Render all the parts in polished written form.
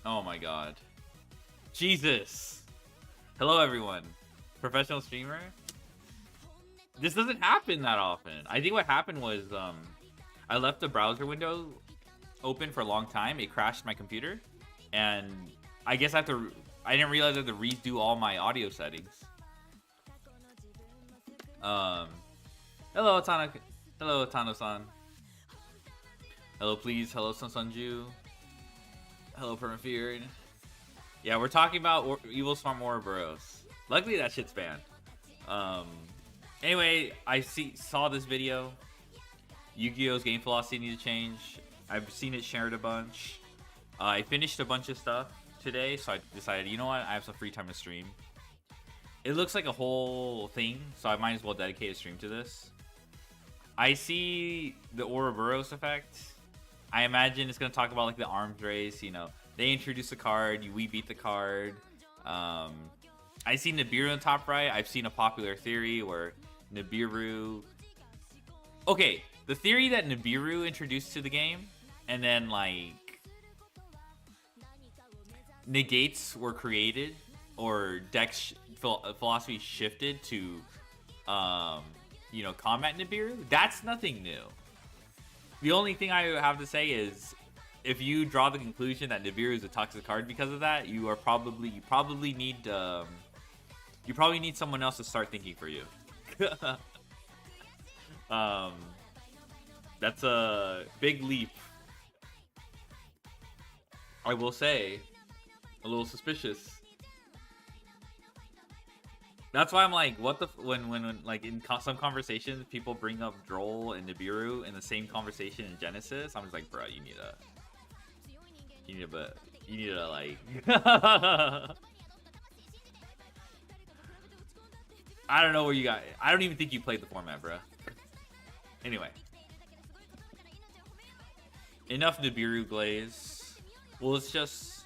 Oh my god. Jesus. Hello everyone. Professional streamer? This doesn't happen that often. I think what happened was I left the browser window open for a long time. It crashed my computer, and I guess I didn't realize I had to redo all my audio settings. Hello Tana. Hello Tano-san. Hello please. Hello Sunju. Hello Permafeared. Yeah, we're talking about Evilswarm Ouroboros. Luckily that shit's banned. Anyway, I saw this video. Yu-Gi-Oh's game philosophy needs to change. I've seen it shared a bunch. I finished a bunch of stuff today, so I decided, you know what, I have some free time to stream. It looks like a whole thing, so I might as well dedicate a stream to this. I see the Ouroboros effect. I imagine it's going to talk about like the arms race, you know. They introduce a card, we beat the card. I see Nibiru in the top right. I've seen a popular theory where Nibiru... Okay, the theory that Nibiru introduced to the game, and then like negates were created, or deck philosophy shifted to, you know, combat Nibiru. That's nothing new. The only thing I have to say is, if you draw the conclusion that Nibiru is a toxic card because of that, you probably need someone else to start thinking for you. That's a big leap. I will say, a little suspicious. That's why I'm like, what the when like in some conversations people bring up Droll and Nibiru in the same conversation in Genesis, I'm just like, bro, you need to like I don't know where you got. I don't even think you played the format, bro. Anyway, enough Nibiru glaze. Well, let's just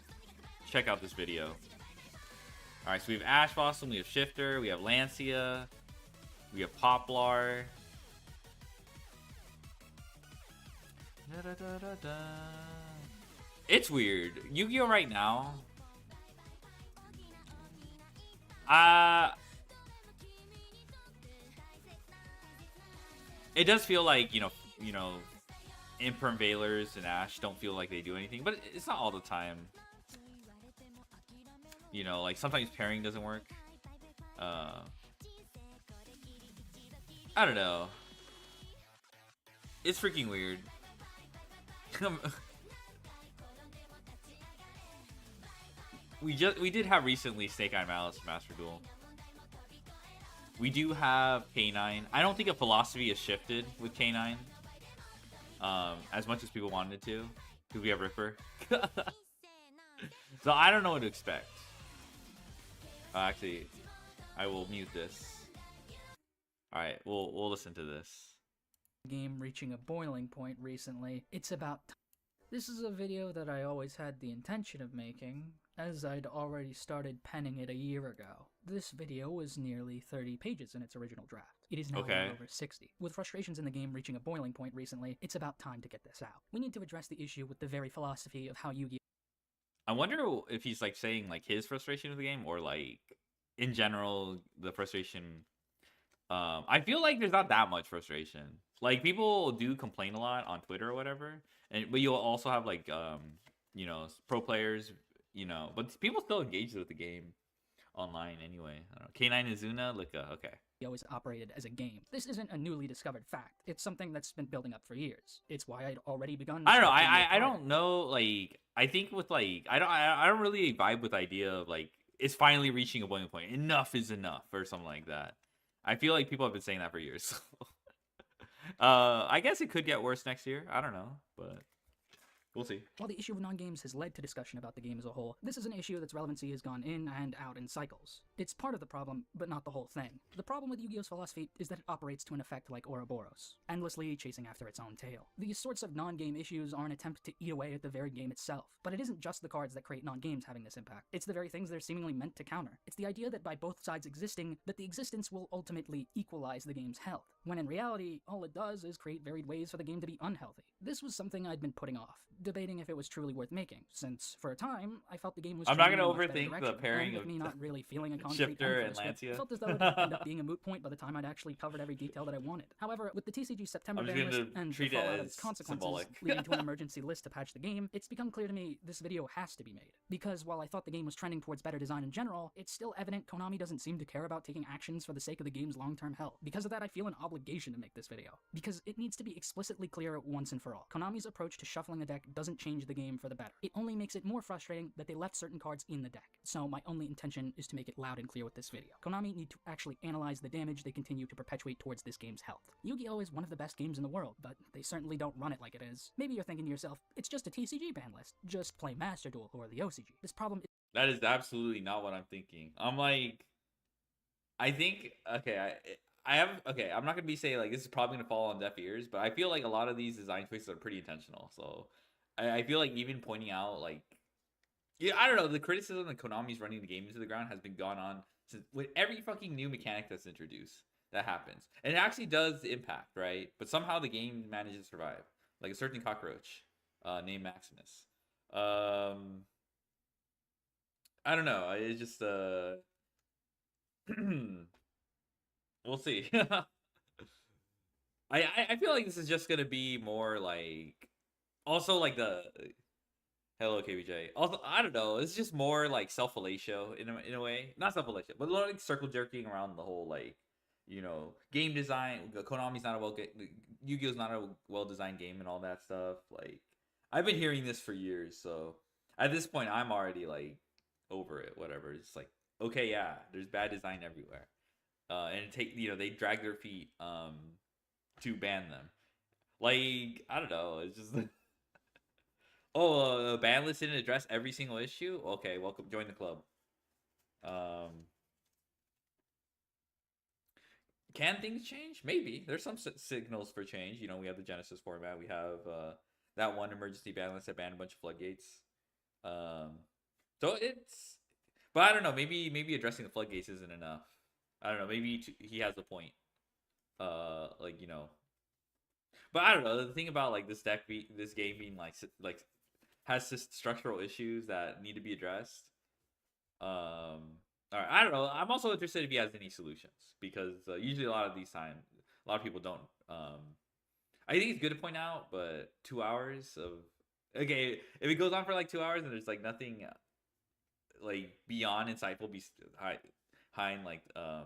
check out this video. All right, so we have Ash Blossom, we have Shifter, we have Lancia, we have Poplar. It's weird. Yu-Gi-Oh right now. It does feel like, you know, Imperm Veilers and Ash don't feel like they do anything, but it's not all the time. You know, like sometimes pairing doesn't work. I don't know. It's freaking weird. we did have recently Snake Eye Malice Master Duel. We do have K9. I don't think a philosophy has shifted with K9 as much as people wanted to, because we have Ripper. So I don't know what to expect. Actually, I will mute this. Alright, we'll listen to this. Game reaching a boiling point recently. It's about... This is a video that I always had the intention of making, as I'd already started penning it a year ago. This video was nearly 30 pages in its original draft. It is now well over 60. With frustrations in the game reaching a boiling point recently, it's about time to get this out. We need to address the issue with the very philosophy of how Yu-Gi-Oh! I wonder if he's like saying like his frustration with the game, or like in general the frustration. I feel like there's not that much frustration. Like people do complain a lot on Twitter or whatever, but you'll also have like you know, pro players, you know, but people still engage with the game online anyway. I don't know. K9 Izuna, like okay. Always operated as a game. This isn't a newly discovered fact. It's something that's been building up for years. It's why I'd already begun. I don't know. I don't know. Like I think with like I don't really vibe with the idea of like it's finally reaching a boiling point. Enough is enough, or something like that. I feel like people have been saying that for years. I guess it could get worse next year. I don't know, but we'll see. While the issue of non-games has led to discussion about the game as a whole, this is an issue that's relevancy has gone in and out in cycles. It's part of the problem, but not the whole thing. The problem with Yu-Gi-Oh's philosophy is that it operates to an effect like Ouroboros, endlessly chasing after its own tail. These sorts of non-game issues are an attempt to eat away at the very game itself. But it isn't just the cards that create non-games having this impact. It's the very things they're seemingly meant to counter. It's the idea that by both sides existing, that the existence will ultimately equalize the game's health, when in reality, all it does is create varied ways for the game to be unhealthy. This was something I'd been putting off. debating if it was truly worth making, since for a time I felt the game was I'm not trending gonna in a much better overthink the direction, pairing and with of me not really feeling a concrete Shifter end and for the script, Lancia. it felt as though it would end up being a moot point by the time I'd actually covered every detail that I wanted. However, with the TCG September I'm just ban list gonna and the treat it fallout of as its consequences symbolic. leading to an emergency list to patch the game, it's become clear to me this video has to be made. Because while I thought the game was trending towards better design in general, it's still evident Konami doesn't seem to care about taking actions for the sake of the game's long-term health. Because of that, I feel an obligation to make this video. Because it needs to be explicitly clear once and for all. Konami's approach to shuffling a deck doesn't change the game for the better. It only makes it more frustrating that they left certain cards in the deck. So my only intention is to make it loud and clear with this video. Konami need to actually analyze the damage they continue to perpetuate towards this game's health. Yu-Gi-Oh! Is one of the best games in the world, but they certainly don't run it like it is. Maybe you're thinking to yourself, it's just a TCG ban list. Just play Master Duel or the OCG. This problem is That is absolutely not what I'm thinking. I'm like, I think, okay, I have, okay, I'm not gonna be saying like this is probably gonna fall on deaf ears, but I feel like a lot of these design choices are pretty intentional. So I feel like even pointing out like, yeah, I don't know, the criticism that Konami's running the game into the ground has been gone on since with every fucking new mechanic that's introduced. That happens, and it actually does impact, right? But somehow the game manages to survive, like a certain cockroach named Maximus. I don't know. It's just we'll see. I feel like this is just gonna be more like also like the hello KBJ. Also, I don't know. It's just more like self-fellatio in a way, not self-fellatio, but like circle jerking around the whole like game design. Konami's not a Yu-Gi-Oh's not a well-designed game and all that stuff. Like I've been hearing this for years, so at this point I'm already like over it. Whatever. It's like okay, yeah, there's bad design everywhere. And they drag their feet to ban them. Like I don't know, it's just oh, ban list didn't address every single issue. Okay, welcome, join the club. Can things change? Maybe there's some signals for change. We have the Genesis format. We have that one emergency ban list that banned a bunch of floodgates. So it's, but I don't know. Maybe addressing the floodgates isn't enough. I don't know. Maybe he has a point. But I don't know. The thing about like this game being like has structural issues that need to be addressed. All right. I don't know. I'm also interested if he has any solutions because usually a lot of people don't. I think it's good to point out, but 2 hours of okay, if it goes on for like 2 hours and there's like nothing like beyond insightful, be high like I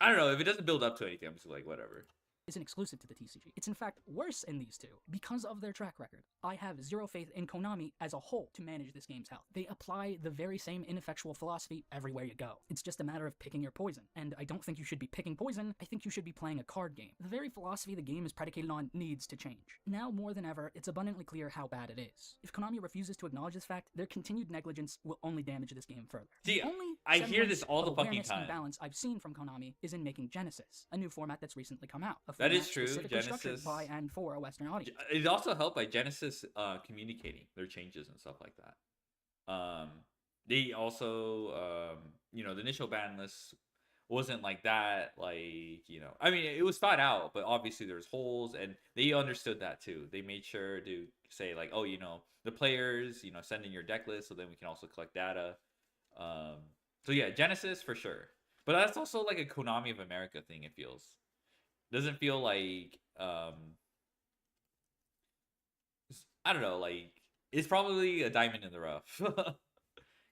don't know, if it doesn't build up to anything, I'm just like whatever. Isn't exclusive to the TCG. It's in fact worse in these two because of their track record. I have zero faith in Konami as a whole to manage this game's health. They apply the very same ineffectual philosophy everywhere you go. It's just a matter of picking your poison, and I don't think you should be picking poison, I think you should be playing a card game. The very philosophy the game is predicated on needs to change. Now more than ever, it's abundantly clear how bad it is. If Konami refuses to acknowledge this fact, their continued negligence will only damage this game further. See, the only I hear this all the fucking time. And balance I've seen from Konami is in making Genesis, a new format that's recently come out. That is true. Specifically structured by and for a Western audience. It also helped by Genesis communicating their changes and stuff like that. They also, the initial ban list wasn't like that. Like, I mean, it was thought out, but obviously there's holes, and they understood that too. They made sure to say like, oh, the players, send in your deck list, so then we can also collect data. So yeah, Genesis for sure. But that's also like a Konami of America thing. It feels. Doesn't feel like I don't know, like it's probably a diamond in the rough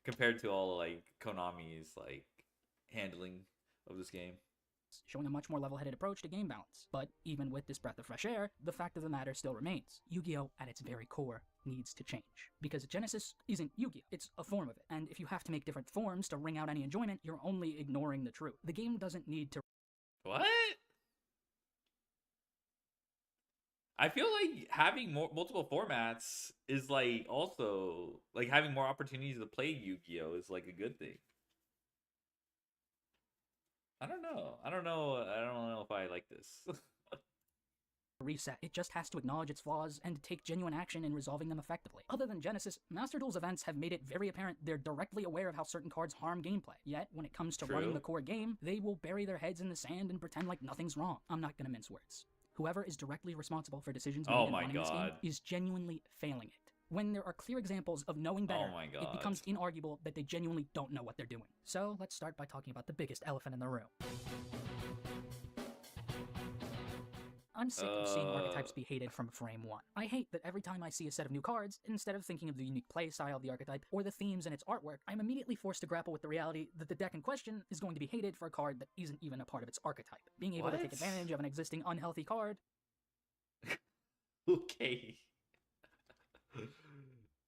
compared to all like Konami's like handling of this game. Showing a much more level-headed approach to game balance. But even with this breath of fresh air, the fact of the matter still remains. Yu-Gi-Oh! At its very core needs to change. Because Genesis isn't Yu-Gi-Oh! It's a form of it. And if you have to make different forms to wring out any enjoyment, you're only ignoring the truth. The game doesn't need to... What? I feel like having multiple formats is like also like having more opportunities to play Yu-Gi-Oh! Is like a good thing. I don't know if I like this. Reset. It just has to acknowledge its flaws and take genuine action in resolving them effectively. Other than Genesis, Master Duel's events have made it very apparent they're directly aware of how certain cards harm gameplay. Yet, when it comes to running the core game, they will bury their heads in the sand and pretend like nothing's wrong. I'm not gonna mince words. Whoever is directly responsible for decisions made in running this game is genuinely failing it. When there are clear examples of knowing better, Oh my it god. becomes inarguable that they genuinely don't know what they're doing. So let's start by talking about the biggest elephant in the room. I'm sick of seeing archetypes be hated from frame 1. I hate that every time I see a set of new cards, instead of thinking of the unique playstyle of the archetype or the themes in its artwork, I'm immediately forced to grapple with the reality that the deck in question is going to be hated for a card that isn't even a part of its archetype. Being able to take advantage of an existing unhealthy card. Okay.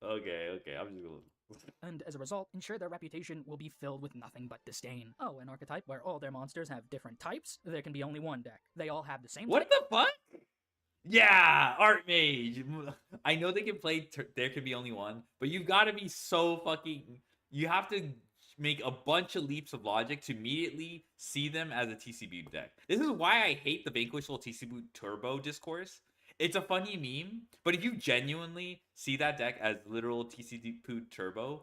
Okay, I'm just gonna... And as a result, ensure their reputation will be filled with nothing but disdain. Oh, an archetype where all their monsters have different types? There can be only one deck. They all have the same What type? the fuck? Yeah, Art Mage. I know they can play. There can be only one, but you've got to be so fucking. You have to make a bunch of leaps of logic to immediately see them as a TCB deck. This is why I hate the Vanquishable TCB Turbo discourse. It's a funny meme, but if you genuinely see that deck as literal TCB Turbo,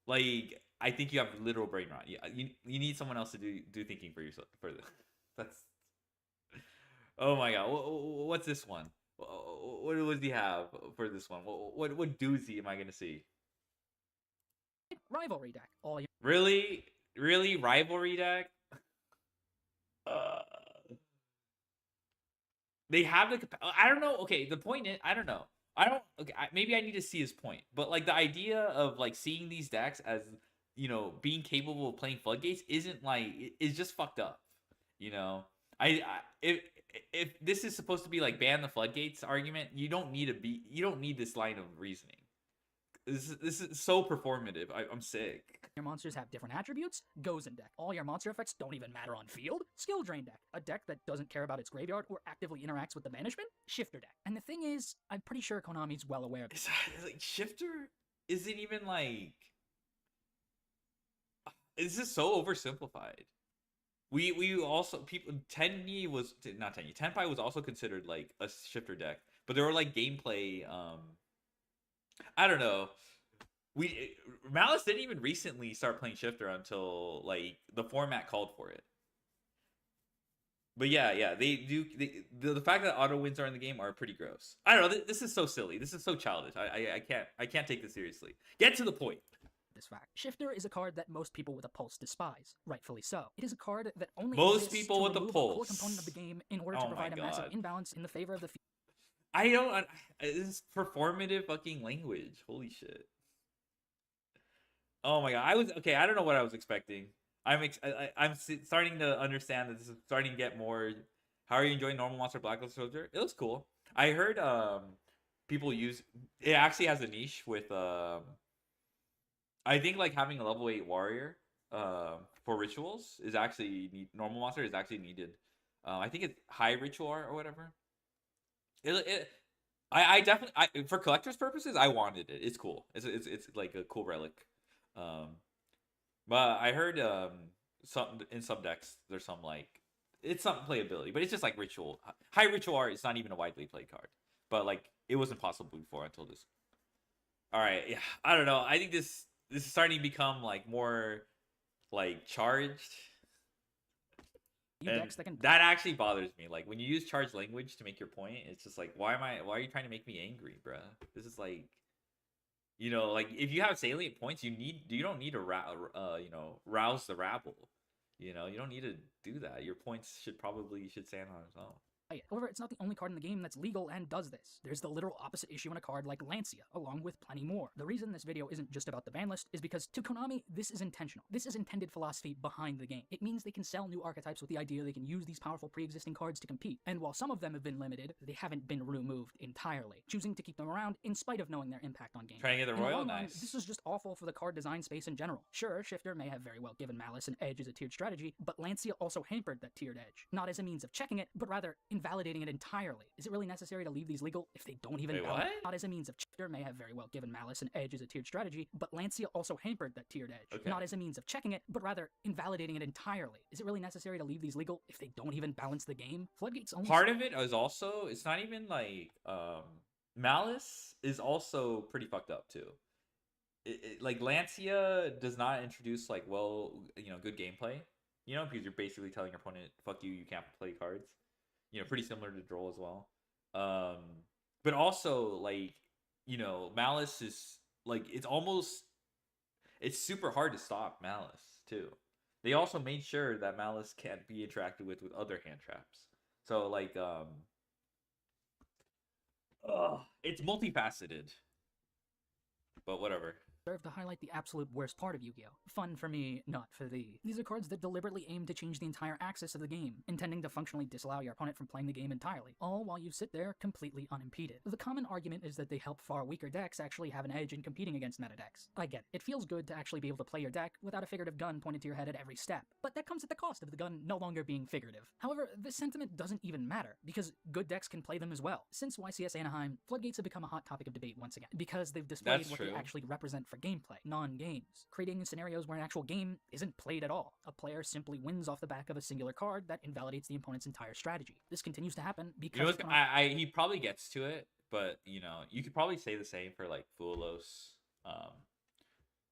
like I think you have literal brain rot. You need someone else to do thinking for yourself for this. That's... Oh my god, what's this one? What does he have for this one? What doozy am I gonna see? Rivalry deck. All your Really rivalry deck? Uh, they have the I don't know. Okay, the point is I don't know. I don't. Okay, maybe I need to see his point. But like the idea of like seeing these decks as being capable of playing floodgates isn't like is just fucked up. You know, I if this is supposed to be like ban the floodgates argument, you don't need this line of reasoning. This is so performative. I'm sick. Your monsters have different attributes? Gozen deck. All your monster effects don't even matter on field? Skill Drain deck. A deck that doesn't care about its graveyard or actively interacts with the banishment? Shifter deck. And the thing is, I'm pretty sure Konami's well aware of this. Like Shifter isn't even like... This is so oversimplified. We also Tenyi was not Tenyi. Tenpai was also considered like a shifter deck, but there were like gameplay. I don't know. Malice didn't even recently start playing shifter until like the format called for it. But yeah, they do. The fact that auto wins are in the game are pretty gross. I don't know. This is so silly. This is so childish. I can't take this seriously. Get to the point. This fact. Shifter is a card that most people with a pulse despise, rightfully so. It is a card that only most people with a pulse pulse core component of the game in order to provide a massive imbalance in the favor of the. I don't. This is performative fucking language. Holy shit. Oh my god. I don't know what I was expecting. I'm starting to understand that this is starting to get more. How are you enjoying Normal Monster Blacklist Soldier? It looks cool. I heard people use it. Actually has a niche with I think like having a level 8 warrior for rituals is actually normal monster is actually needed. I think it's high ritual or whatever. I definitely for collector's purposes I wanted it. It's cool. It's like a cool relic. But I heard some decks there's some like it's some playability, but it's just like ritual. High ritual art is not even a widely played card. But like it wasn't possible before until this. All right, yeah. I don't know. I think this is starting to become like more like charged. And that actually bothers me. Like when you use charged language to make your point, it's just like why are you trying to make me angry, bruh? This is like like if you have salient points, you don't need to rouse the rabble. You don't need to do that. Your points should stand on its own. However, it's not the only card in the game that's legal and does this. There's the literal opposite issue in a card like Lancia, along with plenty more. The reason this video isn't just about the ban list is because to Konami, this is intentional. This is intended philosophy behind the game. It means they can sell new archetypes with the idea they can use these powerful pre-existing cards to compete. And while some of them have been limited, they haven't been removed entirely, choosing to keep them around in spite of knowing their impact on gameplay. Trying to get the royal, nice. This is just awful for the card design space in general. Sure, Shifter may have very well given Malice an edge as a tiered strategy, but Lancia also hampered that tiered edge. Not as a means of checking it, but rather invalidating it entirely. Is it really necessary to leave these legal if they don't even Not as a means of Shifter may have very well given Malice an edge as a tiered strategy, but Lancia also hampered that tiered edge. Okay. Not as a means of checking it, but rather invalidating it entirely. Is it really necessary to leave these legal if they don't even balance the game? Floodgates only... Part of it is also, it's not even like, Malice is also pretty fucked up too. Like Lancia does not introduce like, good gameplay, because you're basically telling your opponent, fuck you, you can't play cards. Pretty similar to Droll as well. But also, like, you know, Malice is like it's super hard to stop Malice too. They also made sure that Malice can't be interacted with other hand traps. So like it's multifaceted, but whatever. serve to highlight the absolute worst part of Yu-Gi-Oh! Fun for me, not for thee. These are cards that deliberately aim to change the entire axis of the game, intending to functionally disallow your opponent from playing the game entirely, all while you sit there completely unimpeded. The common argument is that they help far weaker decks actually have an edge in competing against meta decks. I get it. It feels good to actually be able to play your deck without a figurative gun pointed to your head at every step, but that comes at the cost of the gun no longer being figurative. However, this sentiment doesn't even matter, because good decks can play them as well. Since YCS Anaheim, floodgates have become a hot topic of debate once again, because they've displayed That's what true. they actually represent for gameplay, non-games, creating scenarios where an actual game isn't played at all. A player simply wins off the back of a singular card that invalidates the opponent's entire strategy. This continues to happen You because know, he probably gets to it, but you know, you could probably say the same for like Fulos,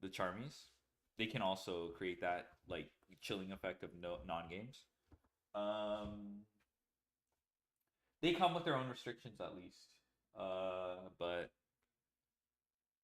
the Charmies. They can also create that like chilling effect of non-games. They come with their own restrictions at least, but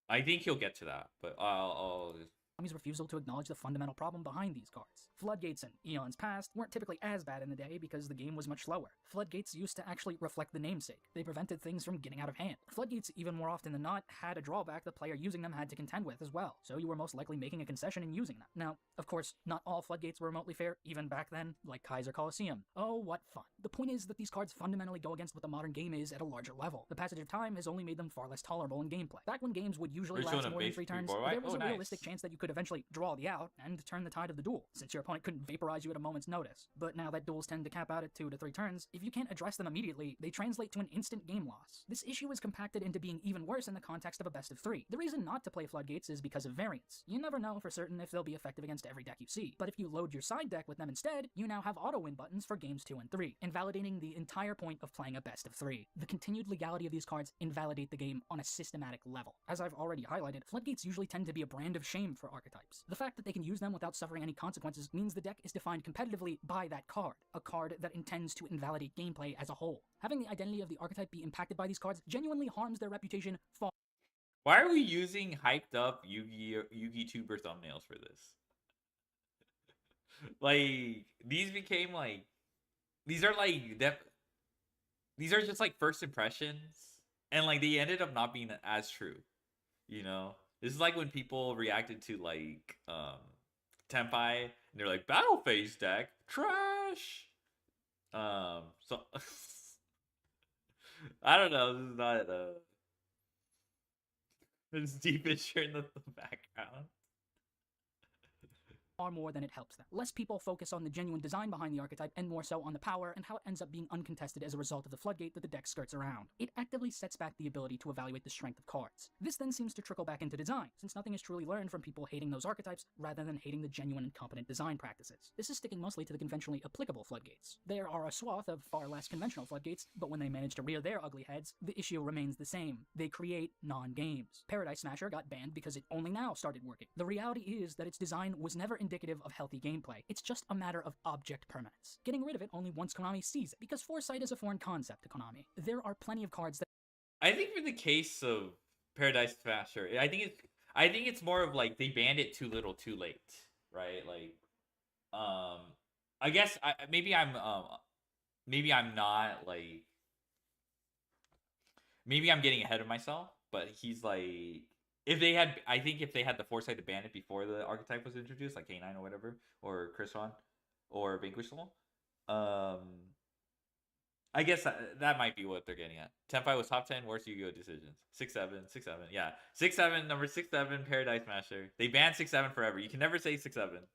I think he'll get to that. But I'll Konami's refusal to acknowledge the fundamental problem behind these cards. Floodgates in eons past weren't typically as bad in the day because the game was much slower. Floodgates used to actually reflect the namesake. They prevented things from getting out of hand. Floodgates, even more often than not, had a drawback the player using them had to contend with as well, so you were most likely making a concession in using them. Now, of course, not all floodgates were remotely fair, even back then, like Kaiser Coliseum. Oh, what fun. The point is that these cards fundamentally go against what the modern game is at a larger level. The passage of time has only made them far less tolerable in gameplay. Back when games would usually last more than 3 turns, there was a realistic chance that you could eventually draw the out and turn the tide of the duel, since your opponent couldn't vaporize you at a moment's notice. But now that duels tend to cap out at 2 to 3 turns, if you can't address them immediately, they translate to an instant game loss. This issue is compacted into being even worse in the context of a best of 3. The reason not to play floodgates is because of variance. You never know for certain if they'll be effective against every deck you see, but if you load your side deck with them instead, you now have auto-win buttons for games 2 and 3, invalidating the entire point of playing a best of 3. The continued legality of these cards invalidate the game on a systematic level. As I've already highlighted, floodgates usually tend to be a brand of shame for archetypes. The fact that they can use them without suffering any consequences means the deck is defined competitively by that card, a card that intends to invalidate gameplay as a whole. Having the identity of the archetype be impacted by these cards genuinely harms their reputation far. Why are we using hyped up Yugi tuber thumbnails for this? Like these became like these are just like first impressions, and like they ended up not being as true. You know, this is like when people reacted to like Tenpai and they're like battle phase deck trash. So I don't know. This is not this deep picture in the background. Far more than it helps them. Less people focus on the genuine design behind the archetype and more so on the power and how it ends up being uncontested as a result of the floodgate that the deck skirts around. It actively sets back the ability to evaluate the strength of cards. This then seems to trickle back into design, since nothing is truly learned from people hating those archetypes rather than hating the genuine and competent design practices. This is sticking mostly to the conventionally applicable floodgates. There are a swath of far less conventional floodgates, but when they manage to rear their ugly heads, the issue remains the same. They create non-games. Paradise Smasher got banned because it only now started working. The reality is that its design was never indicative of healthy gameplay. It's just a matter of object permanence. Getting rid of it only once Konami sees it, because foresight is a foreign concept to Konami. There are plenty of cards that I think for the case of Paradise Smasher, I think it's more of like they banned it too little, too late, right? Like, I guess maybe I'm not like maybe I'm getting ahead of myself, but he's like if they had the foresight to ban it before the archetype was introduced, like K9 or whatever, or Chris Ron, or Vanquish Soul, I guess that might be what they're getting at. Tenpai was top 10 worst Yu-Gi-Oh decisions. 6-7, 6-7, yeah, 6-7, number 6-7, Paradise Smasher. They banned 6-7 forever. You can never say 6-7.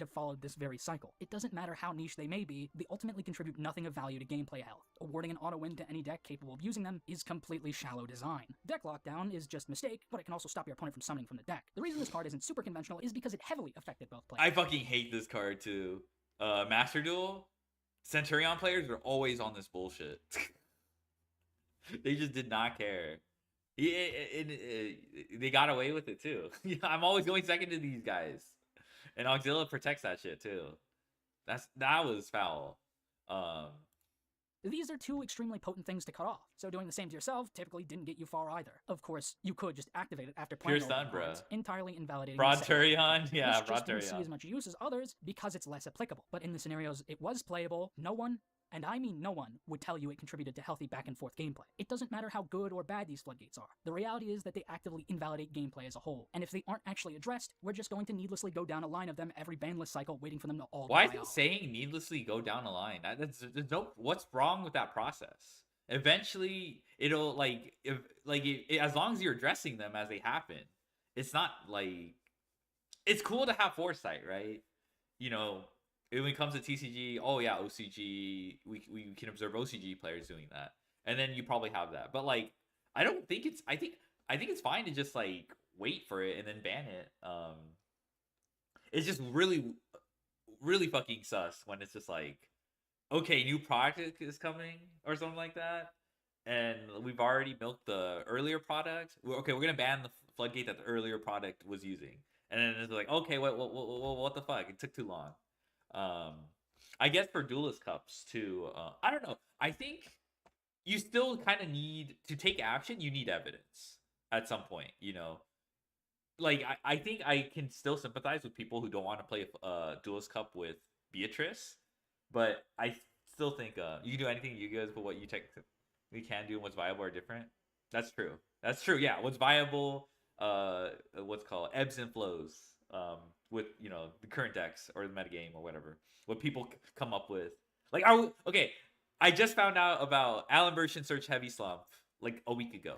have followed this very cycle. It doesn't matter how niche they may be, they ultimately contribute nothing of value to gameplay health. Awarding an auto-win to any deck capable of using them is completely shallow design. Deck lockdown is just mistake, but it can also stop your opponent from summoning from the deck. The reason this card isn't super conventional is because it heavily affected both players. I fucking hate this card too. Master Duel, Centurion players are always on this bullshit. They just did not care. They got away with it too. I'm always going second to these guys. And Auxilia protects that shit too. That was foul. These are two extremely potent things to cut off, so doing the same to yourself typically didn't get you far either. Of course, you could just activate it after playing Pure all stun, the bro. cards, entirely invalidating Broad the second Turion? effect. Yeah, This Broad just won't see Turion. as much use as others because it's less applicable. But in the scenarios it was playable, no one, and I mean no one, would tell you it contributed to healthy back and forth gameplay. It doesn't matter how good or bad these floodgates are. The reality is that they actively invalidate gameplay as a whole, and if they aren't actually addressed, we're just going to needlessly go down a line of them every banless cycle waiting for them to all Why die is he off. saying needlessly go down a line? There's no. What's wrong with that process? Eventually, it'll like as long as you're addressing them as they happen, it's not like it's cool to have foresight, right? You know, when it comes to TCG, oh yeah, OCG, we can observe OCG players doing that, and then you probably have that. But like, I don't think it's. I think it's fine to just like wait for it and then ban it. It's just really fucking sus when it's just like, okay, new product is coming or something like that, and we've already milked the earlier product. Okay, we're gonna ban the floodgate that the earlier product was using, and then it's like, okay, what the fuck? It took too long. I guess for Duelist Cups too. I don't know. I think you still kind of need to take action. You need evidence at some point. You know, like I think I can still sympathize with people who don't want to play Duelist Cup with Beatrice, but I still think you can do anything you guys, but what you we can do and what's viable are different. That's true. That's true. Yeah, what's viable, what's called ebbs and flows, with the current decks or the metagame or whatever. What people come up with. Like, okay? I just found out about Alan Version Search Heavy Slump like a week ago.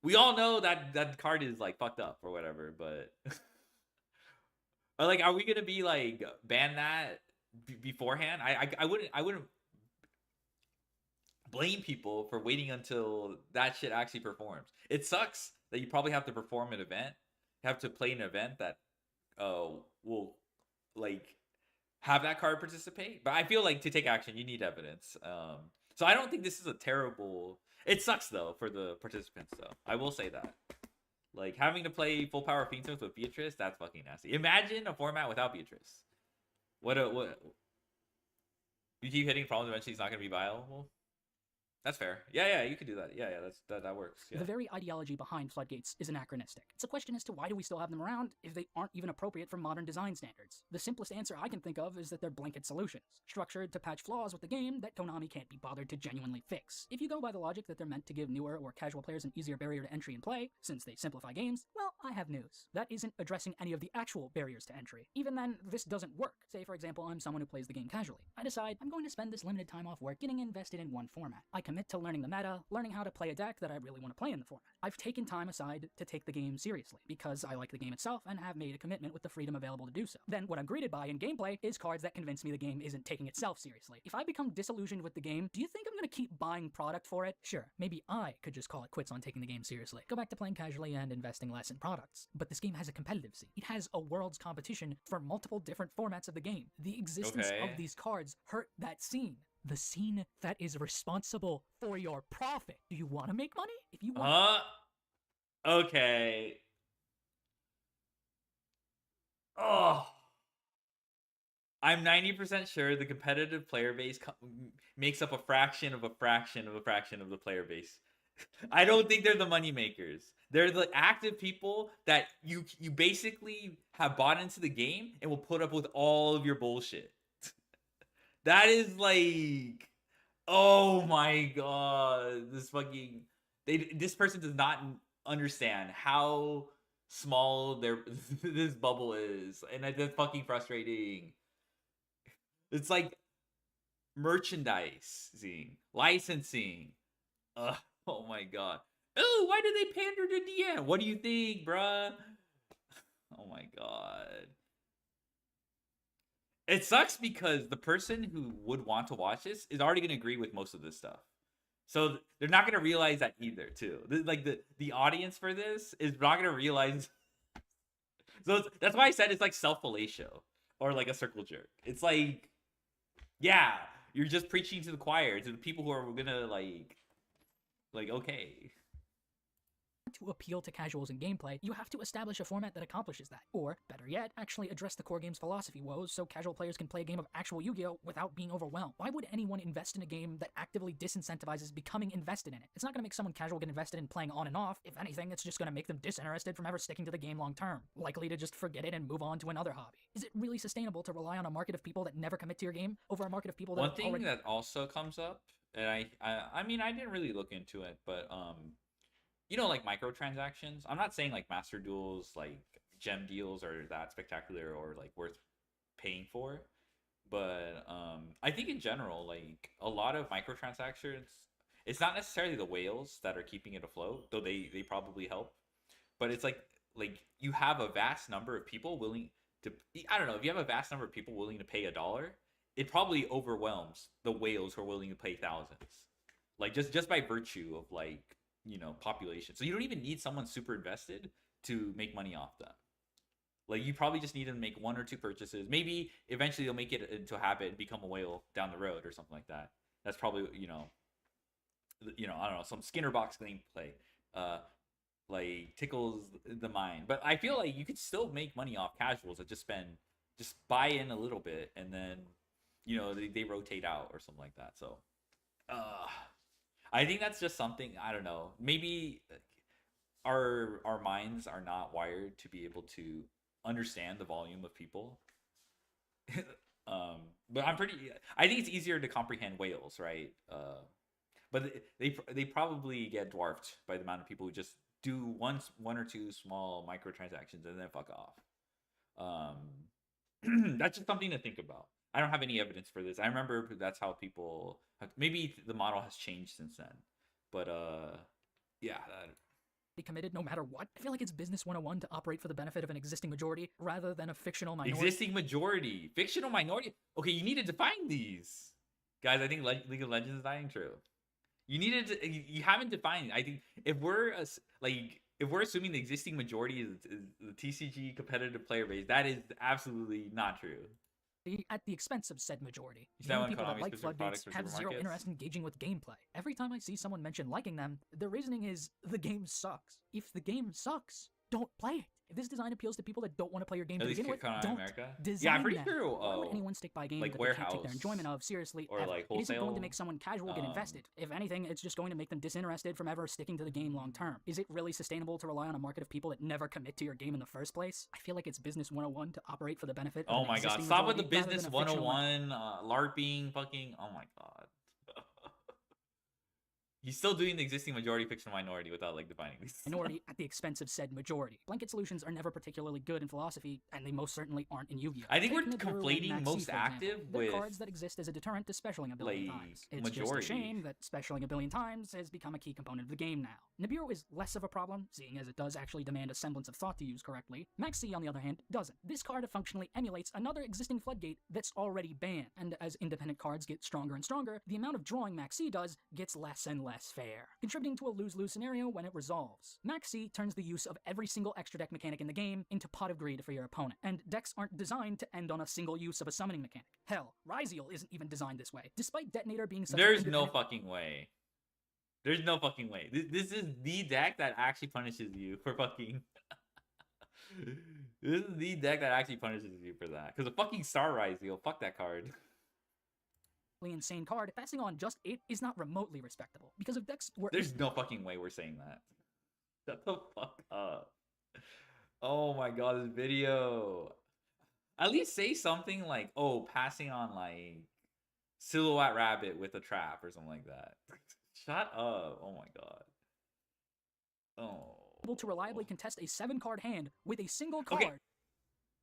We all know that card is like fucked up or whatever, but like, are we gonna be like ban that beforehand? I wouldn't blame people for waiting until that shit actually performs. It sucks that you probably have to perform an event, have to play an event that will like have that card participate. But I feel like to take action, you need evidence. So I don't think this is a terrible. It sucks though for the participants though. I will say that. Like having to play full power Fiendstones with Beatrice, that's fucking nasty. Imagine a format without Beatrice. What you keep hitting problems, eventually it's not gonna be viable. That's fair. Yeah, you could do that. Yeah, that works. Yeah. The very ideology behind floodgates is anachronistic. It's a question as to why do we still have them around if they aren't even appropriate for modern design standards. The simplest answer I can think of is that they're blanket solutions, structured to patch flaws with the game that Konami can't be bothered to genuinely fix. If you go by the logic that they're meant to give newer or casual players an easier barrier to entry and play, since they simplify games, well, I have news. That isn't addressing any of the actual barriers to entry. Even then, this doesn't work. Say, for example, I'm someone who plays the game casually. I decide I'm going to spend this limited time off work getting invested in one format. I commit to learning the meta, learning how to play a deck that I really want to play in the format. I've taken time aside to take the game seriously, because I like the game itself and have made a commitment with the freedom available to do so. Then what I'm greeted by in gameplay is cards that convince me the game isn't taking itself seriously. If I become disillusioned with the game, do you think I'm gonna keep buying product for it? Sure, maybe I could just call it quits on taking the game seriously. Go back to playing casually and investing less in products. But this game has a competitive scene. It has a world's competition for multiple different formats of the game. The existence of these cards hurt that scene. The scene that is responsible for your profit. Do you want to make money? If you want. Okay. Oh. I'm 90% sure the competitive player base makes up a fraction of a fraction of a fraction of the player base. I don't think they're the money makers. They're the active people that you basically have bought into the game and will put up with all of your bullshit. That is like, oh my god, this person does not understand how small this bubble is, and that's fucking frustrating. It's like merchandising, licensing. Oh my god. Oh, why did they pander to DM? What do you think, bruh? Oh my god. It sucks because the person who would want to watch this is already going to agree with most of this stuff. So they're not going to realize that either, too. Like the audience for this is not going to realize. So that's why I said it's like self-fellatio or like a circle jerk. It's like, yeah, you're just preaching to the choir, to the people who are going to like, okay. to appeal to casuals in gameplay, you have to establish a format that accomplishes that. Or, better yet, actually address the core game's philosophy woes so casual players can play a game of actual Yu-Gi-Oh! Without being overwhelmed. Why would anyone invest in a game that actively disincentivizes becoming invested in it? It's not going to make someone casual get invested in playing on and off. If anything, it's just going to make them disinterested from ever sticking to the game long term, likely to just forget it and move on to another hobby. Is it really sustainable to rely on a market of people that never commit to your game over a market of people that One thing already... that also comes up, and I mean, I didn't really look into it, but you know, like microtransactions. I'm not saying like master duels, like gem deals, are that spectacular or like worth paying for, but I think in general, like a lot of microtransactions, it's not necessarily the whales that are keeping it afloat, though they probably help, but it's like you have a vast number of people willing to, I don't know, if you have a vast number of people willing to pay $1, it probably overwhelms the whales who are willing to pay thousands, like just by virtue of, like, you know, population. So you don't even need someone super invested to make money off them. Like, you probably just need them to make 1 or 2 purchases. Maybe eventually they'll make it into a habit and become a whale down the road or something like that. That's probably, you know, I don't know, some Skinner box gameplay, like tickles the mind. But I feel like you could still make money off casuals that just buy in a little bit, and then, you know, they rotate out or something like that. So, I think that's just something, I don't know. Maybe our minds are not wired to be able to understand the volume of people. But I think it's easier to comprehend whales, right? But they probably get dwarfed by the amount of people who just do one or two small microtransactions and then fuck off. That's just something to think about. I don't have any evidence for this. I remember that's how people. Maybe the model has changed since then, but yeah. Be committed no matter what. I feel like it's business 101 to operate for the benefit of an existing majority rather than a fictional minority. Existing majority, fictional minority. Okay, you need to define these, guys. I think League of Legends is dying true. You haven't defined. I think if we're assuming the existing majority is the TCG competitive player base, that is absolutely not true. At the expense of said majority. Is that when people that Konami like specific floodgates products have for zero supermarkets? interest in engaging with gameplay. Every time I see someone mention liking them, their reasoning is the game sucks. If the game sucks, don't play it. If this design appeals to people that don't want to play your game to begin with, don't America? design Yeah, I'm pretty that. sure. Why would anyone stick by a game like that they can't take their enjoyment of seriously or ever? like It isn't going to wholesale, make someone casual get invested. If anything, it's just going to make them disinterested from ever sticking to the game long term. Is it really sustainable to rely on a market of people that never commit to your game in the first place? I feel like it's business 101 to operate for the benefit of oh an my god, existing stop with the majority rather business than a fictional 101, LARPing, fucking. Oh my god. He's still doing the existing majority fictional minority without like defining these. minority at the expense of said majority. Blanket solutions are never particularly good in philosophy, and they most certainly aren't in Yu-Gi-Oh! I think we're Take Nibiru and conflating Maxi, most for active example. They're with, cards that exist as a deterrent to specialing a billion like, times. It's majority. just a shame that specialing a billion times has become a key component of the game now. Nibiru is less of a problem, seeing as it does actually demand a semblance of thought to use correctly. Maxi, on the other hand, doesn't. This card functionally emulates another existing floodgate that's already banned, and as independent cards get stronger and stronger, the amount of drawing Maxi does gets less and less fair, contributing to a lose-lose scenario when it resolves. Maxi turns the use of every single extra deck mechanic in the game into pot of greed for your opponent, and decks aren't designed to end on a single use of a summoning mechanic. Hell, Ryzeal isn't even designed this way, despite Detonator being such there's no fucking way. There's no fucking way. This is the deck that actually punishes you for fucking. This is the deck that actually punishes you for that. Because a fucking Star Ryzeal, fuck that card. Insane card, passing on just it is not remotely respectable. Because if decks were. There's no fucking way we're saying that. Shut the fuck up. Oh my god, this video. At least say something like, oh, passing on like Silhouette Rabbit with a trap or something like that. Shut up. Oh my god. Oh. Able to reliably contest a 7-card hand with a single card. Okay.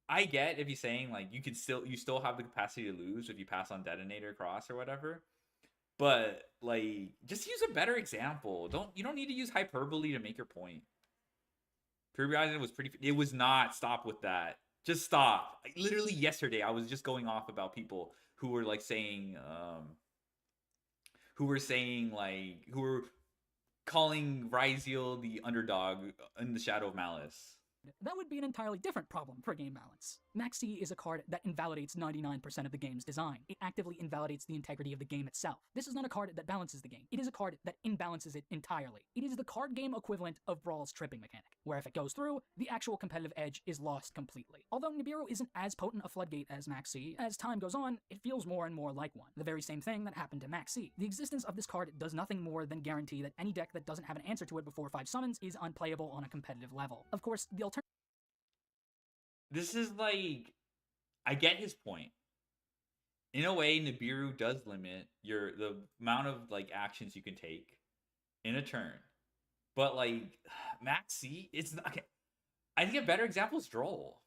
I get if he's saying like you still have the capacity to lose if you pass on Detonator Cross or whatever. But like just use a better example. You don't need to use hyperbole to make your point. Kirby Island was it was not. Stop with that. Just stop. Like, literally yesterday I was just going off about people who were like saying who were calling Ryzeal the underdog in the Shadow of Malice. that would be an entirely different problem for game balance. Maxi is a card that invalidates 99% of the game's design. It actively invalidates the integrity of the game itself. This is not a card that balances the game. It is a card that imbalances it entirely. It is the card game equivalent of Brawl's tripping mechanic, where if it goes through, the actual competitive edge is lost completely. Although Nibiru isn't as potent a floodgate as Maxi, as time goes on, it feels more and more like one. The very same thing that happened to Maxi. The existence of this card does nothing more than guarantee that any deck that doesn't have an answer to it before 5 summons is unplayable on a competitive level. Of course, the alternative. This is like, I get his point. In a way, Nibiru does limit the amount of like actions you can take in a turn. But like Maxi, it's not. Okay. I think a better example is Droll.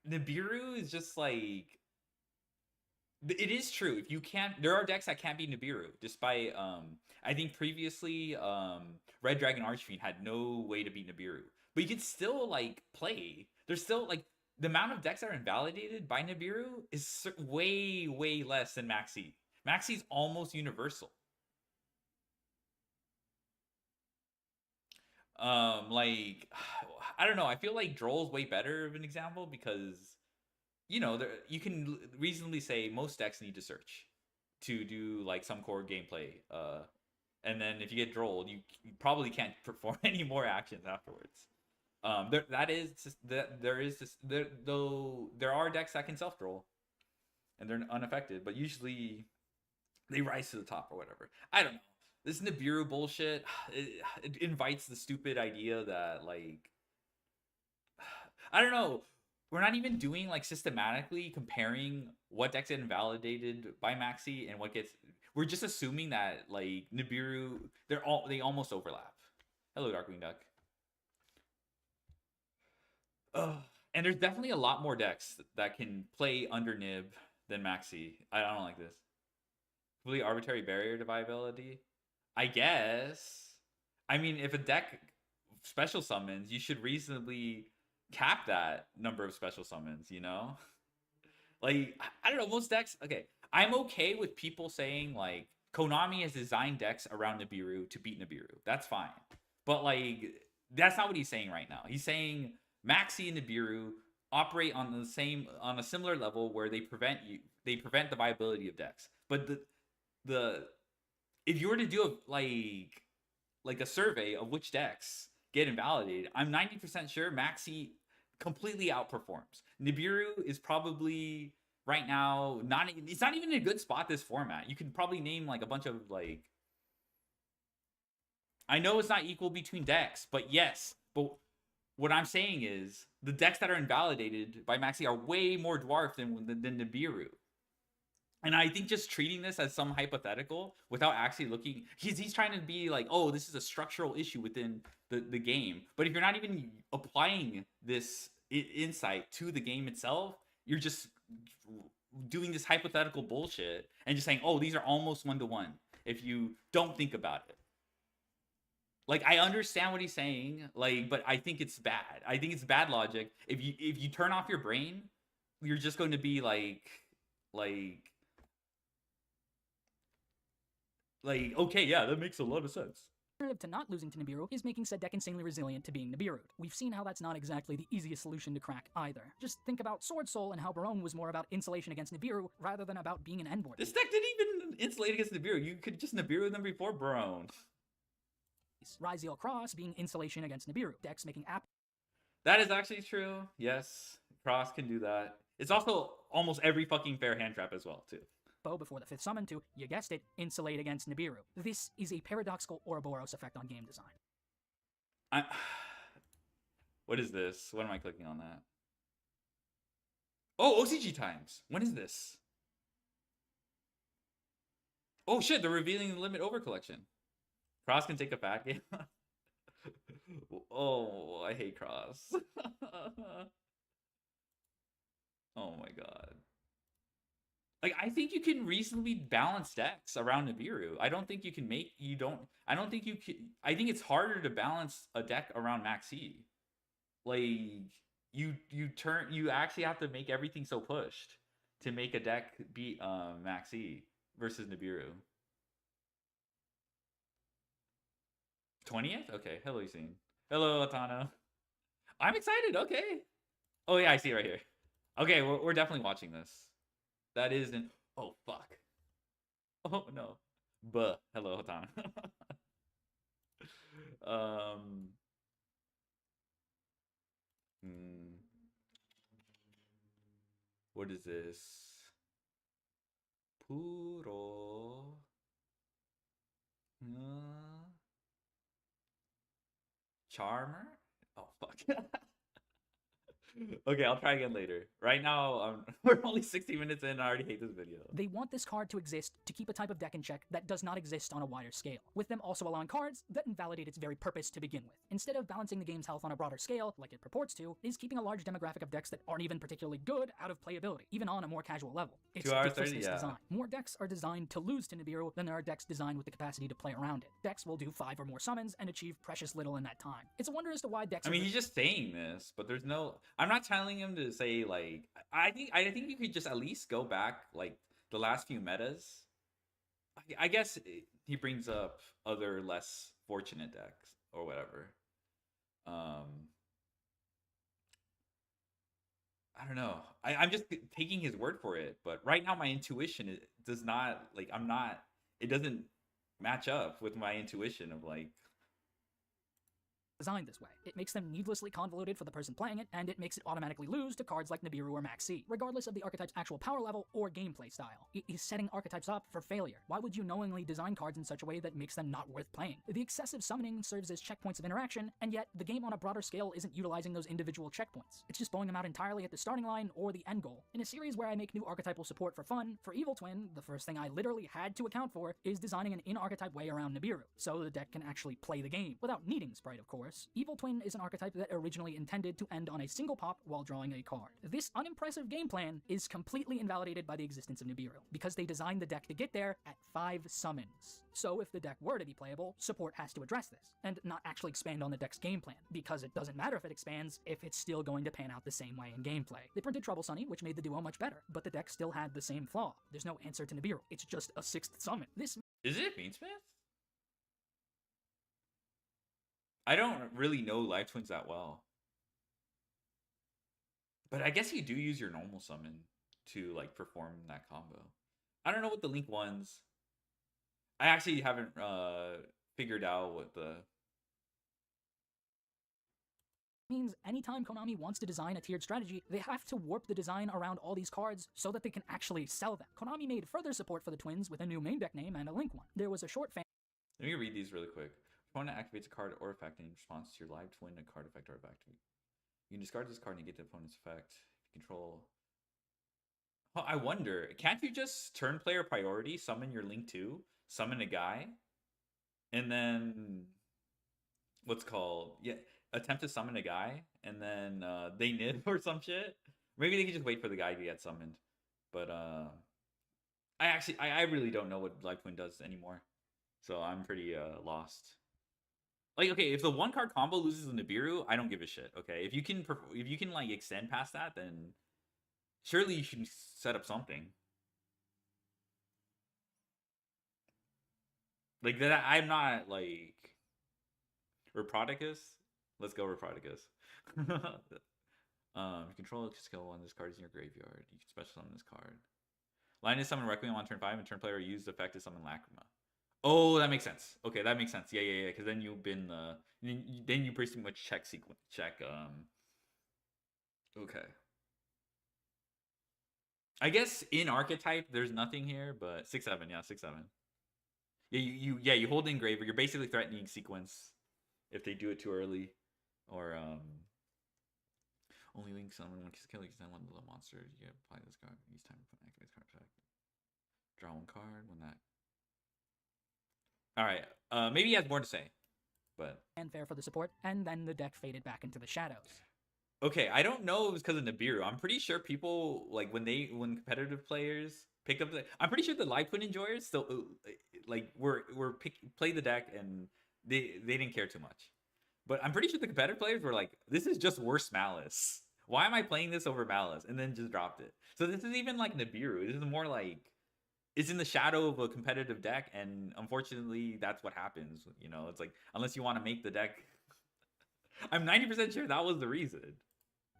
Nibiru is just like, it is true. If you can't, there are decks that can't beat Nibiru. Despite, I think previously, Red Dragon Archfiend had no way to beat Nibiru, but you can still like play. There's still like the amount of decks that are invalidated by Nibiru is way less than Maxi. Maxi's almost universal. Like, I don't know. I feel like Droll's way better of an example because, you know, you can reasonably say most decks need to search to do like some core gameplay. And then if you get Droll, you probably can't perform any more actions afterwards. There are decks that can self Droll, and they're unaffected, but usually they rise to the top or whatever. I don't know. This Nibiru bullshit, it invites the stupid idea that, like, I don't know. We're not even doing like systematically comparing what decks get invalidated by Maxi and what gets. We're just assuming that like Nibiru, they almost overlap. Hello, Darkwing Duck. And there's definitely a lot more decks that can play under Nib than Maxi. I don't like this. Really arbitrary barrier to viability. I guess. I mean, if a deck special summons, you should reasonably cap that number of special summons, you know? Like, I don't know, most decks, okay. I'm okay with people saying, like, Konami has designed decks around Nibiru to beat Nibiru. That's fine. But, like, that's not what he's saying right now. He's saying Maxi and Nibiru operate on a similar level where they prevent the viability of decks. But the if you were to do a survey of which decks get invalidated, I'm 90% sure Maxi completely outperforms. Nibiru is probably right now it's not even in a good spot this format. You can probably name like a bunch of like, I know it's not equal between decks, but yes, but what I'm saying is the decks that are invalidated by Maxi are way more dwarfed than Nibiru. And I think just treating this as some hypothetical without actually looking, he's trying to be like, oh, this is a structural issue within the game. But if you're not even applying this insight to the game itself, you're just doing this hypothetical bullshit and just saying, oh, these are almost 1-to-1 if you don't think about it. Like, I understand what he's saying, like, but I think it's bad. I think it's bad logic. If you turn off your brain, you're just going to be like, okay, yeah, that makes a lot of sense. The alternative to not losing to Nibiru is making said deck insanely resilient to being Nibiru'd. We've seen how that's not exactly the easiest solution to crack either. Just think about Sword Soul and how Barone was more about insulation against Nibiru rather than about being an endboard. This deck didn't even insulate against Nibiru. You could just Nibiru them before Barone. Ryzeal Cross being insulation against Nibiru. Decks making app. That is actually true. Yes, Cross can do that. It's also almost every fucking fair hand trap as well, too. Before the 5th summon to, you guessed it, insulate against Nibiru. This is a paradoxical Ouroboros effect on game design. What is this? What am I clicking on that? Oh, OCG times. When is this? Oh shit, they're revealing the limit over collection. Cross can take a fat game. Oh, I hate Cross. Oh my god. Like, I think you can reasonably balance decks around Nibiru. I don't think you can I think it's harder to balance a deck around Maxi. Like, you actually have to make everything so pushed to make a deck beat Maxi versus Nibiru. 20th? Okay, hello, Yusine. Hello, Atano. I'm excited. Okay. Oh yeah, I see it right here. Okay, we're definitely watching this. That is an. Oh fuck. Oh no. Buh. Hello, hold on. um. hmm, what is this? Puro. Charmer? Oh fuck. Okay, I'll try again later. Right now, we're only 60 minutes in. I already hate this video. They want this card to exist to keep a type of deck in check that does not exist on a wider scale, with them also allowing cards that invalidate its very purpose to begin with. Instead of balancing the game's health on a broader scale, like it purports to, is keeping a large demographic of decks that aren't even particularly good out of playability, even on a more casual level. It's 2 hours 30, duplicitous yeah. design. More decks are designed to lose to Nibiru than there are decks designed with the capacity to play around it. Decks will do 5 or more summons and achieve precious little in that time. It's a wonder as to why decks I mean, he's just saying this, but there's no. I'm not telling him to say like. I think you could just at least go back like the last few metas. I guess he brings up other less fortunate decks or whatever. I don't know. I'm just taking his word for it, but right now my intuition does not like. I'm not. It doesn't match up with my intuition of like. designed this way. It makes them needlessly convoluted for the person playing it, and it makes it automatically lose to cards like Nibiru or Maxi, regardless of the archetype's actual power level or gameplay style. It is setting archetypes up for failure. Why would you knowingly design cards in such a way that makes them not worth playing? The excessive summoning serves as checkpoints of interaction, and yet the game on a broader scale isn't utilizing those individual checkpoints. It's just blowing them out entirely at the starting line or the end goal. In a series where I make new archetypal support for fun, for Evil Twin, the first thing I literally had to account for is designing an in-archetype way around Nibiru, so the deck can actually play the game, without needing Sprite of course. Evil Twin is an archetype that originally intended to end on a single pop while drawing a card. This unimpressive game plan is completely invalidated by the existence of Nibiru, because they designed the deck to get there at 5 summons. So if the deck were to be playable, support has to address this, and not actually expand on the deck's game plan, because it doesn't matter if it expands if it's still going to pan out the same way in gameplay. They printed Trouble Sunny, which made the duo much better, but the deck still had the same flaw. There's no answer to Nibiru, it's just a 6th summon. This Is it Beansmith? I don't really know Life Twins that well. But I guess you do use your normal summon to like perform that combo. I don't know what the Link ones. I actually haven't figured out what the means anytime Konami wants to design a tiered strategy, they have to warp the design around all these cards so that they can actually sell them. Konami made further support for the twins with a new main deck name and a Link one. There was a short fan. Let me read these really quick. Opponent activates a card or effect in response to your live twin, a card effect or effect. You can discard this card and get the opponent's effect. If you control. Oh, I wonder, can't you just turn player priority, summon your Link 2, summon a guy, and then what's called attempt to summon a guy, and then they nib or some shit? Maybe they could just wait for the guy to get summoned. But I really don't know what live twin does anymore, so I'm pretty lost. Like, okay, if the 1-card combo loses the Nibiru, I don't give a shit. Okay, if you can like extend past that, then surely you should set up something like that. I'm not like Reprodicus. Let's go Reprodicus. Control skill 1. This card is in your graveyard. You can special summon this card. Line is summon Requiem on turn 5, and turn player use the effect to summon Lacrima. Oh, that makes sense. Okay, that makes sense. Yeah. Because then you've been then you pretty much check sequence. Okay. I guess in archetype there's nothing here, but 6/7. Yeah, 6/7. Yeah, you hold in graveyard. You're basically threatening sequence if they do it too early, or only link summon one kill. You can send one little monster. You can apply this card each time you activate this card effect. Draw 1 card when that. All right. Maybe he has more to say, but fanfare for the support, and then the deck faded back into the shadows. Okay, I don't know if it was because of Nibiru. I'm pretty sure people like when competitive players picked up I'm pretty sure the live twin enjoyers still like play the deck and they didn't care too much. But I'm pretty sure the competitive players were like, this is just worse Malice. Why am I playing this over Malice? And then just dropped it. So this is even like Nibiru. This is more like it's in the shadow of a competitive deck, and unfortunately that's what happens. You know, it's like unless you want to make the deck I'm 90% sure that was the reason.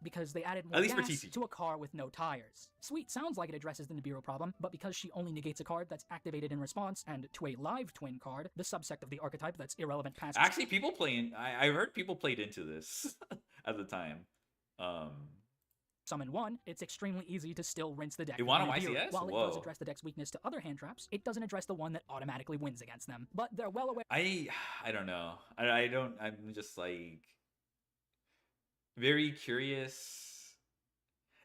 because they added more At least for gas TCG. to a car with no tires. Sweet sounds like it addresses the Nibiru problem, but because she only negates a card that's activated in response, and to a live twin card, the subsect of the archetype that's irrelevant past... Actually, people playing... I heard people played into this at the time. Summon 1, it's extremely easy to still rinse the deck. You want a Nibiru. YCS? While it Whoa. does address the deck's weakness to other hand traps, it doesn't address the one that automatically wins against them. But they're well aware... I don't know. I'm just like... very curious.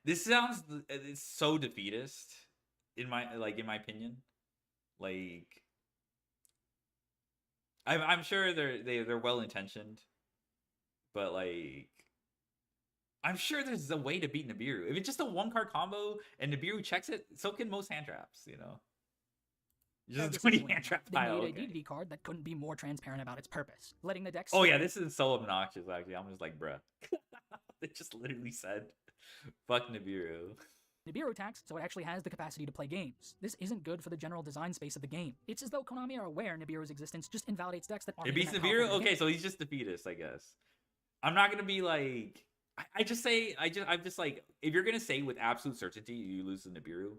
This sounds... it's so defeatist in my opinion. Like... I'm sure they're well intentioned, but like... I'm sure there's a way to beat Nibiru. If it's just a 1-card combo and Nibiru checks it, so can most hand traps, you know? Just a 20 hand trap pile. They made a DD card that couldn't be more transparent about its purpose, letting the deck... Oh yeah, this is so obnoxious, actually. I'm just like, bruh. They just literally said, fuck Nibiru. Nibiru tax, so it actually has the capacity to play games. This isn't good for the general design space of the game. It's as though Konami are aware Nibiru's existence just invalidates decks that aren't... It beats Nibiru? Okay, so he's just defeatist, I guess. I'm not gonna be like... I'm just like, if you're gonna say with absolute certainty you lose to Nibiru,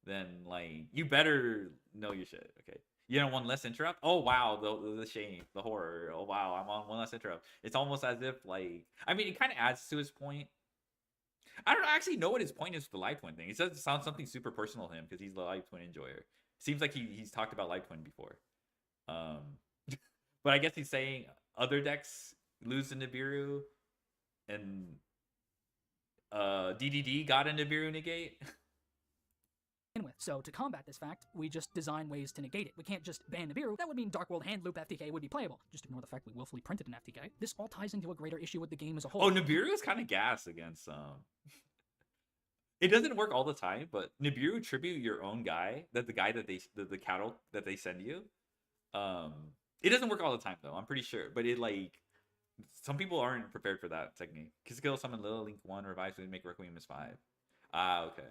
then like you better know your shit. Okay, you know, one less interrupt. Oh wow, the shame, the horror. Oh wow, I'm on one less interrupt. It's almost as if like, I mean, it kind of adds to his point. I don't actually know what his point is for the live twin thing. It says it sounds something super personal to him because he's the live twin enjoyer. Seems like he's talked about live twin before. But I guess he's saying other decks lose to Nibiru. And DDD got a Nibiru negate. So to combat this fact, we just design ways to negate it. We can't just ban Nibiru. That would mean Dark World Hand Loop FTK would be playable. Just ignore the fact we willfully printed an FTK. This all ties into a greater issue with the game as a whole. Oh, Nibiru is kind of gas against It doesn't work all the time, but Nibiru tribute your own guy, the cattle that they send you. It doesn't work all the time though. I'm pretty sure, but it like. Some people aren't prepared for that technique. Kill summon Lila Link 1, revive so make Requiem as 5. Ah, okay.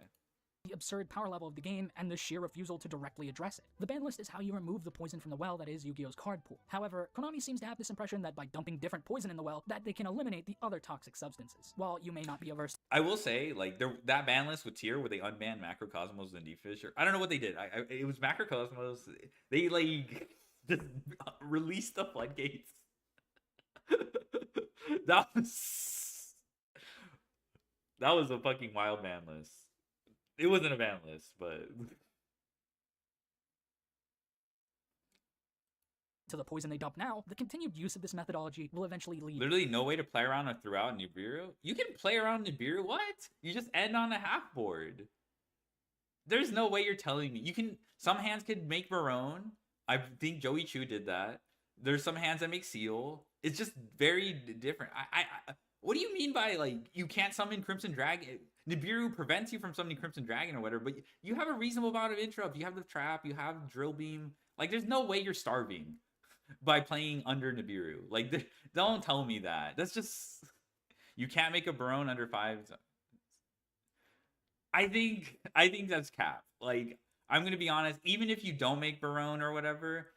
The absurd power level of the game and the sheer refusal to directly address it. The ban list is how you remove the poison from the well that is Yu-Gi-Oh's card pool. However, Konami seems to have this impression that by dumping different poison in the well, that they can eliminate the other toxic substances. While you may not be averse... I will say, like, that ban list with Tier where they unbanned Macrocosmos and Deepfish, I don't know what they did. It was Macrocosmos. They, like, just released the floodgates. That was a fucking wild ban list. It wasn't a ban list, but to the poison they dump now, the continued use of this methodology will eventually lead... Literally no way to play around or throughout Nibiru? You can play around Nibiru? What? You just end on a half board. There's no way you're telling me. You can... Some hands could make Barone. I think Joey Chu did that. There's some hands that make Seal. It's just very different. What do you mean by, like, you can't summon Crimson Dragon? Nibiru prevents you from summoning Crimson Dragon or whatever, but you have a reasonable amount of interrupt. You have the trap. You have Drill Beam. Like, there's no way you're starving by playing under Nibiru. Like, don't tell me that. That's just... You can't make a Barone under 5. I think that's cap. Like, I'm going to be honest. Even if you don't make Barone or whatever...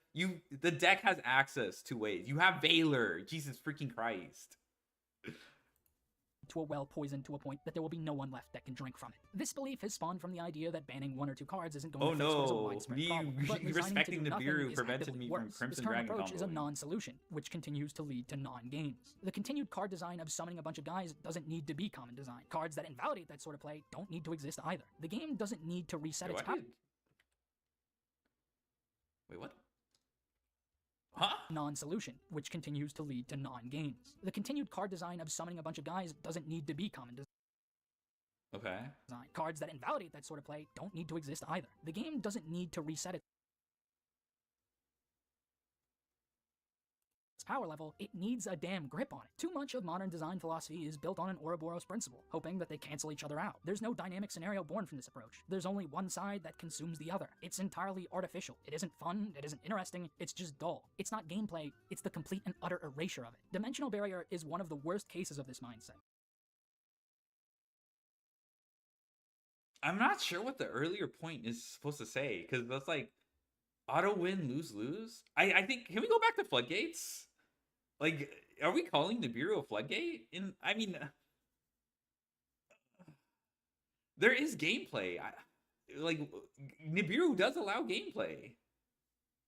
The deck has access to ways. You have Valor. Jesus freaking Christ. To a well poisoned to a point that there will be no one left that can drink from it. This belief has spawned from the idea that banning 1 or 2 cards isn't going to fix what is a widespread problem. But respecting Nibiru prevented me from Crimson Dragon approach combo. Is a non-solution, which continues to lead to non-games. The continued card design of summoning a bunch of guys doesn't need to be common design. Cards that invalidate that sort of play don't need to exist either. The game doesn't need to reset its power. Wait, what? Huh? Non-solution, which continues to lead to non-games. The continued card design of summoning a bunch of guys doesn't need to be common design. Okay. Cards that invalidate that sort of play don't need to exist either. The game doesn't need to reset its power level, it needs a damn grip on it. Too much of modern design philosophy is built on an Ouroboros principle, hoping that they cancel each other out. There's no dynamic scenario born from this approach. There's only one side that consumes the other. It's entirely artificial. It isn't fun, it isn't interesting, it's just dull. It's not gameplay, it's the complete and utter erasure of it. Dimensional Barrier is one of the worst cases of this mindset. I'm not sure what the earlier point is supposed to say, because that's like, auto win, lose, lose? I think, can we go back to Floodgates? Like, are we calling Nibiru a floodgate? I mean, there is gameplay. Like Nibiru does allow gameplay.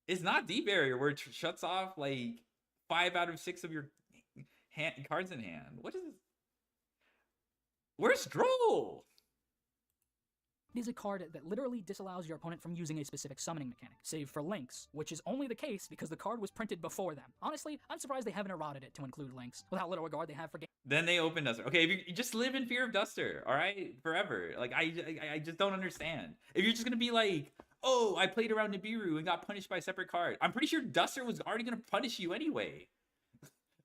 It's not D barrier where it shuts off like 5 out of 6 of your cards in hand. What is this? Where's Droll? It is a card that literally disallows your opponent from using a specific summoning mechanic, save for Lynx, which is only the case because the card was printed before them. Honestly, I'm surprised they haven't eroded it to include Lynx, with how little regard they have for game. Then they open Duster. Okay, if you just live in fear of Duster, all right, forever. Like I just don't understand. If you're just gonna be like, oh, I played around Nibiru and got punished by a separate card. I'm pretty sure Duster was already gonna punish you anyway.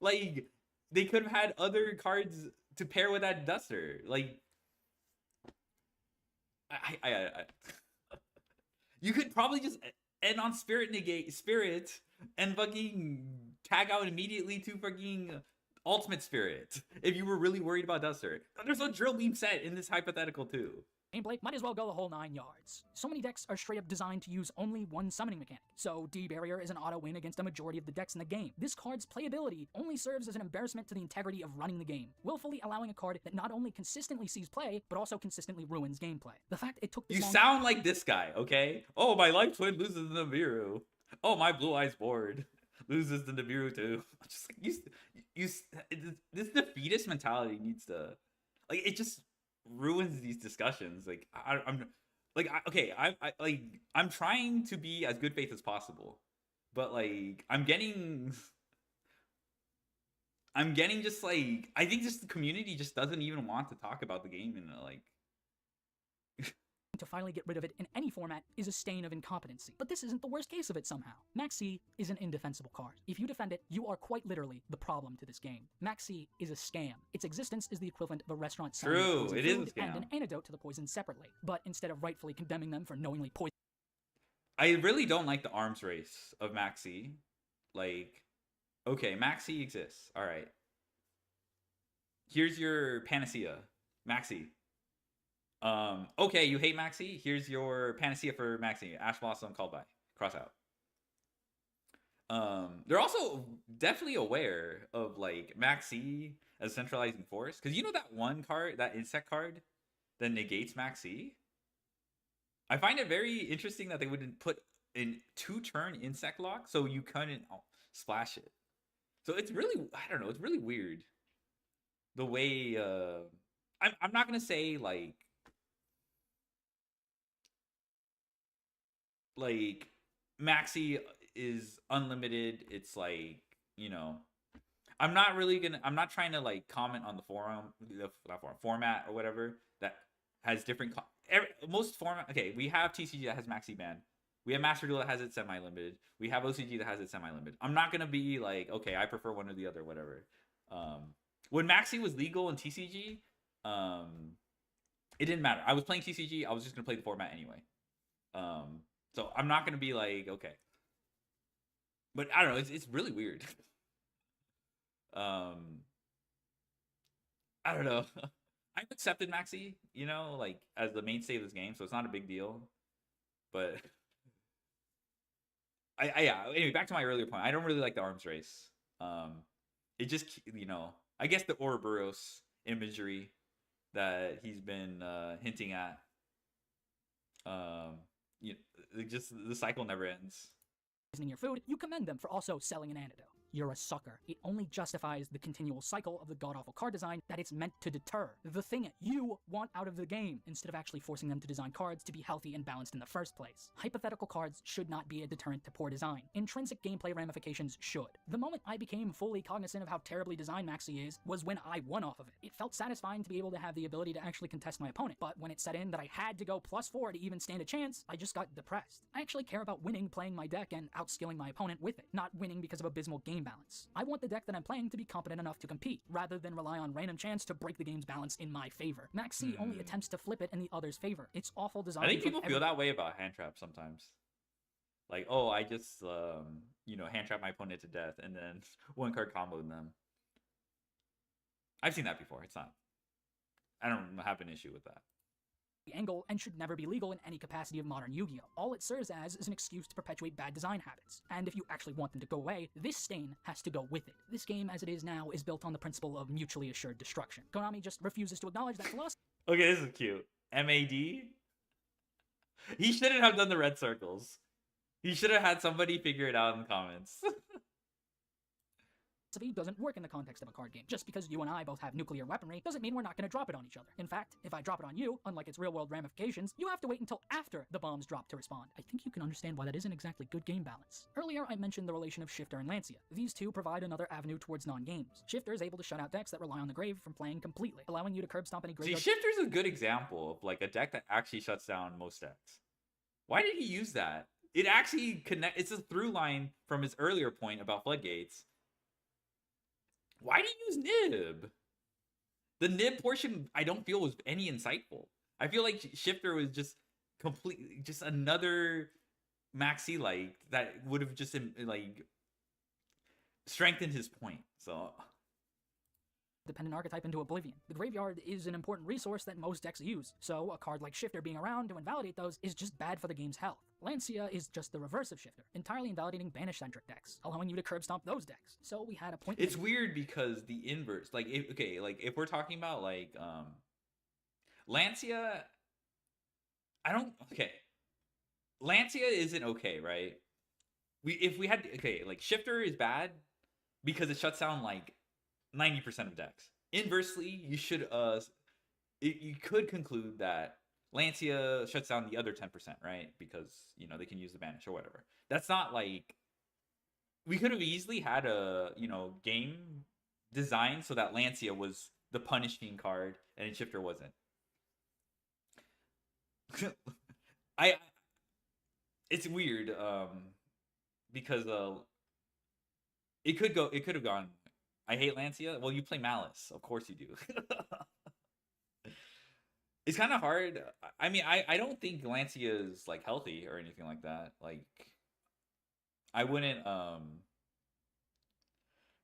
Like they could have had other cards to pair with that Duster. Like you could probably just end on Spirit and fucking tag out immediately to fucking Ultimate Spirit if you were really worried about Duster. There's a drill beam set in this hypothetical too. Gameplay might as well go the whole 9 yards. So many decks are straight up designed to use only one summoning mechanic, so D-Barrier is an auto win against a majority of the decks in the game. This card's playability only serves as an embarrassment to the integrity of running the game, willfully allowing a card that not only consistently sees play, but also consistently ruins gameplay. The fact it took this You long— sound like this guy, okay? Oh, my Life Twin loses to Nibiru. Oh, my Blue Eyes board loses to Nibiru too. Just like this defeatist mentality needs to, like, it just ruins these discussions. Like I'm trying to be as good faith as possible, but like I'm getting just like, I think just the community just doesn't even want to talk about the game in like to finally get rid of it in any format is a stain of incompetency. But this isn't the worst case of it somehow. Maxi is an indefensible card. If you defend it, you are quite literally the problem to this game. Maxi is a scam. Its existence is the equivalent of a restaurant selling poison it is a food scam. and an antidote to the poison separately. But instead of rightfully condemning them for knowingly poisoning— I really don't like the arms race of Maxi. Like, okay, Maxi exists. All right. Here's your panacea, Maxi. Okay, you hate Maxi? Here's your panacea for Maxi. Ash Blossom, called by. Cross out. They're also definitely aware of like Maxi as a centralizing force. Because you know that one card, that insect card that negates Maxi? I find it very interesting that they wouldn't put in 2-turn insect lock so you couldn't splash it. So it's really, I don't know, it's really weird. The way, I'm not going to say like Maxi is unlimited. It's like, you know, I'm not trying to like comment on the format or whatever that has different most format. Okay, we have TCG that has Maxi ban. We have Master Duel that has it semi-limited. We have OCG that has it semi-limited. I'm not gonna be like, okay, I prefer one or the other, whatever. When Maxi was legal in TCG, it didn't matter. I was playing TCG. I was just gonna play the format anyway. So I'm not gonna be like, okay. But I don't know. It's really weird. I don't know. I've accepted Maxi, you know, like as the mainstay of this game, so it's not a big deal. But yeah. Anyway, back to my earlier point. I don't really like the arms race. It just, you know, I guess the Ouroboros imagery that he's been hinting at. You know, just the cycle never ends. Your food, you commend them for also selling an antidote. You're a sucker. It only justifies the continual cycle of the god-awful card design that it's meant to deter. The thing you want out of the game, instead of actually forcing them to design cards to be healthy and balanced in the first place. Hypothetical cards should not be a deterrent to poor design. Intrinsic gameplay ramifications should. The moment I became fully cognizant of how terribly designed Maxi is was when I won off of it. It felt satisfying to be able to have the ability to actually contest my opponent, but when it set in that I had to go +4 to even stand a chance, I just got depressed. I actually care about winning playing my deck and outskilling my opponent with it, not winning because of abysmal game balance. I want the deck that I'm playing to be competent enough to compete, rather than rely on random chance to break the game's balance in my favor. Maxi only attempts to flip it in the other's favor. It's awful design. I think people feel that way about hand traps sometimes. Like, oh, I just, you know, hand trap my opponent to death and then one card comboed them. I've seen that before. It's not, I don't have an issue with that. angle and should never be legal in any capacity of modern Yu-Gi-Oh! All it serves as is an excuse to perpetuate bad design habits. And if you actually want them to go away, this stain has to go with it. This game, as it is now, is built on the principle of mutually assured destruction. Konami just refuses to acknowledge that philosophy. Okay, this is cute. MAD? He shouldn't have done the red circles. He should have had somebody figure it out in the comments. Doesn't work in the context of a card game. Just because you and I both have nuclear weaponry doesn't mean we're not going to drop it on each other. In fact, if I drop it on you, unlike its real-world ramifications, you have to wait until after the bombs drop to respond. I think you can understand why that isn't exactly good game balance. Earlier, I mentioned the relation of Shifter and Lancia. These two provide another avenue towards non-games. Shifter is able to shut out decks that rely on the grave from playing completely, allowing you to curb stomp any graveyard. See, Shifter's a good example of like a deck that actually shuts down most decks. Why did he use that? It actually it's a through line from his earlier point about floodgates. Why did he use Nib? The Nib portion I don't feel was any insightful. I feel like Shifter was just completely just another Maxi like that would have just like strengthened his point. So dependent archetype into oblivion. The graveyard is an important resource that most decks use, so a card like Shifter being around to invalidate those is just bad for the game's health. Lancia is just the reverse of Shifter, entirely invalidating banish-centric decks, allowing you to curb stomp those decks. So we had a point. It's weird because the inverse, like if we're talking about like Lancia, Lancia isn't okay, right? If we had like Shifter is bad because it shuts down like 90% of decks. Inversely, you could conclude that Lancia shuts down the other 10%, right? Because, they can use the banish or whatever. That's not like... We could have easily had a, game designed so that Lancia was the punishing card and Shifter wasn't. It's weird, because it could have gone... I hate Lancia. Well, you play Malice. Of course you do. It's kind of hard. I mean, I don't think Lancia is like healthy or anything like that. Like, I wouldn't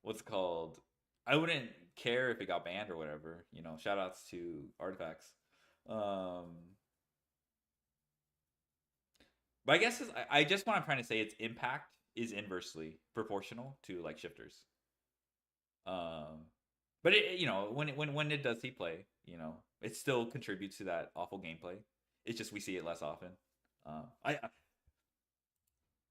what's it called? I wouldn't care if it got banned or whatever. Shout outs to Artifacts. But I guess I just what I'm trying to say, its impact is inversely proportional to like Shifters. But when it does see play, it still contributes to that awful gameplay. It's just we see it less often.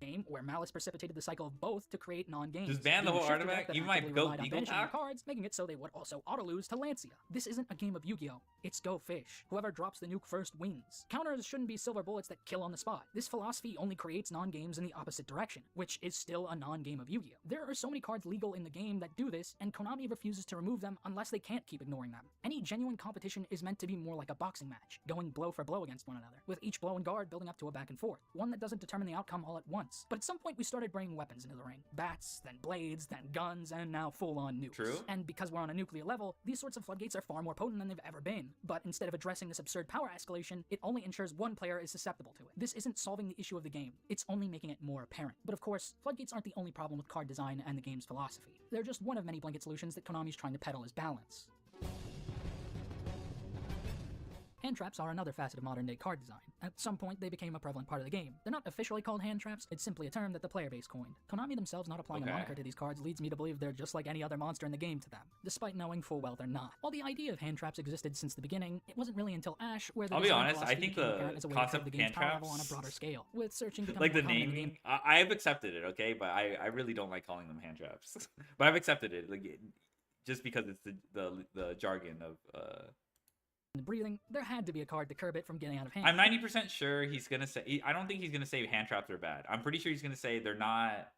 Game where Malice precipitated the cycle of both to create non-games. Just ban the whole artifact. You might go Eagle Pack cards, making it so they would also auto-lose to Lancia. This isn't a game of Yu-Gi-Oh! It's Go Fish. Whoever drops the nuke first wins. Counters shouldn't be silver bullets that kill on the spot. This philosophy only creates non-games in the opposite direction, which is still a non-game of Yu-Gi-Oh! There are so many cards legal in the game that do this, and Konami refuses to remove them unless they can't keep ignoring them. Any genuine competition is meant to be more like a boxing match, going blow for blow against one another, with each blow and guard building up to a back and forth, one that doesn't determine the outcome all at once. But at some point we started bringing weapons into the ring. Bats, then blades, then guns, and now full-on nukes. True. And because we're on a nuclear level, these sorts of floodgates are far more potent than they've ever been. But instead of addressing this absurd power escalation, it only ensures one player is susceptible to it. This isn't solving the issue of the game. It's only making it more apparent. But of course, floodgates aren't the only problem with card design and the game's philosophy. They're just one of many blanket solutions that Konami's trying to peddle as balance. Hand traps are another facet of modern-day card design. At some point, they became a prevalent part of the game. They're not officially called hand traps, it's simply a term that the player base coined. Konami themselves not applying a moniker to these cards leads me to believe they're just like any other monster in the game to them, despite knowing full well they're not. While the idea of hand traps existed since the beginning, it wasn't really until Ash where the I'll be honest, I think the concept of hand traps on a broader scale, with searching like the naming, I've accepted it, okay, but I really don't like calling them hand traps. But I've accepted it, like, just because it's the jargon of breathing, there had to be a card to curb it from getting out of hand. I'm 90% sure he's gonna say... I don't think he's gonna say hand traps are bad. I'm pretty sure he's gonna say they're not...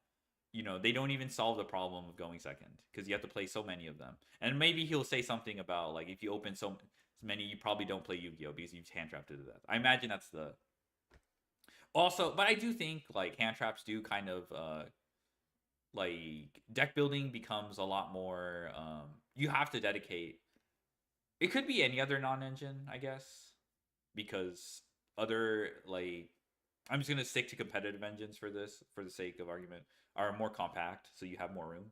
they don't even solve the problem of going second, because you have to play so many of them. And maybe he'll say something about, like, if you open so many, you probably don't play Yu-Gi-Oh! Because you've hand trapped it to death. I imagine that's the... Also, but I do think, like, hand traps do kind of... like, deck building becomes a lot more... you have to dedicate... It could be any other non-engine, I guess, because other, like, I'm just going to stick to competitive engines for this, for the sake of argument, are more compact, so you have more room.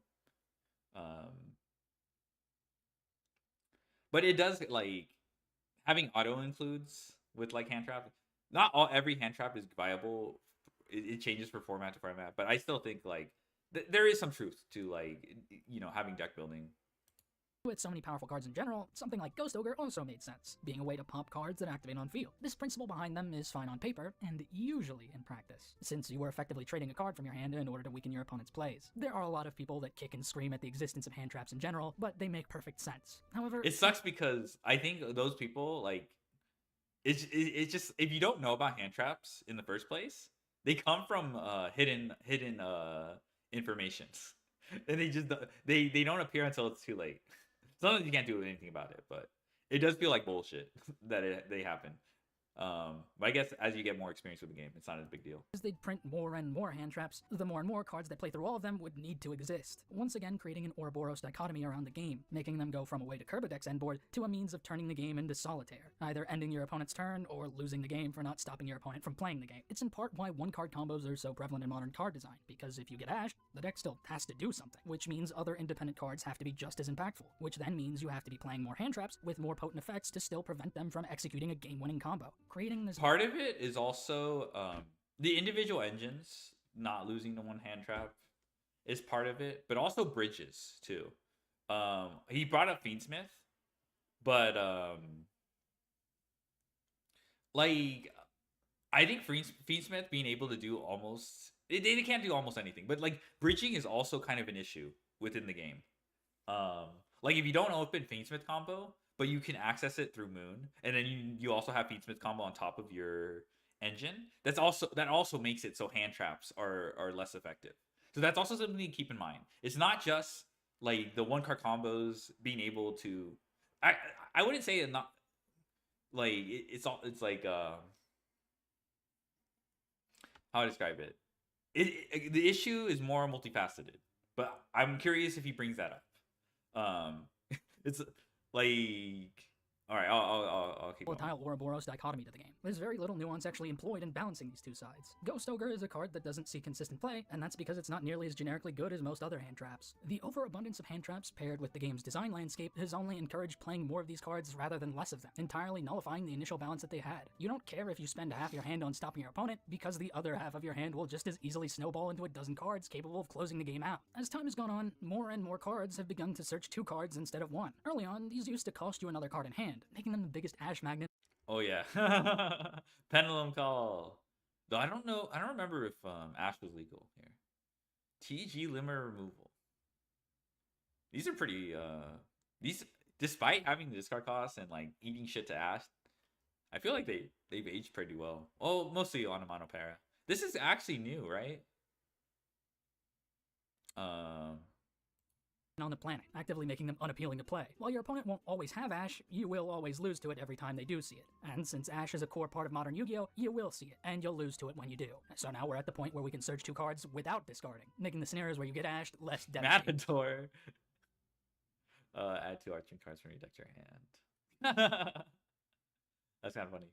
But it does, like, having auto includes with like hand trap. Not every hand trap is viable. It changes from format to format, but I still think like there is some truth to like having deck building. With so many powerful cards in general, something like Ghost Ogre also made sense, being a way to pump cards that activate on field. This principle behind them is fine on paper, and usually in practice, since you were effectively trading a card from your hand in order to weaken your opponent's plays. There are a lot of people that kick and scream at the existence of hand traps in general, but they make perfect sense. However, it sucks because I think those people, like, it's just, if you don't know about hand traps in the first place, they come from hidden informations, and they don't appear until it's too late. Sometimes you can't do anything about it, but it does feel like bullshit that they happen. But I guess as you get more experience with the game, it's not a big deal. As they'd print more and more hand traps, the more and more cards that play through all of them would need to exist, once again creating an Ouroboros dichotomy around the game, making them go from a way to curb a deck's end board to a means of turning the game into solitaire, either ending your opponent's turn or losing the game for not stopping your opponent from playing the game. It's in part why one-card combos are so prevalent in modern card design, because if you get ashed, the deck still has to do something, which means other independent cards have to be just as impactful, which then means you have to be playing more hand traps with more potent effects to still prevent them from executing a game-winning combo. Creating this part of it is also the individual engines not losing to one hand trap is part of it, but also bridges too. He brought up Fiendsmith, but like I think Fiendsmith being able to do almost they can't do almost anything, but like bridging is also kind of an issue within the game. Like if you don't open Fiendsmith combo, but you can access it through Moon, and then you also have Fiendsmith combo on top of your engine. That also makes it so hand traps are less effective. So that's also something to keep in mind. It's not just like the one card combos being able to. I wouldn't say it not like it's like how to describe it. The issue is more multifaceted, but I'm curious if he brings that up. It's like, all right, I'll keep going. Volatile Ouroboros dichotomy to the game. There's very little nuance actually employed in balancing these two sides. Ghost Ogre is a card that doesn't see consistent play, and that's because it's not nearly as generically good as most other hand traps. The overabundance of hand traps paired with the game's design landscape has only encouraged playing more of these cards rather than less of them, entirely nullifying the initial balance that they had. You don't care if you spend half your hand on stopping your opponent, because the other half of your hand will just as easily snowball into a dozen cards capable of closing the game out. As time has gone on, more and more cards have begun to search 2 cards instead of 1. Early on, these used to cost you another card in hand, making them the biggest ash magnet. Oh yeah. Pendulum Call. Though I don't remember if Ash was legal here. TG limiter removal. These are pretty these, despite having the discard cost and like eating shit to Ash, I feel like they've aged pretty well. Oh, mostly on a mono para. This is actually new, right? On the planet, actively making them unappealing to play. While your opponent won't always have Ash, you will always lose to it every time they do see it. And since Ash is a core part of modern Yu-Gi-Oh!, you will see it, and you'll lose to it when you do. So now we're at the point where we can search 2 cards without discarding, making the scenarios where you get ashed less devastating. Matador. Add 2 arching cards from your deck to your hand. That's kind of funny.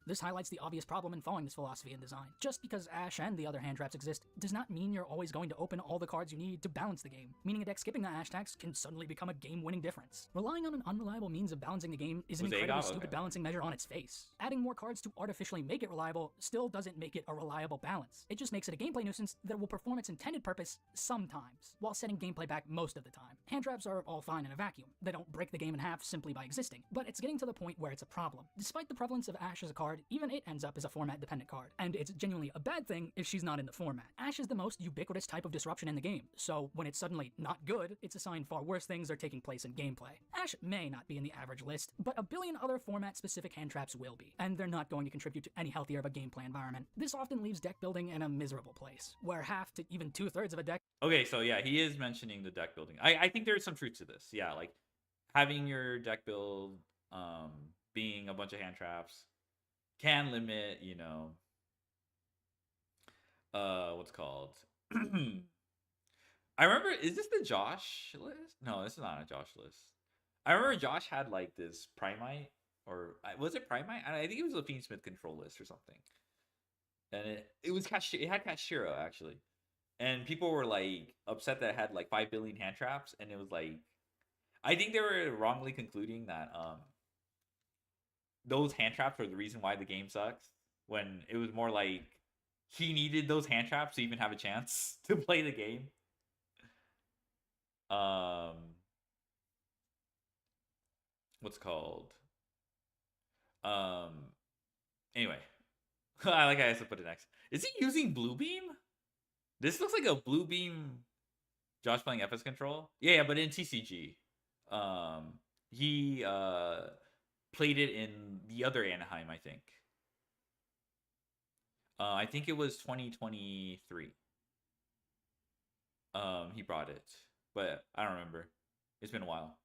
This highlights the obvious problem in following this philosophy in design. Just because Ash and the other hand traps exist does not mean you're always going to open all the cards you need to balance the game, meaning a deck skipping the Ash tax can suddenly become a game-winning difference. Relying on an unreliable means of balancing the game is an incredibly stupid balancing measure on its face. Adding more cards to artificially make it reliable still doesn't make it a reliable balance. It just makes it a gameplay nuisance that will perform its intended purpose sometimes, while setting gameplay back most of the time. Hand traps are all fine in a vacuum. They don't break the game in half simply by existing, but it's getting to the point where it's a problem. Despite the prevalence of Ash as a card, even it ends up as a format-dependent card, and it's genuinely a bad thing if she's not in the format. Ash is the most ubiquitous type of disruption in the game, so when it's suddenly not good, it's a sign far worse things are taking place in gameplay. Ash may not be in the average list, but a billion other format-specific hand traps will be, and they're not going to contribute to any healthier of a gameplay environment. This often leaves deck building in a miserable place, where half to even 2/3 of a deck... Okay, so yeah, he is mentioning the deck building. I think there's some truth to this. Yeah, like having your deck build being a bunch of hand traps can limit, what's called? I remember, is this the Josh list? No, this is not a Josh list. I remember Josh had like this Primite, or was it Primite? I think it was a Fiendsmith control list or something. And it had Kashira actually. And people were like upset that it had like 5 billion hand traps, and it was like, I think they were wrongly concluding that those hand traps are the reason why the game sucks. When it was more like he needed those hand traps to even have a chance to play the game. What's it called? Um. Anyway, I like how I have to put it next. Is he using blue beam? This looks like a blue beam. Josh playing FS control. Yeah, but in TCG, he played it in the other Anaheim. I think it was 2023. He brought it, but I don't remember. It's been a while.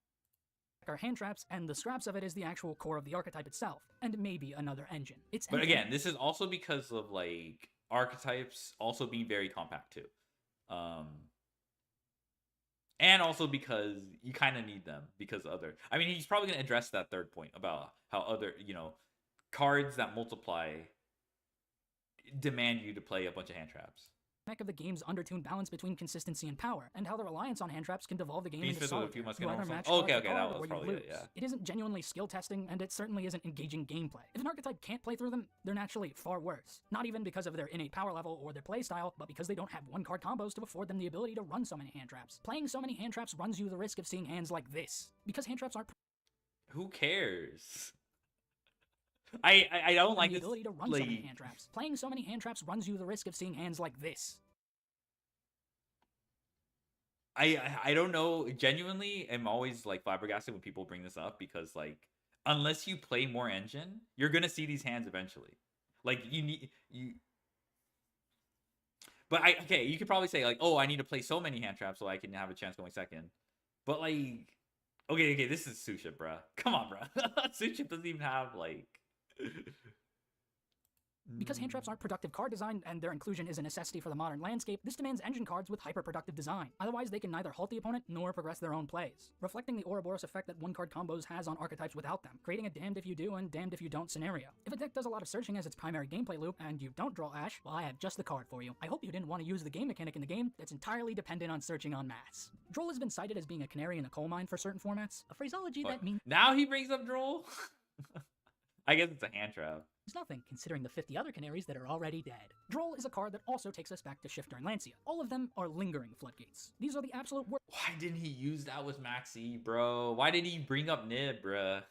Are hand traps, and the scraps of it is the actual core of the archetype itself, and maybe another engine. But again, this is also because of like archetypes also being very compact too, and also because you kind of need them because other. I mean, he's probably gonna address that third point about how other cards that multiply demand you to play a bunch of hand traps. Of the game's undertuned balance between consistency and power, and how the reliance on hand traps can devolve the game into solitaire. Okay, that was probably it, yeah. It isn't genuinely skill testing, and it certainly isn't engaging gameplay. If an archetype can't play through them, they're naturally far worse. Not even because of their innate power level or their playstyle, but because they don't have one-card combos to afford them the ability to run so many hand traps. Playing so many hand traps runs you the risk of seeing hands like this, because hand traps aren't... Who cares? I don't like the this, ability to run so many hand traps. Playing so many hand traps runs you the risk of seeing hands like this. I don't know. Genuinely, I'm always like flabbergasted when people bring this up because like unless you play more engine, you're gonna see these hands eventually. Like you. But you could probably say like, oh, I need to play so many hand traps so I can have a chance going second. But like, okay, this is Suship, bruh. Come on, bruh. Suship doesn't even have like. Because hand traps aren't productive card design, and their inclusion is a necessity for the modern landscape, this demands engine cards with hyper-productive design. Otherwise, they can neither halt the opponent nor progress their own plays, reflecting the Ouroboros effect that one-card combos has on archetypes without them, creating a damned if you do and damned if you don't scenario. If a deck does a lot of searching as its primary gameplay loop, and you don't draw Ash, well, I have just the card for you. I hope you didn't want to use the game mechanic in the game that's entirely dependent on searching en masse. Droll has been cited as being a canary in the coal mine for certain formats, a phraseology that means... Now he brings up Droll? I guess it's a hand trap. It's nothing, considering the 50 other canaries that are already dead. Droll is a card that also takes us back to Shifter and Lancia. All of them are lingering floodgates. These are the absolute worst. Why didn't he use that with Maxi, bro? Why did he bring up Nib, bruh?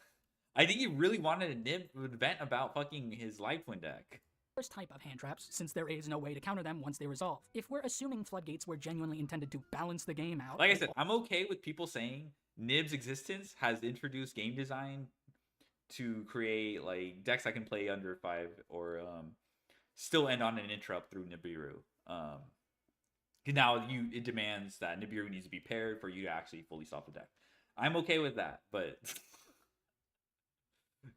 I think he really wanted a Nib vent about fucking his Light Twin deck. First type of hand traps, since there is no way to counter them once they resolve. If we're assuming floodgates were genuinely intended to balance the game out... Like I said, I'm okay with people saying Nib's existence has introduced game design to create like decks I can play under 5 or still end on an interrupt through Nibiru. Now it demands that Nibiru needs to be paired for you to actually fully stop the deck. I'm okay with that, but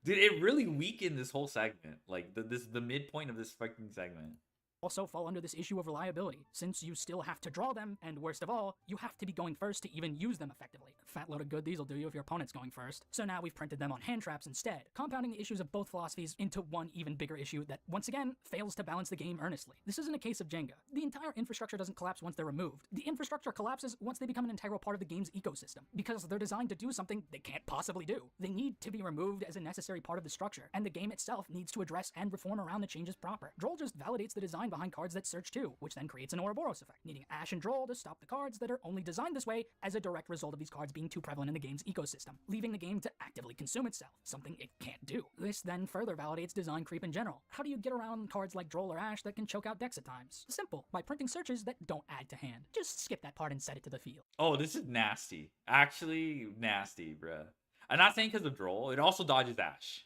did it really weaken this whole segment? Like the midpoint of this fucking segment. Also fall under this issue of reliability, since you still have to draw them, and worst of all, you have to be going first to even use them effectively. Fat load of good these will do you if your opponent's going first. So now we've printed them on hand traps instead, compounding the issues of both philosophies into one even bigger issue that, once again, fails to balance the game earnestly. This isn't a case of Jenga. The entire infrastructure doesn't collapse once they're removed. The infrastructure collapses once they become an integral part of the game's ecosystem, because they're designed to do something they can't possibly do. They need to be removed as a necessary part of the structure, and the game itself needs to address and reform around the changes proper. Droll just validates the design behind cards that search too, which then creates an Ouroboros effect, needing Ash and Droll to stop the cards that are only designed this way as a direct result of these cards being too prevalent in the game's ecosystem, leaving the game to actively consume itself, something it can't do. This then further validates design creep in general. How do you get around cards like Droll or Ash that can choke out decks at times? Simple, by printing searches that don't add to hand. Just skip that part and set it to the field. Oh, this is nasty. Actually nasty, bruh. I'm not saying because of Droll, it also dodges Ash.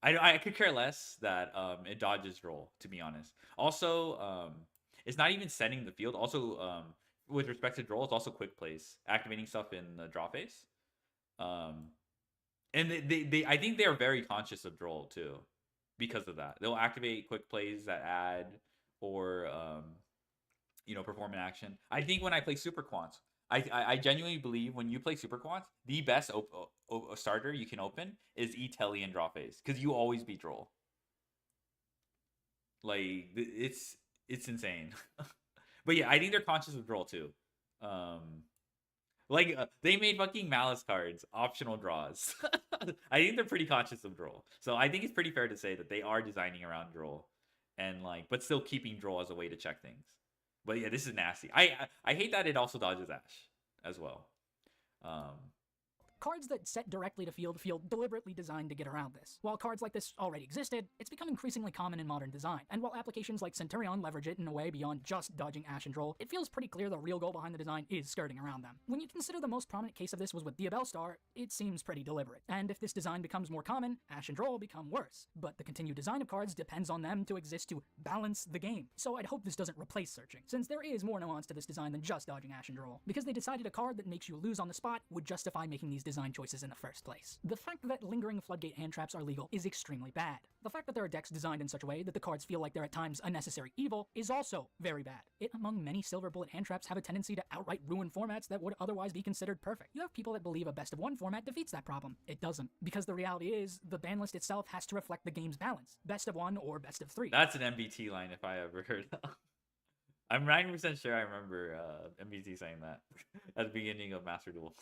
I could care less that it dodges Droll, to be honest. Also, it's not even setting the field. Also, with respect to Droll, it's also quick plays, activating stuff in the draw phase. And they I think they're very conscious of Droll too, because of that. They'll activate quick plays that add or perform an action. I think when I play Super Quants, I genuinely believe when you play Super Quants, the best starter you can open is E-Telly and draw phase, because you always beat Droll. Like it's insane. But yeah, I think they're conscious of Droll too. Like they made fucking malice cards optional draws. I think they're pretty conscious of draw. So I think it's pretty fair to say that they are designing around draw, and like, but still keeping draw as a way to check things. But yeah, this is nasty. I hate that it also dodges Ash as well. Um, Cards that set directly to field feel deliberately designed to get around this. While cards like this already existed, it's become increasingly common in modern design, and while applications like Centurion leverage it in a way beyond just dodging Ash and Droll, it feels pretty clear the real goal behind the design is skirting around them. When you consider the most prominent case of this was with the Evilswarm, it seems pretty deliberate, and if this design becomes more common, Ash and Droll become worse. But the continued design of cards depends on them to exist to balance the game, so I'd hope this doesn't replace searching, since there is more nuance to this design than just dodging Ash and Droll, because they decided a card that makes you lose on the spot would justify making these design choices in the first place. The fact that lingering floodgate hand traps are legal is extremely bad. The fact that there are decks designed in such a way that the cards feel like they're at times a necessary evil is also very bad. It, among many silver bullet hand traps, have a tendency to outright ruin formats that would otherwise be considered perfect. You have people that believe a best of one format defeats that problem. It doesn't, because the reality is the ban list itself has to reflect the game's balance. Best of one or best of three. that's an MBT line if I ever heard that. I'm 90% sure I remember MBT saying that at the beginning of Master Duel.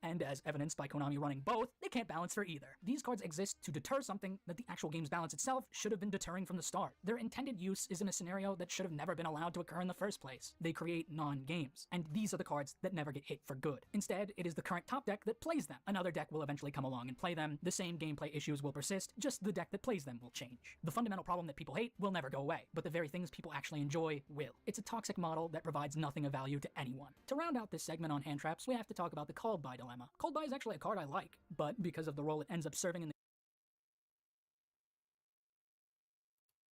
And as evidenced by Konami running both, they can't balance for either. These cards exist to deter something that the actual game's balance itself should have been deterring from the start. Their intended use is in a scenario that should have never been allowed to occur in the first place. They create non-games, and these are the cards that never get hit for good. Instead, it is the current top deck that plays them. Another deck will eventually come along and play them. The same gameplay issues will persist, just the deck that plays them will change. The fundamental problem that people hate will never go away, but the very things people actually enjoy will. It's a toxic model that provides nothing of value to anyone. To round out this segment on hand traps, we have to talk about the called by dilemma. Called by is actually a card I like, but because of the role it ends up serving in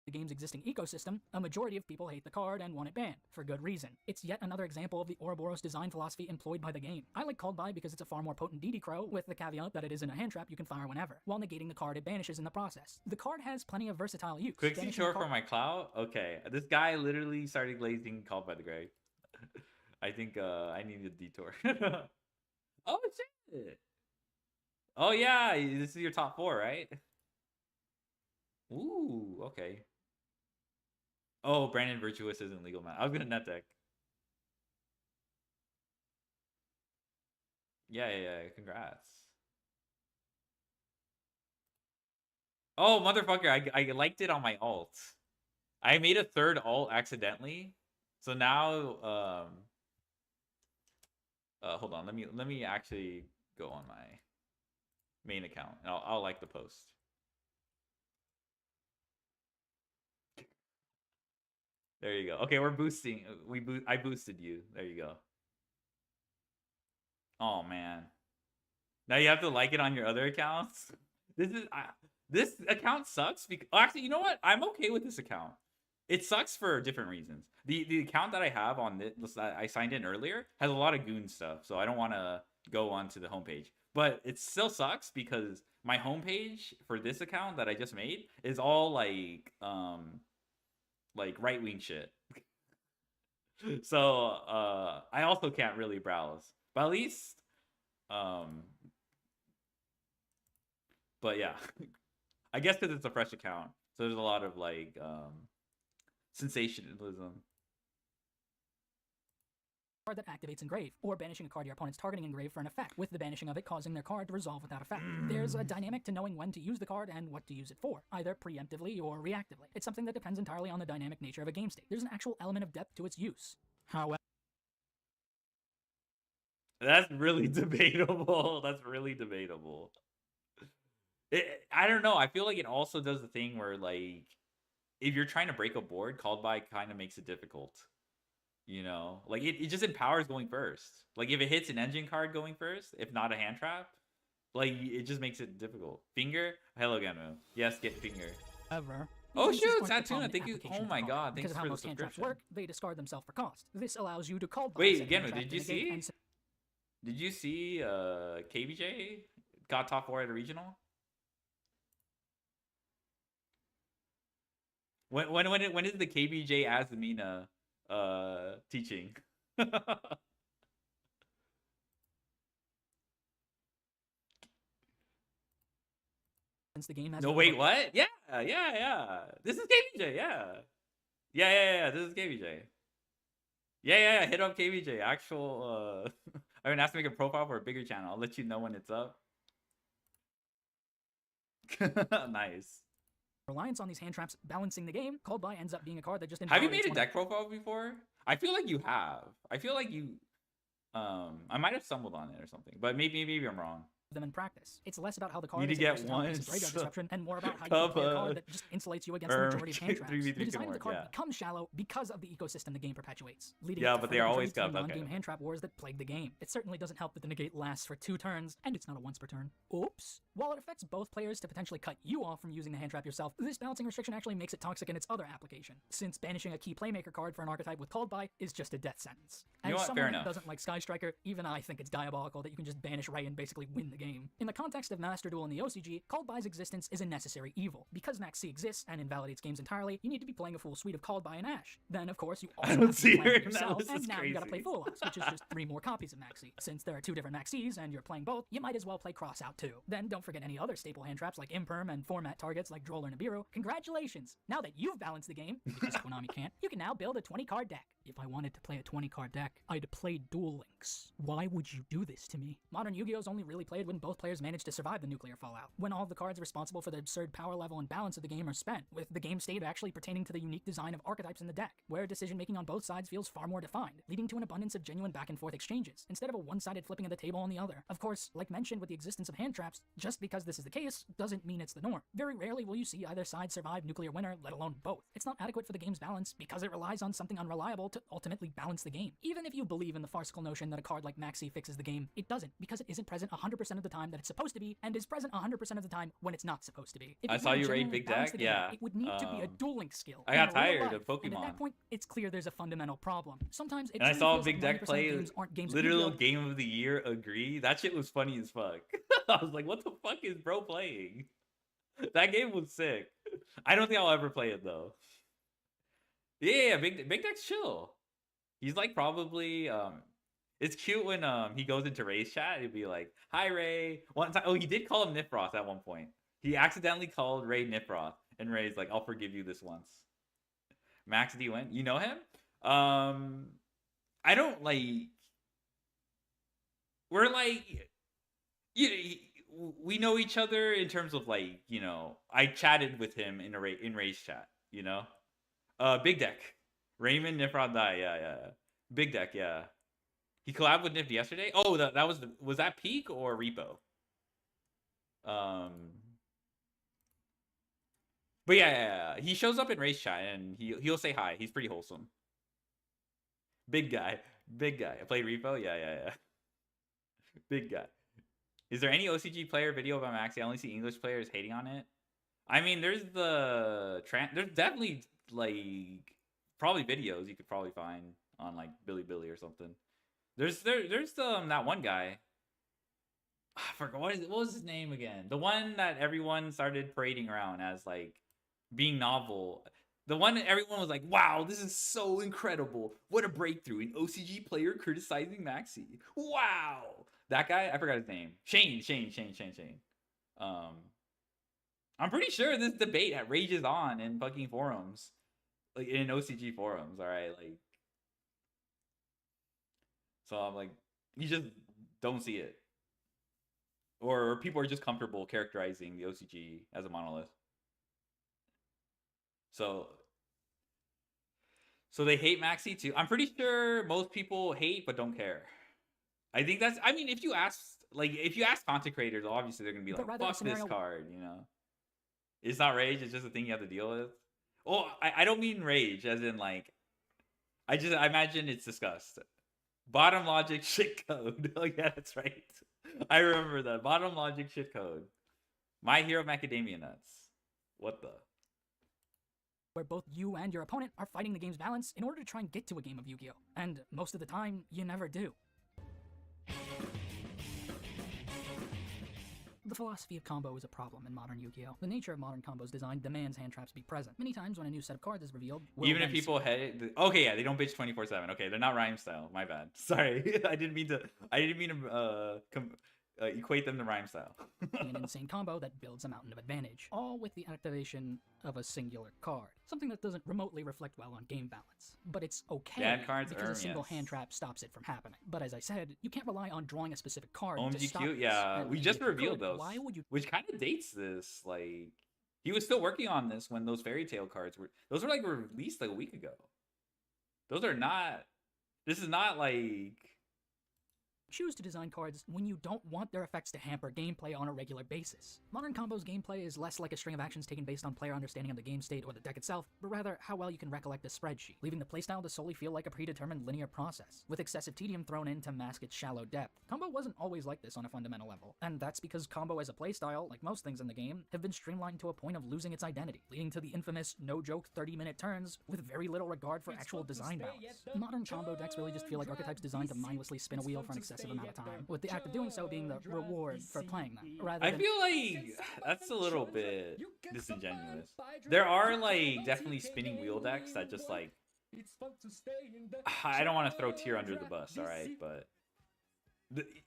the game's existing ecosystem, a majority of people hate the card and want it banned, for good reason. It's yet another example of the Ouroboros design philosophy employed by the game. I like Called By because it's a far more potent DD Crow, with the caveat that it isn't a hand trap you can fire whenever, while negating the card it banishes in the process. The card has plenty of versatile use. Quick short for my clout? Okay, this guy literally started glazing Called by the Greg. I think I need a detour. Oh shit! Oh yeah, this is your top 4, right? Ooh, okay. Oh, Brandon Virtuous isn't legal, man. I was gonna net deck. Yeah. Congrats. Oh, motherfucker! I liked it on my alt. I made a third alt accidentally, so now hold on. Let me actually go on my main account. And I'll like the post. There you go. Okay, we're boosting. I boosted you. There you go. Oh man. Now you have to like it on your other accounts. This account sucks because actually, you know what? I'm okay with this account. It sucks for different reasons. The account that I have on this that I signed in earlier has a lot of goon stuff, so I don't want to go onto the homepage. But it still sucks because my homepage for this account that I just made is all like right-wing shit. So I also can't really browse. But at least but yeah. I guess because it's a fresh account, so there's a lot of like sensationalism. Card that activates Engrave, or banishing a card your opponent's targeting Engrave for an effect, with the banishing of it causing their card to resolve without effect. There's a dynamic to knowing when to use the card and what to use it for, either preemptively or reactively. It's something that depends entirely on the dynamic nature of a game state. There's an actual element of depth to its use. However, That's really debatable. That's really debatable. I don't know. I feel like it also does the thing where like if you're trying to break a board, Called By kind of makes it difficult. You know, like it just empowers going first. Like if it hits an engine card going first, if not a hand trap, like it just makes it difficult. Finger, hello Ganu. Yes, get finger. Oh shoot, Satuna, thank you. Oh my god, thanks because of how for the most hand traps subscription. work, they discard themselves for cost. This allows you to call by Wait, said Ganu, hand trap did to you negate see? and Did you see KBJ got top 4 at a regional? When is the KBJ Azamina teaching? since the game has No, wait, what? Yeah. This is KBJ, yeah. Yeah. This is KBJ. Yeah. Hit up KVJ. Actual. I mean, ask to make a profile for a bigger channel. I'll let you know when it's up. Nice. reliance on these hand traps balancing the game, Called By ends up being a card that just Have you invalidates made a one deck profile before? I feel like you have. I feel like you. I might have stumbled on it or something, but maybe I'm wrong. them in practice. It's less about how the card Need is to get versatile one piece of graveyard disruption and more about how you can play a card that just insulates you against the majority of hand traps. 3v3 The design can of the work, card yeah. becomes shallow because of the ecosystem the game perpetuates, leading Yeah, to but they further are always journeys through cup, okay. non-game hand trap wars that plague the game. It certainly doesn't help that the negate lasts for 2 turns, and it's not a once per turn. Oops. While it affects both players to potentially cut you off from using the hand trap yourself, this balancing restriction actually makes it toxic in its other application, since banishing a key playmaker card for an archetype with Called By is just a death sentence. You know As what? someone Fair that enough. doesn't like Sky Striker, even I think it's diabolical that you can just banish Ray and basically win the game. In the context of Master Duel in the OCG, Called By's existence is a necessary evil. Because Max C exists and invalidates games entirely, you need to be playing a full suite of Called By and Ash. Then, of course, you also don't have to see be her playing in it that. yourself, This and is now you gotta play crazy. Full Loss, which is just 3 more copies of Max C. Since there are 2 different Max Cs and you're playing both, you might as well play Cross Out too. Then don't forget any other staple hand traps like Imperm and format targets like Droll or Nibiru. Congratulations! Now that you've balanced the game, because Konami can't, you can now build a 20-card deck. If I wanted to play a 20-card deck, I'd play Duel Links. Why would you do this to me? Modern Yu-Gi-Oh's only really played when both players manage to survive the nuclear fallout, when all of the cards responsible for the absurd power level and balance of the game are spent, with the game state actually pertaining to the unique design of archetypes in the deck, where decision-making on both sides feels far more defined, leading to an abundance of genuine back-and-forth exchanges, instead of a one-sided flipping of the table on the other. Of course, like mentioned with the existence of hand traps, just because this is the case doesn't mean it's the norm. Very rarely will you see either side survive nuclear winter, let alone both. It's not adequate for the game's balance because it relies on something unreliable to ultimately balance the game. Even if you believe in the farcical notion that a card like Maxi fixes the game, it doesn't, because it isn't present 100% of the time that it's supposed to be, and is present 100% of the time when it's not supposed to be. If I it saw were you raid genuinely Big balance Deck, the game, yeah. it would need to be a Duel Link skill. I got in real tired life, of Pokemon. And at that point, it's clear there's a fundamental problem. Sometimes it And I truly saw feels Big like Deck 90% play of games aren't games of literal Yu-Gi-Oh! game of the year. Agree. That shit was funny as fuck. I was like, what the fuck is bro playing? That game was sick. I don't think I'll ever play it though. Yeah, Big Deck's chill. He's like probably it's cute when he goes into Ray's chat. It'd be like, "Hi Ray." One time, oh, he did call him Nifrost at one point. He accidentally called Ray Nifrost, and Ray's like, "I'll forgive you this once." Max D went. You know him? I don't like. We're like, we know each other in terms of like, I chatted with him in Ray's chat. Big Deck, Raymond Nifrod Die. Yeah. Big Deck. Yeah. He collabed with Nifty yesterday. Oh, that was that Peak or Repo? But yeah. He shows up in Ray's chat and he'll say hi. He's pretty wholesome. Big guy. I play Repo. Yeah. Big guy. Is there any OCG player video about Maxi? I only see English players hating on it. I mean, there's there's definitely like probably videos you could probably find on like Billy or something. There's that one guy. I forgot what was his name again? The one that everyone started parading around as like being novel. The one that everyone was like, "Wow, this is so incredible! What a breakthrough! An OCG player criticizing Maxi. Wow!" That guy, I forgot his name. Shane. I'm pretty sure this debate rages on in fucking forums, like in OCG forums. All right, like, so I'm like, you just don't see it, or people are just comfortable characterizing the OCG as a monolith. So they hate Maxi too. I'm pretty sure most people hate but don't care. I think that's. I mean, if you ask content creators, obviously they're gonna be like, "Fuck this card," It's not rage. It's just a thing you have to deal with. Oh, I don't mean rage, as in like. I imagine it's disgust. Bottom logic shit code. Oh yeah, that's right. I remember that. Bottom logic shit code. My Hero Macadamia Nuts. What the? Where both you and your opponent are fighting the game's balance in order to try and get to a game of Yu-Gi-Oh! And most of the time, you never do. The philosophy of combo is a problem in modern Yu-Gi-Oh! The nature of modern combo's design demands hand traps be present. Many times when a new set of cards is revealed, even if people okay, yeah, they don't bitch 24/7. Okay, they're not rhyme style. My bad. Sorry, I didn't mean to equate them to rhyme style. an insane combo that builds a mountain of advantage, all with the activation of a singular card. Something that doesn't remotely reflect well on game balance. But it's okay Bad cards, because a single yes. hand trap stops it from happening. But as I said, you can't rely on drawing a specific card to stop OMGQ, this. yeah, And we even just if you revealed could, those, why would you which kind of dates this. Like, he was still working on this when those fairy tale cards were. Those were like released like a week ago. Those are not. This is not like. choose to design cards when you don't want their effects to hamper gameplay on a regular basis. Modern Combo's gameplay is less like a string of actions taken based on player understanding of the game state or the deck itself, but rather how well you can recollect a spreadsheet, leaving the playstyle to solely feel like a predetermined linear process, with excessive tedium thrown in to mask its shallow depth. Combo wasn't always like this on a fundamental level, and that's because Combo as a playstyle, like most things in the game, have been streamlined to a point of losing its identity, leading to the infamous no-joke 30-minute turns with very little regard for actual design balance. Modern Combo decks really just feel like archetypes designed to mindlessly spin a wheel for an excessive amount of time, with the act of doing so being the reward for playing them, rather I than feel like that's a little bit disingenuous. There are like definitely spinning wheel decks that just like I don't want to throw tier under the bus, all right, but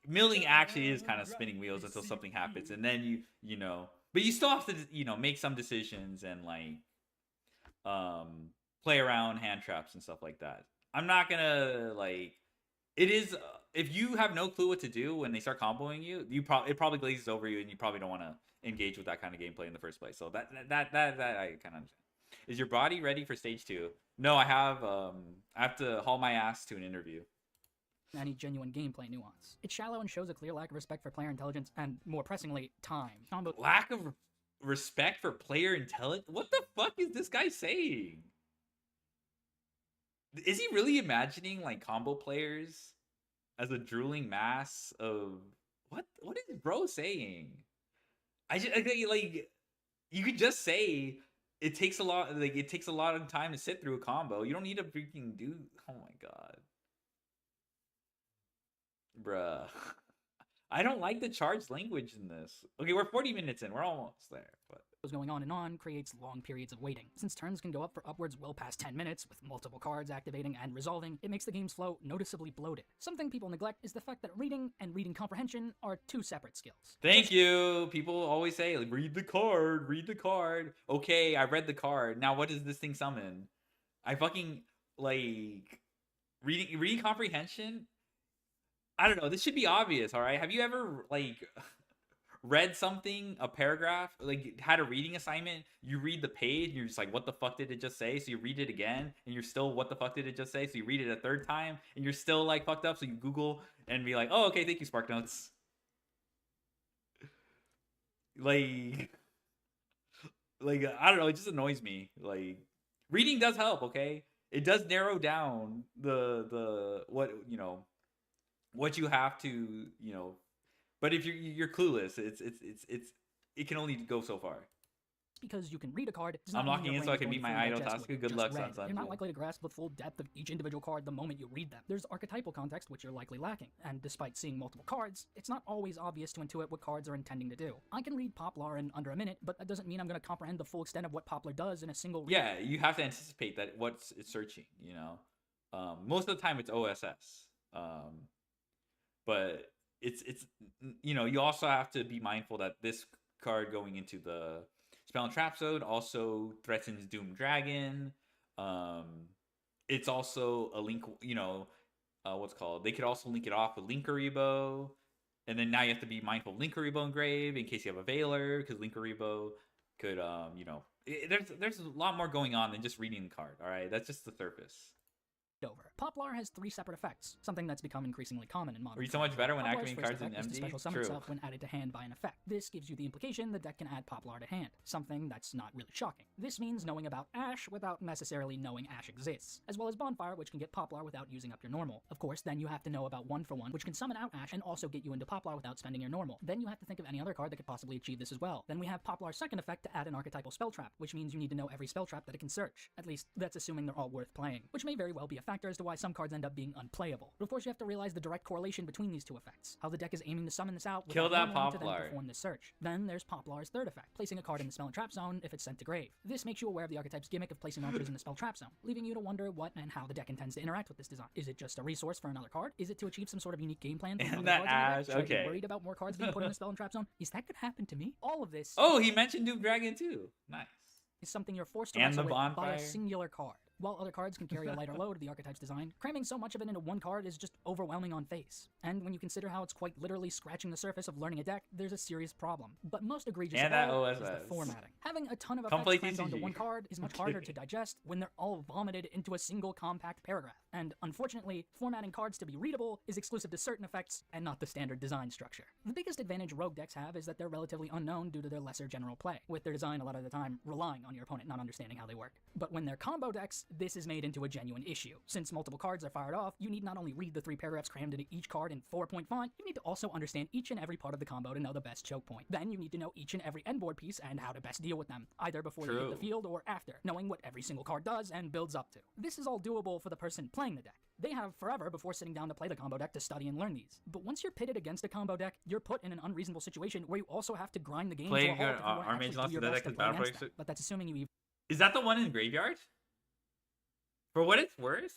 milling actually is kind of spinning wheels until something happens, and then you know, but you still have to make some decisions and like play around hand traps and stuff like that. I'm not gonna like it is if you have no clue what to do when they start comboing you, it probably glazes over you, and you probably don't want to engage with that kind of gameplay in the first place. So that I kind of understand. Is your body ready for stage 2? No, I have to haul my ass to an interview. any genuine gameplay nuance. It's shallow and shows a clear lack of respect for player intelligence and, more pressingly, time. Combo Lack of respect for player intelligence? What the fuck is this guy saying? Is he really imagining like combo players as a drooling mass of what is bro saying? I just like you could just say it takes a lot of time to sit through a combo. You don't need to freaking do. Oh my god, bruh. I don't like the charged language in this. Okay, we're 40 minutes in. We're almost there, but going on and on creates long periods of waiting. Since turns can go up for upwards well past 10 minutes, with multiple cards activating and resolving, it makes the game's flow noticeably bloated. Something people neglect is the fact that reading and reading comprehension are two separate skills. Thank you. People always say, like, read the card, read the card. Okay, I read the card. Now what does this thing summon? I fucking, like, reading comprehension? I don't know. This should be obvious, all right? Have you ever, like, read something, a paragraph, like, had a reading assignment? You read the page, and you're just like, what the fuck did it just say? So you read it again, and you're still, what the fuck did it just say? So you read it a third time, and you're still, like, fucked up. So you Google and be like, oh, okay, thank you, Spark Notes. Like, I don't know. It just annoys me. Like, reading does help, okay? It does narrow down the what you have to, but if you're clueless, it can only go so far. Because you can read a card, I'm locking in so I can meet my idol Tasca. Good luck, son. You're not likely to grasp the full depth of each individual card the moment you read them. There's archetypal context which you're likely lacking, and despite seeing multiple cards, it's not always obvious to intuit what cards are intending to do. I can read Poplar in under a minute, but that doesn't mean I'm going to comprehend the full extent of what Poplar does in a single read. Yeah, you have to anticipate that what's it's searching, most of the time it's OSS. But it's you also have to be mindful that this card going into the Spell and Trap Zone also threatens Doom Dragon. It's also a link, what's called. They could also link it off with Linkuriboh. And then now you have to be mindful of Linkuriboh Engrave in case you have a Veiler, because Linkuriboh could, there's a lot more going on than just reading the card, all right? That's just the surface. Over. Poplar has 3 separate effects, something that's become increasingly common in modern. Are you so much better when Poplar's activating first cards in effect is MD? to special summon True. itself when added to hand by an effect. This gives you the implication the deck can add Poplar to hand, something that's not really shocking. This means knowing about Ash without necessarily knowing Ash exists, as well as Bonfire, which can get Poplar without using up your normal. Of course, then you have to know about 1-for-1, which can summon out Ash and also get you into Poplar without spending your normal. Then you have to think of any other card that could possibly achieve this as well. Then we have Poplar's second effect to add an archetypal spell trap, which means you need to know every spell trap that it can search. At least, that's assuming they're all worth playing, which may very well be a fact. factor as to why some cards end up being unplayable. But of course, you have to realize the direct correlation between these two effects. How the deck is aiming to summon this out Kill without that knowing to then Poplar. perform this search. Then there's Poplar's third effect, placing a card in the spell and trap zone if it's sent to grave. This makes you aware of the archetype's gimmick of placing monsters in the spell trap zone, leaving you to wonder what and how the deck intends to interact with this design. Is it just a resource for another card? Is it to achieve some sort of unique game plan? And that Ash, Should I be okay. worried about more cards being put in the spell and trap zone? Is that gonna happen to me? All of this Oh, he mentioned Doom Dragon too. Nice. is something you're forced to And wrestle the with by bonfire. a singular card. While other cards can carry a lighter load of the archetype's design, cramming so much of it into one card is just overwhelming on face. And when you consider how it's quite literally scratching the surface of learning a deck, there's a serious problem. But most egregious And of that all is the OSS. formatting. Having a ton of Come play effects crammed onto TCG. one card is much harder to digest when they're all vomited into a single compact paragraph. And unfortunately, formatting cards to be readable is exclusive to certain effects and not the standard design structure. The biggest advantage rogue decks have is that they're relatively unknown due to their lesser general play, with their design a lot of the time relying on your opponent not understanding how they work. But when they're combo decks, this is made into a genuine issue. Since multiple cards are fired off, you need not only read the 3 paragraphs crammed into each card in 4-point font, you need to also understand each and every part of the combo to know the best choke point. Then you need to know each and every endboard piece and how to best deal with them, either before you hit the True. field or after, knowing what every single card does and builds up to. This is all doable for the person playing the deck. They have forever before sitting down to play the combo deck to study and learn these. But once you're pitted against a combo deck, you're put in an unreasonable situation where you also have to grind the game Play to a halt if you want to Armage actually lost do your to that best deck to as play battle against breaks. them. But that's assuming you even Is that the one in Graveyard? For what it's worth,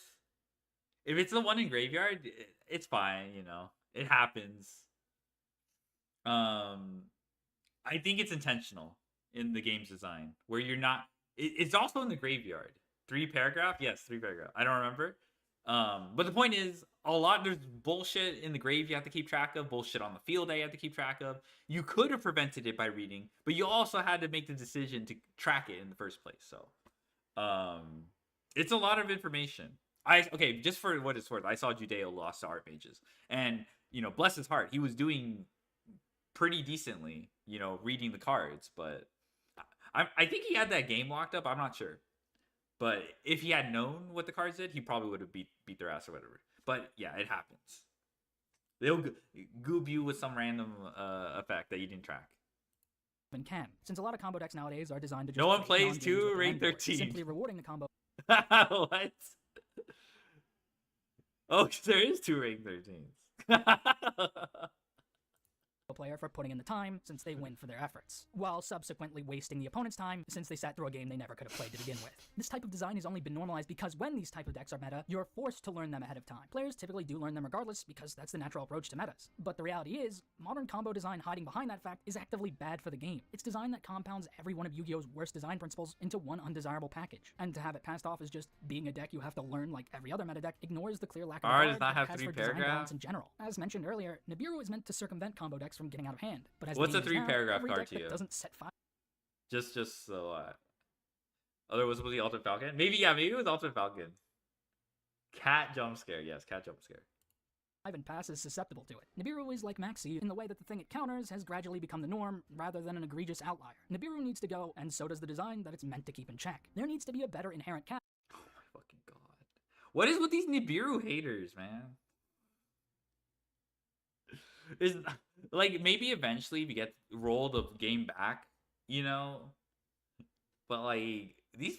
if it's the one in Graveyard, it's fine, you know. It happens. I think it's intentional in the game's design, where you're not... It's also in the Graveyard. 3 paragraph? Yes, 3 paragraph. I don't remember. But the point is, there's bullshit in the grave you have to keep track of, bullshit on the field that you have to keep track of. You could have prevented it by reading, but you also had to make the decision to track it in the first place. So, it's a lot of information. Okay, just for what it's worth, I saw Judeo lost to Archmages, and bless his heart, he was doing pretty decently, reading the cards. But I think he had that game locked up. I'm not sure. But if he had known what the cards did, he probably would have beat their ass or whatever. But yeah, it happens. They'll goob you with some random effect that you didn't track. can, since a lot of combo decks nowadays are designed to just No one play plays non-games 2 with the rank end board, 13. simply rewarding the combo What? Oh, there is 2 rank 13s. player for putting in the time, since they win for their efforts, while subsequently wasting the opponent's time, since they sat through a game they never could have played to begin with. This type of design has only been normalized because when these type of decks are meta, you're forced to learn them ahead of time. Players typically do learn them regardless because that's the natural approach to metas. But the reality is, modern combo design hiding behind that fact is actively bad for the game. It's design that compounds every one of Yu-Gi-Oh's worst design principles into one undesirable package. And to have it passed off as just being a deck you have to learn like every other meta deck ignores the clear lack of Ours regard does not that have it has 3 for design balance paragraphs. in general. As mentioned earlier, Nibiru is meant to circumvent combo decks from getting out of hand. But as What's the a game is 3 now, paragraph every card deck to that you? doesn't set fire just so other was the Ultimate Falcon? Maybe it was Ultimate Falcon. Cat jump scare, yes, cat jump scare. and pass is susceptible to it. Nibiru is like Maxi in the way that the thing it counters has gradually become the norm rather than an egregious outlier. Nibiru needs to go, and so does the design that it's meant to keep in check. There needs to be a better inherent cap. Oh my fucking god. What is with these Nibiru haters, man? Is like maybe eventually we get rolled the game back, but like these,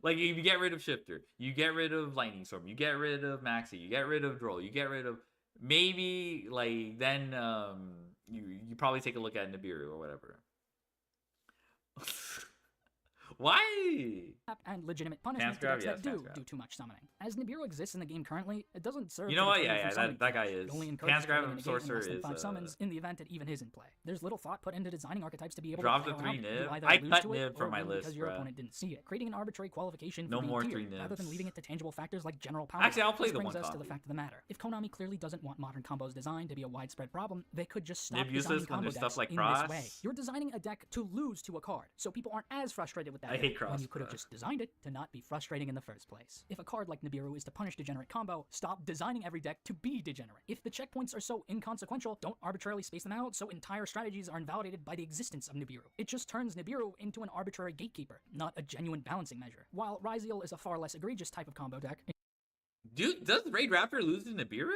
like if you get rid of Shifter, you get rid of Lightning Storm, you get rid of Maxi, you get rid of Droll, you get rid of maybe like then you probably take a look at Nibiru or whatever. Why? And legitimate punishment Hands to grab, decks yes, that hands do grab. do too much summoning. As Nibiru exists in the game currently, it doesn't serve You know to what? deter you Yeah, from summoning that guy things. is. It only encourages Hands grab playing of a negate in Sorcerer less than is 5 summons in the event it even is in play. There's little thought put into designing archetypes to be able Drop to the play 3 around it. You nib. either I lose cut to it nib or from my win list, because your bruh. opponent didn't see it, creating an arbitrary qualification for No being more tiered, 3 rather than nibs. leaving it to tangible factors like general power. Actually, I'll play This the brings one us to the copy. fact of the matter. If Konami clearly doesn't want modern combos design to be a widespread problem, they could just stop Nib designing useless when combo there's decks stuff like in cross. this way. You're designing a deck to lose to a card, so people aren't as frustrated with that I deck hate cross, when you could have bruh. just designed it to not be frustrating in the first place. If a card like Nibiru is to punish degenerate combo, stop designing every deck to be degenerate. If the checkpoints are so inconsequential, don't arbitrarily space them out so entire strategies are invalidated by the existence of Nibiru. It just turns Nibiru into an arbitrary gatekeeper, not a genuine balancing measure. While Ryzeal is a far less egregious type of combo deck, Dude, does Raid Raptor lose to Nibiru?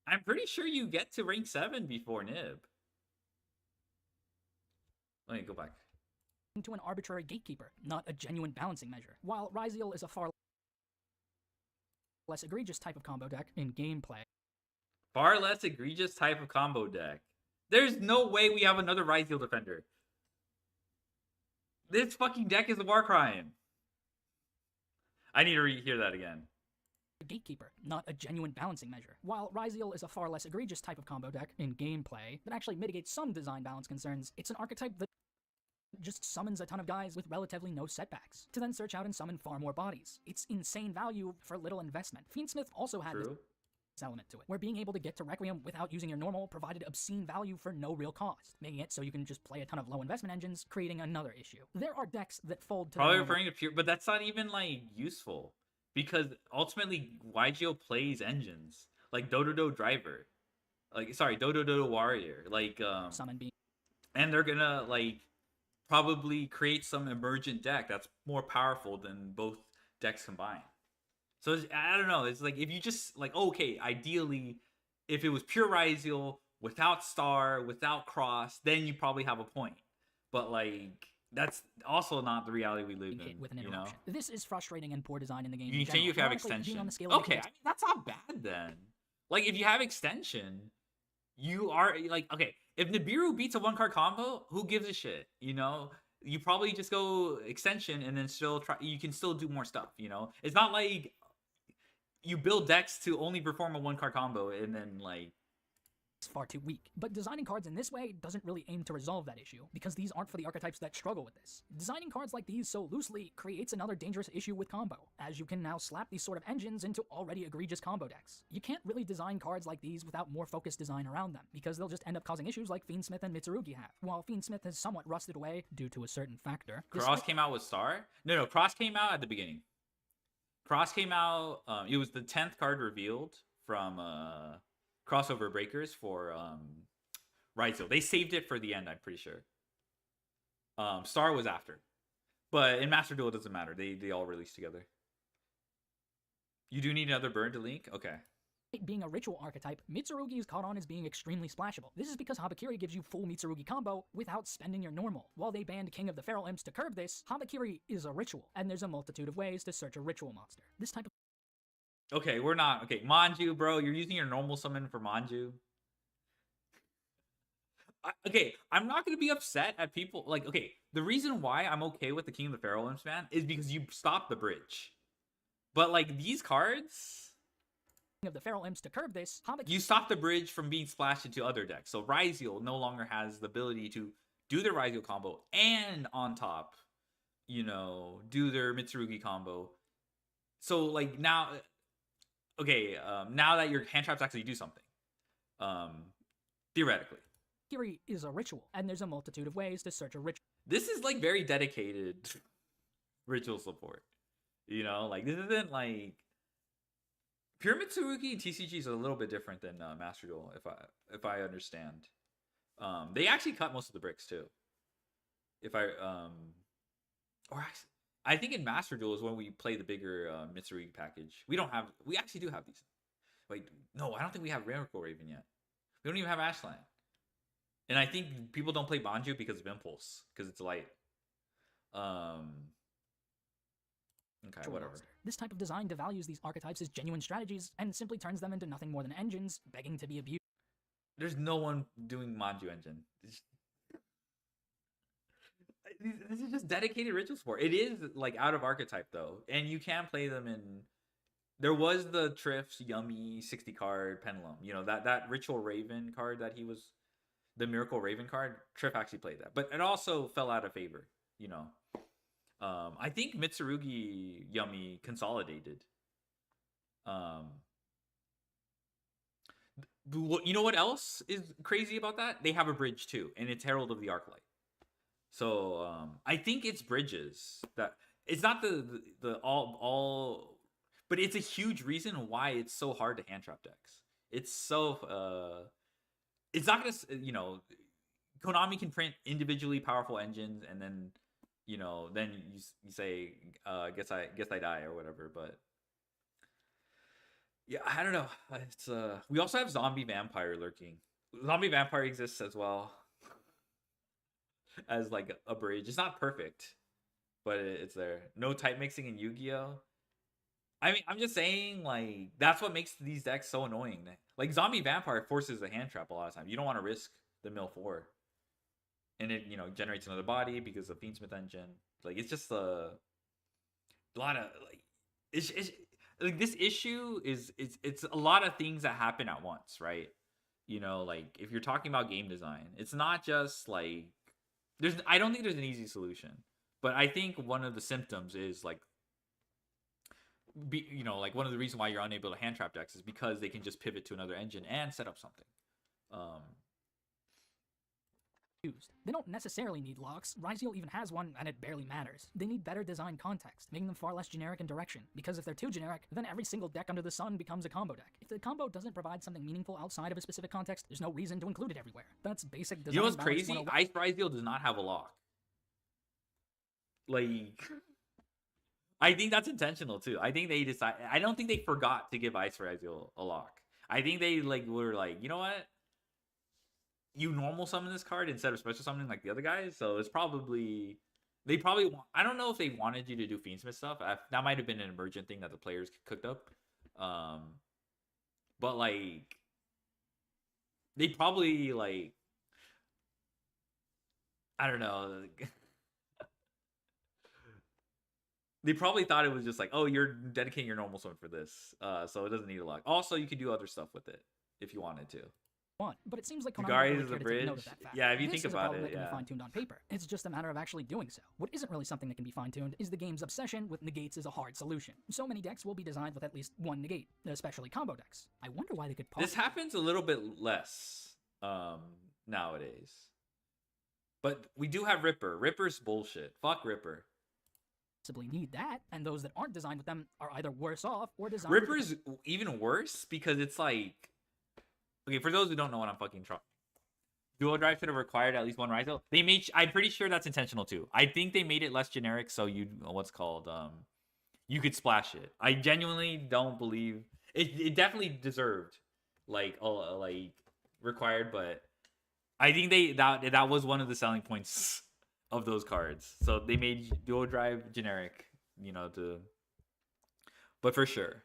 I'm pretty sure you get to rank 7 before Nib. Let me go back. into an arbitrary gatekeeper, not a genuine balancing measure. While Ryzeal is a far less egregious type of combo deck in gameplay. Far less egregious type of combo deck. There's no way we have another Ryzeal defender. This fucking deck is a war crime. I need to rehear that again. Gatekeeper, not a genuine balancing measure. While Ryzeal is a far less egregious type of combo deck in gameplay that actually mitigates some design balance concerns, it's an archetype that just summons a ton of guys with relatively no setbacks, to then search out and summon far more bodies. It's insane value for little investment. Fiendsmith also had this element to it, where being able to get to Requiem without using your normal provided obscene value for no real cost, making it so you can just play a ton of low investment engines, creating another issue. There are decks that fold to probably referring to pure, but that's not even like useful, because ultimately YGO plays engines like Dododo Driver, like sorry Dododo Warrior, like Summon Beam, and they're gonna like probably create some emergent deck that's more powerful than both decks combined. So I don't know. It's like if you just like okay, ideally, if it was pure Ryzeal without Star, without Cross, then you probably have a point. But like that's also not the reality we live in. With an you know, this is frustrating and poor design in the game. you can change if you have extension. Okay, I mean that's not bad then. Like if you have extension, you are like okay. If Nibiru beats a one card combo, who gives a shit? You know, you probably just go extension and then still try. You can still do more stuff. You know, it's not like you build decks to only perform a one card combo and then like it's far too weak. But designing cards in this way doesn't really aim to resolve that issue, because these aren't for the archetypes that struggle with this. Designing cards like these so loosely creates another dangerous issue with combo, as you can now slap these sort of engines into already egregious combo decks. You can't really design cards like these without more focused design around them, because they'll just end up causing issues like Fiendsmith and Mitsurugi have. While Fiendsmith has somewhat rusted away due to a certain factor. Cross came out with Star? No, Cross came out at the beginning. Cross came out, it was the 10th card revealed from Crossover Breakers for Ryzeal. They saved it for the end, I'm pretty sure. Star was after. But in Master Duel, it doesn't matter. They all released together. You do need another burn to link? Okay. Being a ritual archetype, Mitsurugi is caught on as being extremely splashable. This is because Habakiri gives you full Mitsurugi combo without spending your normal. While they banned King of the Feral Imps to curb this, Habakiri is a ritual, and there's a multitude of ways to search a ritual monster. This type of okay, we're not. Okay, Manju, bro, you're using your normal summon for Manju. Okay, I'm not going to be upset at people. Like, okay, the reason why I'm okay with the King of the Feral Imps, man, is because you stop the bridge. But, like, these cards of the Feral Imps to curb this, you stop the bridge from being splashed into other decks. So Ryzeal no longer has the ability to do their Ryzeal combo and on top, you know, do their Mitsurugi combo. So like now, okay, now that your hand traps actually do something, theoretically. Kiri is a ritual, and there's a multitude of ways to search a ritual. This is like very dedicated ritual support. You know, like this isn't like Pure Mitsurugi and TCG is a little bit different than Master Duel, if I understand. They actually cut most of the bricks too. I think in Master Duel is when we play the bigger Mitsurugi package. We actually do have these. Wait, no, I don't think we have Miracle Raven yet. We don't even have Ashland. And I think people don't play Banju because of Impulse, because it's light. Okay, whatever. This type of design devalues these archetypes as genuine strategies and simply turns them into nothing more than engines begging to be abused. There's no one doing Manju engine. This is just dedicated ritual support. It is like out of archetype though, and you can play them in. There was the Triff's Yummy 60 card Pendulum. You know that Ritual Raven card that he was, the Miracle Raven card. Triff actually played that, but it also fell out of favor. You know. I think Mitsurugi Yummy consolidated. You know what else is crazy about that? They have a bridge too, and it's Herald of the Arclight. So I think it's bridges that it's not the all, but it's a huge reason why it's so hard to hand trap decks. It's so it's not gonna Konami can print individually powerful engines and then. Then you say, guess I die or whatever. But yeah, I don't know. It's we also have Zombie Vampire lurking. Zombie Vampire exists as well. as like a bridge. It's not perfect, but it's there. No type mixing in Yu-Gi-Oh. I mean, I'm just saying, like, that's what makes these decks so annoying. Like, Zombie Vampire forces a hand trap a lot of times. You don't want to risk the mill 4. And it, generates another body because of Fiendsmith engine. Like, it's just a lot of, like, it's like, this issue it's a lot of things that happen at once, right? Like, if you're talking about game design, it's not just, like, I don't think there's an easy solution. But I think one of the symptoms is, like, like, one of the reasons why you're unable to hand trap decks is because they can just pivot to another engine and set up something. They don't necessarily need locks. Ryzeal even has one, and it barely matters. They need better design context, making them far less generic in direction, because if they're too generic, then every single deck under the sun becomes a combo deck. If the combo doesn't provide something meaningful outside of a specific context, there's no reason to include it everywhere. That's basic design. You know what's crazy? Ice Ryzeal does not have a lock. Like, I think that's intentional too. I think they decide. I don't think they forgot to give Ice Ryzeal a lock. I think they were like, you know what? You normal summon this card instead of special summoning like the other guys. So it's probably I don't know if they wanted you to do Fiendsmith stuff. That might have been an emergent thing that the players cooked up. But like, they probably, like, I don't know. They probably thought it was just like, oh, you're dedicating your normal summon for this, so it doesn't need a lock. Also, you could do other stuff with it if you wanted to. But it seems like Konami is a bridge. Yeah, if you think about it, that can be fine-tuned on paper. It's just a matter of actually doing so. What isn't really something that can be fine-tuned is the game's obsession with negates as a hard solution. So many decks will be designed with at least one negate, especially combo decks. I wonder why they could This happens a little bit less nowadays. But we do have Ripper. Ripper's bullshit. Fuck Ripper. Possibly need that, and those that aren't designed with them are either worse off or designed. Ripper's even worse because it's like, okay, for those who don't know what I'm fucking trying, dual drive should have required at least one Ryzeal. I'm pretty sure that's intentional too. I think they made it less generic so you could splash it. I genuinely don't believe it definitely deserved like required, but I think that was one of the selling points of those cards. So they made dual drive generic, but for sure.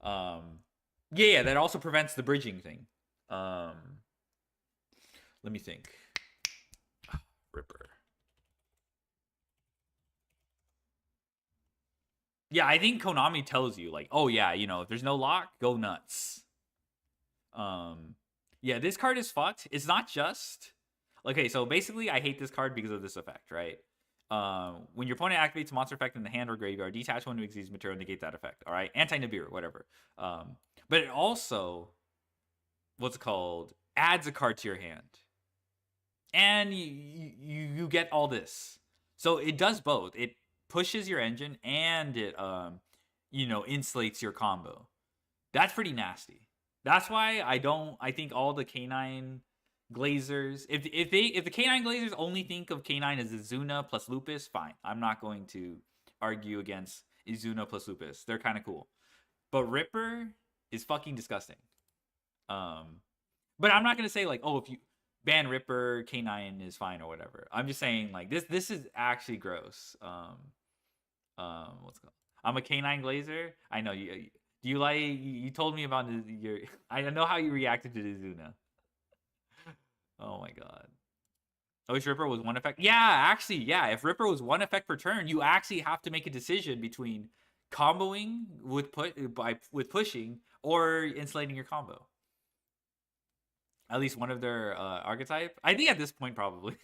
Yeah, that also prevents the bridging thing. Let me think. Ripper. Yeah, I think Konami tells you, like, oh yeah, if there's no lock, go nuts. Yeah, this card is fucked. It's not just, okay, so basically I hate this card because of this effect, right? When your opponent activates a monster effect in the hand or graveyard, detach one to exceeds material, negate that effect. All right, anti-Nibiru, whatever. But it also, adds a card to your hand, and you get all this. So it does both. It pushes your engine and it insulates your combo. That's pretty nasty. That's why I think all the K9 Glazers, if the K9 Glazers only think of K9 as Izuna plus Lupus, fine. I'm not going to argue against Izuna plus Lupus. They're kind of cool. But Ripper is fucking disgusting. But I'm not going to say, like, oh, if you ban Ripper, K9 is fine or whatever. I'm just saying, like, this is actually gross. What's called? I'm a K9 Glazer. I know you. Do you like? You told me about your. I know how you reacted to Izuna. Oh my god. Oh, if Ripper was one effect. Yeah, actually, yeah. If Ripper was one effect per turn, you actually have to make a decision between comboing with pushing or insulating your combo. At least one of their archetype. I think at this point, probably.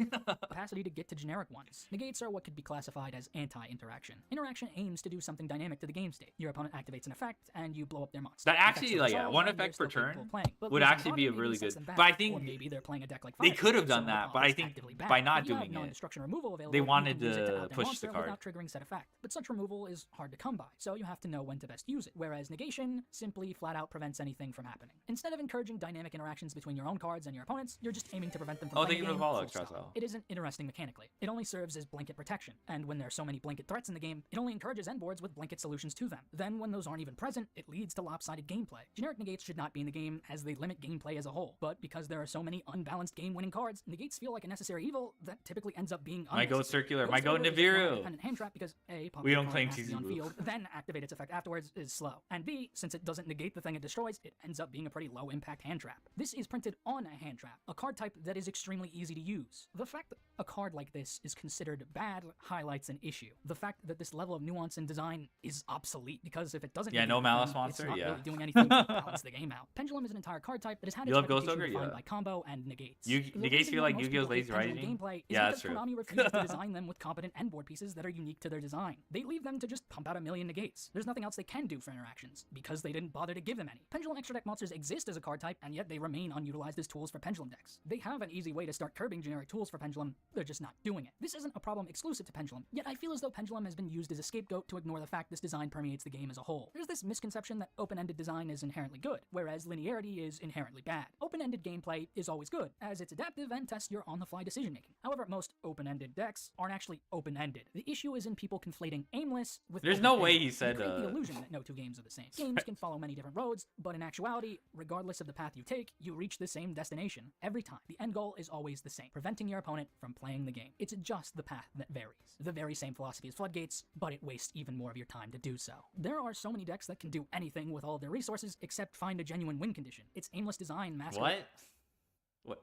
Capacity to get to generic ones. Negates are what could be classified as anti-interaction. Interaction aims to do something dynamic to the game state. Your opponent activates an effect, and you blow up their monster. That actually, like, yeah, one effect per turn would actually be a really good. But I think maybe they're playing a deck like they could have done that, but I think by not doing it, they wanted to push the card without triggering said effect. But such removal is hard to come by, so you have to know when to best use it. Whereas negation simply flat out prevents anything from happening. Instead of encouraging dynamic interactions between your own cards and your opponent's, you're just aiming to prevent them from Oh, playing thank the you for game. the follow, Full Extra stop. Cell. It isn't interesting mechanically. It only serves as blanket protection, and when there are so many blanket threats in the game, it only encourages end boards with blanket solutions to them. Then, when those aren't even present, it leads to lopsided gameplay. Generic negates should not be in the game, as they limit gameplay as a whole. But because there are so many unbalanced game-winning cards, negates feel like a necessary evil that typically ends up being My goat circular. My goat Circular is a format Nibiru. dependent hand trap because A, pop We the don't card claim has to be on TCU. field, then activate its effect afterwards is slow. And B, since it doesn't negate the thing it destroys, it ends up being a pretty low impact hand trap. This is printed on a hand trap, a card type that is extremely easy to use. The fact that a card like this is considered bad highlights an issue. The fact that this level of nuance in design is obsolete, because if it doesn't Yeah, negate no the Malice thing, Monster, it's not yeah. really doing anything to balance the game out. Pendulum is an entire card type that has had You its love Ghost reputation Ogre? defined Yeah. by combo and negates. Negates The reason feel why like most Yu-Gi-Oh's people hate Lazy Pendulum Rising? gameplay is Yeah, because that's true. Konami refuses to design them with competent end board pieces that are unique to their design. They leave them to just pump out a million negates. There's nothing else they can do for interactions, because they didn't bother to give them any. Pendulum extra deck monsters exist as a card type, and yet they remain unutilized as tools for Pendulum decks. They have an easy way to start curbing generic tools for Pendulum, they're just not doing it. This isn't a problem exclusive to Pendulum, yet I feel as though Pendulum has been used as a scapegoat to ignore the fact this design permeates the game as a whole. There's this misconception that open-ended design is inherently good, whereas linearity is inherently bad. Open-ended gameplay is always good, as it's adaptive and tests your on-the-fly decision-making. However, most open-ended decks aren't actually open-ended. The issue is in people conflating aimless with There's no way open-ended. he said, You create the illusion that no two games are the same. Games can follow many different roads, but in actuality, regardless of the path you take, you reach the same destination every time. The end goal is always the same, preventing your opponent from playing the game. It's just the path that varies. The very same philosophy as Floodgates, but it wastes even more of your time to do so. There are so many decks that can do anything with all of their resources except find a genuine win condition. It's aimless design masked. What?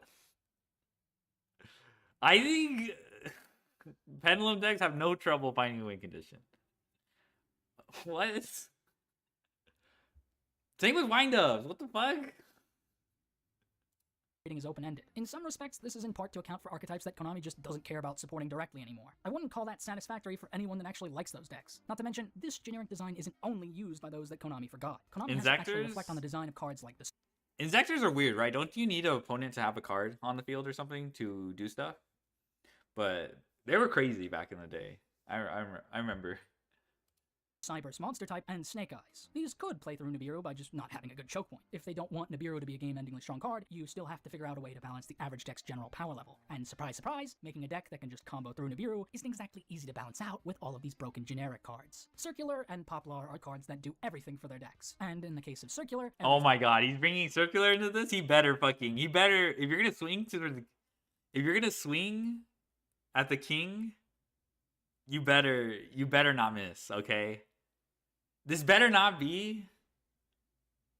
I think Pendulum decks have no trouble finding a win condition. What? Same with wind-ups. What the fuck? Is open-ended. In some respects, this is in part to account for archetypes that Konami just doesn't care about supporting directly anymore. I wouldn't call that satisfactory for anyone that actually likes those decks. Not to mention, this generic design isn't only used by those that Konami forgot. Konami has to actually reflect on the design of cards like this. Injectors are weird, right? Don't you need an opponent to have a card on the field or something to do stuff? But they were crazy back in the day. I remember. Cyber's monster type, and Snake Eyes. These could play through Nibiru by just not having a good choke point. If they don't want Nibiru to be a game-endingly strong card, you still have to figure out a way to balance the average deck's general power level. And surprise, surprise, making a deck that can just combo through Nibiru isn't exactly easy to balance out with all of these broken generic cards. Circular and Poplar are cards that do everything for their decks. And in the case of Circular... Oh my god, he's bringing Circular into this? He better, if you're gonna swing at the king, you better not miss, okay? This better not be...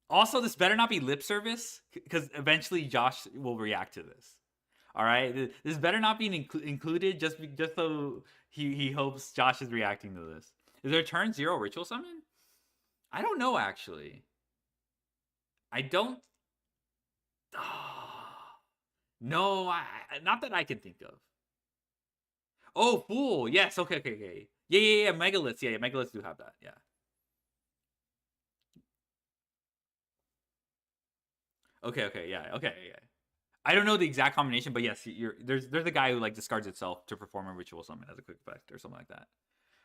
Also, this better not be lip service, because eventually Josh will react to this. Alright? This better not be included just so he hopes Josh is reacting to this. Is there a turn 0 ritual summon? I don't know, actually. I don't... No, not that I can think of. Oh, Fool! Yes, okay. Yeah, Megaliths. Yeah, Megaliths do have that, yeah. Okay, yeah. I don't know the exact combination, but yes, there's a guy who like discards itself to perform a ritual summon as a quick effect or something like that.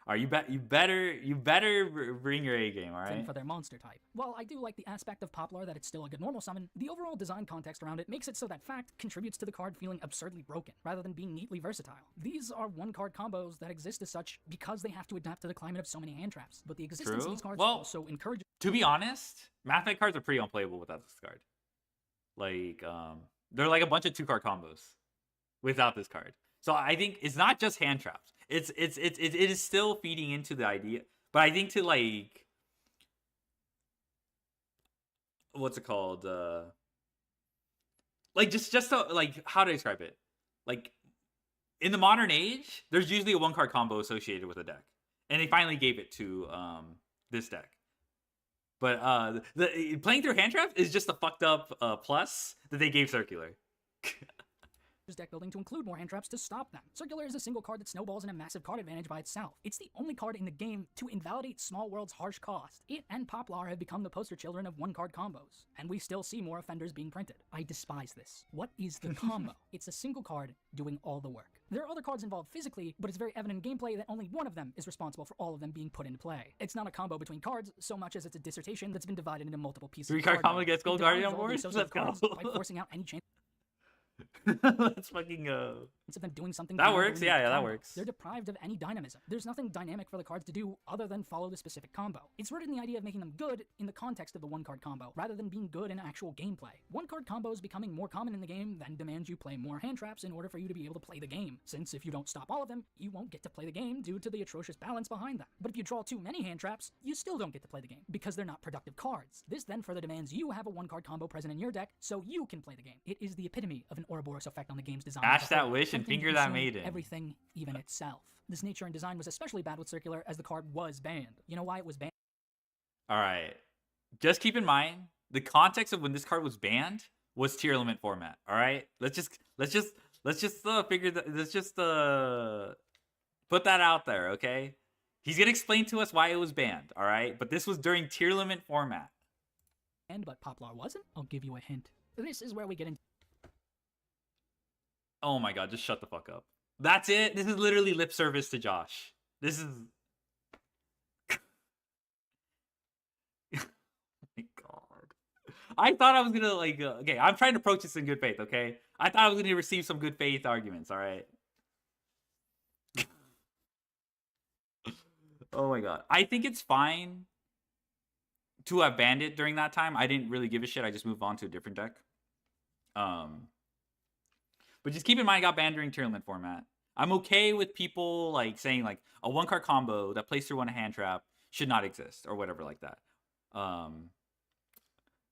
All right, you better bring your A game, all right? For their monster type. While I do like the aspect of Poplar that it's still a good normal summon, the overall design context around it makes it so that fact contributes to the card feeling absurdly broken, rather than being neatly versatile. These are one-card combos that exist as such because they have to adapt to the climate of so many hand traps, but the existence of these cards also encourages... To be honest, Mathmate cards are pretty unplayable without this card. Like, they're like a bunch of 2-card combos without this card. So I think it's not just hand traps. It is still feeding into the idea, but I think to like, what's it called? Like just to, like, how to describe it? Like in the modern age, there's usually a 1-card combo associated with a deck, and they finally gave it to this deck. But the playing through hand traps is just a fucked up plus that they gave Circular. deck building to include more hand traps to stop them. Circular is a single card that snowballs in a massive card advantage by itself. It's the only card in the game to invalidate Small World's harsh cost. It and Poplar have become the poster children of 1-card combos, and we still see more offenders being printed. I despise this. What is the combo? It's a single card doing all the work. There are other cards involved physically, but it's very evident in gameplay that only one of them is responsible for all of them being put into play. It's not a combo between cards so much as it's a dissertation that's been divided into multiple pieces. 3-card combo against Gold Guardian on board? Let's go. By forcing out any chance Let's fucking go. of them doing something. That works. Yeah, that works. They're deprived of any dynamism. There's nothing dynamic for the cards to do other than follow the specific combo. It's rooted in the idea of making them good in the context of the one-card combo, rather than being good in actual gameplay. One-card combos becoming more common in the game then demands you play more hand traps in order for you to be able to play the game, since if you don't stop all of them, you won't get to play the game due to the atrocious balance behind them. But if you draw too many hand traps, you still don't get to play the game, because they're not productive cards. This then further demands you have a one-card combo present in your deck, so you can play the game. It is the epitome of an Ouroboros effect on the game's design. Ash that wish and finger that maiden. Everything, even itself. This nature and design was especially bad with Circular, as the card was banned. You know why it was banned? Alright. Just keep in mind, the context of when this card was banned was tier limit format. Alright? Let's just put that out there, okay? He's gonna explain to us why it was banned, alright? But this was during tier limit format. But Poplar wasn't? I'll give you a hint. This is where we get into. Oh my god, just shut the fuck up. That's it? This is literally lip service to Josh. This is... oh my god. I thought I was gonna, like... okay, I'm trying to approach this in good faith, okay? I thought I was gonna receive some good faith arguments, alright? Oh my god. I think it's fine to have banned it during that time. I didn't really give a shit. I just moved on to a different deck. But just keep in mind, it got banned during tier limit format. I'm okay with people like saying like a one-card combo that plays through one hand trap should not exist or whatever like that.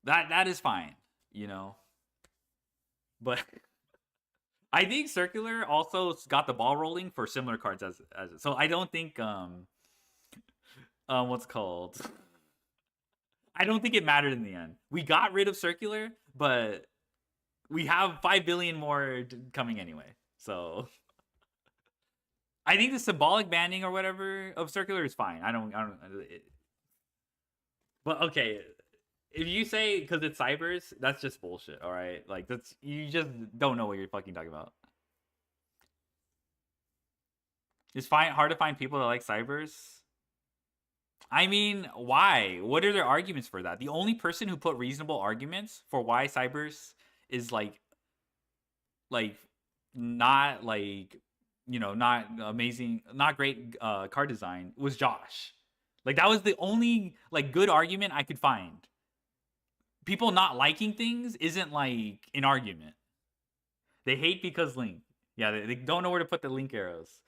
That is fine, you know. But I think Circular also got the ball rolling for similar cards as so I don't think what's called. I don't think it mattered in the end. We got rid of Circular, but we have 5 billion more coming anyway. So I think the symbolic banning or whatever of Circular is fine. I don't but okay, if you say because it's Cybers, that's just bullshit, all right? Like that's you just don't know what you're fucking talking about. It's hard to find people that like Cybers. I mean, why? What are their arguments for that? The only person who put reasonable arguments for why Cybers is like not like, you know, not amazing, not great card design was Josh. Like that was the only like good argument I could find. People not liking things isn't like an argument. They hate because Link. Yeah, they don't know where to put the Link arrows.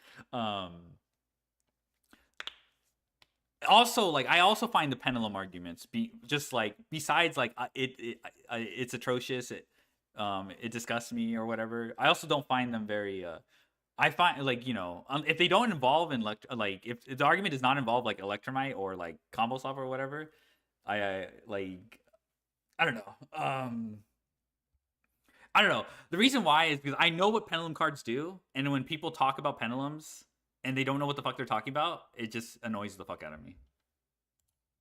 Also, like I also find the pendulum arguments just like besides like it's atrocious. It disgusts me or whatever. I also don't find them very. I find like, you know, if they don't involve in like if the argument does not involve like Electromite or like combo solve or whatever, I like I don't know. I don't know. The reason why is because I know what pendulum cards do, and when people talk about pendulums and they don't know what the fuck they're talking about, it just annoys the fuck out of me.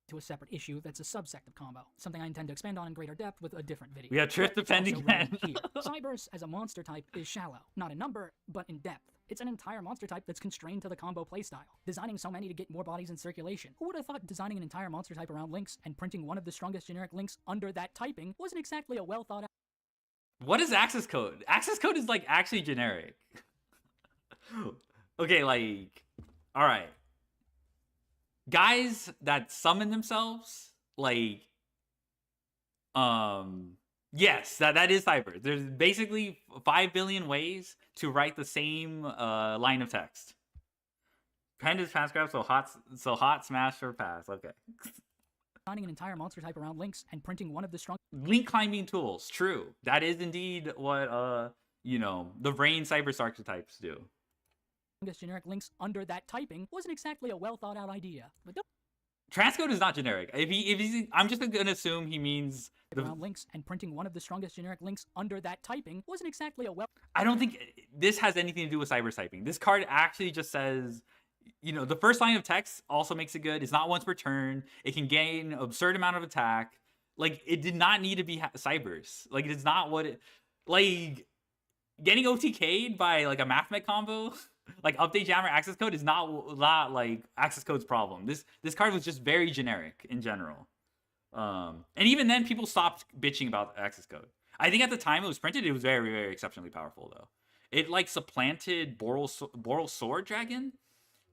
To a separate issue that's a subsect of combo, something I intend to expand on in greater depth with a different video. We have Trift defending again. Cybers as a monster type is shallow, not in number, but in depth. It's an entire monster type that's constrained to the combo playstyle, designing so many to get more bodies in circulation. Who would have thought designing an entire monster type around links and printing one of the strongest generic links under that typing wasn't exactly a well thought out. What is access code? Access code is like actually generic. Okay, like, all right. Guys that summon themselves, like, yes, that is Cyber. There's basically 5 billion ways to write the same line of text. Pen is pass grab, so hot smash or pass. Okay. Designing an entire monster type around links and printing one of the strong link climbing tools. True, that is indeed what you know, the Rain Cyber archetypes do. Generic links under that typing wasn't exactly a well thought out idea. But transcode is not generic. If he's, I'm just gonna assume he means around links and printing one of the strongest generic links under that typing wasn't exactly a well. I don't think this has anything to do with cyber typing. This card actually just says, you know, the first line of text also makes it good. It's not once per turn. It can gain absurd amount of attack. Like it did not need to be cybers. Like it is not what it like. getting OTK'd by like a mathmech combo, like update jammer access code is not like access code's problem. This card was just very generic in general. And even then, people stopped bitching about access code. I think at the time it was printed, it was very, very exceptionally powerful though. It like supplanted Boral Sword Dragon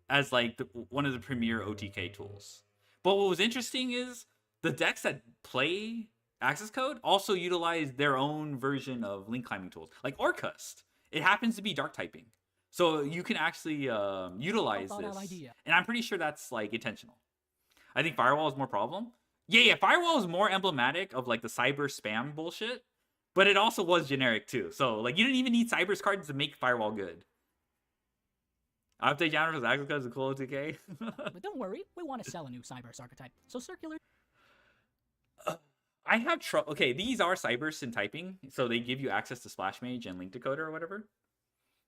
as like one of the premier OTK tools. But what was interesting is the decks that play access code also utilize their own version of link climbing tools, like Orcust. It happens to be dark typing, so you can actually utilize this. And I'm pretty sure that's like intentional. I think Firewall is more problem. Yeah, Firewall is more emblematic of like the cyber spam bullshit, but it also was generic too. So like you didn't even need Cyber's cards to make Firewall good. Update genres access codes is cool OTK. But don't worry, we want to sell a new Cyberse archetype. So circular. I have trouble. Okay, these are Cyberse in typing, so they give you access to Splash Mage and Link Decoder or whatever.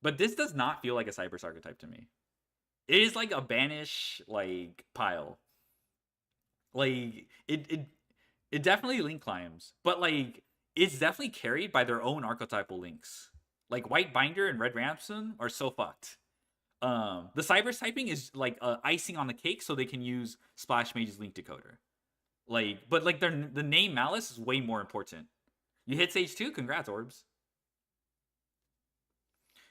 But this does not feel like a Cyberse archetype to me. It is like a banish like pile. Like it definitely link climbs, but like it's definitely carried by their own archetypal links. Like White Binder and Red Ransom are so fucked. The Cyberse typing is like icing on the cake, so they can use Splash Mage's Link Decoder. Like, but like the name Malice is way more important. You hit stage 2, congrats, Orbs.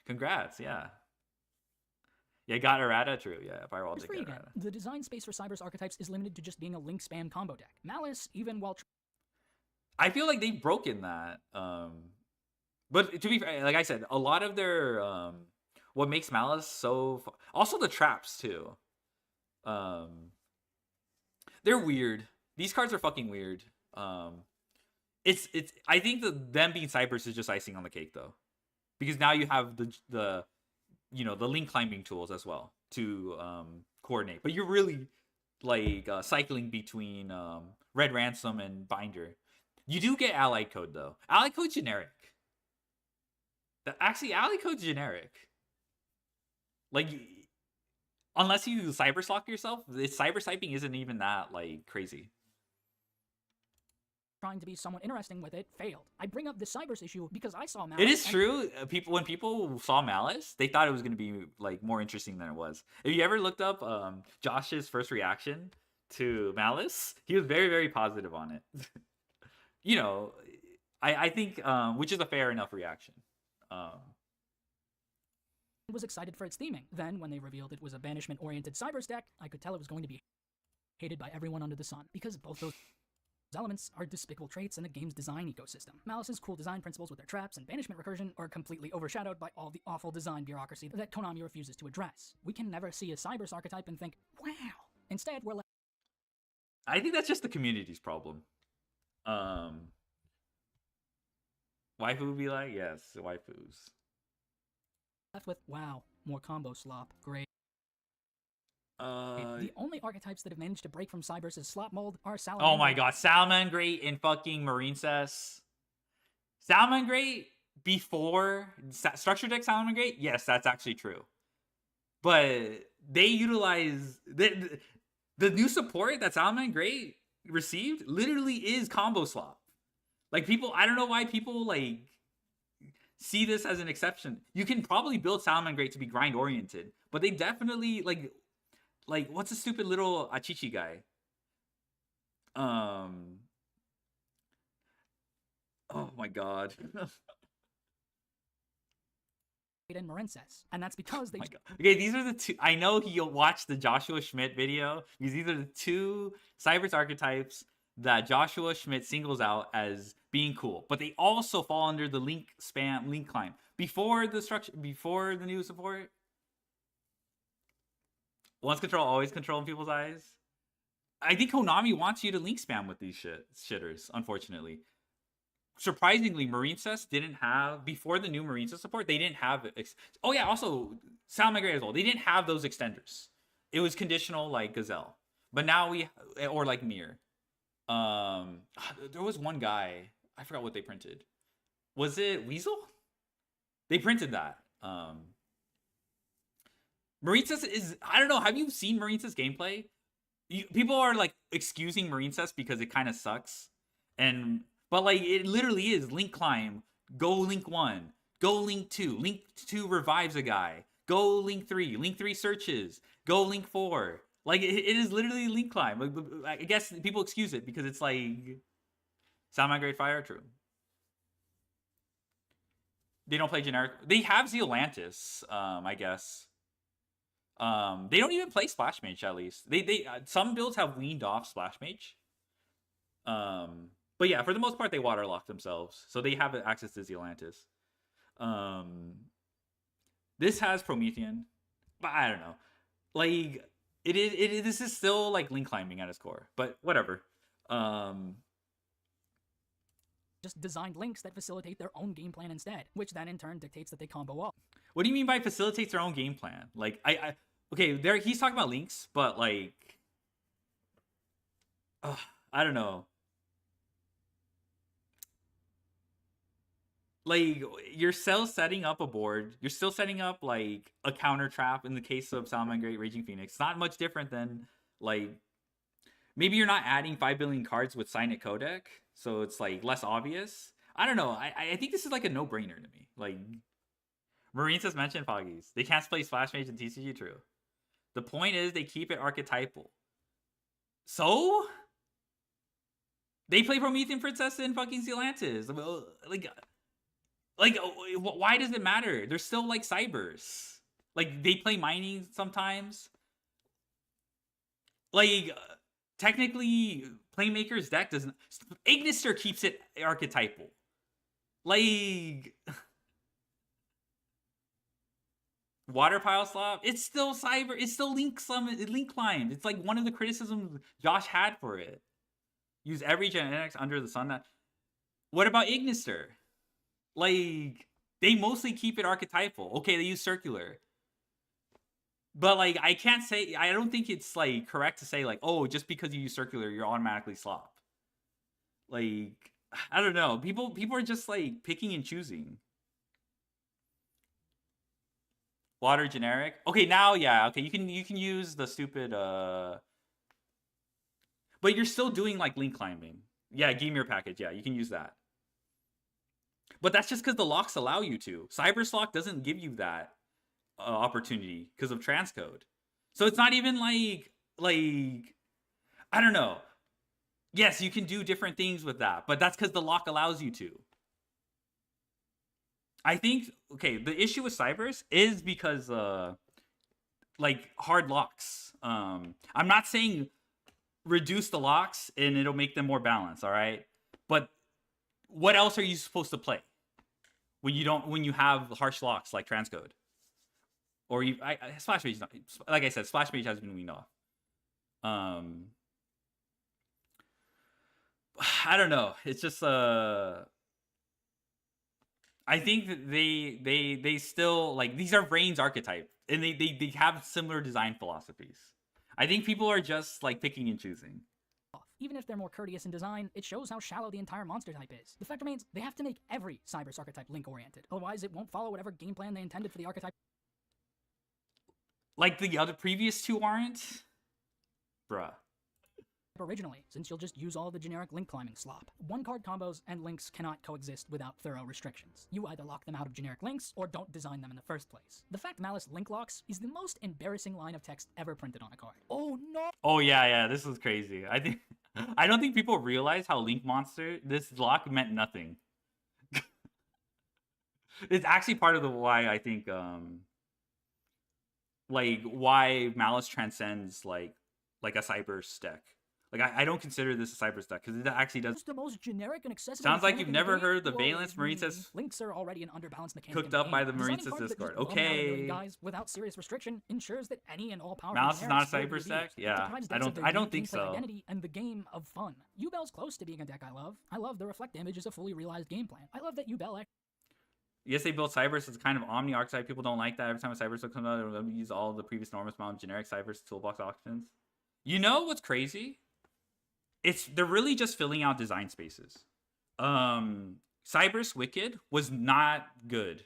Congrats, yeah. Yeah, got errata, true. Yeah, Firewall did get errata. The design space for Cyberse archetypes is limited to just being a link spam combo deck. Malice, even while I feel like they've broken that. But to be fair, like I said, a lot of their what makes Malice so also the traps too. They're weird. These cards are fucking weird. It's I think that them being Cyberse is just icing on the cake though, because now you have the you know the link climbing tools as well to coordinate. But you're really like cycling between Red Ransom and Binder. You do get Allied Code though. Allied Code's generic. Actually, Allied Code's generic. Like, unless you Cyberse lock yourself, Cyberse typing isn't even that like crazy. Trying to be somewhat interesting with it failed. I bring up the Cyberse issue because I saw Malice. It is true. When people saw Malice, they thought it was going to be like more interesting than it was. If you ever looked up Josh's first reaction to Malice, he was very, very positive on it. You know, I think which is a fair enough reaction. Was excited for its theming. Then, when they revealed it was a banishment-oriented Cyberse deck, I could tell it was going to be hated by everyone under the sun, because both those elements are despicable traits in the game's design ecosystem. Malice's cool design principles with their traps and banishment recursion are completely overshadowed by all the awful design bureaucracy that Konami refuses to address. We can never see a Cyberse archetype and think, wow. Instead, we're left... I think that's just the community's problem. Waifu be like, yes, waifus. Left with, wow, more combo slop, great. The only archetypes that have managed to break from Cyberse's slop mold are Salamander. Oh my god, Salamangreat and fucking Marincess. Salamangreat before structure deck Salamangreat, yes, that's actually true. But they utilize the new support that Salamangreat received literally is combo slop. Like people, I don't know why people like see this as an exception. You can probably build Salamangreat to be grind oriented, but they definitely like what's a stupid little Achichi guy? Oh my god. And Marincess, and that's because they... Okay, these are the two. I know you'll watch the Joshua Schmidt video because these are the two Cyberse archetypes that Joshua Schmidt singles out as being cool, but they also fall under the link spam, link climb before the structure, before the new support. Once control, always control in people's eyes. I think Konami wants you to link spam with these shitters, unfortunately. Surprisingly, Marincess didn't have, before the new Marincess support, they didn't have, oh yeah, also, Salamangreat as well, they didn't have those extenders. It was conditional like Gazelle. But now or like Mir. There was one guy, I forgot what they printed. Was it Weasel? They printed that. Marincess is, I don't know, have you seen Marincess gameplay? People are like excusing Marincess because it kind of sucks. But like it literally is link climb, go link 1, Go Link 2. Link 2 revives a guy. Go Link 3. Link 3 searches. Go Link 4. Like, it is literally Link climb. Like, I guess people excuse it because it's like Sound Migrate Fire, true. They don't play generic. They have Zealantis, I guess. They don't even play Splash Mage, at least. They some builds have weaned off Splash Mage. But yeah, for the most part, they waterlock themselves, so they have access to Zealantis. This has Promethean, but I don't know. Like, this is still like link climbing at its core, but whatever. Just designed links that facilitate their own game plan instead, which then in turn dictates that they combo up. What do you mean by facilitates their own game plan? Like, okay, there he's talking about links, but like, I don't know. Like, you're still setting up a board. You're still setting up like a counter trap in the case of Salamangreat Raging Phoenix. It's not much different than like, maybe you're not adding 5 billion cards with Sign It Codec, so it's like less obvious. I don't know. I think this is like a no-brainer to me. Like, Marine says mention Foggies. They can't play Splash Mage and TCG, true. The point is they keep it archetypal. So they play Promethean Princess and fucking Zealantis. Like, why does it matter? They're still like Cybers. Like, they play mining sometimes. Like, technically, Playmaker's deck doesn't. Ignister keeps it archetypal. Like, Water Pile Slop, it's still Cyber. It's still Link Climb. It's like one of the criticisms Josh had for it. Use every genetics under the sun. What about Ignister? Like, they mostly keep it archetypal. Okay, they use circular. But like, I don't think it's like correct to say like, oh, just because you use circular, you're automatically slop. Like, I don't know. People are just like picking and choosing. Water generic. Okay, now yeah. Okay, you can use the stupid but you're still doing like link climbing. Yeah, Gamer package. Yeah, you can use that. But that's just because the locks allow you to. Cyber's lock doesn't give you that opportunity because of transcode. So it's not even like I don't know. Yes, you can do different things with that, but that's because the lock allows you to. I think, okay, the issue with Cybers is because like hard locks. I'm not saying reduce the locks and it'll make them more balanced, all right? But what else are you supposed to play when you have harsh locks like transcode? Or Splash Mage, like I said, Splash Mage has been weaned off. I don't know. It's just I think that they still like, these are Brain's archetype, and they have similar design philosophies. I think people are just like picking and choosing. Even if they're more courteous in design, it shows how shallow the entire monster type is. The fact remains, they have to make every Cybers archetype link-oriented. Otherwise, it won't follow whatever game plan they intended for the archetype. Like the other previous two aren't? Bruh. Originally, since you'll just use all the generic link climbing slop. One-card combos and links cannot coexist without thorough restrictions. You either lock them out of generic links, or don't design them in the first place. The fact Malice link locks is the most embarrassing line of text ever printed on a card. Oh no! Oh yeah, this is crazy. I don't think people realize how Link Monster, this lock meant nothing. It's actually part of why I think like why Malice transcends like a Cybers deck. Like, I don't consider this a Cybers deck, because it actually does. It's the most generic and accessible. Sounds like you've never heard the Valence. Marine says links are already an underbalanced mechanic. Cooked up by the Marine says Discord. Okay. Guys, without serious restriction, ensures that any and all power. Malice is not a Cybers deck. Yeah, I don't think so. Identity and the game of fun. Ubel's close to being a deck I love. I love the Reflect Damage is a fully realized game plan. I love that Ubel. Yes, they built Cybers as kind of omni archetype. People don't like that. Every time a Cybers comes out, they'll use all the previous enormous amount of generic Cybers toolbox options. You know what's crazy? They're really just filling out design spaces. Cybers Wicked was not good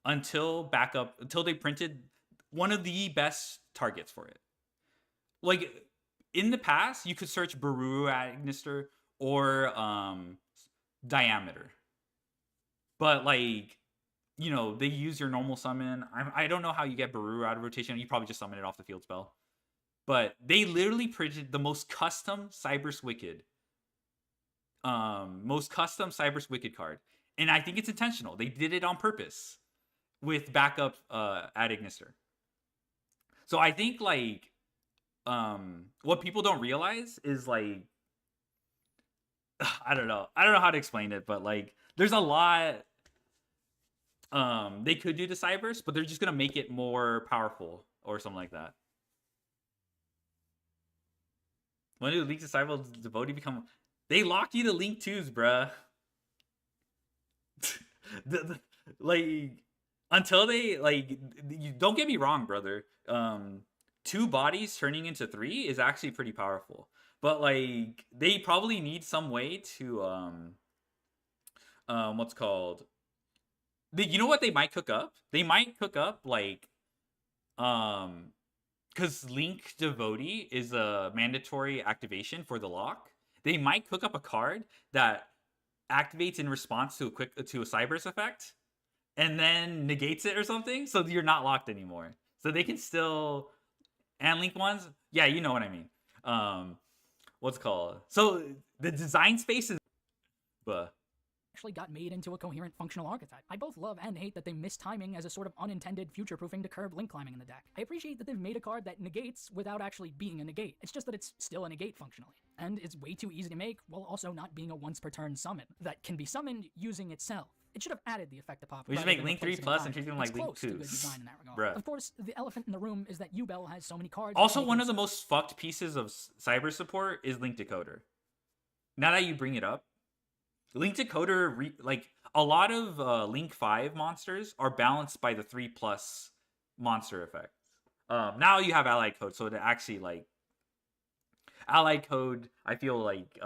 until they printed one of the best targets for it. Like, in the past, you could search Baru Agnister or Diameter. But like, you know, they use your normal summon. I don't know how you get Baru out of rotation. You probably just summon it off the field spell. But they literally printed the most custom Cyberse Wicked. Most custom Cyberse Wicked card. And I think it's intentional. They did it on purpose with backup ad Ignister. So I think like what people don't realize is like I don't know how to explain it, but like there's a lot they could do to Cyberse, but they're just gonna make it more powerful or something like that. When do Link to Cyber Devotee become? They lock you to Link 2s, bruh. Like until they like you don't get me wrong, brother. 2 bodies turning into 3 is actually pretty powerful. But like they probably need some way to what's called you know what they might cook up? They might cook up like because Link Devotee is a mandatory activation for the lock. They might cook up a card that activates in response to a Cyberse effect and then negates it or something, so you're not locked anymore. So they can still and Link ones, yeah, you know what I mean. What's called? So the design space is actually got made into a coherent functional archetype. I both love and hate that they missed timing as a sort of unintended future-proofing to curb link climbing in the deck. I appreciate that they've made a card that negates without actually being a negate. It's just that it's still a negate functionally. And it's way too easy to make while also not being a once-per-turn summon that can be summoned using itself. It should have added the effect of pop. We just make Link 3+ and treat them like Link 2s. Design in that regard. Of course, the elephant in the room is that Yubel has so many cards. Also, one of the most fucked pieces of cyber support is Link Decoder. Now that you bring it up, Link Decoder, like a lot of Link 5 monsters are balanced by the 3+ monster effect. Now you have Allied Code, so to actually like Allied Code, I feel like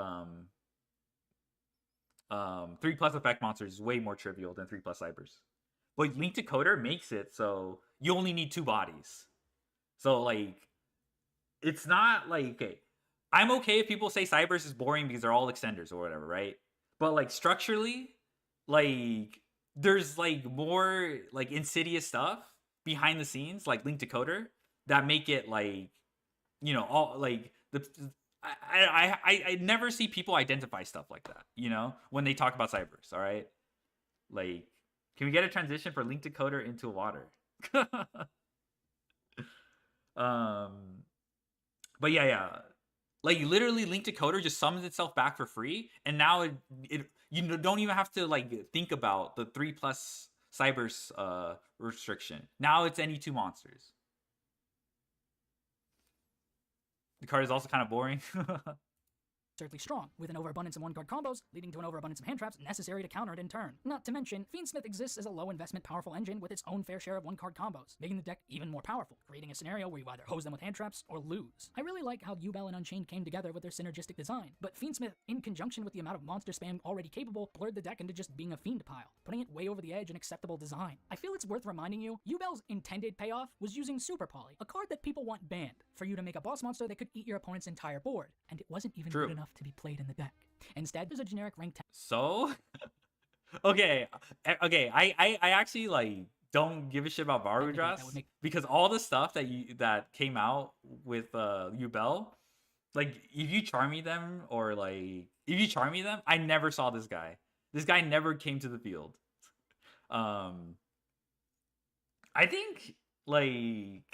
3+ effect monsters is way more trivial than 3+ Cybers. But Link Decoder makes it so you only need 2 bodies. So like it's not like okay. I'm okay if people say Cybers is boring because they're all extenders or whatever, right? But like structurally, like there's like more like insidious stuff behind the scenes, like Link Decoder, that make it like, you know, all like the I never see people identify stuff like that, you know, when they talk about Cybers. All right, like can we get a transition for Link Decoder into water? But yeah. Like literally, Link Decoder just summons itself back for free, and now it you don't even have to like think about the 3+ Cybers restriction. Now it's any 2 monsters. The card is also kind of boring. Absurdly strong, with an overabundance of 1-card combos, leading to an overabundance of hand traps necessary to counter it in turn. Not to mention, Fiendsmith exists as a low-investment powerful engine with its own fair share of 1-card combos, making the deck even more powerful, creating a scenario where you either hose them with hand traps or lose. I really like how Yubel and Unchained came together with their synergistic design, but Fiendsmith, in conjunction with the amount of monster spam already capable, blurred the deck into just being a fiend pile, putting it way over the edge in acceptable design. I feel it's worth reminding you, Yubel's intended payoff was using Super Poly, a card that people want banned, for you to make a boss monster that could eat your opponent's entire board, and it wasn't even good enough to be played in the deck. Instead, there's a generic rank 10. So, okay. I actually like don't give a shit about Varudras because all the stuff that came out with Yubel, like if you charmy them or like if you charmy them, I never saw this guy. This guy never came to the field. I think like.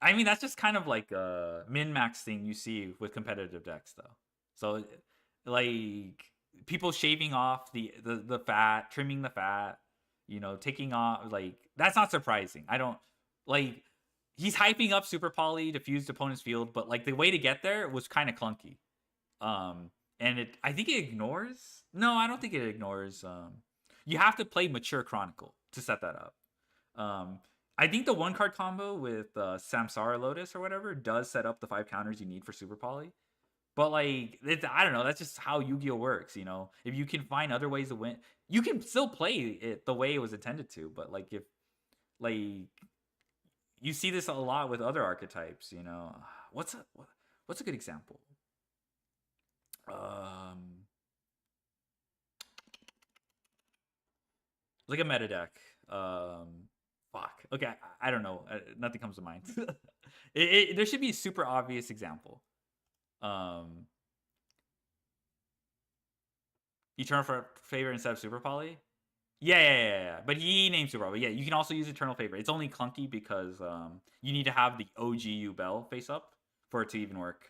I mean, that's just kind of like a min-max thing you see with competitive decks, though. So, like, people shaving off the fat, trimming the fat, you know, taking off, like, that's not surprising. I don't, like, he's hyping up Super Poly to fuse the opponent's field, but, like, the way to get there was kind of clunky. And I think it ignores, no, I don't think it ignores, you have to play Mature Chronicle to set that up. I think the 1-card combo with Samsara Lotus or whatever does set up the 5 counters you need for Super Poly. But like, I don't know. That's just how Yu-Gi-Oh works, you know. If you can find other ways to win, you can still play it the way it was intended to. But like, if like you see this a lot with other archetypes, you know. What's a good example? like a meta deck. Fuck. Okay, I don't know. Nothing comes to mind. There should be a super obvious example. Eternal Favor instead of Super Poly. Yeah. But he named Super Poly. Yeah, you can also use Eternal Favor. It's only clunky because you need to have the OGU Bell face up for it to even work.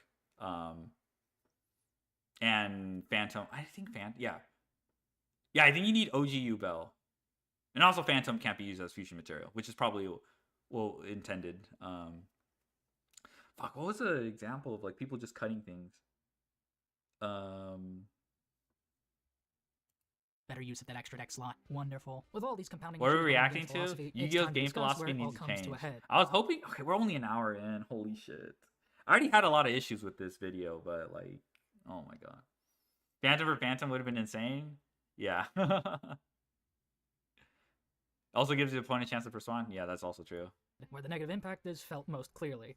And Phantom. I think Phantom. Yeah. I think you need OGU Bell. And also Phantom can't be used as fusion material, which is probably well intended. Fuck, what was the example of like people just cutting things? Better use of that extra deck slot. Wonderful. With all these compounding What are we issues behind reacting game to? philosophy, it's Yu-Gi-Oh's time to game discuss where philosophy it all needs to comes to a change. head. I was hoping. Okay, we're only an hour in. Holy shit! I already had a lot of issues with this video, but like, oh my god, Phantom for Phantom would have been insane. Yeah. Also gives the opponent a chance to respond. Yeah, that's also true. Where the negative impact is felt most clearly.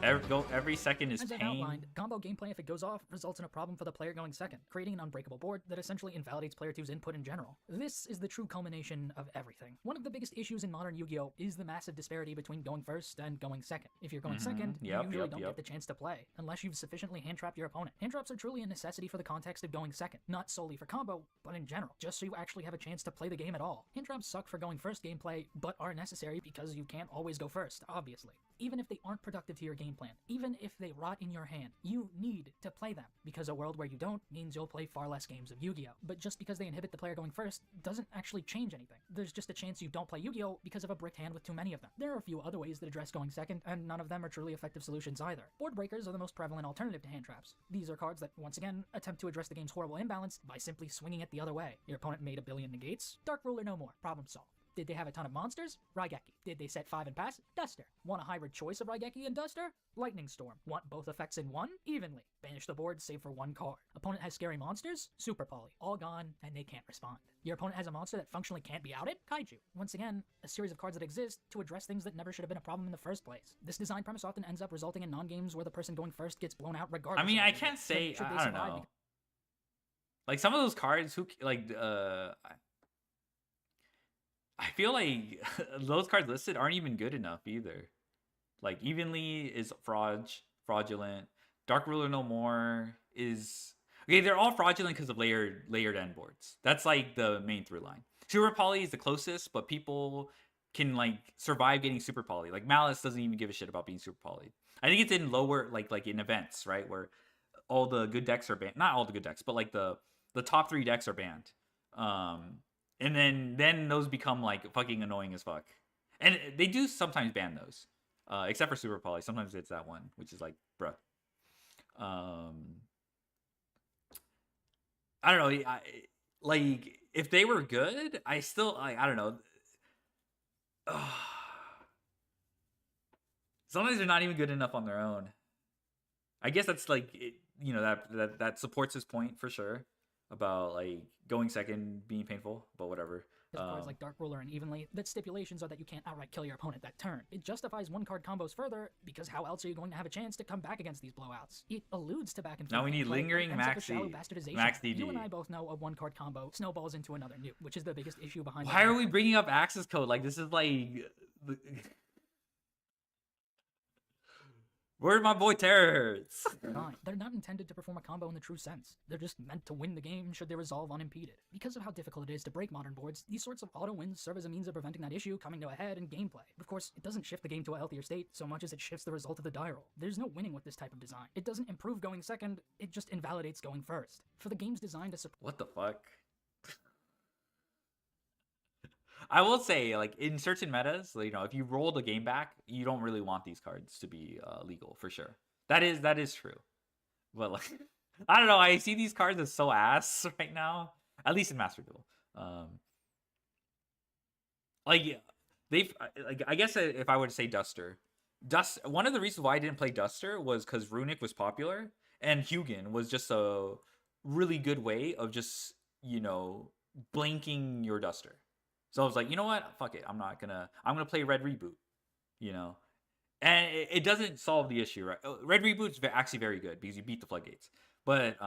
Every second is As I've pain. outlined, combo gameplay, if it goes off, results in a problem for the player going second, creating an unbreakable board that essentially invalidates player 2's input in general. This is the true culmination of everything. One of the biggest issues in modern Yu-Gi-Oh! Is the massive disparity between going first and going second. If you're going second, you usually don't get the chance to play, unless you've sufficiently hand-trapped your opponent. Hand-traps are truly a necessity for the context of going second, not solely for combo, but in general, just so you actually have a chance to play the game at all. Hand-traps suck for going first gameplay, but are necessary because you can't always go first, obviously. Even if they aren't productive to your game plan, even if they rot in your hand, you need to play them, because a world where you don't means you'll play far less games of Yu-Gi-Oh! But just because they inhibit the player going first doesn't actually change anything. There's just a chance you don't play Yu-Gi-Oh! Because of a bricked hand with too many of them. There are a few other ways that address going second, and none of them are truly effective solutions either. Board breakers are the most prevalent alternative to hand traps. These are cards that, once again, attempt to address the game's horrible imbalance by simply swinging it the other way. Your opponent made a billion negates? Dark Ruler no more. Problem solved. Did they have a ton of monsters? Raigeki. Did they set 5 and pass? Duster. Want a hybrid choice of Raigeki and Duster? Lightning Storm. Want both effects in one? Evenly. Banish the board, save for one card. Opponent has scary monsters? Super Poly. All gone, and they can't respond. Your opponent has a monster that functionally can't be outed? Kaiju. Once again, a series of cards that exist to address things that never should have been a problem in the first place. This design premise often ends up resulting in non-games where the person going first gets blown out regardless. I mean, I can't say, I don't know. Like some of those cards, I feel like those cards listed aren't even good enough either. Like Evenly is fraudulent. Dark Ruler no more is okay. They're all fraudulent because of layered end boards. That's like the main through line. Super Poly is the closest, but people can like survive getting Super Poly. Like Malice doesn't even give a shit about being Super Poly. I think it's in lower like in events, right, where all the good decks are banned. Not all the good decks, but like the top 3 decks are banned. And then those become like fucking annoying as fuck. And they do sometimes ban those. Except for Super Poly. Sometimes it's that one, which is like, bruh. I don't know. Like, if they were good, I still, I don't know. Sometimes they're not even good enough on their own. I guess that's like, that supports his point for sure. About like going second being painful, but whatever. Cards like Dark Ruler and Evenly, that stipulations are that you can't outright kill your opponent that turn. It justifies one-card combos further, because how else are you going to have a chance to come back against these blowouts? It alludes to back and forth. Now we need lingering Max DD. You and I both know a one-card combo snowballs into another nuke, which is the biggest issue behind. Why are we bringing up access code? Like this is like. Where's my boy Terrors? They're not intended to perform a combo in the true sense. They're just meant to win the game should they resolve unimpeded. Because of how difficult it is to break modern boards, these sorts of auto-wins serve as a means of preventing that issue coming to a head in gameplay. Of course, it doesn't shift the game to a healthier state so much as it shifts the result of the die roll. There's no winning with this type of design. It doesn't improve going second, it just invalidates going first. For the game's designed to support— What the fuck? I will say, like, in certain metas, if you roll the game back, you don't really want these cards to be legal, for sure. That is true. But, like, I don't know, I see these cards as so ass right now. At least in Master Duel. I guess if I were to say Duster, one of the reasons why I didn't play Duster was because Runic was popular, and Hugin was just a really good way of just, blanking your Duster. So I was like, you know what? Fuck it. I'm gonna play Red Reboot, and it doesn't solve the issue, right? Red Reboot is actually very good because you beat the floodgates. But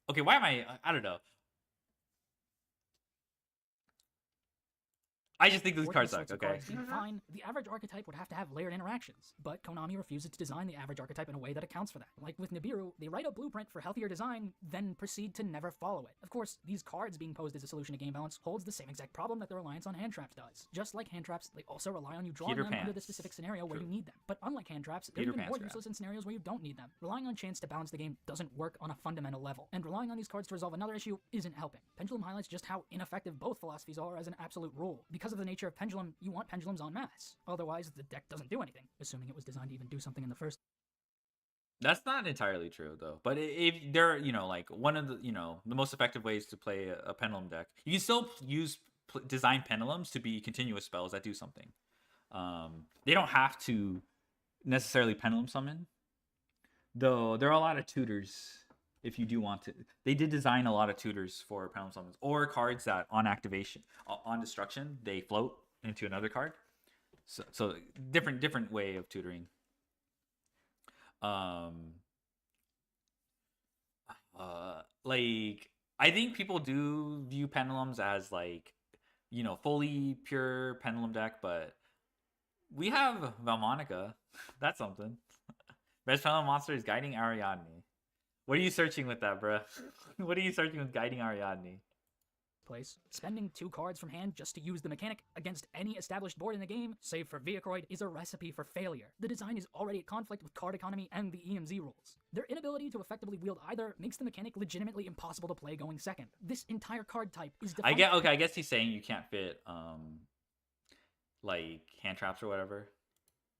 okay, why am I don't know. I just think these For cards these suck. sorts of Okay. cards being fine, the average archetype would have to have layered interactions, but Konami refuses to design the average archetype in a way that accounts for that. Like with Nibiru, they write a blueprint for healthier design, then proceed to never follow it. Of course, these cards being posed as a solution to game balance holds the same exact problem that the reliance on hand traps does. Just like hand traps, they also rely on you drawing Peter them under the Pans. specific scenario where True. you need them. But unlike hand traps, they're Peter even Pans more grab. useless in scenarios where you don't need them. Relying on chance to balance the game doesn't work on a fundamental level, and relying on these cards to resolve another issue isn't helping. Pendulum highlights just how ineffective both philosophies are as an absolute rule. Because of the nature of Pendulum, you want pendulums en masse. Otherwise, the deck doesn't do anything, assuming it was designed to even do something in the first. That's not entirely true though. But if they're, you know, like one of the, you know, the most effective ways to play a pendulum deck, you can still use design pendulums to be continuous spells that do something. They don't have to necessarily pendulum summon, though. There are a lot of tutors if you do want to. They did design a lot of tutors for pendulum summons or cards that on activation, on destruction, they float into another card. So different way of tutoring. Like I think people do view pendulums as like, you know, fully pure pendulum deck, but we have Valmonica. That's something. Best pendulum monster is Guiding Ariadne. What are you searching with that, bruh? What are you searching with Guiding Ariadne? Place. Spending 2 cards from hand just to use the mechanic against any established board in the game, save for Viacroid, is a recipe for failure. The design is already at conflict with card economy and the EMZ rules. Their inability to effectively wield either makes the mechanic legitimately impossible to play going second. This entire card type is defined. I guess he's saying you can't fit like hand traps or whatever.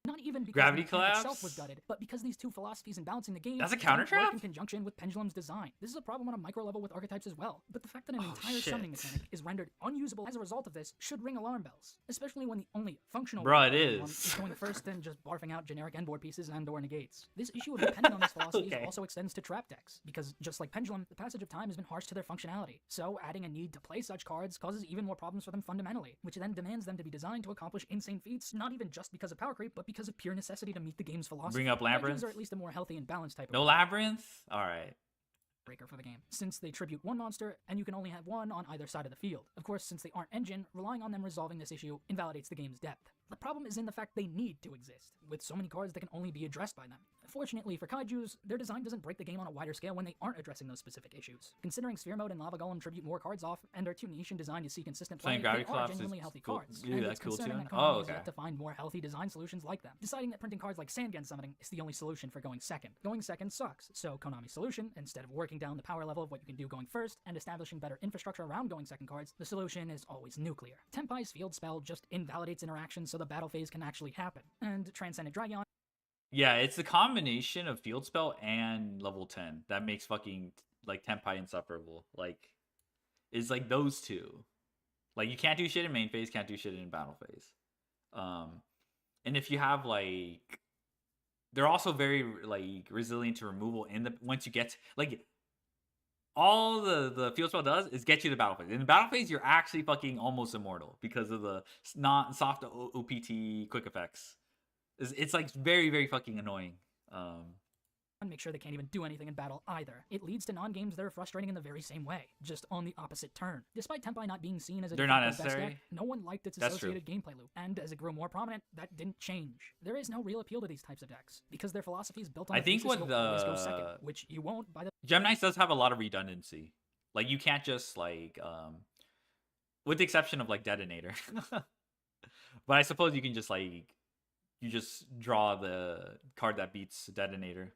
Not even because Gravity the mechanic Collapse? itself was gutted, but because these two philosophies in balancing the game That's a don't counter work trap? in conjunction with Pendulum's design. This is a problem on a micro level with archetypes as well, but the fact that an entire shit. summoning mechanic is rendered unusable as a result of this should ring alarm bells, especially when the only functional Bruh, way it to play one is. going first and just barfing out generic end board pieces and or negates. This issue of depending on these philosophies Okay. also extends to trap decks, because just like Pendulum, the passage of time has been harsh to their functionality, so adding a need to play such cards causes even more problems for them fundamentally, which then demands them to be designed to accomplish insane feats, not even just because of power creep, but because of pure necessity to meet the game's philosophy. Bring up Labyrinth? Kaijus are at least a more healthy and balanced type No of Labyrinth? Alright. breaker for the game, since they tribute one monster, and you can only have one on either side of the field. Of course, since they aren't engine, relying on them resolving this issue invalidates the game's depth. The problem is in the fact they need to exist, with so many cards that can only be addressed by them. Fortunately for Kaijus, their design doesn't break the game on a wider scale when they aren't addressing those specific issues. Considering Sphere Mode and Lava Golem tribute more cards off, and are too niche and designed to see consistent play, Playing they Gravity are Collapse genuinely is healthy cool. cards, Yeah, and that's it's cool concerning too. that Oh, Konami has okay. yet to find more healthy design solutions like them, deciding that printing cards like Sandgen Summoning is the only solution for going second. Going second sucks, so Konami's solution, instead of working down the power level of what you can do going first, and establishing better infrastructure around going second cards, the solution is always nuclear. Tenpai's field spell just invalidates interactions so the battle phase can actually happen, and Transcendent Dragon Yeah, it's a combination of field spell and level 10 that makes fucking like Tenpai insufferable. Like, it's like those two. Like, you can't do shit in main phase, can't do shit in battle phase. And if you have like, they're also very like resilient to removal in the once you get like all the field spell does is get you to battle phase. In the battle phase, you're actually fucking almost immortal because of the not soft OPT quick effects. It's like very, very fucking annoying. and make sure they can't even do anything in battle either. It leads to non-games that are frustrating in the very same way, just on the opposite turn. Despite Tenpai not being seen as a They're not de facto best necessary. deck, no one liked its That's true. associated gameplay loop, and as it grew more prominent, that didn't change. There is no real appeal to these types of decks, because their philosophy is built on I the think thesis with you'll always go the- second, which you won't by the Gemini's does have a lot of redundancy. Like, you can't just like with the exception of like Detonator. But I suppose you can just like you just draw the card that beats Detonator.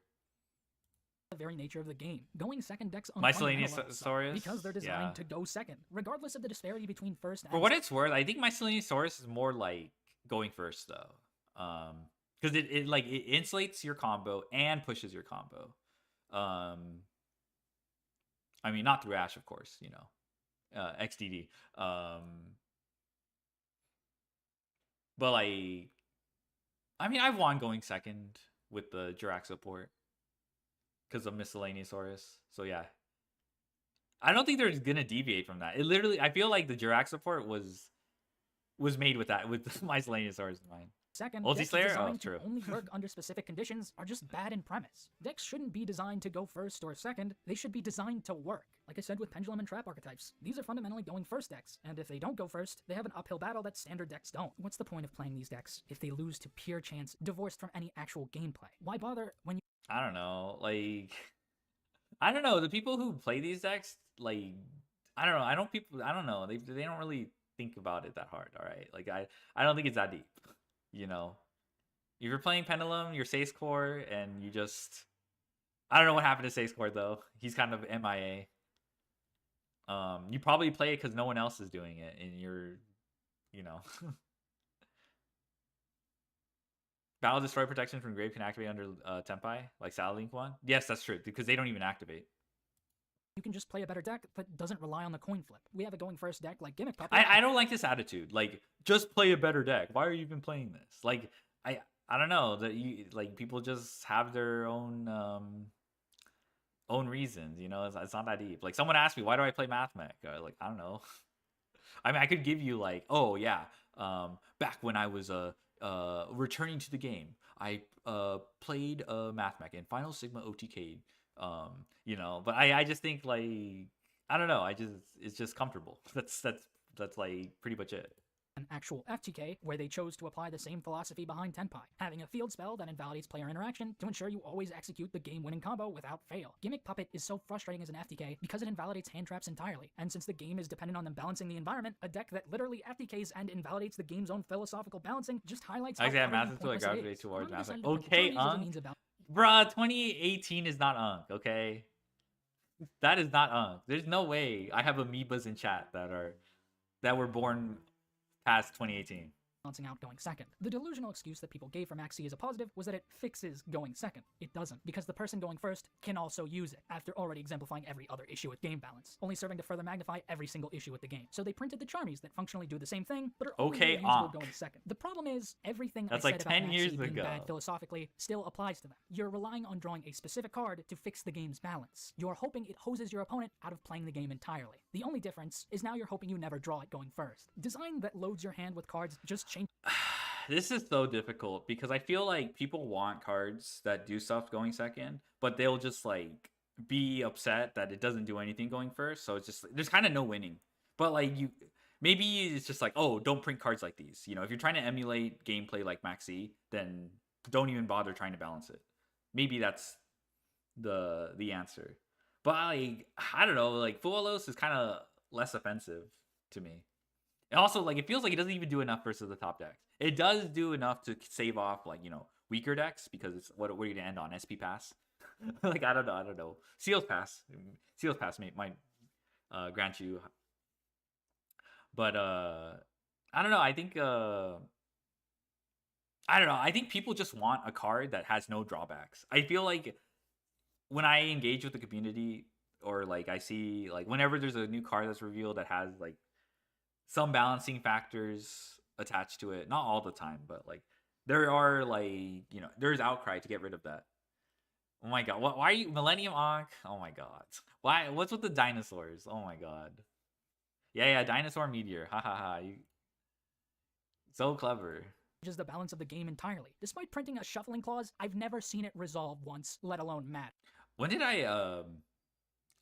very nature of the game. Going second decks on Miscellaneous fundamental levels suck, Saurus? because they're designed Yeah. to go second, regardless of the disparity between first and For what it's worth, I think Miscellaneous Saurus is more like going first though. Because it like it insulates your combo and pushes your combo. I mean, not through Ash, of course, you know. XDD. But like, I mean, I've won going second with the Jirac support because of Miscellaneous Saurus. So yeah, I don't think they're gonna deviate from that. It literally, I feel like the Jirac support was made with that, with Miscellaneous Saurus in mind. second, Ulti decks Slayer? Oh, designed to true. only work under specific conditions are just bad in premise. Decks shouldn't be designed to go first or second, they should be designed to work. Like I said with Pendulum and Trap archetypes, these are fundamentally going first decks, and if they don't go first, they have an uphill battle that standard decks don't. What's the point of playing these decks if they lose to pure chance, divorced from any actual gameplay? Why bother when you— I don't know. Like, I don't know. The people who play these decks, like, I don't know. I don't know. They don't really think about it that hard. All right. Like, I don't think it's that deep. You know, if you're playing Pendulum, you're Sace Core, and you just, I don't know what happened to Sace Core though. He's kind of MIA. You probably play it because no one else is doing it, and you're, you know. Battle Destroy protection from Grave can activate under Tempai, like Saddle Link one. Yes, that's true, because they don't even activate. you can just play a better deck that doesn't rely on the coin flip. We have a going first deck like Gimmick Puppet. I don't like this attitude. Like, just play a better deck. Why are you even playing this? Like, I don't know, that you, like, people just have their own reasons, you know. It's not that deep. Like, someone asked me, why do I play Math Mech? Like, I don't know. I mean, I could give you like, oh yeah, back when I was returning to the game, I played Math Mech and Final Sigma OTK'd. You know, but I just think, like, I don't know, it's just comfortable. That's like pretty much it. An actual FTK, where they chose to apply the same philosophy behind Tenpai, having a field spell that invalidates player interaction to ensure you always execute the game-winning combo without fail. Gimmick Puppet is so frustrating as an FTK because it invalidates hand traps entirely, and since the game is dependent on them balancing the environment, a deck that literally FTKs and invalidates the game's own philosophical balancing just highlights how Math until I gravitate towards Math Mech. Okay, bruh, 2018 is not Unk, okay? That is not Unk. There's no way I have amoebas in chat that were born past 2018. Balancing out going second. The delusional excuse that people gave for Maxi as a positive was that it fixes going second. It doesn't, because the person going first can also use it, after already exemplifying every other issue with game balance, only serving to further magnify every single issue with the game. So they printed the Charmies that functionally do the same thing, but are only usable going second. The problem is, everything I said like 10 about years Maxi being ago. bad philosophically still applies to them. You're relying on drawing a specific card to fix the game's balance. You're hoping it hoses your opponent out of playing the game entirely. The only difference is now you're hoping you never draw it going first. Design that loads your hand with cards just change. This is so difficult because I feel like people want cards that do stuff going second, but they'll just like be upset that it doesn't do anything going first. So it's just, there's kind of no winning. But like, maybe it's just like, oh, don't print cards like these. You know, if you're trying to emulate gameplay like Maxi, then don't even bother trying to balance it. Maybe that's the answer. But like, I don't know, like Fualos is kind of less offensive to me. And also, like, it feels like it doesn't even do enough versus the top decks. It does do enough to save off, like, you know, weaker decks, because it's what are you gonna end on? SP Pass? Like, I don't know. Seals Pass might grant you. But I don't know. I think I think people just want a card that has no drawbacks. I feel like when I engage with the community, or like I see, like, whenever there's a new card that's revealed that has like some balancing factors attached to it, not all the time, but like there are, like, you know, there's outcry to get rid of that. Oh my god, why are you Millennium Ankh? Oh my god, why? What's with the dinosaurs? Oh my god. Yeah, dinosaur meteor. Ha ha ha. You so clever. Just the balance of the game entirely. Despite printing a shuffling clause, I've never seen it resolve once, let alone matter. When did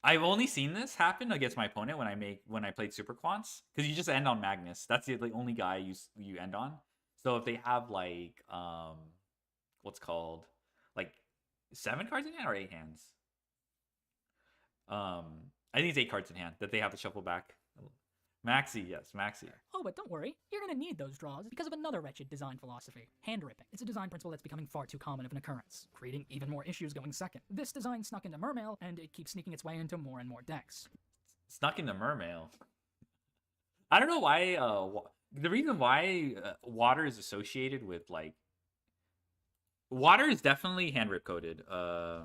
I've only seen this happen against my opponent when I played Super Quants, because you just end on Magnus. That's the only guy you end on. So if they have like what's called, like 7 cards in hand or 8 hands. I think it's 8 cards in hand that they have to shuffle back. Maxi, yes, Maxi. Oh, but don't worry, you're gonna need those draws because of another wretched design philosophy. Hand ripping. It's a design principle that's becoming far too common of an occurrence, creating even more issues going second. This design snuck into Mermail, and it keeps sneaking its way into more and more decks. Snuck into Mermail. I don't know why, the reason why water is associated with, like, water is definitely hand rip coded. I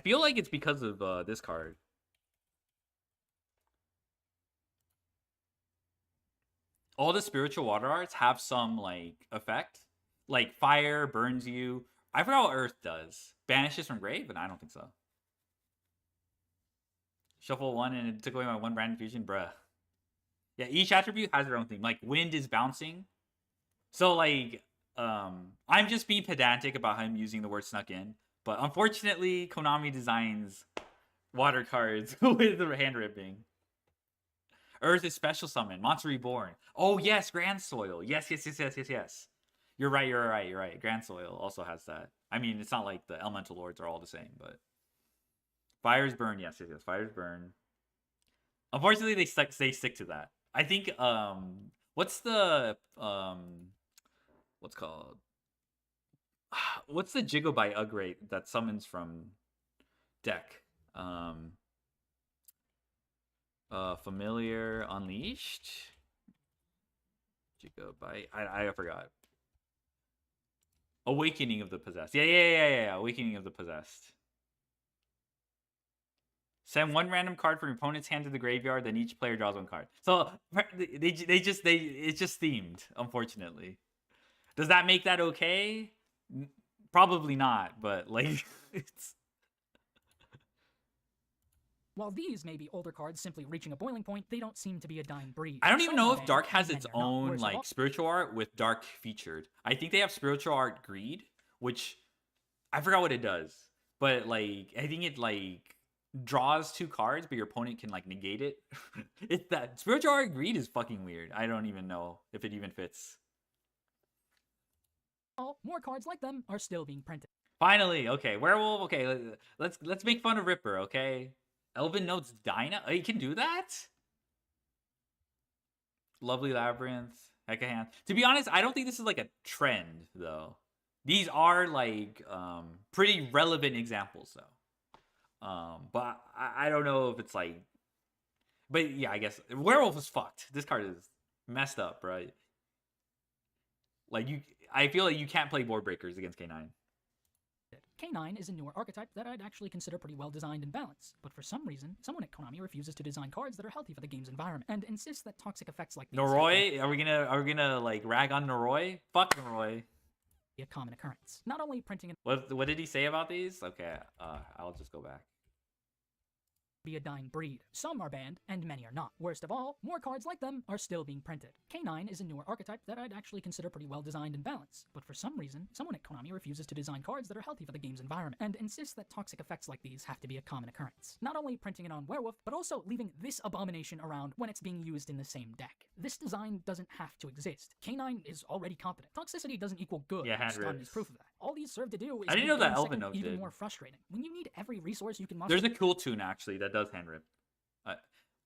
feel like it's because of this card. All the spiritual water arts have some, like, effect. Like, fire burns you. I forgot what earth does. Banishes from grave, but I don't think so. Shuffle 1 and it took away my 1 brand infusion, bruh. Yeah, each attribute has their own thing. Like, wind is bouncing. So, like, I'm just being pedantic about him using the word snuck in. But unfortunately, Konami designs Water cards with the hand ripping. Earth is special summon. Monster Reborn. Oh yes, Grand Soil. Yes. You're right. Grand Soil also has that. I mean, it's not like the Elemental Lords are all the same, but Fire's Burn. Yes. Fire's Burn. Unfortunately, they stick to that. I think what's the what's called what's the Gigabyte upgrade that summons from deck? Familiar Unleashed? Gigabyte. I forgot. Awakening of the Possessed. Yeah. Awakening of the Possessed. Send one random card from your opponent's hand to the graveyard, then each player draws one card. So it's just themed, unfortunately. Does that make that okay? Probably not, but like it's. While these may be older cards simply reaching a boiling point, they don't seem to be a dying breed. I don't even Some know are if Dark banned, has and its many are not. own Worst of like all, spiritual art with Dark featured. I think they have spiritual art Greed, which I forgot what it does, but like I think it like draws 2 cards, but your opponent can like negate it. It's that spiritual art Greed is fucking weird. I don't even know if it even fits. more cards like them are still being printed. Finally, okay, Werewolf. Okay, let's make fun of Ripper. Okay, Elven Notes Dyna. Oh, you can do that. Lovely Labyrinth, Hecahand. To be honest, I don't think this is like a trend though. These are like pretty relevant examples though. But I don't know if it's like. But yeah, I guess Werewolf is fucked. This card is messed up, right? Like I feel like you can't play board breakers against K9. K9 is a newer archetype that I'd actually consider pretty well designed and balanced, but for some reason, someone at Konami refuses to design cards that are healthy for the game's environment, and insists that toxic effects like these Noroi? Are we gonna like rag on Noroi? Fuck Noroi. be a common occurrence. Not only printing an What did he say about these? Okay, I'll just go back. be a dying breed. Some are banned, and many are not. Worst of all, more cards like them are still being printed. K9 is a newer archetype that I'd actually consider pretty well designed and balanced, but for some reason, someone at Konami refuses to design cards that are healthy for the game's environment, and insists that toxic effects like these have to be a common occurrence. Not only printing it on Werewolf, but also leaving this abomination around when it's being used in the same deck. This design doesn't have to exist. K9 is already competent. Toxicity doesn't equal good. Yeah, hand Stun rips. is proof of that. All these serve to do is I didn't make know that getting Elven second Note even did. more frustrating. When you need every resource you can muster, There's a cool tune actually that does hand rip.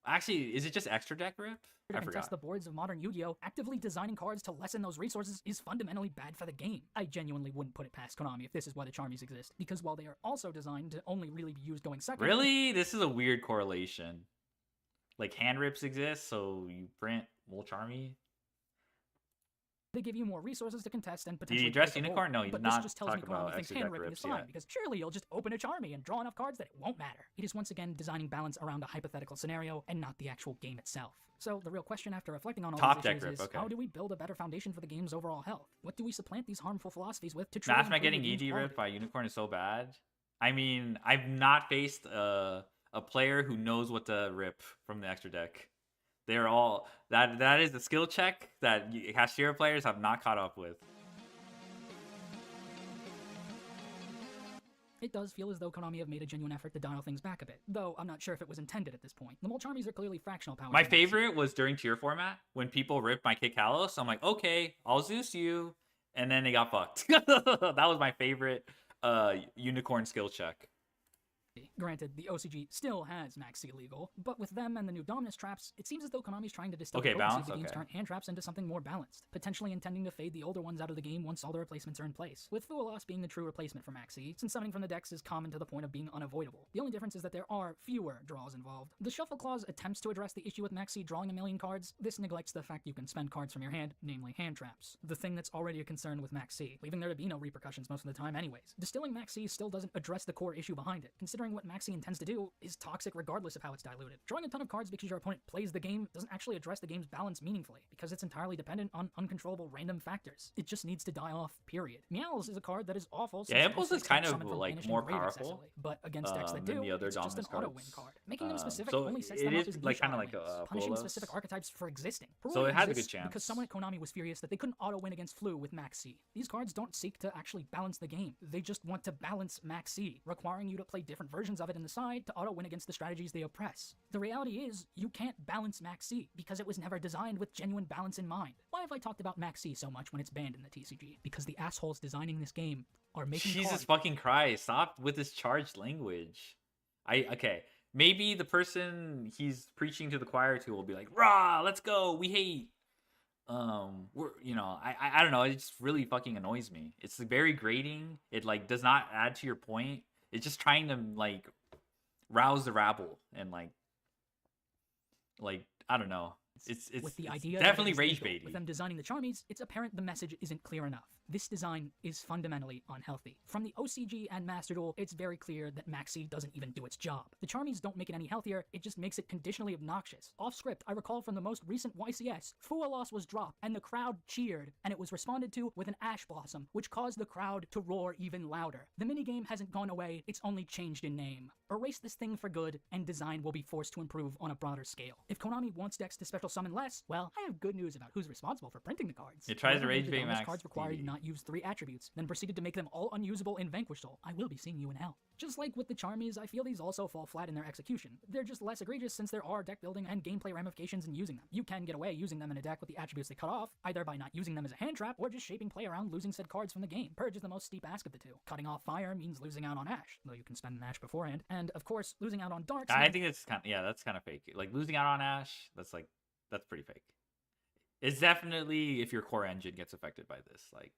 Actually, is it just extra deck rip? I contest forgot. the boards of modern Yu-Gi-Oh! Actively designing cards to lessen those resources is fundamentally bad for the game. I genuinely wouldn't put it past Konami if this is why the Charmies exist, because while they are also designed to only really be used going second... Really? This is a weird correlation. Like hand rips exist, so you print more Charmy? They give you more resources to contest and Did potentially he address break the Unicorn? board. No, he did But not this just tells me talk Konami about thinks extra hand deck ripping rips is fine, yet. because surely you'll just open a Charmy and draw enough cards that it won't matter. It is once again designing balance around a hypothetical scenario and not the actual game itself. So the real question after reflecting on all Top these deck issues rip, is, okay. how do we build a better foundation for the game's overall health? What do we supplant these harmful philosophies with to truly Math not improve the getting game's ED quality? ripped by Unicorn is so bad. I mean, I've not faced a player who knows what to rip from the extra deck. They're all that is the skill check that Cashier players have not caught up with. It does feel as though Konami have made a genuine effort to dial things back a bit, though I'm not sure if it was intended at this point. The Molcharmies are clearly fractional powers. My favorite was during tier format when people ripped my Kick Kalos. I'm like, okay, I'll Zeus you, and then they got fucked. That was my favorite Unicorn skill check. Granted, the OCG still has Max C legal, but with them and the new Dominus traps, it seems as though Konami's trying to distill Okay, the potency balance, of the game's okay. current hand traps into something more balanced, potentially intending to fade the older ones out of the game once all the replacements are in place, with Fualos being the true replacement for Max C, since summoning from the decks is common to the point of being unavoidable. The only difference is that there are fewer draws involved. The Shuffle Clause attempts to address the issue with Max C drawing a million cards. This neglects the fact you can spend cards from your hand, namely hand traps, the thing that's already a concern with Max C, leaving there to be no repercussions most of the time anyways. Distilling Max C still doesn't address the core issue behind it, considering what Max C intends to do is toxic regardless of how it's diluted. Drawing a ton of cards because your opponent plays the game doesn't actually address the game's balance meaningfully, because it's entirely dependent on uncontrollable random factors. It just needs to die off, period. Meowls is a card that is awful. Yeah, Impulse is kind of summon from like banishing more grave powerful excessively, but against decks that than do, the other it's just an Dominus auto-win cards. card. Making them specific so only sets it them up is as like niche kind of auto-wins, like punishing Bolos. specific archetypes for existing. So it has a good exists chance. because someone at Konami was furious that they couldn't auto-win against Flu with Max C. These cards don't seek to actually balance the game. They just want to balance Max C, requiring you to play different versions versions of it in the side to auto-win against the strategies they oppress. The reality is, you can't balance Max C, because it was never designed with genuine balance in mind. Why have I talked about Max C so much when it's banned in the TCG? Because the assholes designing this game are making Jesus fucking Christ, stop with this charged language. Okay. Maybe the person he's preaching to the choir to will be like, rah, let's go, we hate. We're, I don't know, it just really fucking annoys me. It's very grating. It like does not add to your point. It's just trying to like rouse the rabble and like I don't know. It's idea definitely rage baiting. With them designing the Charmies, it's apparent the message isn't clear enough. This design is fundamentally unhealthy. From the OCG and Master Duel, it's very clear that Max C doesn't even do its job. The Charmies don't make it any healthier, it just makes it conditionally obnoxious. Off script, I recall from the most recent YCS, Fualos was dropped, and the crowd cheered, and it was responded to with an Ash Blossom, which caused the crowd to roar even louder. The minigame hasn't gone away, it's only changed in name. Erase this thing for good, and design will be forced to improve on a broader scale. If Konami wants decks to special summon less, well, I have good news about who's responsible for printing the cards. It tries to rage bait Max. Cards require you not use 3 attributes, then proceeded to make them all unusable in Vanquish Soul. I will be seeing you in hell. Just like with the Charmies, I feel these also fall flat in their execution. They're just less egregious since there are deck building and gameplay ramifications in using them. You can get away using them in a deck with the attributes they cut off, either by not using them as a hand trap, or just shaping play around losing said cards from the game. Purge is the most steep ask of the two. Cutting off Fire means losing out on Ash, though you can spend an Ash beforehand, and of course, losing out on Darks. I think it's that's kind of fake. Like losing out on Ash, that's pretty fake. It's definitely if your core engine gets affected by this, like.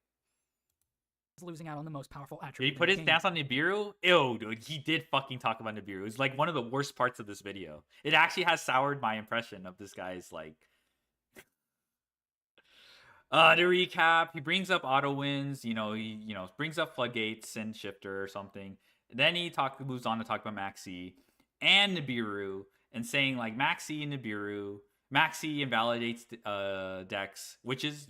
Losing out on the most powerful attribute. Did he put his stance on Nibiru? Ew, dude, he did fucking talk about Nibiru. It's like one of the worst parts of this video. It actually has soured my impression of this guy's like. To recap, he brings up auto wins. He brings up floodgates and shifter or something. Then he moves on to talk about Maxi and Nibiru and saying like Maxi and Nibiru. Maxi invalidates decks, which is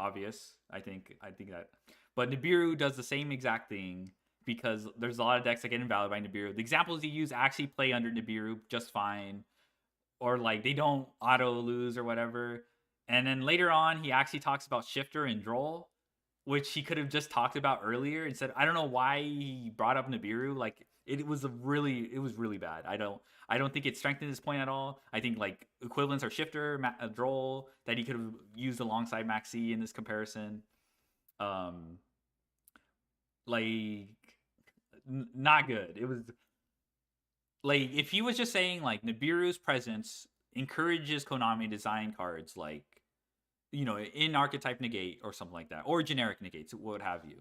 obvious. I think that. But Nibiru does the same exact thing because there's a lot of decks that get invalidated by Nibiru. The examples he used actually play under Nibiru just fine. Or like they don't auto lose or whatever. And then later on, he actually talks about Shifter and Droll, which he could have just talked about earlier and said, I don't know why he brought up Nibiru. Like it was really bad. I don't think it strengthened his point at all. I think like equivalents are Shifter, Droll that he could have used alongside Maxi in this comparison. Not good. It was like if he was just saying like Nibiru's presence encourages Konami to design cards like in archetype negate or something like that, or generic negates, what have you.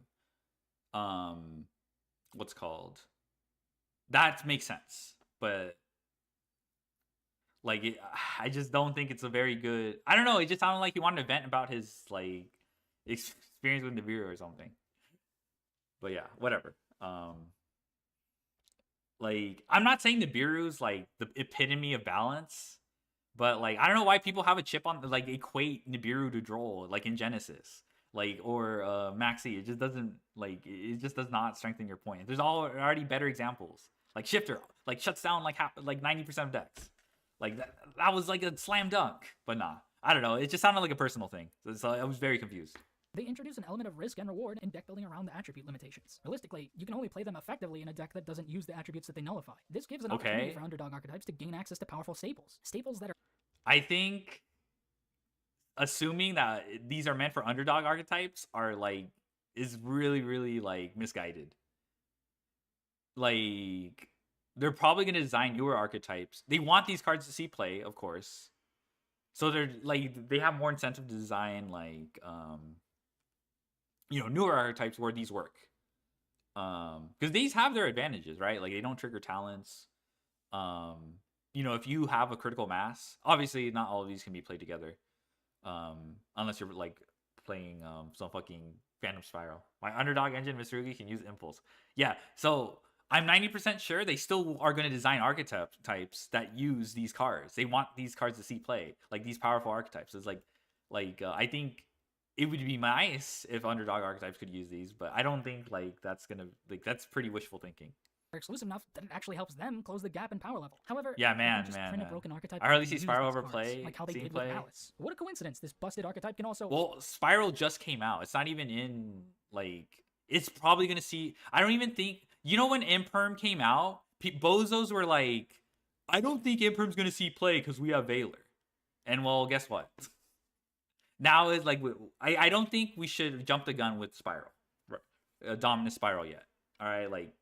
What's called that makes sense, but like I just don't think it's a very good. I don't know. It just sounded like he wanted to vent about his like experience with Nibiru or something. But yeah, whatever. Like I'm not saying Nibiru's like the epitome of balance, but like I don't know why people have a chip on like equate Nibiru to Droll like in Genesis, like or Maxi. It just doesn't it just does not strengthen your point. There's already better examples like Shifter like shuts down like 90% of decks. Like that was like a slam dunk, but nah. I don't know. It just sounded like a personal thing. So I was very confused. They introduce an element of risk and reward in deck building around the attribute limitations. Realistically, you can only play them effectively in a deck that doesn't use the attributes that they nullify. This gives an opportunity for underdog archetypes to gain access to powerful staples. Staples that are... I think assuming that these are meant for underdog archetypes are is really, really misguided. They're probably going to design newer archetypes. They want these cards to see play, of course. So they're they have more incentive to design newer archetypes where these work. Because these have their advantages, right? Like they don't trigger talents. If you have a critical mass, obviously not all of these can be played together. Unless you're playing some fucking Phantom Spiral. My underdog engine, Mr. Rugi, can use Impulse. Yeah, so I'm 90% sure they still are going to design archetypes that use these cards. They want these cards to see play, like these powerful archetypes. It's I think it would be nice if underdog archetypes could use these, but I don't think that's gonna that's pretty wishful thinking. Exclusive enough that it actually helps them close the gap in power level. However, yeah, man. Print a broken archetype I hardly see Spiral overplay. Like how they did with Alice. What a coincidence! This busted archetype can also. Well, Spiral just came out. It's not even in it's probably gonna see. I don't even think You know when Imperm came out, bozos were like, I don't think Imperm's gonna see play because we have Valor. And well, guess what? Now is like, I don't think we should jump the gun with Spiral, Dominus Spiral yet. All right, like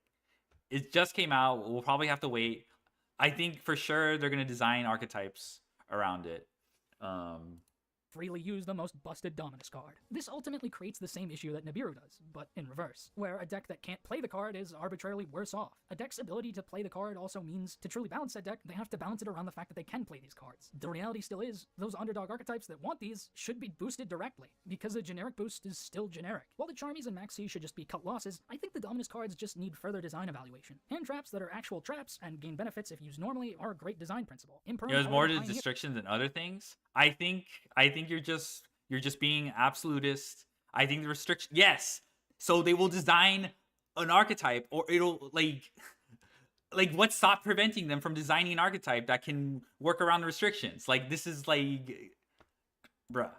it just came out. We'll probably have to wait. I think for sure they're gonna design archetypes around it. Freely use the most busted Dominus card. This ultimately creates the same issue that Nibiru does, but in reverse, where a deck that can't play the card is arbitrarily worse off. A deck's ability to play the card also means to truly balance that deck, they have to balance it around the fact that they can play these cards. The reality still is, those underdog archetypes that want these should be boosted directly, because a generic boost is still generic. While the Charmies and Maxi should just be cut losses, I think the Dominus cards just need further design evaluation. Hand traps that are actual traps and gain benefits if used normally are a great design principle. There's more to restrictions than other things. I think you're just being absolutist. I think the restriction, yes. So they will design an archetype, or it'll like what stopped preventing them from designing an archetype that can work around the restrictions? Like this is like, bruh.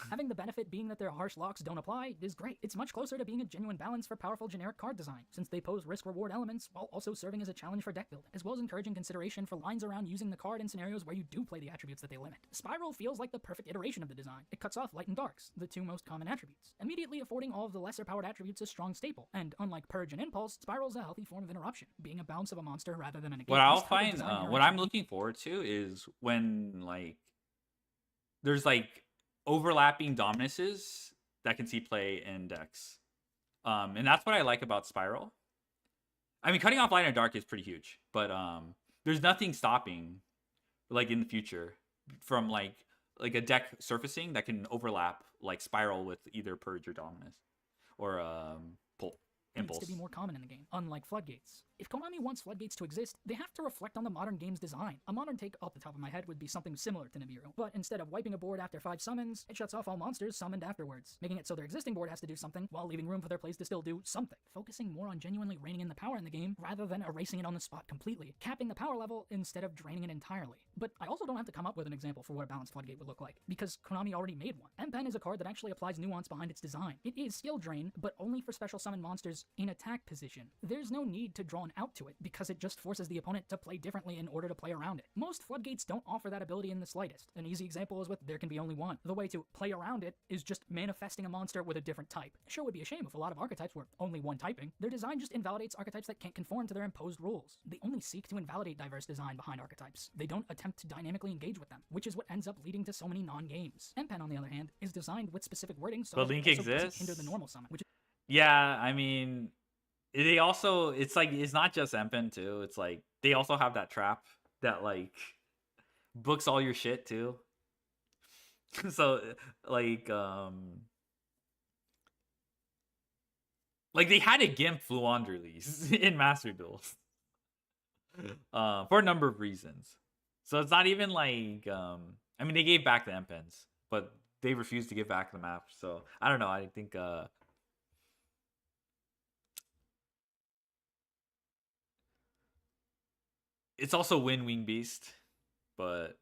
Having the benefit being that their harsh locks don't apply is great. It's much closer to being a genuine balance for powerful generic card design, since they pose risk-reward elements while also serving as a challenge for deck building, as well as encouraging consideration for lines around using the card in scenarios where you do play the attributes that they limit. Spiral feels like the perfect iteration of the design. It cuts off Light and Darks, the two most common attributes, immediately affording all of the lesser-powered attributes a strong staple, and unlike Purge and Impulse, Spiral's a healthy form of interruption, being a bounce of a monster rather than a negate. What I'm looking forward to is when, like, there's, like, overlapping Dominuses that can see play in decks. And that's what I like about Spiral. I mean, cutting off Light and Dark is pretty huge, but there's nothing stopping, like, in the future from, like a deck surfacing that can overlap, like, Spiral with either Purge or Dominus. Or, Impulse. Needs to be more common in the game, unlike Floodgates. If Konami wants Floodgates to exist, they have to reflect on the modern game's design. A modern take off the top of my head would be something similar to Nibiru, but instead of wiping a board after 5 summons, it shuts off all monsters summoned afterwards, making it so their existing board has to do something while leaving room for their plays to still do something, focusing more on genuinely reining in the power in the game rather than erasing it on the spot completely, capping the power level instead of draining it entirely. But I also don't have to come up with an example for what a balanced Floodgate would look like, because Konami already made one. M-Pen is a card that actually applies nuance behind its design. It is skill drain, but only for special summon monsters in attack position. There's no need to draw an out to it, because it just forces the opponent to play differently in order to play around it. Most Floodgates don't offer that ability in the slightest. An easy example is with There Can Be Only One. The way to play around it is just manifesting a monster with a different type. Sure, would be a shame if a lot of archetypes were only one typing. Their design just invalidates archetypes that can't conform to their imposed rules. They only seek to invalidate diverse design behind archetypes. They don't attempt to dynamically engage with them, which is what ends up leading to so many non-games. M-Pen, on the other hand, is designed with specific wording so but Link it also doesn't exists. hinder the normal summon, which is Yeah, I mean, they also, it's like, it's not just M-Pen too. It's like they also have that trap that like books all your shit too. So like they had a GIMP Fluand release in Master Duels for a number of reasons. So it's not even like I mean, they gave back the M-Pens, but they refused to give back the map. So I don't know. I think it's also Wing Beast, but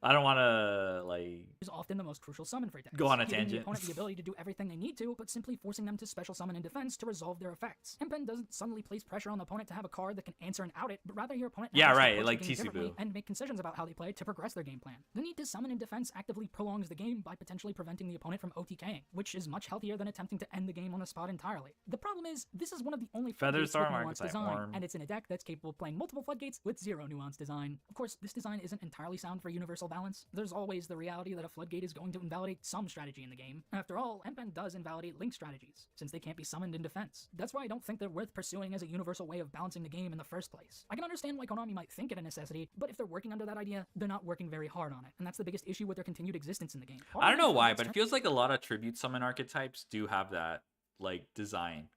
I don't want to like is often the most crucial summon for decks. Go on a giving tangent. the opponent the ability to do everything they need to, but simply forcing them to special summon in defense to resolve their effects. M-Pen doesn't suddenly place pressure on the opponent to have a card that can answer and out it, but rather your opponent has to approach like the game TC differently Boo. and make concessions about how they play to progress their game plan. The need to summon in defense actively prolongs the game by potentially preventing the opponent from OTKing, which is much healthier than attempting to end the game on the spot entirely. The problem is, this is one of the only floodgates with nuanced design, and it's in a deck that's capable of playing multiple floodgates with zero nuanced design. Of course, this design isn't entirely sound for universal balance. There's always the reality that a floodgate is going to invalidate some strategy in the game. After all, M-Pen does invalidate link strategies, since they can't be summoned in defense. That's why I don't think they're worth pursuing as a universal way of balancing the game in the first place. I can understand why Konami might think it a necessity, but if they're working under that idea, they're not working very hard on it, and that's the biggest issue with their continued existence in the game. I don't know why, but it feels like a lot of tribute summon archetypes do have that like design.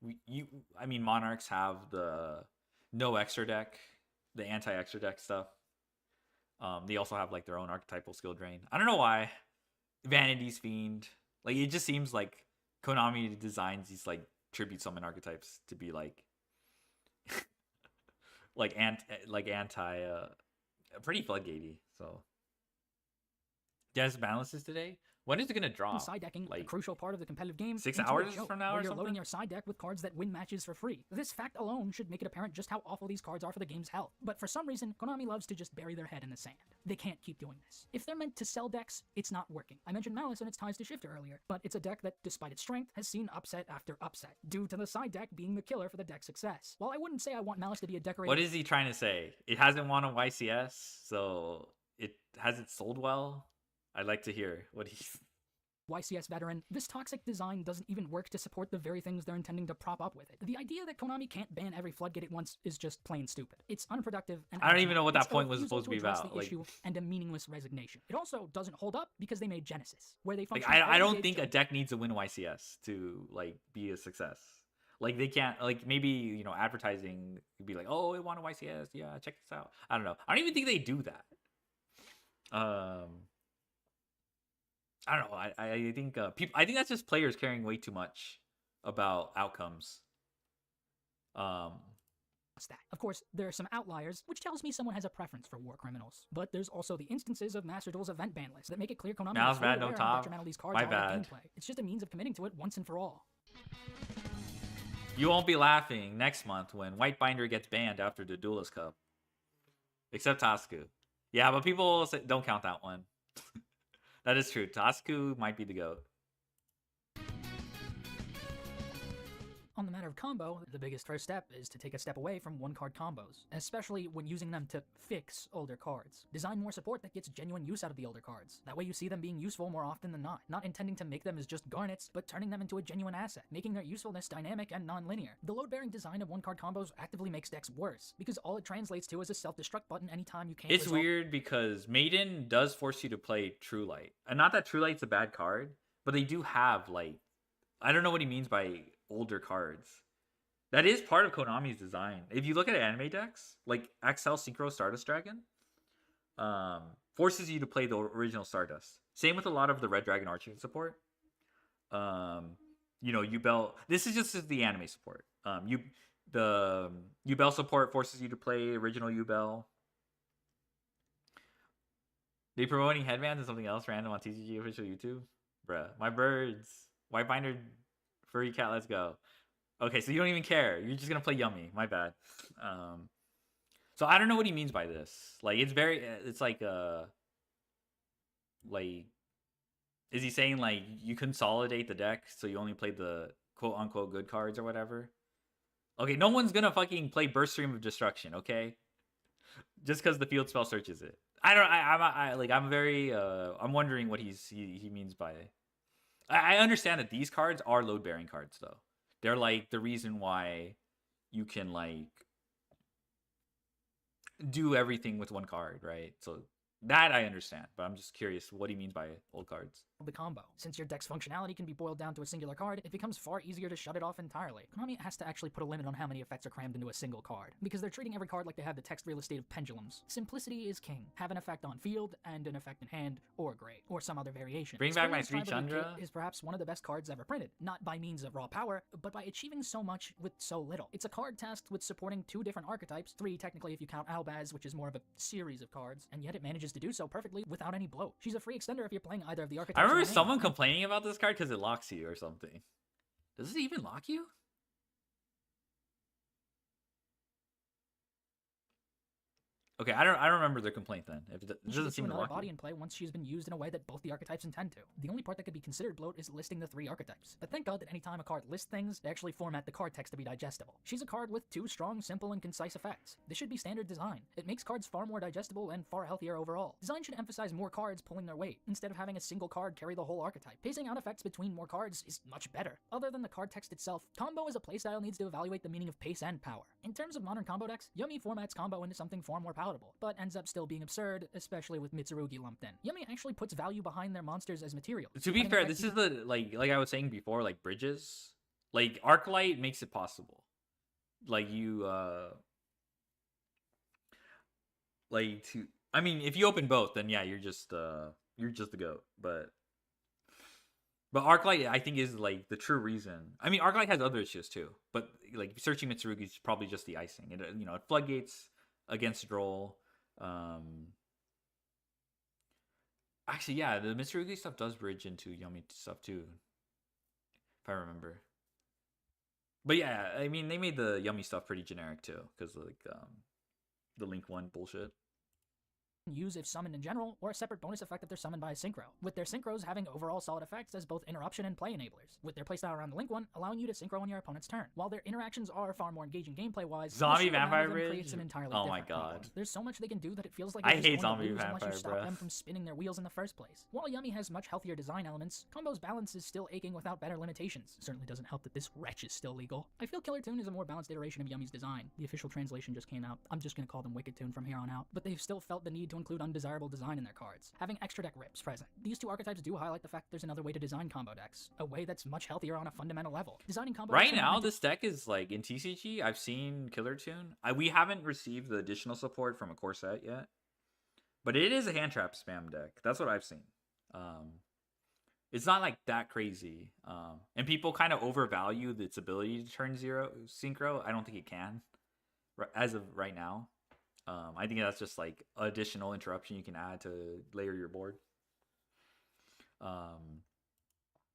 I mean, Monarchs have the no extra deck, the anti-extra deck stuff. They also have like their own archetypal skill drain. I don't know why. Vanity's Fiend. Like it just seems like Konami designs these like tribute summon archetypes to be like anti pretty floodgatey. So Des balances today. When is it gonna drop? Side decking, a Like crucial part of the competitive game, 6 into a hours joke from now where or you're something? loading your side deck with cards that win matches for free. This fact alone should make it apparent just how awful these cards are for the game's health. But for some reason, Konami loves to just bury their head in the sand. They can't keep doing this. If they're meant to sell decks, it's not working. I mentioned Malice and its ties to Shifter earlier, but it's a deck that, despite its strength, has seen upset after upset, due to the side deck being the killer for the deck's success. While I wouldn't say I want Malice to be a decorated... What is he trying to say? It hasn't won a YCS, so it hasn't sold well? I'd like to hear what he's... YCS veteran, this toxic design doesn't even work to support the very things they're intending to prop up with it. The idea that Konami can't ban every floodgate at once is just plain stupid. It's unproductive, and I don't even know what that point was supposed to be about. The issue and a meaningless resignation. It also doesn't hold up because they made Genesis, where they function. Like, I don't think a deck needs to win YCS to like be a success. Like they can't, like maybe, you know, advertising would be like, oh, it won a YCS, yeah, check this out. I don't know. I don't even think they do that. I don't know. I think people. I think that's just players caring way too much about outcomes. Of course, there are some outliers, which tells me someone has a preference for war criminals. But there's also the instances of Master Duel's event ban list that make it clear Konami Mouse is bad, aware no how top. detrimental these cards My are bad. to gameplay. It's just a means of committing to it once and for all. You won't be laughing next month when White Binder gets banned after the Duelist Cup. Except Tasku. Yeah, but people say, don't count that one. That is true. Tasku might be the GOAT. On the matter of combo, the biggest first step is to take a step away from one-card combos, especially when using them to fix older cards. Design more support that gets genuine use out of the older cards. That way you see them being useful more often than not intending to make them as just garnets, but turning them into a genuine asset, making their usefulness dynamic and non-linear. The load-bearing design of one-card combos actively makes decks worse, because all it translates to is a self-destruct button anytime you can't It's weird because Maiden does force you to play True Light. And not that True Light's a bad card, but they do have, like, I don't know what he means by older cards. That is part of Konami's design. If you look at anime decks, like XL Synchro Stardust Dragon, forces you to play the original Stardust. Same with a lot of the Red Dragon Arching support. You know, Ubel. This is just the anime support. The Ubel support forces you to play original Ubel. They promoting headbands and something else random on TCG official YouTube? Bruh, my birds. White Binder, furry cat, let's go. Okay, so you don't even care. You're just gonna play Yummy. My bad. So I don't know what he means by this. Like, it's like, is he saying like you consolidate the deck so you only play the quote unquote good cards or whatever? Okay, no one's gonna fucking play Burst Stream of Destruction, okay? Just because the field spell searches it. I'm wondering what he means by it. I understand that these cards are load bearing cards though. They're like the reason why you can like do everything with one card, right? So that I understand, but I'm just curious what he means by old cards. The combo. Since your deck's functionality can be boiled down to a singular card, it becomes far easier to shut it off entirely. Konami has to actually put a limit on how many effects are crammed into a single card, because they're treating every card like they have the text real estate of pendulums. Simplicity is king. Have an effect on field, and an effect in hand, or grade, or some other variation. Bring back my Square Sri Enix Rivalry Chandra. Kit is perhaps one of the best cards ever printed, not by means of raw power, but by achieving so much with so little. It's a card tasked with supporting 2 different archetypes, 3 technically if you count Albaz, which is more of a series of cards, and yet it manages to do so perfectly without any bloat. She's a free extender if you're playing either of the archetypes. I remember someone complaining about this card because it locks you or something. Does it even lock you? Okay, I don't remember the complaint then. If it doesn't seem to lock body you. in play once she's been used in a way that both the archetypes intend to. The only part that could be considered bloat is listing the 3 archetypes. But thank God that anytime a card lists things, they actually format the card text to be digestible. She's a card with 2 strong, simple, and concise effects. This should be standard design. It makes cards far more digestible and far healthier overall. Design should emphasize more cards pulling their weight, instead of having a single card carry the whole archetype. Pacing out effects between more cards is much better. Other than the card text itself, combo as a playstyle needs to evaluate the meaning of pace and power. In terms of modern combo decks, Yumi formats combo into something far more palatable, but ends up still being absurd, especially with Mitsurugi lumped in. Yumi actually puts value behind their monsters as materials. To be fair, this is the like I was saying before, like bridges. Like Arclight makes it possible. Like you I mean, if you open both, then yeah, you're just the GOAT. But Arclight, I think, is like the true reason. I mean, Arclight has other issues too, but like searching Mitsurugi is probably just the icing. It, you know, it floodgates against roll. Actually, yeah, the Mr. Ugly stuff does bridge into Yummy stuff too, if I remember. But yeah, I mean, they made the Yummy stuff pretty generic too, because like the Link one bullshit. Use if summoned in general, or a separate bonus effect if they're summoned by a synchro, with their synchros having overall solid effects as both interruption and play enablers, with their playstyle around the Link one allowing you to synchro on your opponent's turn. While their interactions are far more engaging gameplay-wise, Zombie Vampire Bridge creates an entirely oh my different god. problem. There's so much they can do that it feels like I you're hate just going Zombie to lose Vampire, unless you stop bro. them from spinning their wheels in the first place. While Yummy has much healthier design elements, Combo's balance is still aching without better limitations. Certainly doesn't help that this wretch is still legal. I feel Killer Tune is a more balanced iteration of Yummy's design. The official translation just came out. I'm just gonna call them Wicked Tune from here on out. But they've still felt the need to include undesirable design in their cards, having extra deck rips present. These two archetypes do highlight the fact that there's another way to design combo decks, a way that's much healthier on a fundamental level. Designing combo right now, this deck is like in TCG. I've seen Killer Tune. We haven't received the additional support from a core set yet, but it is a hand trap spam deck. That's what I've seen. It's not like that crazy, and people kind of overvalue its ability to turn zero synchro. I don't think it can, as of right now. I think that's just like additional interruption you can add to layer your board.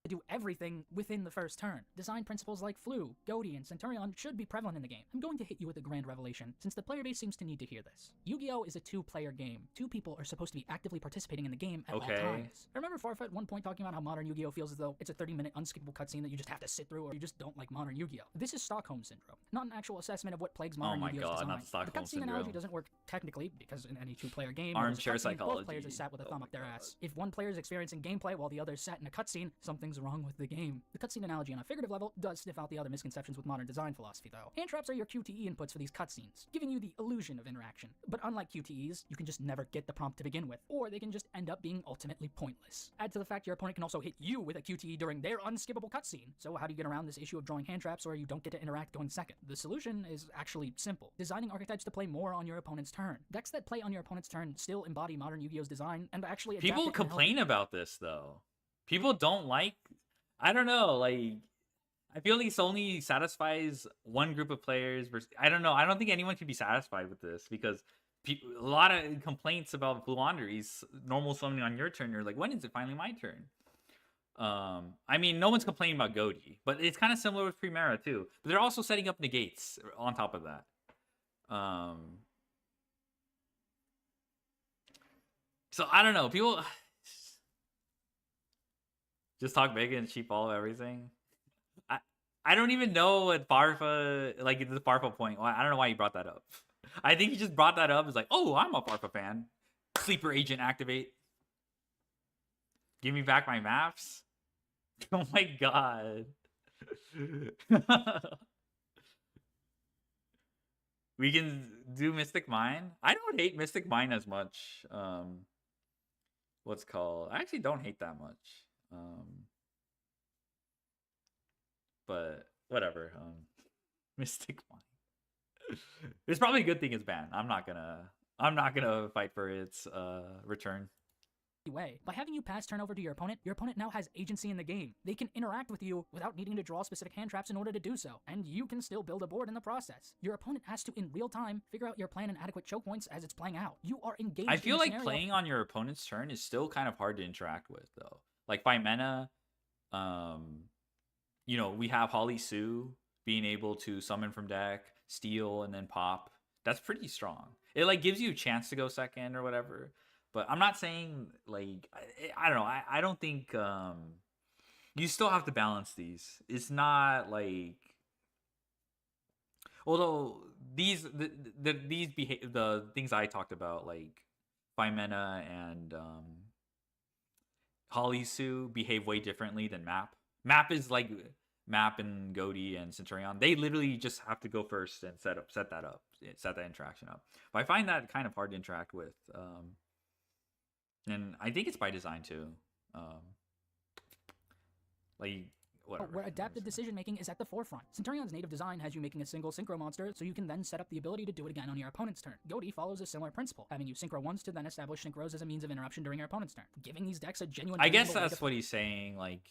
To do everything within the first turn. Design principles like Flu, Goaty, and Centurion should be prevalent in the game. I'm going to hit you with a grand revelation, since the player base seems to need to hear this. Yu-Gi-Oh! Is a two-player game. Two people are supposed to be actively participating in the game at all times. I remember Farfa at one point talking about how modern Yu-Gi-Oh! Feels as though it's a 30-minute unskippable cutscene that you just have to sit through, or you just don't like modern Yu-Gi-Oh! This is Stockholm Syndrome, not an actual assessment of what plagues modern Yu-Gi-Oh!'s design. Not the Stockholm cutscene Syndrome. analogy doesn't work technically, because in any two-player game, Armchair cutscene, psychology. both players are sat with a thumb up their ass. If one player is experiencing gameplay while the other is sat in a cutscene, something's wrong with the game. The cutscene analogy on a figurative level does sniff out the other misconceptions with modern design philosophy, though. Hand traps are your QTE inputs for these cutscenes, giving you the illusion of interaction. But unlike QTEs, you can just never get the prompt to begin with, or they can just end up being ultimately pointless. Add to the fact your opponent can also hit you with a QTE during their unskippable cutscene. So how do you get around this issue of drawing hand traps where you don't get to interact going second? The solution is actually simple. Designing archetypes to play more on your opponent's turn. Decks that play on your opponent's turn still embody modern Yu-Gi-Oh's design and actually adapt People complain about this though. People don't like. I don't know. Like, I feel like this only satisfies one group of players. Versus, I don't know. I don't think anyone can be satisfied with this because a lot of complaints about Blue Wanderies, normal summoning on your turn. You're like, when is it finally my turn? I mean, no one's complaining about Goaty, but it's kind of similar with Primera too. But they're also setting up negates on top of that. So I don't know. People just talk big and cheap all of everything. I don't even know what Farfa, like the Farfa point. I don't know why you brought that up. I think he just brought that up. It's like, oh, I'm a Farfa fan. Sleeper agent activate. Give me back my maps. Oh my god. We can do Mystic Mine. I don't hate Mystic Mine as much. What's called? I actually don't hate that much. But whatever. Mystic Mine. It's probably a good thing it's banned. I'm not gonna fight for its return. Way. By having you pass turn over to your opponent now has agency in the game. They can interact with you without needing to draw specific hand traps in order to do so, and you can still build a board in the process. Your opponent has to, in real time, figure out your plan and adequate choke points as it's playing out. You are engaged. I feel like playing on your opponent's turn is still kind of hard to interact with, though. Like by mana, you know, we have Holly Sue being able to summon from deck, steal, and then pop. That's pretty strong. It like gives you a chance to go second or whatever. But I'm not saying, like, I don't know. I don't think you still have to balance these. It's not like, although the things I talked about, like Fimena and Holly Sue, behave way differently than Map. Map is like Map and Goaty and Centurion. They literally just have to go first and set that interaction up. But I find that kind of hard to interact with. And I think it's by design too. Like, whatever. Where adaptive decision making is at the forefront. Centurion's native design has you making a single synchro monster, so you can then set up the ability to do it again on your opponent's turn. Goaty follows a similar principle, having you synchro once to then establish synchros as a means of interruption during your opponent's turn, giving these decks a genuine. I guess that's what he's saying. Like,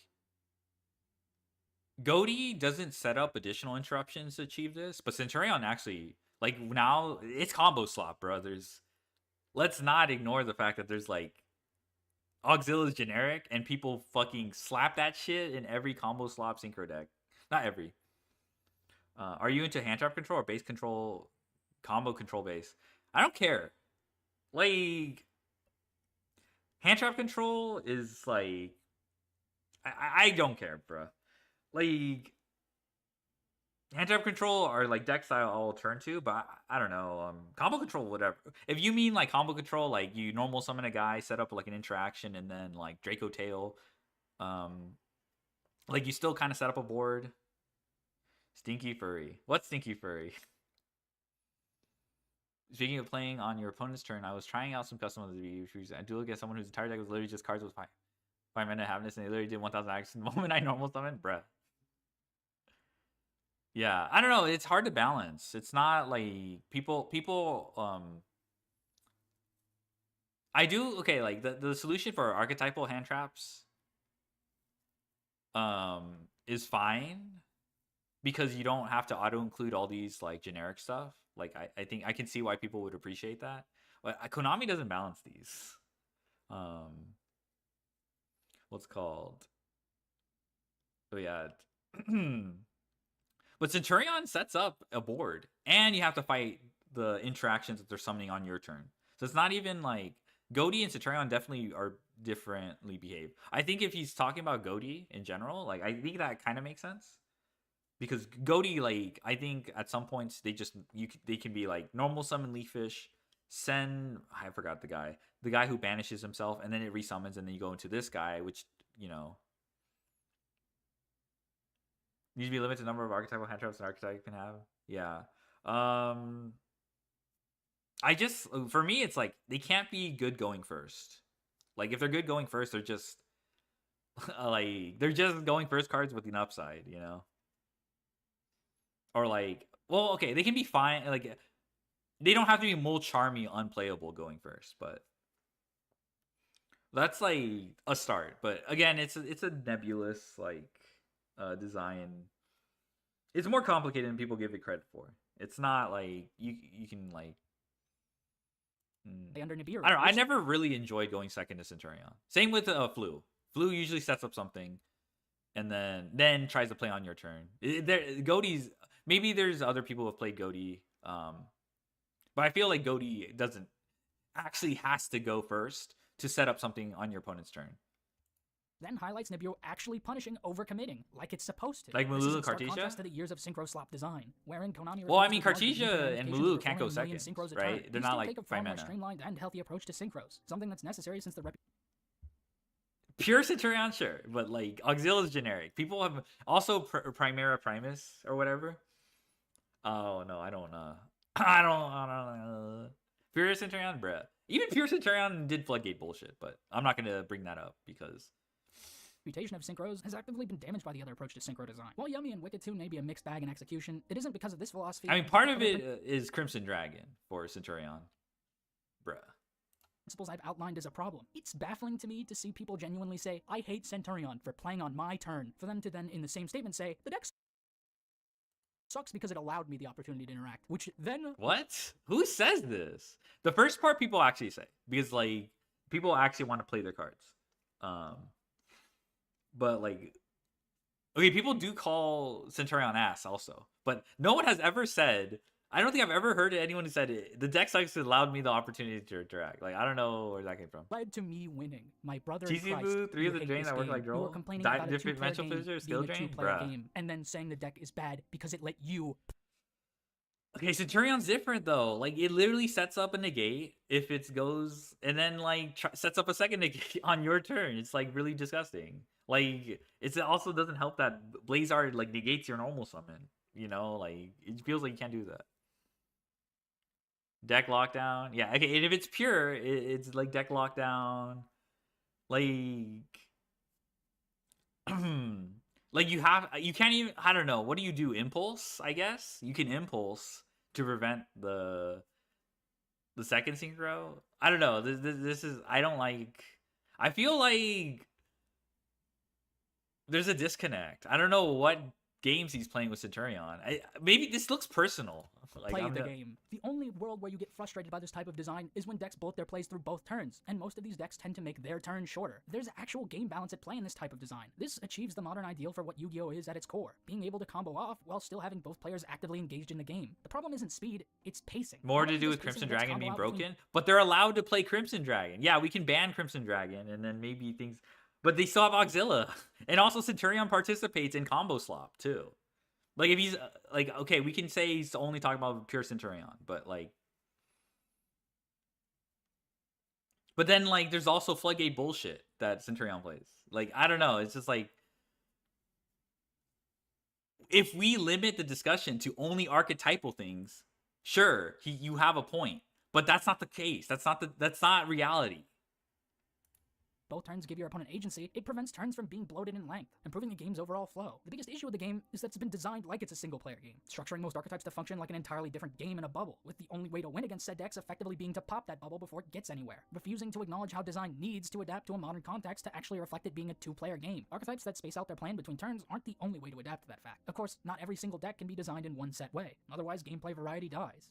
Goaty doesn't set up additional interruptions to achieve this, but Centurion actually, like, now it's combo slop, brothers. Let's not ignore the fact that there's like Auxilia's generic, and people fucking slap that shit in every combo slop synchro deck. Not every. Are you into hand trap control or base control, combo control base? I don't care. Like, hand trap control is like, I don't care, bro. Like, hand trap control are like deck style I'll turn to, but I don't know. Combo control, whatever. If you mean like combo control, like you normal summon a guy, set up like an interaction, and then like Draco Tail, like you still kind of set up a board. Stinky Furry. What's Stinky Furry? Speaking of playing on your opponent's turn, I was trying out some custom reviews. I do look at someone whose entire deck was literally just cards with 5 mana happiness, and they literally did 1,000 actions the moment I normal summon. Bruh. Yeah, I don't know. It's hard to balance. It's not like people. I do okay. Like the solution for archetypal hand traps, is fine because you don't have to auto include all these like generic stuff. Like I think I can see why people would appreciate that, but Konami doesn't balance these. What's called? Oh yeah. But Centurion sets up a board, and you have to fight the interactions that they're summoning on your turn. So it's not even like Goaty and Centurion definitely are differently behaved. I think if he's talking about Goaty in general, like I think that kind of makes sense. Because Goaty, like, I think at some points they can be like normal summon Leaffish, send I forgot the guy who banishes himself, and then it resummons, and then you go into this guy, which needs to be limited to the number of archetypal hand traps an archetype can have. Yeah. For me, it's like they can't be good going first. Like if they're good going first, they're just like they're just going first cards with an upside, Or like, well, okay, they can be fine. Like they don't have to be Charmy unplayable going first, but that's like a start. But again, it's a nebulous like design. It's more complicated than people give it credit for. It's not like you can like. Under Nibiru. I don't know. I never really enjoyed going second to Centurion. Same with Flu. Flu usually sets up something, and then tries to play on your turn. Goaty's maybe there's other people who have played Goaty, but I feel like Goaty doesn't actually has to go first to set up something on your opponent's turn. Then highlights Nibiru actually punishing overcommitting, like it's supposed to. Like Mulu Cartesia? Cartesia? To the years of synchro slop design, wherein Konami. Well, I mean, Cartesia and Mulu can't go second, right? They're not like 5 mana. Streamlined and healthy approach to synchros, something that's necessary since the Pure Centurion, sure, but like Auxilia's generic. People have also Primera Primus or whatever. Oh no, I don't know. I don't. Pure Centurion, bruh. Even Pure Centurion did floodgate bullshit, but I'm not gonna bring that up because reputation of synchros has actively been damaged by the other approach to synchro design. While Yummy and Wicked 2 may be a mixed bag in execution, it isn't because of this philosophy. I mean, part of it is Crimson Dragon for Centurion, bruh. Principles I've outlined as a problem. It's baffling to me to see people genuinely say, I hate Centurion for playing on my turn, for them to then in the same statement say, the deck sucks because it allowed me the opportunity to interact, which then... What? Who says this? The first part people actually say, because like people actually want to play their cards. But like, okay, people do call Centurion ass also, but no one has ever said, I don't think I've ever heard anyone who said it. The deck sucks allowed me the opportunity to interact. Like, I don't know where that came from. Led to me winning. My brother Cheesy Boo, 3 of the drain that work like draw. Complaining about different mental fissure, skill drain, game, and then saying the deck is bad because it let you. Okay, Centurion's different though. Like, it literally sets up a negate if it goes, and then like sets up a second negate on your turn. It's like really disgusting. Like, it also doesn't help that Blazard like negates your normal summon. Like it feels like you can't do that. Deck lockdown, yeah. Okay, and if it's pure, it's like deck lockdown. Like, like you can't even. I don't know. What do you do? Impulse, I guess. You can impulse to prevent the second synchro. I don't know. This is. I don't like. I feel like there's a disconnect. I don't know what games he's playing with Centurion. Maybe this looks personal. Like, Play the game. The only world where you get frustrated by this type of design is when decks bolt their plays through both turns, and most of these decks tend to make their turn shorter. There's actual game balance at play in this type of design. This achieves the modern ideal for what Yu-Gi-Oh! Is at its core, being able to combo off while still having both players actively engaged in the game. The problem isn't speed, it's pacing. More to do with Crimson Dragon being broken, but they're allowed to play Crimson Dragon. Yeah, we can ban Crimson Dragon, and then maybe things... But they still have Auxilla. And also Centurion participates in combo slop, too. Like, if he's, like, okay, we can say he's only talking about pure Centurion, but, like... But then, like, there's also Floodgate bullshit that Centurion plays. Like, I don't know, it's just, like... If we limit the discussion to only archetypal things, sure, you have a point. But that's not the case. That's not reality. Both turns give your opponent agency, it prevents turns from being bloated in length, improving the game's overall flow. The biggest issue with the game is that it's been designed like it's a single-player game, structuring most archetypes to function like an entirely different game in a bubble, with the only way to win against said decks effectively being to pop that bubble before it gets anywhere, refusing to acknowledge how design needs to adapt to a modern context to actually reflect it being a two-player game. Archetypes that space out their plan between turns aren't the only way to adapt to that fact. Of course, not every single deck can be designed in one set way, otherwise gameplay variety dies.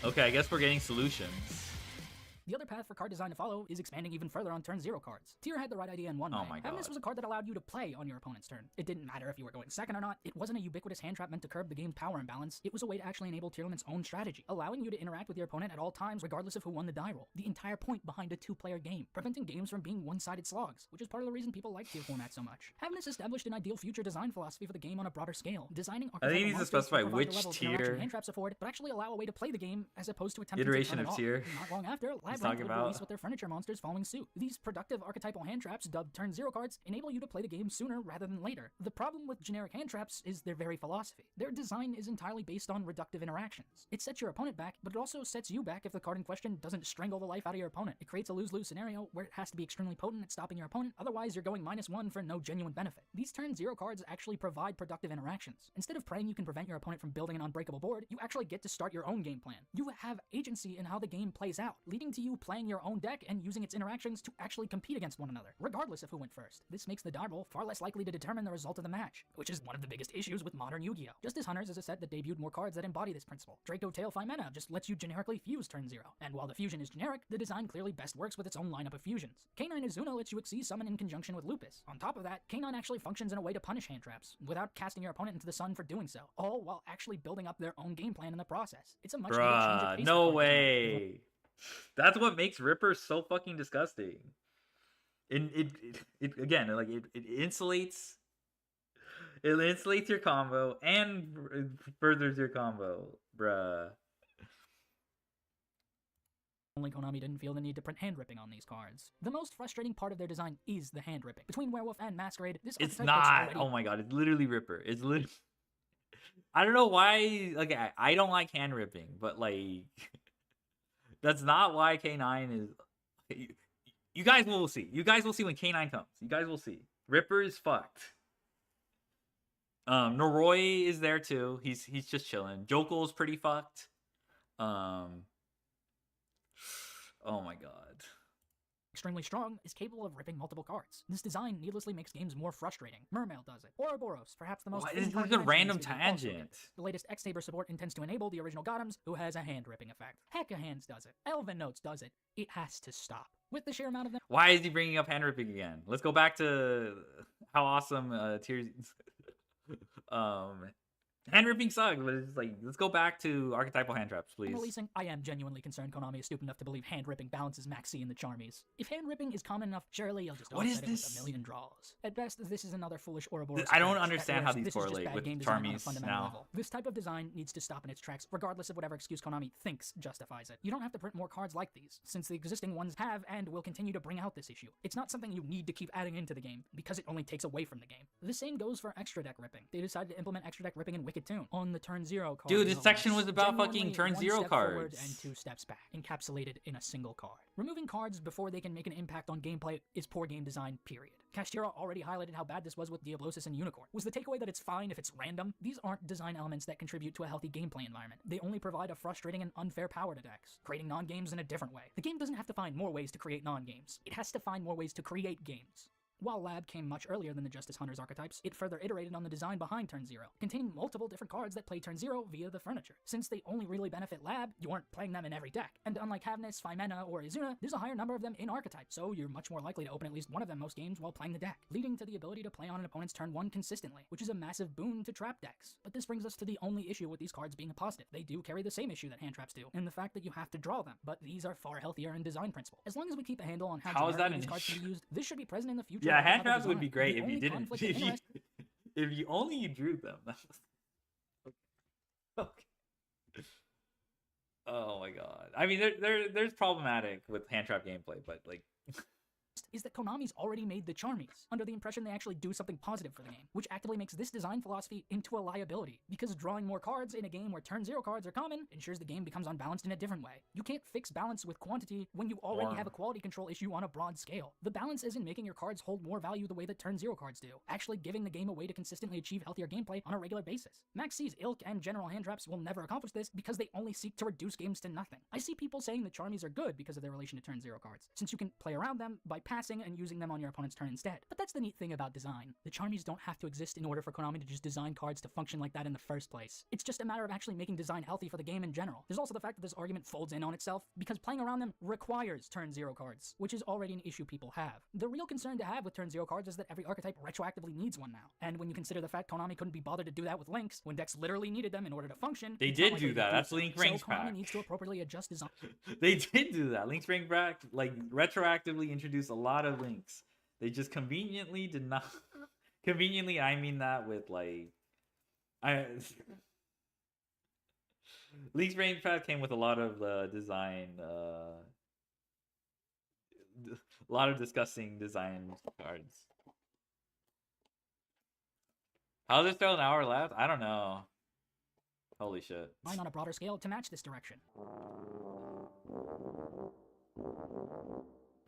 Okay, I guess we're getting solutions. The other path for card design to follow is expanding even further on turn 0 cards. Tyr had the right idea in one way. Oh my god. This was a card that allowed you to play on your opponent's turn. It didn't matter if you were going second or not. It wasn't a ubiquitous hand trap meant to curb the game's power imbalance. It was a way to actually enable Tyrliment's own strategy, allowing you to interact with your opponent at all times regardless of who won the die roll. The entire point behind a two-player game, preventing games from being one-sided slogs, which is part of the reason people like Tyr format so much. Havness established an ideal future design philosophy for the game on a broader scale, designing I think he needs to specify which tier hand traps afford, but actually allow a way to play the game as opposed to attempting iteration to turn of it tier. Not long after, Labyrinth would release with their furniture monsters following suit. These productive archetypal hand traps, dubbed turn 0 cards, enable you to play the game sooner rather than later. The problem with generic hand traps is their very philosophy. Their design is entirely based on reductive interactions. It sets your opponent back, but it also sets you back if the card in question doesn't strangle the life out of your opponent. It creates a lose-lose scenario where it has to be extremely potent at stopping your opponent, otherwise you're going -1 for no genuine benefit. These turn 0 cards actually provide productive interactions. Instead of praying you can prevent your opponent from building an unbreakable board, you actually get to start your own game plan. You have agency in how the game plays out, leading to you playing your own deck and using its interactions to actually compete against one another, regardless of who went first. This makes the die roll far less likely to determine the result of the match, which is one of the biggest issues with modern Yu-Gi-Oh! Justice Hunters is a set that debuted more cards that embody this principle. Draco Tail Phimena just lets you generically fuse turn 0, and while the fusion is generic, the design clearly best works with its own lineup of fusions. K9 Azuna lets you Xyz summon in conjunction with Lupus. On top of that, K9 actually functions in a way to punish hand traps, without casting your opponent into the sun for doing so, all while actually building up their own game plan in the process. It's a much needed change of pace. No way! That's what makes Ripper so fucking disgusting. It again, like it insulates your combo and furthers your combo, bruh. Only Konami didn't feel the need to print hand ripping on these cards. The most frustrating part of their design is the hand ripping. Between Werewolf and Masquerade, this it's not. Oh my god, it's literally Ripper. It's literally. I don't know why. Like I don't like hand ripping, but like that's not why K9 is. You guys will see. You guys will see when K9 comes. You guys will see. Ripper is fucked. Noroi is there too. He's just chilling. Jokel's pretty fucked. Oh my god. Extremely strong, is capable of ripping multiple cards. This design needlessly makes games more frustrating. Mermail does it. Ouroboros, perhaps the most... It's like a random tangent. The latest X-Saber support intends to enable the original Gotems, who has a hand-ripping effect. Hecka Hands does it. Elven Notes does it. It has to stop. With the sheer amount of them... Why is he bringing up hand ripping again? Let's go back to how awesome tiers... hand ripping sucks, but it's like, let's go back to archetypal hand traps, please. Releasing, I am genuinely concerned Konami is stupid enough to believe hand ripping balances Maxi in the Charmies. If hand ripping is common enough, surely you'll just offset it with a million draws. At best, this is another foolish Ouroboros. I don't understand how these correlate with Charmies now. Level. This type of design needs to stop in its tracks, regardless of whatever excuse Konami thinks justifies it. You don't have to print more cards like these, since the existing ones have and will continue to bring out this issue. It's not something you need to keep adding into the game, because it only takes away from the game. The same goes for extra deck ripping. They decided to implement extra deck ripping in Wicked Tune on the turn 0 card. Dude, this section was about fucking turn 0 cards. And 2 steps back, encapsulated in a single card. Removing cards before they can make an impact on gameplay is poor game design, period. Kashtira already highlighted how bad this was with Diablosis and Unicorn. Was the takeaway that it's fine if it's random? These aren't design elements that contribute to a healthy gameplay environment. They only provide a frustrating and unfair power to decks, creating non-games in a different way. The game doesn't have to find more ways to create non-games. It has to find more ways to create games. While Lab came much earlier than the Justice Hunters archetypes, it further iterated on the design behind Turn 0, containing multiple different cards that play Turn 0 via the furniture. Since they only really benefit Lab, you aren't playing them in every deck, and unlike Havnis, Phimena, or Izuna, there's a higher number of them in archetype, so you're much more likely to open at least one of them most games while playing the deck, leading to the ability to play on an opponent's turn 1 consistently, which is a massive boon to trap decks. But this brings us to the only issue with these cards being a positive. They do carry the same issue that hand traps do, and the fact that you have to draw them, but these are far healthier in design principle. As long as we keep a handle on how is that these cards can be used, this should be present in the future. Yeah, hand traps would be great if you didn't. If you only drew them. Okay. Oh my god. I mean, there's problematic with hand trap gameplay, but like. Is that Konami's already made the Charmies, under the impression they actually do something positive for the game, which actively makes this design philosophy into a liability, because drawing more cards in a game where turn 0 cards are common ensures the game becomes unbalanced in a different way. You can't fix balance with quantity when you already have a quality control issue on a broad scale. The balance isn't making your cards hold more value the way that turn 0 cards do, actually giving the game a way to consistently achieve healthier gameplay on a regular basis. Max C's ilk and general hand traps will never accomplish this because they only seek to reduce games to nothing. I see people saying the Charmies are good because of their relation to turn 0 cards, since you can play around them by passing and using them on your opponent's turn instead. But that's the neat thing about design. The Charmies don't have to exist in order for Konami to just design cards to function like that in the first place. It's just a matter of actually making design healthy for the game in general. There's also the fact that this argument folds in on itself because playing around them requires turn 0 cards, which is already an issue people have. The real concern to have with turn 0 cards is that every archetype retroactively needs one now. And when you consider the fact Konami couldn't be bothered to do that with Links, when decks literally needed them in order to function, they did do that. That's Link Rings so pack. Konami needs to appropriately adjust design. They did do that. Link's Ring pack like retroactively introduced a lot of links. They just conveniently did not. Conveniently, I mean that with like, Link's Ring pack came with a lot of design, a lot of disgusting design cards. How's there still an hour left? I don't know. Holy shit. On a broader scale to match this direction.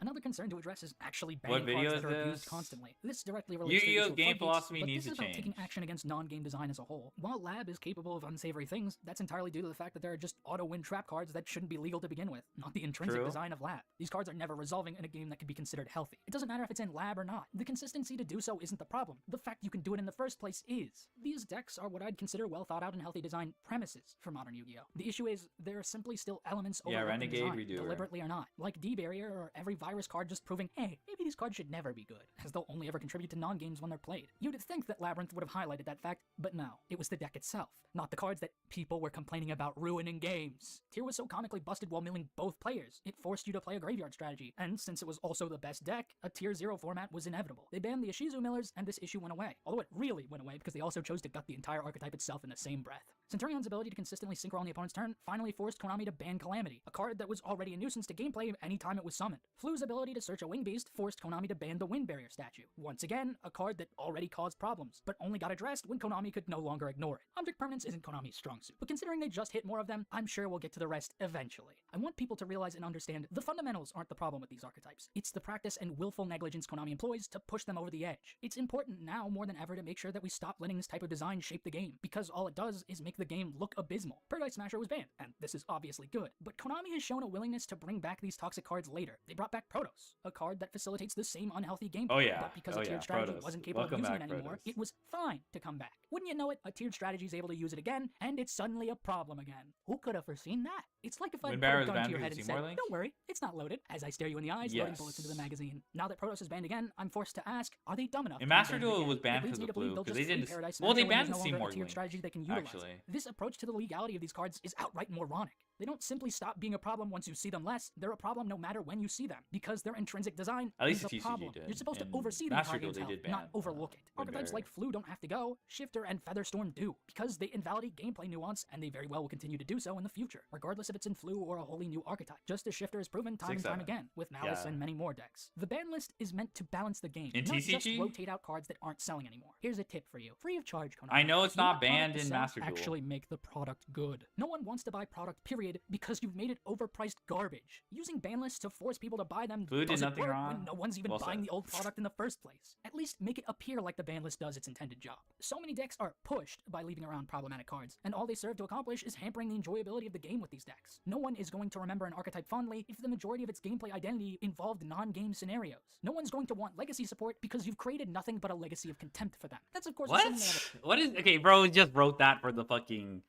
Another concern to address is actually banning cards that are abused constantly. This directly relates to Yu-Gi-Oh! Game philosophy needs to change. Taking action against non-game design as a whole. While Lab is capable of unsavory things, that's entirely due to the fact that there are just auto-win trap cards that shouldn't be legal to begin with, not the intrinsic design of Lab. These cards are never resolving in a game that could be considered healthy. It doesn't matter if it's in Lab or not. The consistency to do so isn't the problem. The fact you can do it in the first place is. These decks are what I'd consider well thought out and healthy design premises for modern Yu-Gi-Oh! The issue is, there are simply still elements overlooked in design, deliberately or not. Like D-Barrier or every virus card just proving, hey, maybe these cards should never be good, as they'll only ever contribute to non-games when they're played. You'd think that Labyrinth would have highlighted that fact, but no, it was the deck itself, not the cards that people were complaining about ruining games. Tier was so comically busted while milling both players, it forced you to play a graveyard strategy, and since it was also the best deck, a Tier 0 format was inevitable. They banned the Ishizu millers, and this issue went away, although it really went away because they also chose to gut the entire archetype itself in the same breath. Centurion's ability to consistently synchro on the opponent's turn finally forced Konami to ban Calamity, a card that was already a nuisance to gameplay anytime it was summoned. Flu's ability to search a Wing Beast forced Konami to ban the Wind Barrier statue. Once again, a card that already caused problems, but only got addressed when Konami could no longer ignore it. Object permanence isn't Konami's strong suit, but considering they just hit more of them, I'm sure we'll get to the rest eventually. I want people to realize and understand the fundamentals aren't the problem with these archetypes. It's the practice and willful negligence Konami employs to push them over the edge. It's important now more than ever to make sure that we stop letting this type of design shape the game, because all it does is make the game look abysmal. Paradise Smasher was banned, and this is obviously good, but Konami has shown a willingness to bring back these toxic cards later. They brought back Protoss, a card that facilitates the same unhealthy gameplay, but because a tiered strategy wasn't capable of using it anymore, it was fine to come back. Wouldn't you know it, a tiered strategy is able to use it again, and it's suddenly a problem again. Who could have foreseen that? It's like if I put a gun to your head and said, don't worry, it's not loaded, as I stare you in the eyes, loading bullets into the magazine. Now that Protoss is banned again, I'm forced to ask, are they dumb enough? And Master Duel was banned because of blue, because they didn't. Well, they banned the Seymour Link, strategy they can utilize. Actually. This approach to the legality of these cards is outright moronic. They don't simply stop being a problem once you see them less, they're a problem no matter when you see them, because their intrinsic design is a problem. You're supposed to oversee the entire game's health, not overlook it. Archetypes like Flu don't have to go, Shifter and Featherstorm do, because they invalidate gameplay nuance, and they very well will continue to do so in the future, regardless if it's in Flu or a wholly new archetype, just as Shifter has proven time and time again, with Malice and many more decks. The ban list is meant to balance the game, not just rotate out cards that aren't selling anymore. Here's a tip for you, free of charge, Konami. I know it's not banned in Master Duel. Actually make the product good. No one wants to buy product, period, did because you've made it overpriced garbage. Using ban lists to force people to buy them Blue did doesn't nothing work wrong. when no one's even Well buying said. the old product in the first place. At least make it appear like the ban list does its intended job. So many decks are pushed by leaving around problematic cards, and all they serve to accomplish is hampering the enjoyability of the game with these decks. No one is going to remember an archetype fondly if the majority of its gameplay identity involved non-game scenarios. No one's going to want legacy support because you've created nothing but a legacy of contempt for them. That's of course What? assuming they have What is okay, bro? Just wrote that for the fucking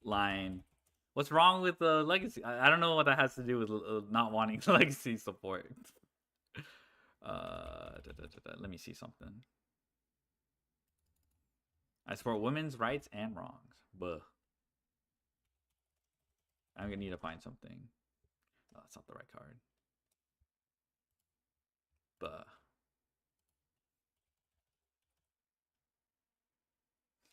line. What's wrong with the legacy? I don't know what that has to do with not wanting legacy support. Let me see something. I support women's rights and wrongs. Buh. I'm gonna need to find something. Oh, that's not the right card. Buh.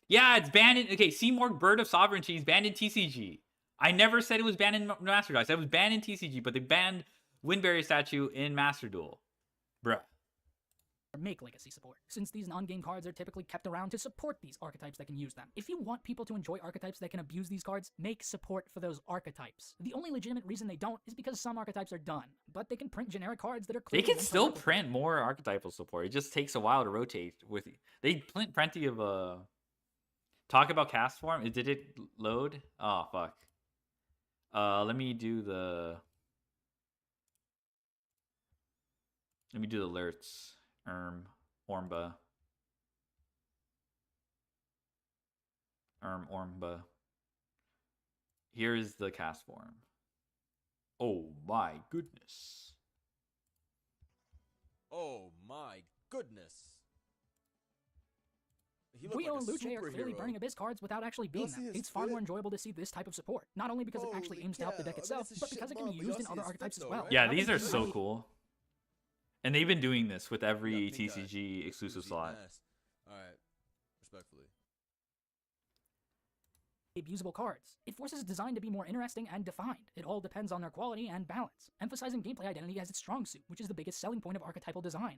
Yeah, it's banned in... Okay, Seymour Bird of Sovereignty is banned in TCG. I never said it was banned in Master Duel. I said it was banned in TCG, but they banned Windberry statue in Master Duel. Bruh. make legacy support, since these non-game cards are typically kept around to support these archetypes that can use them. If you want people to enjoy archetypes that can abuse these cards, make support for those archetypes. The only legitimate reason they don't is because some archetypes are done, but they can print generic cards that are They clearly can still print more archetypal support. It just takes a while to rotate with. They print plenty of talk about cast form. Did it load? Oh fuck. Let me do the alerts. Ormba. Ormba. Here is the cast form. Oh my goodness. Oh my goodness. Guio and Luce are clearly burning Abyss cards without actually being them. It's far more enjoyable to see this type of support, not only because it actually aims to help the deck itself, but because it can be used in other archetypes as well. Yeah, these are so cool. And they've been doing this with every TCG exclusive slot. Alright, respectfully. Abusable cards. It forces design to be more interesting and defined. It all depends on their quality and balance, emphasizing gameplay identity as its strong suit, which is the biggest selling point of archetypal design.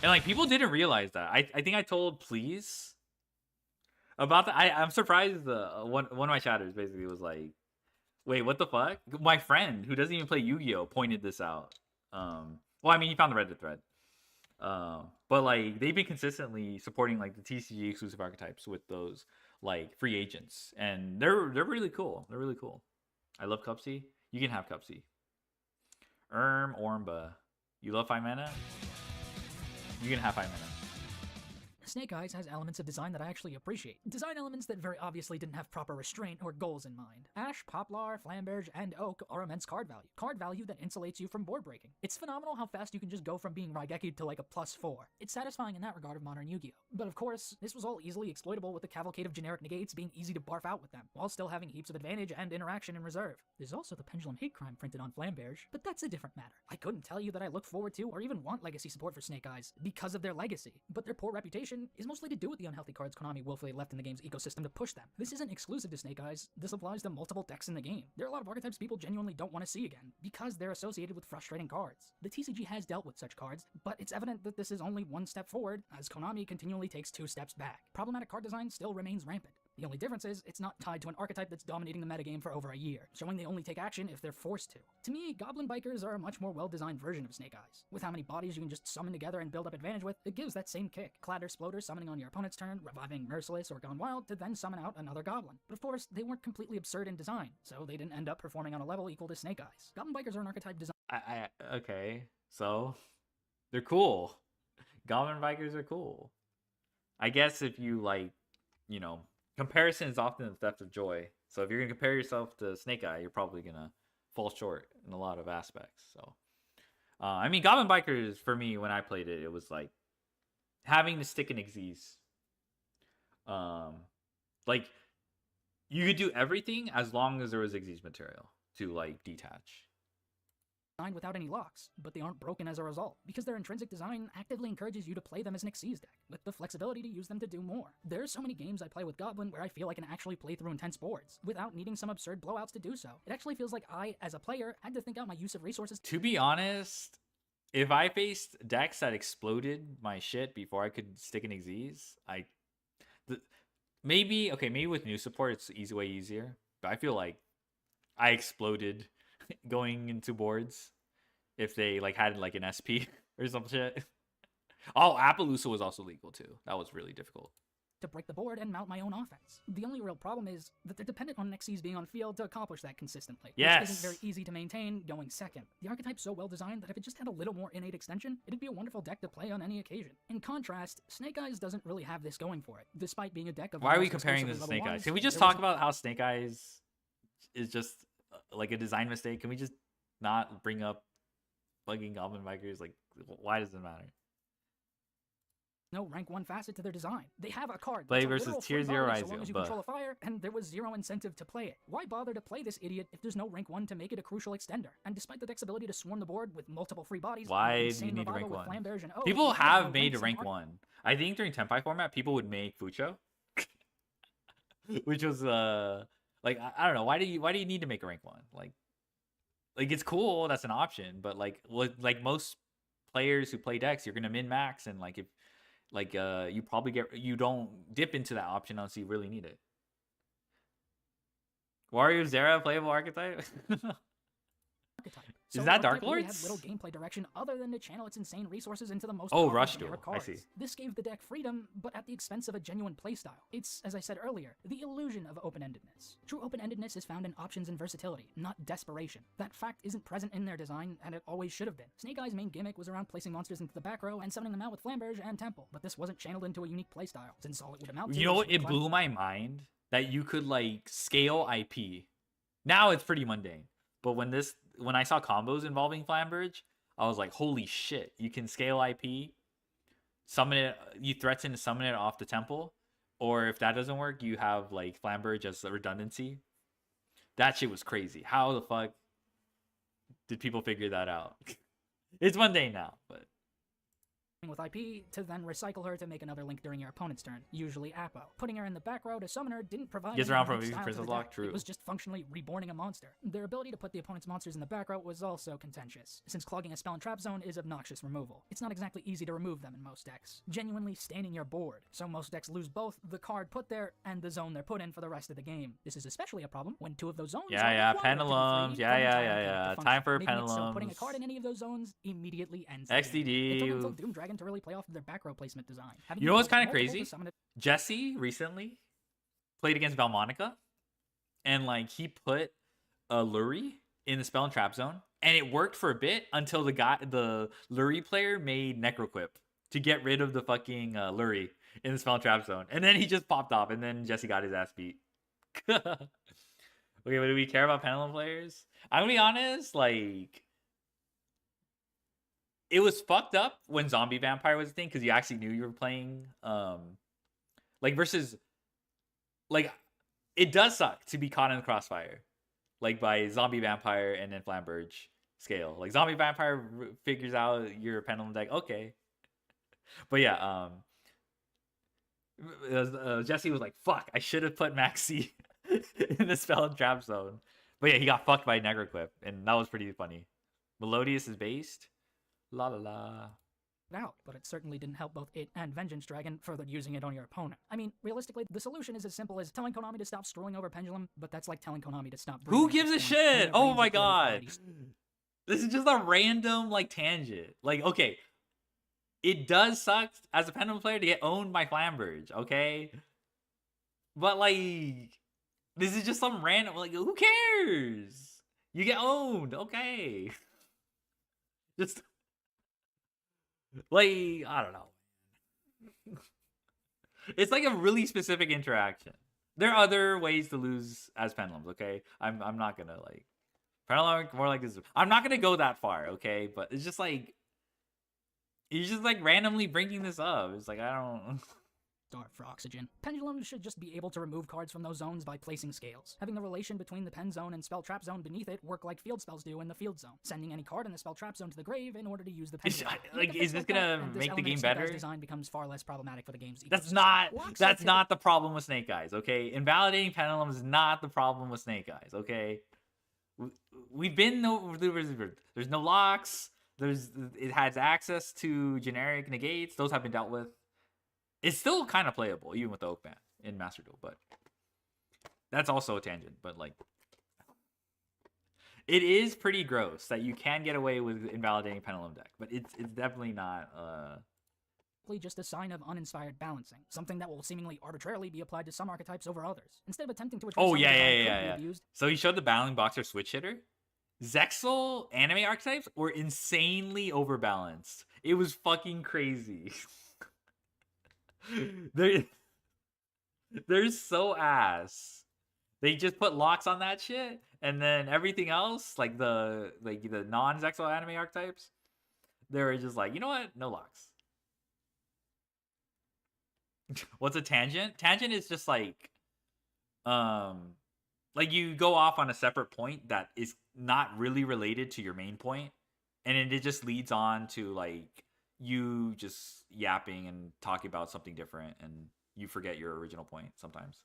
And like people didn't realize that. I think I told Please about that. I'm surprised. One of my chatters basically was like, "Wait, what the fuck?" My friend who doesn't even play Yu-Gi-Oh pointed this out. Well, I mean, he found the Reddit thread. But like they've been consistently supporting like the TCG exclusive archetypes with those like free agents, and they're really cool. They're really cool. I love Cupsy. You can have Cupsy. Ormba. You love 5 mana? You can have 5 mana. Snake Eyes has elements of design that I actually appreciate. Design elements that very obviously didn't have proper restraint or goals in mind. Ash, Poplar, Flamberge, and Oak are immense card value. Card value that insulates you from board breaking. It's phenomenal how fast you can just go from being Raigeki to like a +4. It's satisfying in that regard of modern Yu-Gi-Oh! But of course, this was all easily exploitable with the cavalcade of generic negates being easy to barf out with them, while still having heaps of advantage and interaction in reserve. There's also the Pendulum Hate Crime printed on Flamberge, but that's a different matter. I couldn't tell you that I look forward to or even want legacy support for Snake Eyes because of their legacy, but their poor reputation is mostly to do with the unhealthy cards Konami willfully left in the game's ecosystem to push them. This isn't exclusive to Snake Eyes, this applies to multiple decks in the game. There are a lot of archetypes people genuinely don't want to see again, because they're associated with frustrating cards. The TCG has dealt with such cards, but it's evident that this is only one step forward, as Konami continually takes 2 steps back. Problematic card design still remains rampant. The only difference is, it's not tied to an archetype that's dominating the metagame for over a year, showing they only take action if they're forced to. To me, Goblin Bikers are a much more well-designed version of Snake Eyes. With how many bodies you can just summon together and build up advantage with, it gives that same kick. Clatter Sploder summoning on your opponent's turn, reviving Merciless or Gone Wild to then summon out another Goblin. But of course, they weren't completely absurd in design, so they didn't end up performing on a level equal to Snake Eyes. Goblin Bikers are an archetype design. Okay, so they're cool. Goblin Bikers are cool. I guess if you like, you know, comparison is often the theft of joy. So if you're gonna compare yourself to Snake Eye, you're probably gonna fall short in a lot of aspects. So, I mean, Goblin Bikers for me when I played it, it was like having to stick in Xyz. Like you could do everything as long as there was Xyz material to like detach. Without any locks, but they aren't broken as a result, because their intrinsic design actively encourages you to play them as an Xyz deck, with the flexibility to use them to do more. There are so many games I play with Goblin where I feel I can actually play through intense boards, without needing some absurd blowouts to do so. It actually feels like I, as a player, had to think out my use of resources. To be honest, if I faced decks that exploded my shit before I could stick in Xyz, maybe with new support it's way easier, but I feel like I exploded going into boards if they like had like an SP or some shit. Oh, Appaloosa was also legal too. That was really difficult. To break the board and mount my own offense. The only real problem is that they're dependent on Xyz being on field to accomplish that consistently, Yes. which isn't very easy to maintain going second. The archetype's so well designed that if it just had a little more innate extension, it'd be a wonderful deck to play on any occasion. In contrast, Snake Eyes doesn't really have this going for it, despite being a deck of Why are we almost comparing this to exclusively Snake level Eyes? ones, Can we just there talk was- about how Snake Eyes is just like a design mistake? Can we just not bring up bugging Goblin Bikers? Like, why does it matter? no rank 1 facet to their design. They have a card Play that's a versus literal tier free 0 body so Izio, long as you but- control a fire, and there was zero incentive to play it. Why bother to play this idiot if there's no rank 1 to make it a crucial extender? And despite the deck's ability to swarm the board with multiple free bodies, Why do insane you need revival rank with 1? Flamberge and, oh, People if you have have no made ranks in rank art- 1. I think during Tenpai format, people would make Fucho, which was like I don't know. Why do you need to make a rank 1? Like it's cool. That's an option, but like most players who play decks, you're gonna min max, and like if you don't dip into that option unless you really need it. Wario Zera playable archetype. archetype. Is So that the Dark archetype really Lords? had little gameplay direction other than to channel its insane resources into the most Oh, powerful Rush generic Duel. I cards. see. This gave the deck freedom, but at the expense of a genuine playstyle. It's, as I said earlier, the illusion of open-endedness. True open-endedness is found in options and versatility, not desperation. That fact isn't present in their design, and it always should have been. Snake Eye's main gimmick was around placing monsters into the back row and summoning them out with Flamberge and Temple, but this wasn't channeled into a unique playstyle, since all it would amount to You know was what? It cla- blew my mind that you could like scale IP. Now it's pretty mundane, but when I saw combos involving Flamberge, I was like, holy shit! You can scale IP, summon it. You threaten to summon it off the temple, or if that doesn't work, you have like Flamberge as a redundancy. That shit was crazy. How the fuck did people figure that out? It's mundane now, but with IP to then recycle her to make another link during your opponent's turn, usually Apo. Putting her in the back row to summon her didn't provide Gets any around from unique using style to Princess the Lock, deck. true. It was just functionally reborning a monster. Their ability to put the opponent's monsters in the back row was also contentious, since clogging a spell and trap zone is obnoxious removal. It's not exactly easy to remove them in most decks, genuinely staining your board, so most decks lose both the card put there and the zone they're put in for the rest of the game. This is especially a problem when two of those zones are required to be pendulums. free Yeah, for the yeah, entire yeah, game to yeah. function, Time for making it so putting a pendulums. card in any of those zones immediately ends the game. It took XDD. until Doom Dragon to really play off their back row placement design. Having You know what's built kind of multiple crazy? to summon it- Jesse recently played against Valmonica, and like he put a Lurie in the spell and trap zone, and it worked for a bit until the Lurie player made Necroquip to get rid of the fucking Lurie in the spell and trap zone, and then he just popped off, and then Jesse got his ass beat. Okay, but do we care about pendulum players? I'm gonna be honest, like it was fucked up when zombie vampire was a thing because you actually knew you were playing like versus like it does suck to be caught in the crossfire like by zombie vampire and then Flamberge scale. Like zombie vampire figures out your pendulum deck, okay. But yeah, Jesse was like, fuck, I should have put Maxi in the spell and trap zone. But yeah, he got fucked by Necroquip, and that was pretty funny. Melodious is based. La la la. out, but it certainly didn't help both it and Vengeance Dragon further using it on your opponent. I mean, realistically, the solution is as simple as telling Konami to stop screwing over Pendulum, but that's like telling Konami to stop Who breeding at gives a this point, and shit? it Oh reigns my of god. qualities. This is just a random like tangent. Like, okay. It does suck as a Pendulum player to get owned by Flamberge, okay? But like this is just some random like who cares? You get owned, okay. Just like I don't know. It's like a really specific interaction. There are other ways to lose as pendulums, okay? I'm not gonna like pendulum more like this. I'm not gonna go that far, okay? But it's just like he's just like randomly bringing this up. It's like I don't. Starve for oxygen. Pendulum should just be able to remove cards from those zones by placing scales, having the relation between the pen zone and spell trap zone beneath it work like field spells do in the field zone, sending any card in the spell trap zone to the grave in order to use the pendulum. Like, Make is effects this like that, gonna and this make the element game of Snake Eyes better? design becomes far less problematic for the game's That's ecosystem. not Blocks that's are not the problem with Snake Eyes, okay? Invalidating pendulum is not the problem with Snake Eyes, okay? We've been there's no locks. It has access to generic negates. Those have been dealt with. It's still kind of playable, even with the Oak Band in Master Duel, but that's also a tangent. But like, It is pretty gross that you can get away with invalidating Pendulum deck, but it's definitely not. Just a sign of uninspired balancing, something that will seemingly arbitrarily be applied to some archetypes over others. Instead of attempting to address Oh how the design could be yeah. abused, So he showed the battling boxer switch hitter. Zexal anime archetypes were insanely overbalanced. It was fucking crazy. they're so ass. They just put locks on that shit, and then everything else, like the non-Zexal anime archetypes, they were just like, you know what? No locks. What's a tangent? Tangent is just like you go off on a separate point that is not really related to your main point, and it just leads on to like you just yapping and talking about something different, and you forget your original point sometimes.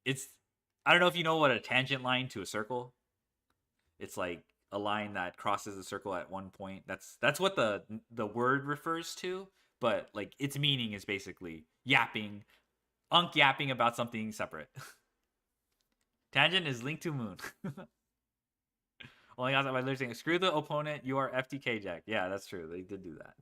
It's, I don't know if you know what a tangent line to a circle. It's like a line that crosses a circle at one point. That's what the word refers to, but like its meaning is basically yapping, yapping about something separate. Tangent is linked to moon. Only got that by literally saying, screw the opponent, you are FTK Jack. Yeah, that's true. They did do that.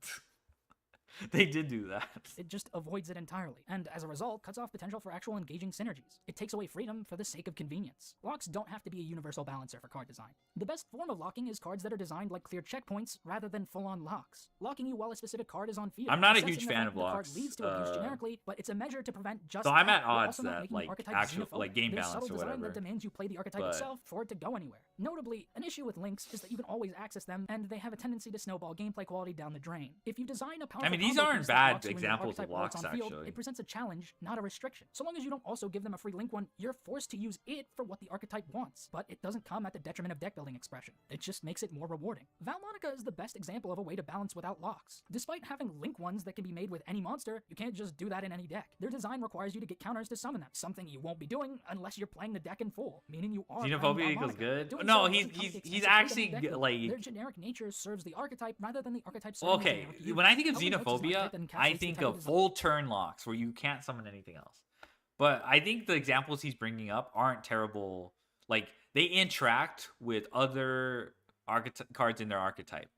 They did do that. It just avoids it entirely, and as a result, cuts off potential for actual engaging synergies. It takes away freedom for the sake of convenience. Locks don't have to be a universal balancer for card design. The best form of locking is cards that are designed like clear checkpoints rather than full-on locks. Locking you while a specific card is on field. I'm not a huge fan of locks. The card leads to abuse generically, but it's a measure to prevent just so I'm that, at odds that like actual like game There's balance subtle or design whatever. that demands you play the archetype itself for it to go anywhere. Notably, an issue with links is that you can always access them, and they have a tendency to snowball gameplay quality down the drain. If you design a powerful these combo aren't piece that bad locks you when your examples of archetype works locks, on field, actually. it presents a challenge, not a restriction. So long as you don't also give them a free link one, you're forced to use it for what the archetype wants. But it doesn't come at the detriment of deck building expression. It just makes it more rewarding. Valmonica is the best example of a way to balance without locks. Despite having link ones that can be made with any monster, you can't just do that in any deck. Their design requires you to get counters to summon them, something you won't be doing unless you're playing the deck in full, meaning you are Xenophobia equals good? Doing No, so he's doesn't come at the he's expense of actually freedom in deck building. like Their generic nature serves the archetype rather than the archetype serving the okay. generic use. When I think of Elven Notes is an Xenophobia, archetype that encapsulates I the think type of design. full turn locks where you can't summon anything else. But I think the examples he's bringing up aren't terrible. Like they interact with other cards in their archetype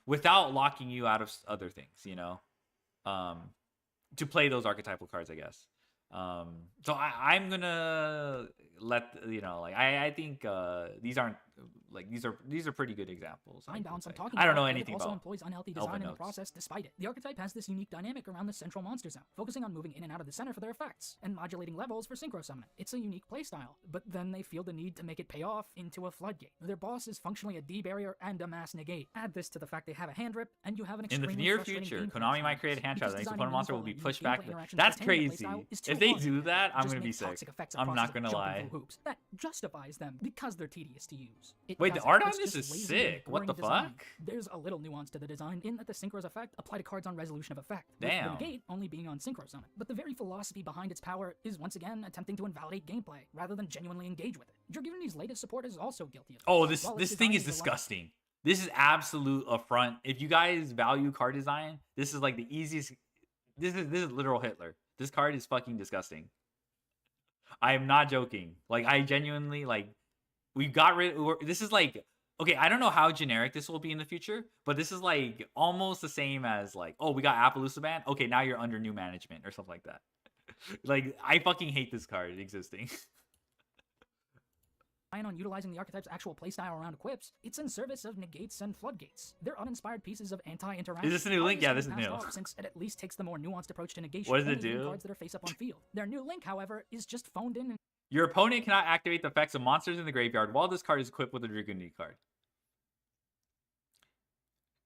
without locking you out of other things, you know, to play those archetypal cards, I guess. So I'm gonna let you know, like I think these aren't like these are pretty good examples. Balance I'm talking I don't know about, anything it also about employs unhealthy design Elven in the Notes. process despite it. The archetype has this unique dynamic around the central monster zone, focusing on moving in and out of the center for their effects, and modulating levels for synchro summoning. It's a unique playstyle, but then they feel the need to make it pay off into a floodgate. Their boss is functionally a D barrier and a mass negate. Add this to the fact they have a hand rip, and you have an In the extremely near frustrating future, gameplay Konami might create a experience. hand trap Because that each designing opponent monster will be meaningful pushed and back. gameplay interactions That's pertaining to crazy. playstyle is too If they hard. do that, I'm Just gonna be make sick. toxic effects I'm not process gonna jumping lie. through hoops. That justifies them because they're tedious to use. It Wait, the doesn't. art on It's this just is lazy and sick. What boring the design. fuck? There's a little nuance to the design in that the Synchro's effect apply to cards on resolution of effect, with Damn. the negate only being on Synchro Summon. But the very philosophy behind its power is once again attempting to invalidate gameplay rather than genuinely engage with it. Draguni's latest support is also guilty of this. Oh, this While its thing design is delight- disgusting. This is absolute affront. If you guys value card design, this is like the easiest. This is literal Hitler. This card is fucking disgusting. I am not joking. Like I genuinely like. We got rid. This is like okay. I don't know how generic this will be in the future, but this is like almost the same as like oh we got Appaloosa ban. Okay, now you're under new management or something like that. Like I fucking hate this card existing. on utilizing the archetype's actual playstyle around equips, it's in service of negates and floodgates. They're uninspired pieces of anti-interaction. Is this a new link? Yeah, Obviously this is passed new. off since it at least takes the more nuanced approach to negation. What does it only in do? Cards that are face up on field. Their new link, however, is just phoned in and Your opponent cannot activate the effects of monsters in the graveyard while this card is equipped with a Dragoonie card.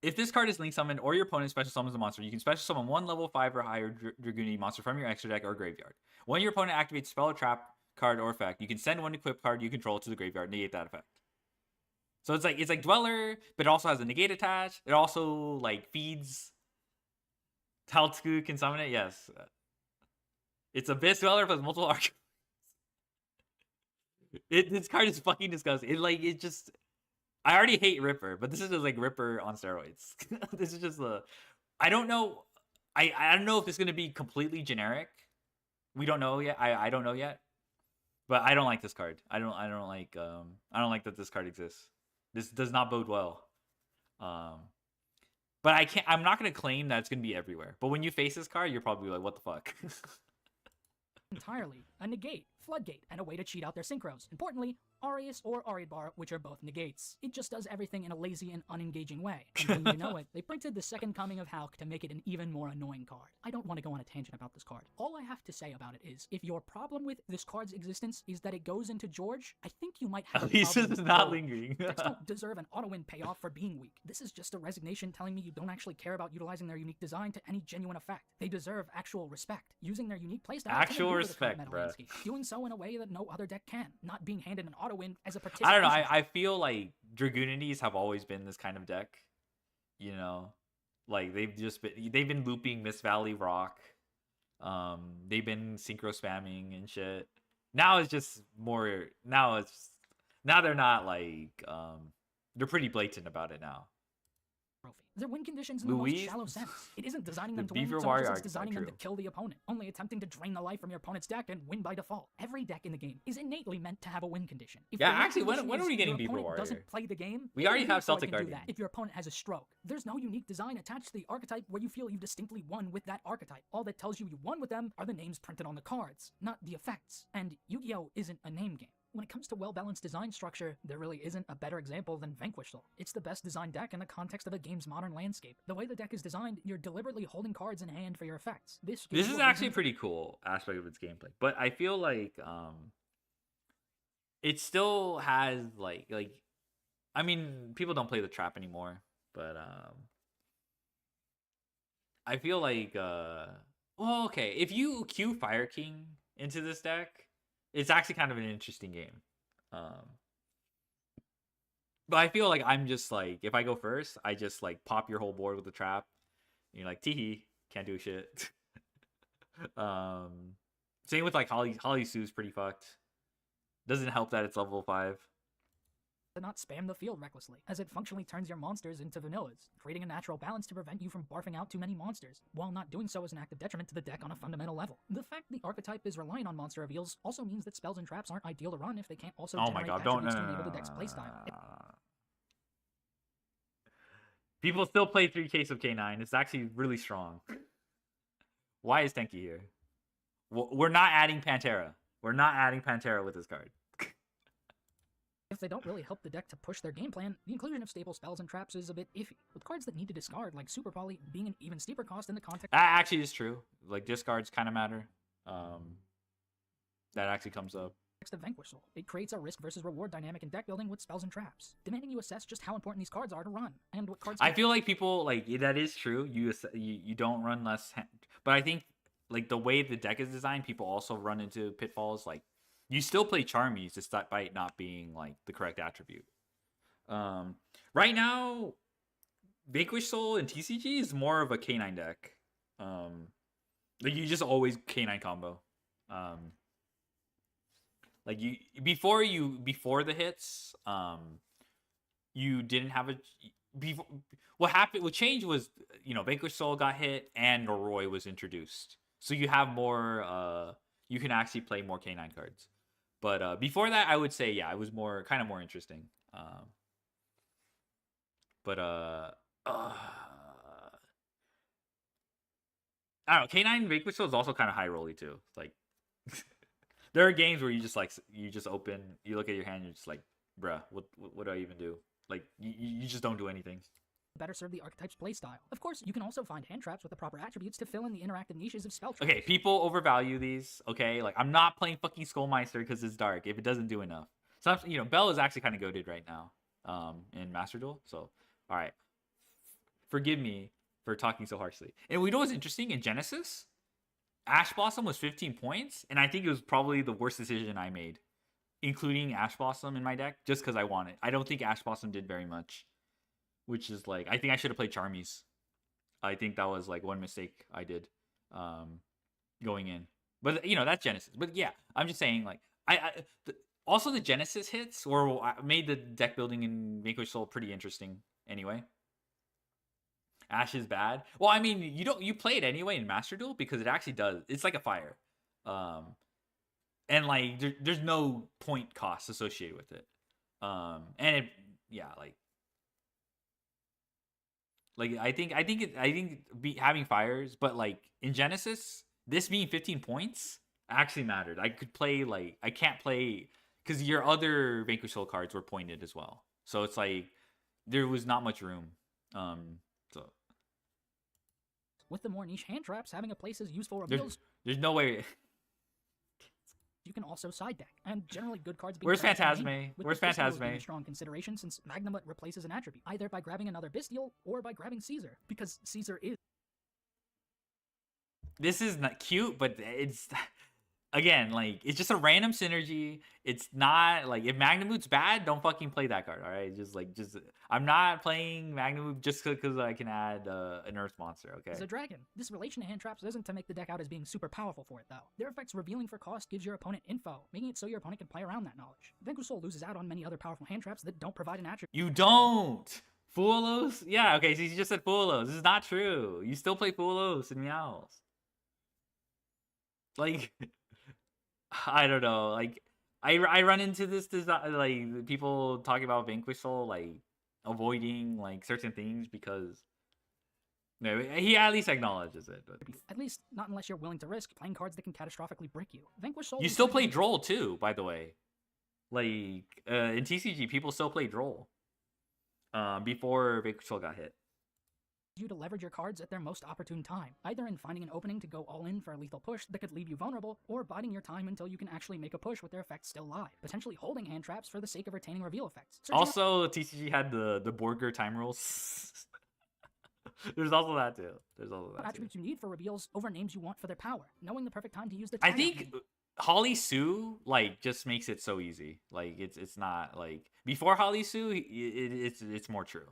If this card is link summoned or your opponent special summons a monster, you can special summon one level 5 or higher Dragoonie monster from your extra deck or graveyard. When your opponent activates spell or trap card or effect, you can send one equipped card you control to the graveyard and negate that effect. So it's like Dweller, but it also has a negate attached. It also like feeds Taltku can summon it. Yes. It's Abyss Dweller plus multiple arc. This card is fucking disgusting. It just I already hate Ripper, but this is just like Ripper on steroids. This is just I don't know. I don't know if it's gonna be completely generic. We don't know yet. I don't know yet. But I don't like this card. I don't like that this card exists. This does not bode well. But I'm not gonna claim that it's gonna be everywhere. But when you face this card, you're probably like, what the fuck? entirely a negate, floodgate, and a way to cheat out their synchros. Importantly, Aureus or Auribar, which are both negates. It just does everything in a lazy and unengaging way. And when you know it, they printed the second coming of Hulk to make it an even more annoying card. I don't want to go on a tangent about this card. All I have to say about it is, if your problem with this card's existence is that it goes into George, I think you might have At a least problem it's with not George. lingering. Decks don't deserve an auto-win payoff for being weak. This is just a resignation telling me you don't actually care about utilizing their unique design to any genuine effect. They deserve actual respect, using their unique playstyle Actual to maneuver respect, the current meta bruh. landscape, doing so in a way that no other deck can, not being handed an auto-win as a I don't know. participation. I feel like Dragoonities have always been this kind of deck. You know, like they've been looping Miss Valley Rock. They've been synchro spamming and shit. Now it's just more. Now they're not like they're pretty blatant about it now. Trophy. Their win conditions in the Louise? most shallow sense. It isn't designing The them to win Beaver so much Warrior as it's archetype, designing them to true. kill the opponent, only attempting to drain the life from your opponent's deck and win by default. Every deck in the game is innately meant to have a win condition. If Yeah, your win actually, when condition are is we getting your Beaver opponent Warrior? doesn't play the game, We already even have Beaver Celtic can do Guardian. that. If your opponent has a stroke, there's no unique design attached to the archetype where you feel you've distinctly won with that archetype. All that tells you won with them are the names printed on the cards, not the effects. And Yu-Gi-Oh! Isn't a name game. When it comes to well-balanced design structure, there really isn't a better example than Vanquish Soul. It's the best designed deck in the context of a game's modern landscape. The way the deck is designed, you're deliberately holding cards in hand for your effects. This gives This you is a actually a reason pretty cool aspect of its gameplay, but I feel like it still has like I mean, people don't play the trap anymore, but I feel like well, okay, if you queue Fire King into this deck, it's actually kind of an interesting game. But I feel like I'm just like, if I go first, I just like pop your whole board with the trap. And you're like, teehee, can't do shit. Same with like Holly Sue's pretty fucked. Doesn't help that it's level 5. to not spam the field recklessly, as it functionally turns your monsters into vanillas, creating a natural balance to prevent you from barfing out too many monsters, while not doing so is an active detriment to the deck on a fundamental level. The fact the archetype is reliant on monster reveals also means that spells and traps aren't ideal to run if they can't also Oh my generate god, don't attributes to enable the deck's playstyle. People still play 3Ks of K9. It's actually really strong. Why is Tenki here? We're not adding Pantera. We're not adding Pantera with this card. If they don't really help the deck to push their game plan, the inclusion of staple spells and traps is a bit iffy, with cards that need to discard, like Super Poly, being an even steeper cost in the context That actually is true. Like, discards kind of matter. That actually comes up. of Vanquish Soul. It creates a risk versus reward dynamic in deck building with spells and traps, demanding you assess just how important these cards are to run, and what cards I feel like people, like, that is true. You don't run less... But I think, like, the way the deck is designed, people also run into pitfalls, like, you still play Charmies despite not being like the correct attribute. Right now, Vanquish Soul and TCG is more of a K9 deck. Like you just always K9 combo. Like before the hits, you didn't have a before. What changed was, Vanquish Soul got hit and Noroi was introduced, so you have more. You can actually play more K9 cards. But before that, I would say, yeah, it was kind of more interesting. I don't know. K9 Vanquish Soul is also kind of high rolly too. It's like there are games where you just open, you look at your hand, you're just like, bruh, what do I even do? Like you just don't do anything. better serve the archetype's playstyle. Of course, you can also find hand traps with the proper attributes to fill in the interactive niches of spell traps. Okay, people overvalue these. Okay, like I'm not playing fucking Skullmeister because it's dark if it doesn't do enough. So Bell is actually kind of goated right now, in Master Duel. So all right, forgive me for talking so harshly. And we know what's interesting in Genesis, Ash Blossom was 15 points, and I think it was probably the worst decision I made, including Ash Blossom in my deck, just because I want it. I don't think Ash Blossom did very much. Which is like, I think I should have played Charmies. I think that was like one mistake I did going in. But that's Genesis. But yeah, I'm just saying like also the Genesis hits made the deck building in Vanquish Soul pretty interesting anyway. Ash is bad. Well, I mean, you play it anyway in Master Duel because it actually does. It's like a fire. and like there's no point cost associated with it. And it, yeah, like I think having fires, but like in Genesis, this being 15 points actually mattered. I could play like I can't play because your other Vanquish Soul cards were pointed as well, so it's like there was not much room. So With the more niche hand traps, having a place as useful there's reveals no way. you can also side deck, and generally good cards being Where's trapped are cheap, Phantasme? with Where's the Bestials being Phantasme? a strong consideration since Magnamut replaces an attribute, either by grabbing another Bestial or by grabbing Caesar, because Caesar is This is not cute, but it's again like it's just a random synergy. It's not like if Magnamut's bad, don't fucking play that card. All right, just I'm not playing Magnamut just because I can add an Earth monster. Okay. a dragon. This relation to hand traps isn't to make the deck out as being super powerful for it though. Their effects revealing for cost gives your opponent info, making it so your opponent can play around that knowledge. Vanquish Soul loses out on many other powerful hand traps that don't provide an attribute. You don't. Fulos? Yeah, okay, so you just said Fulos. This is not true. You still play Fulos and Meows. Like, I don't know. Like, I run into this design, like, people talking about Vanquish Soul, like, avoiding, like, certain things because... No, he at least acknowledges it. But... At least, not unless you're willing to risk playing cards that can catastrophically brick you. Vanquish Soul... You still play Droll, too, by the way. Like, in TCG, people still play Droll. Before Vanquish Soul got hit. You to leverage your cards at their most opportune time, either in finding an opening to go all in for a lethal push that could leave you vulnerable, or biding your time until you can actually make a push with their effects still live, potentially holding hand traps for the sake of retaining reveal effects. Also, TCG had the Borger time rules. There's also that too. Attributes you need for reveals over names you want for their power, knowing the perfect time to use the I tag think attribute. Holly Sue like just makes it so easy. Like it's not like before Holly Sue, it's more true.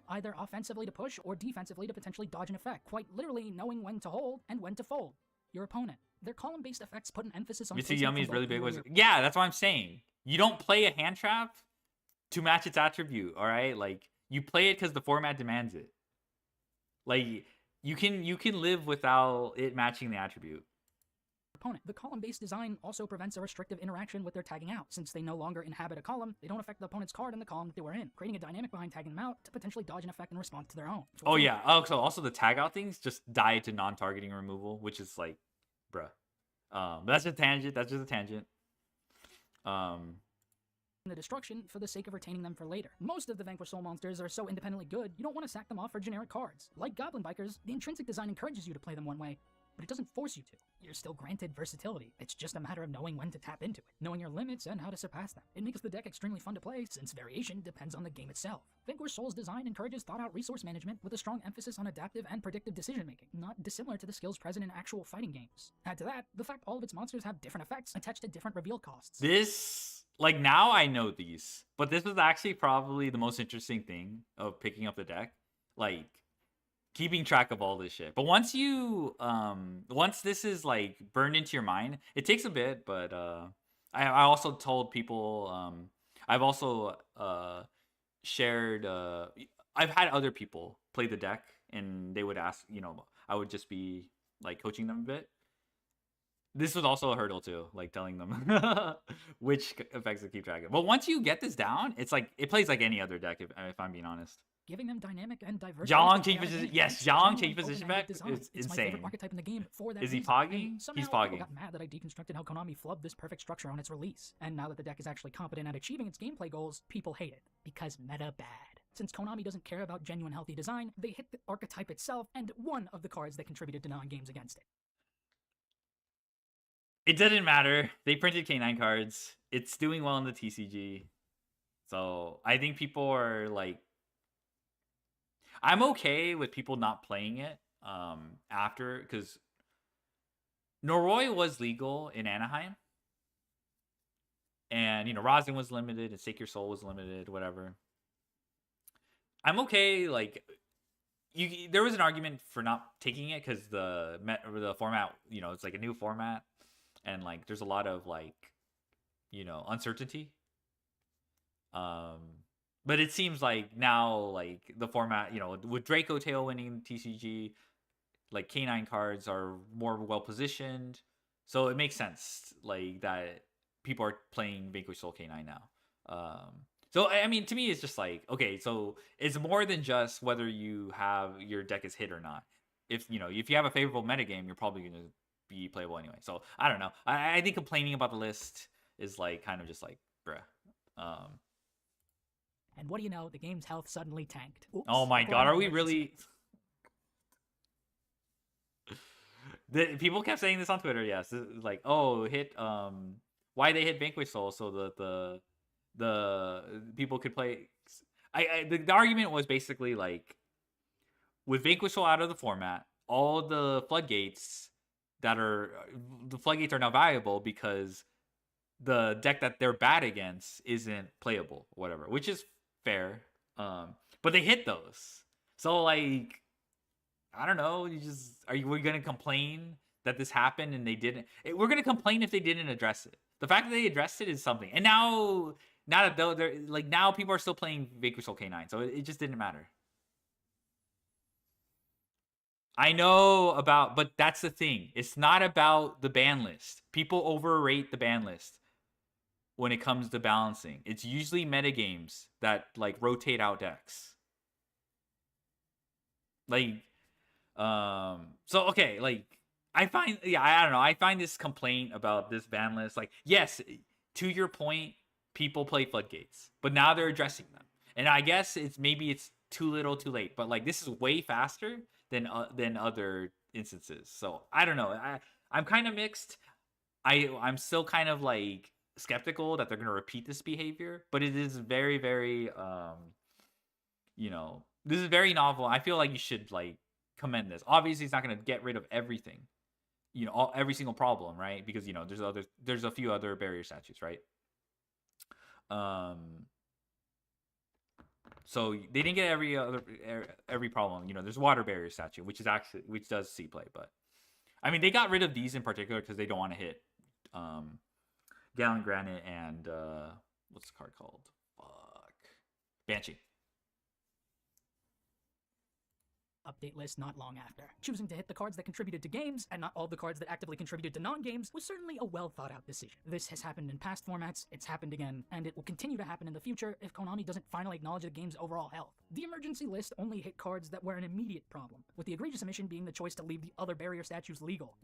Either offensively to push or defensively to potentially dodge an effect, quite literally knowing when to hold and when to fold your opponent. Their column-based effects put an emphasis on Mitsu placement Yummy from is really both big. warrior- Yeah, that's what I'm saying. You don't play a hand trap to match its attribute. All right, like you play it because the format demands it. Like you can live without it matching the attribute. opponent. The column-based design also prevents a restrictive interaction with their tagging out. Since they no longer inhabit a column, they don't affect the opponent's card in the column that they were in, creating a dynamic behind tagging them out to potentially dodge an effect in response to their own. Oh yeah. Oh, so also the tag out things just die to non-targeting removal, which is like, bruh. But that's a tangent. That's just a tangent. The destruction for the sake of retaining them for later. Most of the Vanquish Soul monsters are so independently good, you don't want to sack them off for generic cards. Like Goblin Bikers, the intrinsic design encourages you to play them one way, but it doesn't force you to. You're still granted versatility. It's just a matter of knowing when to tap into it, knowing your limits and how to surpass them. It makes the deck extremely fun to play, since variation depends on the game itself. Vanquish Soul's design encourages thought-out resource management with a strong emphasis on adaptive and predictive decision-making, not dissimilar to the skills present in actual fighting games. Add to that, the fact all of its monsters have different effects attached to different reveal costs. This, like, now I know these, but this was actually probably the most interesting thing of picking up the deck. Like, keeping track of all this shit. But once you, once this is, like, burned into your mind, it takes a bit, but, I also told people, I've also, shared, I've had other people play the deck, and they would ask, you know, I would just be, like, coaching them a bit. This was also a hurdle too, like telling them which effects to keep track of. But once you get this down, it's like it plays like any other deck. If I'm being honest, Giving them dynamic and diverse. Jialong change position. Yes, Jialong change position effect is It's my favorite insane. archetype in the game for that Is he reason. pogging? And somehow He's people pogging. got mad that I deconstructed how Konami flubbed this perfect structure on its release. And now that the deck is actually competent at achieving its gameplay goals, people hate it because meta bad. Since Konami doesn't care about genuine healthy design, they hit the archetype itself and one of the cards that contributed to non-games against it. It didn't matter. They printed K9 cards. It's doing well in the TCG. So I think people are like, I'm okay with people not playing it after, because Noroi was legal in Anaheim. And, you know, Rosin was limited and Sacred Soul was limited, whatever. I'm okay, like, there was an argument for not taking it because the format, you know, it's like a new format. And, like, there's a lot of, like, you know, uncertainty. But it seems like now, like, the format, you know, with Draco Tail winning TCG, like, K9 cards are more well-positioned. So it makes sense, like, that people are playing Vanquish Soul K9 now. So I mean, to me, it's just like, okay, so it's more than just whether you have your deck is hit or not. If if you have a favorable metagame, you're probably going to be playable anyway. So I don't know. I think complaining about the list is like kind of just like, bruh. And what do you know? The game's health suddenly tanked. Oops, Oh my god, are we really? People kept saying this on Twitter. Yes, like, oh, hit why they hit Vanquish Soul so the people could play. The argument was basically like, with Vanquish Soul out of the format, all the floodgates are now valuable because the deck that they're bad against isn't playable, or whatever, which is fair. But they hit those, so like, I don't know. We're gonna complain that this happened and they didn't? We're gonna complain if they didn't address it. The fact that they addressed it is something. And now that they're like, now people are still playing Vanquish Soul K9, so it just didn't matter. I know about, but that's the thing. It's not about the ban list. People overrate the ban list when it comes to balancing. It's usually metagames that like rotate out decks. Like, so okay, like, I don't know. I find this complaint about this ban list, like, yes, to your point, people play floodgates, but now they're addressing them. And I guess maybe it's too little too late, but like, this is way faster than other instances. So I don't know. I'm kind of mixed. I'm still kind of like skeptical that they're going to repeat this behavior, but it is very, very, this is very novel. I feel like you should like commend this. Obviously, it's not going to get rid of everything, every single problem, right? Because there's a few other barrier statues, right? So they didn't get every problem. There's water barrier statue, which does see play, but I mean, they got rid of these in particular because they don't want to hit Gallon Granite and what's the card called? Fuck, Banshee. Update list not long after. Choosing to hit the cards that contributed to games, and not all the cards that actively contributed to non-games, was certainly a well-thought-out decision. This has happened in past formats, it's happened again, and it will continue to happen in the future if Konami doesn't finally acknowledge the game's overall health. The emergency list only hit cards that were an immediate problem, with the egregious omission being the choice to leave the other barrier statues legal.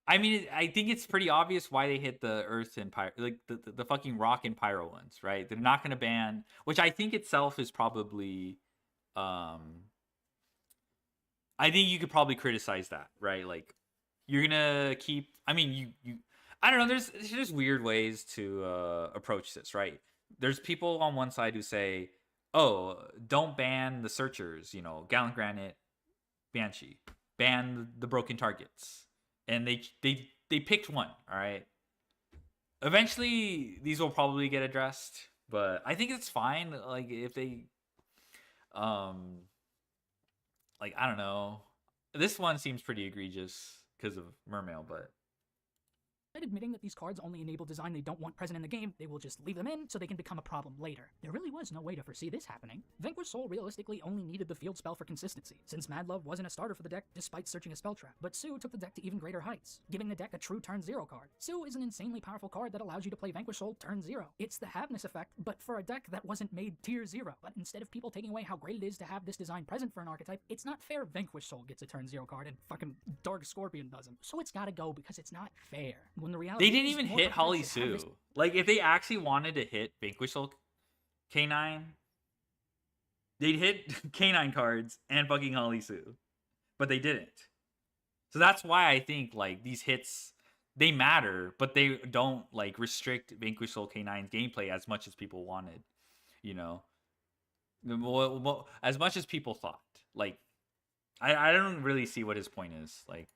I mean, I think it's pretty obvious why they hit the Earth and Pyro, like the fucking Rock and Pyro ones, right? They're not going to ban, which I think itself is probably, I think you could probably criticize that, right? Like, you're gonna keep. I mean, I don't know. There's weird ways to approach this, right? There's people on one side who say, "Oh, don't ban the searchers." Gallon Granite, Banshee, ban the broken targets, and they picked one. All right. Eventually, these will probably get addressed, but I think it's fine. Like, if they, like, I don't know. This one seems pretty egregious because of Mermail, but admitting that these cards only enable design they don't want present in the game, they will just leave them in so they can become a problem later. There really was no way to foresee this happening. Vanquish Soul realistically only needed the field spell for consistency, since Mad Love wasn't a starter for the deck despite searching a spell trap, but Sue took the deck to even greater heights, giving the deck a true turn 0 card. Sue is an insanely powerful card that allows you to play Vanquish Soul turn 0. It's the Haveness effect, but for a deck that wasn't made tier 0. But instead of people taking away how great it is to have this design present for an archetype, it's not fair Vanquish Soul gets a turn 0 card and fucking Dark Scorpion doesn't. So it's gotta go because it's not fair. When the reality they didn't even hit Holly Sue. Like, if they actually wanted to hit Vanquish Soul K9, they'd hit K9 cards and fucking Holly Sue. But they didn't. So that's why I think, like, these hits, they matter, but they don't, like, restrict Vanquish Soul K9's gameplay as much as people wanted. As much as people thought. Like, I don't really see what his point is. Like,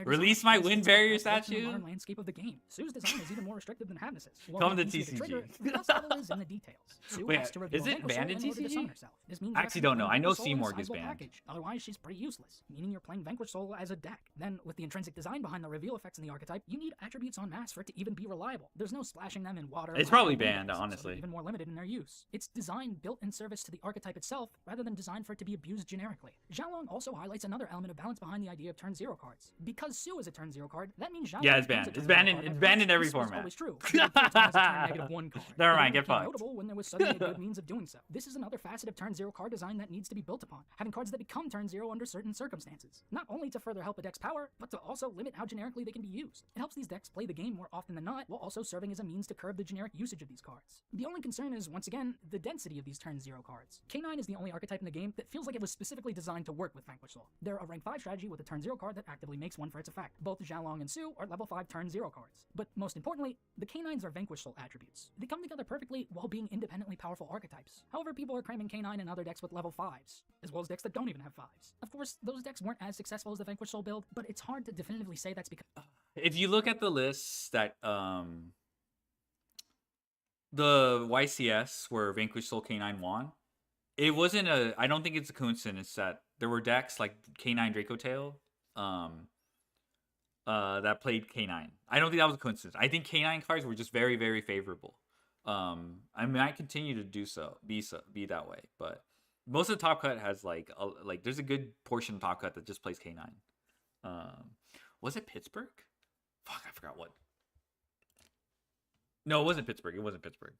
release my wind barrier statue. The modern landscape of the game. Sue's design is even more restrictive than Havness's. Come to TCG. The best battle is in the details. Sue Wait, has to reveal is it Vanquish Soul banned in order to TCG? summon herself. This means I you have actually to don't know. play I know Vanquish Soul in a Seymour is sizable banned. package. Otherwise, she's pretty useless, meaning you're playing Vanquish Soul as a deck. Then, with the intrinsic design behind the reveal effects in the archetype, you need attributes en masse for it to even be reliable. There's no splashing them in water. It's probably or banned, so honestly. they're even more limited in their use. It's designed built in service to the archetype itself, rather than designed for it to be abused generically. Xiaolong also highlights another element of balance behind the idea of turn 0 cards. Because Sue is a turn 0 card, that means Zhao Yeah, Long it's banned. owns a It's turn 0 banned in- card, it's and banned in every this was format. always true. Even though it's a turn -1 card. Never It mind, only get became fucked. notable when there was suddenly a good means of doing so. This is another facet of turn 0 card design that needs to be built upon, having cards that become turn 0 under certain circumstances. Not only to further help a deck's power, but to also limit how generically they can be used. It helps these decks play the game more often than not, while also serving as a means to curb the generic usage of these cards. The only concern is, once again, the density of these turn 0 cards. K9 is the only archetype in the game that feels like it was specifically designed to work with Vanquish Soul. They're a rank 5 strategy with a turn 0 card that actively makes one for its effect. Both Zhao Long and Sue are level 5 turn 0 cards. But most importantly, the K9s are Vanquish Soul attributes. They come together perfectly while being independently powerful archetypes. However, people are cramming K9 in other decks with level 5s, as well as decks that don't even have 5s. Of course, those decks weren't as successful as the Vanquish Soul build, but it's hard to definitively say that's because If you look at the lists that the YCS where Vanquish Soul K9 won, it wasn't a. I don't think it's a coincidence that there were decks like K9 Draco Tail, that played K9. I don't think that was a coincidence. I think K9 cards were just very, very favorable. I might continue to do so, be that way, but most of the top cut has like there's a good portion of top cut that just plays K9. Was it Pittsburgh? Fuck, I forgot what. No, it wasn't Pittsburgh. It wasn't Pittsburgh.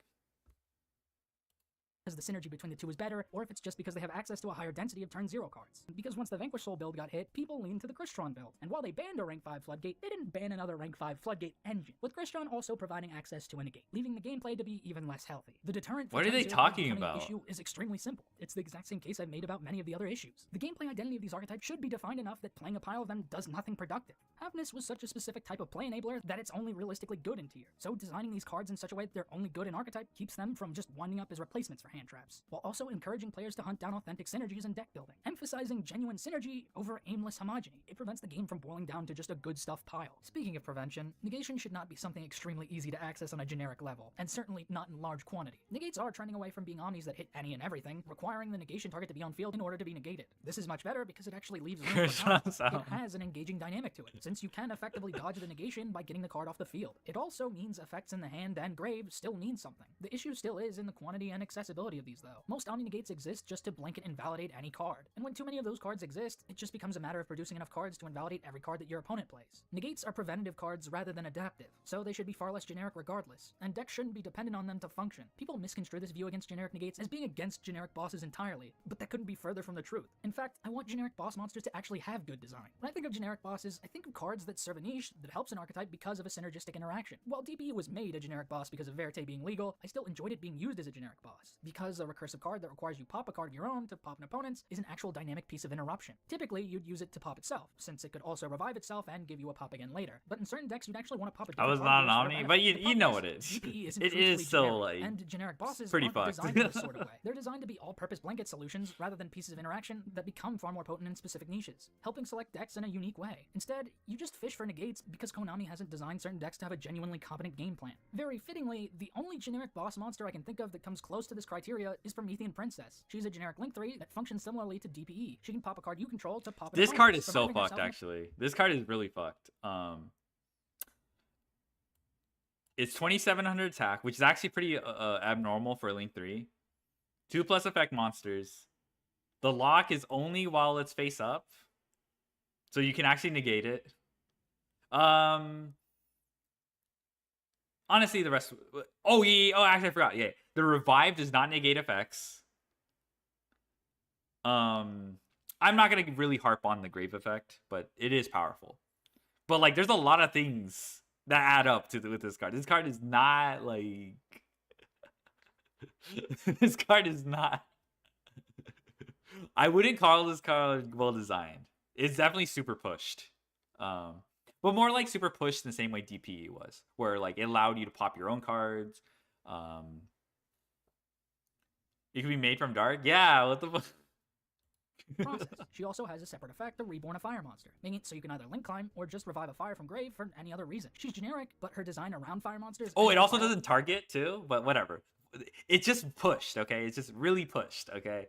the synergy between the two is better, or if it's just because they have access to a higher density of turn 0 cards. Because once the Vanquish Soul build got hit, people leaned to the Crystron build, and while they banned a rank 5 Floodgate, they didn't ban another rank 5 Floodgate engine, with Crystron also providing access to a negate, leaving the gameplay to be even less healthy. The deterrent for What are turn they 0 talking becoming an about? issue is extremely simple. It's the exact same case I've made about many of the other issues. The gameplay identity of these archetypes should be defined enough that playing a pile of them does nothing productive. Halfness was such a specific type of play enabler that it's only realistically good in tier, so designing these cards in such a way that they're only good in archetype keeps them from just winding up as replacements for hand traps, while also encouraging players to hunt down authentic synergies in deck building. Emphasizing genuine synergy over aimless homogeny, it prevents the game from boiling down to just a good stuff pile. Speaking of prevention, negation should not be something extremely easy to access on a generic level, and certainly not in large quantity. Negates are trending away from being omnis that hit any and everything, requiring the negation target to be on field in order to be negated. This is much better because it actually leaves room for conflict. It has an engaging dynamic to it, since you can effectively dodge the negation by getting the card off the field. It also means effects in the hand and grave still mean something. The issue still is in the quantity and accessibility of these though. Most omni negates exist just to blanket invalidate any card, and when too many of those cards exist, it just becomes a matter of producing enough cards to invalidate every card that your opponent plays. Negates are preventative cards rather than adaptive, so they should be far less generic regardless, and decks shouldn't be dependent on them to function. People misconstrue this view against generic negates as being against generic bosses entirely, but that couldn't be further from the truth. In fact, I want generic boss monsters to actually have good design. When I think of generic bosses, I think of cards that serve a niche that helps an archetype because of a synergistic interaction. While DPE was made a generic boss because of Verite being legal, I still enjoyed it being used as a generic boss, because a recursive card that requires you pop a card of your own to pop an opponent's is an actual dynamic piece of interruption. Typically, you'd use it to pop itself, since it could also revive itself and give you a pop again later. But in certain decks, you'd actually want to pop a I was different not card an to use omni, for a but you benefit. know The what problem it is. DPE isn't It truthfully is so generic, like and generic bosses pretty aren't fucked. designed in this sort of way. They're designed to be all-purpose blanket solutions rather than pieces of interaction that become far more potent in specific niches, helping select decks in a unique way. Instead, you just fish for negates because Konami hasn't designed certain decks to have a genuinely competent game plan. Very fittingly, the only generic boss monster I can think of that comes close to this criteria is Promethean Princess. She's a generic Link 3 that functions similarly to DPE. She can pop a card you control to pop an This opponent's, card is so providing fucked, herself an actually. This card is really fucked. It's 2700 attack, which is actually pretty abnormal for a Link 3. 2+ effect monsters. The lock is only while it's face up, so you can actually negate it. Honestly, the rest. Oh yeah. Oh, actually, I forgot. Yeah, the revive does not negate effects. I'm not gonna really harp on the grave effect, but it is powerful. But like, there's a lot of things that add up to with this card. This card is not like. This card is not. I wouldn't call this card well designed. It's definitely super pushed. But more like super pushed in the same way DPE was, where like it allowed you to pop your own cards. It can be made from dark. Yeah, what the fuck? process. She also has a separate effect to reborn a fire monster, making it so you can either link climb or just revive a fire from grave for any other reason. She's generic, but her design around fire monsters. Oh, it also doesn't target too, but whatever. It's just pushed, okay? It's just really pushed, okay?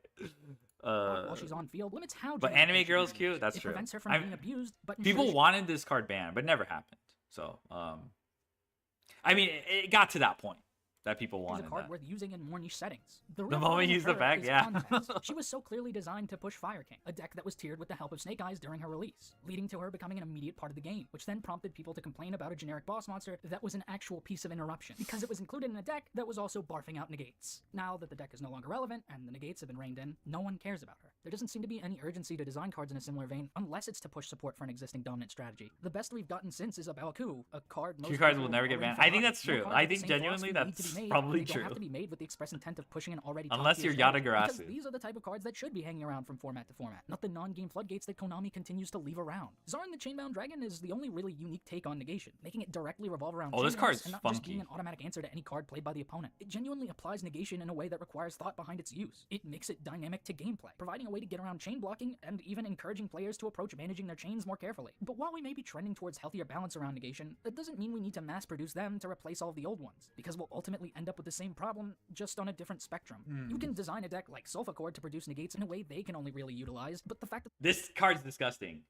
While she's on field, limits how. But generic anime she girl's can be cute. used. That's it true. prevents her from being abused, but People ensures wanted this card banned, but it never happened. So, I mean, it got to that point. that people is a wanted. card That. worth using in more niche settings. The real moment problem you with use the her back, is yeah. context. She was so clearly designed to push Fire King, a deck that was tiered with the help of Snake Eyes during her release, leading to her becoming an immediate part of the game, which then prompted people to complain about a generic boss monster that was an actual piece of interruption, because it was included in a deck that was also barfing out negates. Now that the deck is no longer relevant, and the negates have been reined in, no one cares about her. There doesn't seem to be any urgency to design cards in a similar vein, unless it's to push support for an existing dominant strategy. The best we've gotten since is a Balaku, a card most Two cards people will never have get already banned. I think forgotten. that's No true. cards I with the think same genuinely philosophy need to that's be made, probably and they don't have true. to be made with the express intent of pushing an already Unless top-tier you're strategy, because Yatagarasu. these are the type of cards that should be hanging around from format to format, not the non-game floodgates that Konami continues to leave around. Zarn the Chainbound Dragon is the only really unique take on negation, making it directly revolve around Oh, this chain card's and not just funky. being an automatic answer to any card played by the opponent. It genuinely applies negation in a way that requires thought behind its use. It makes it dynamic to gameplay, providing a way to get around chain blocking and even encouraging players to approach managing their chains more carefully. But while we may be trending towards healthier balance around negation, that doesn't mean we need to mass produce them to replace all of the old ones, because we'll ultimately end up with the same problem, just on a different spectrum. You can design a deck like Sulfachord to produce negates in a way they can only really utilize, but the fact that This card's disgusting.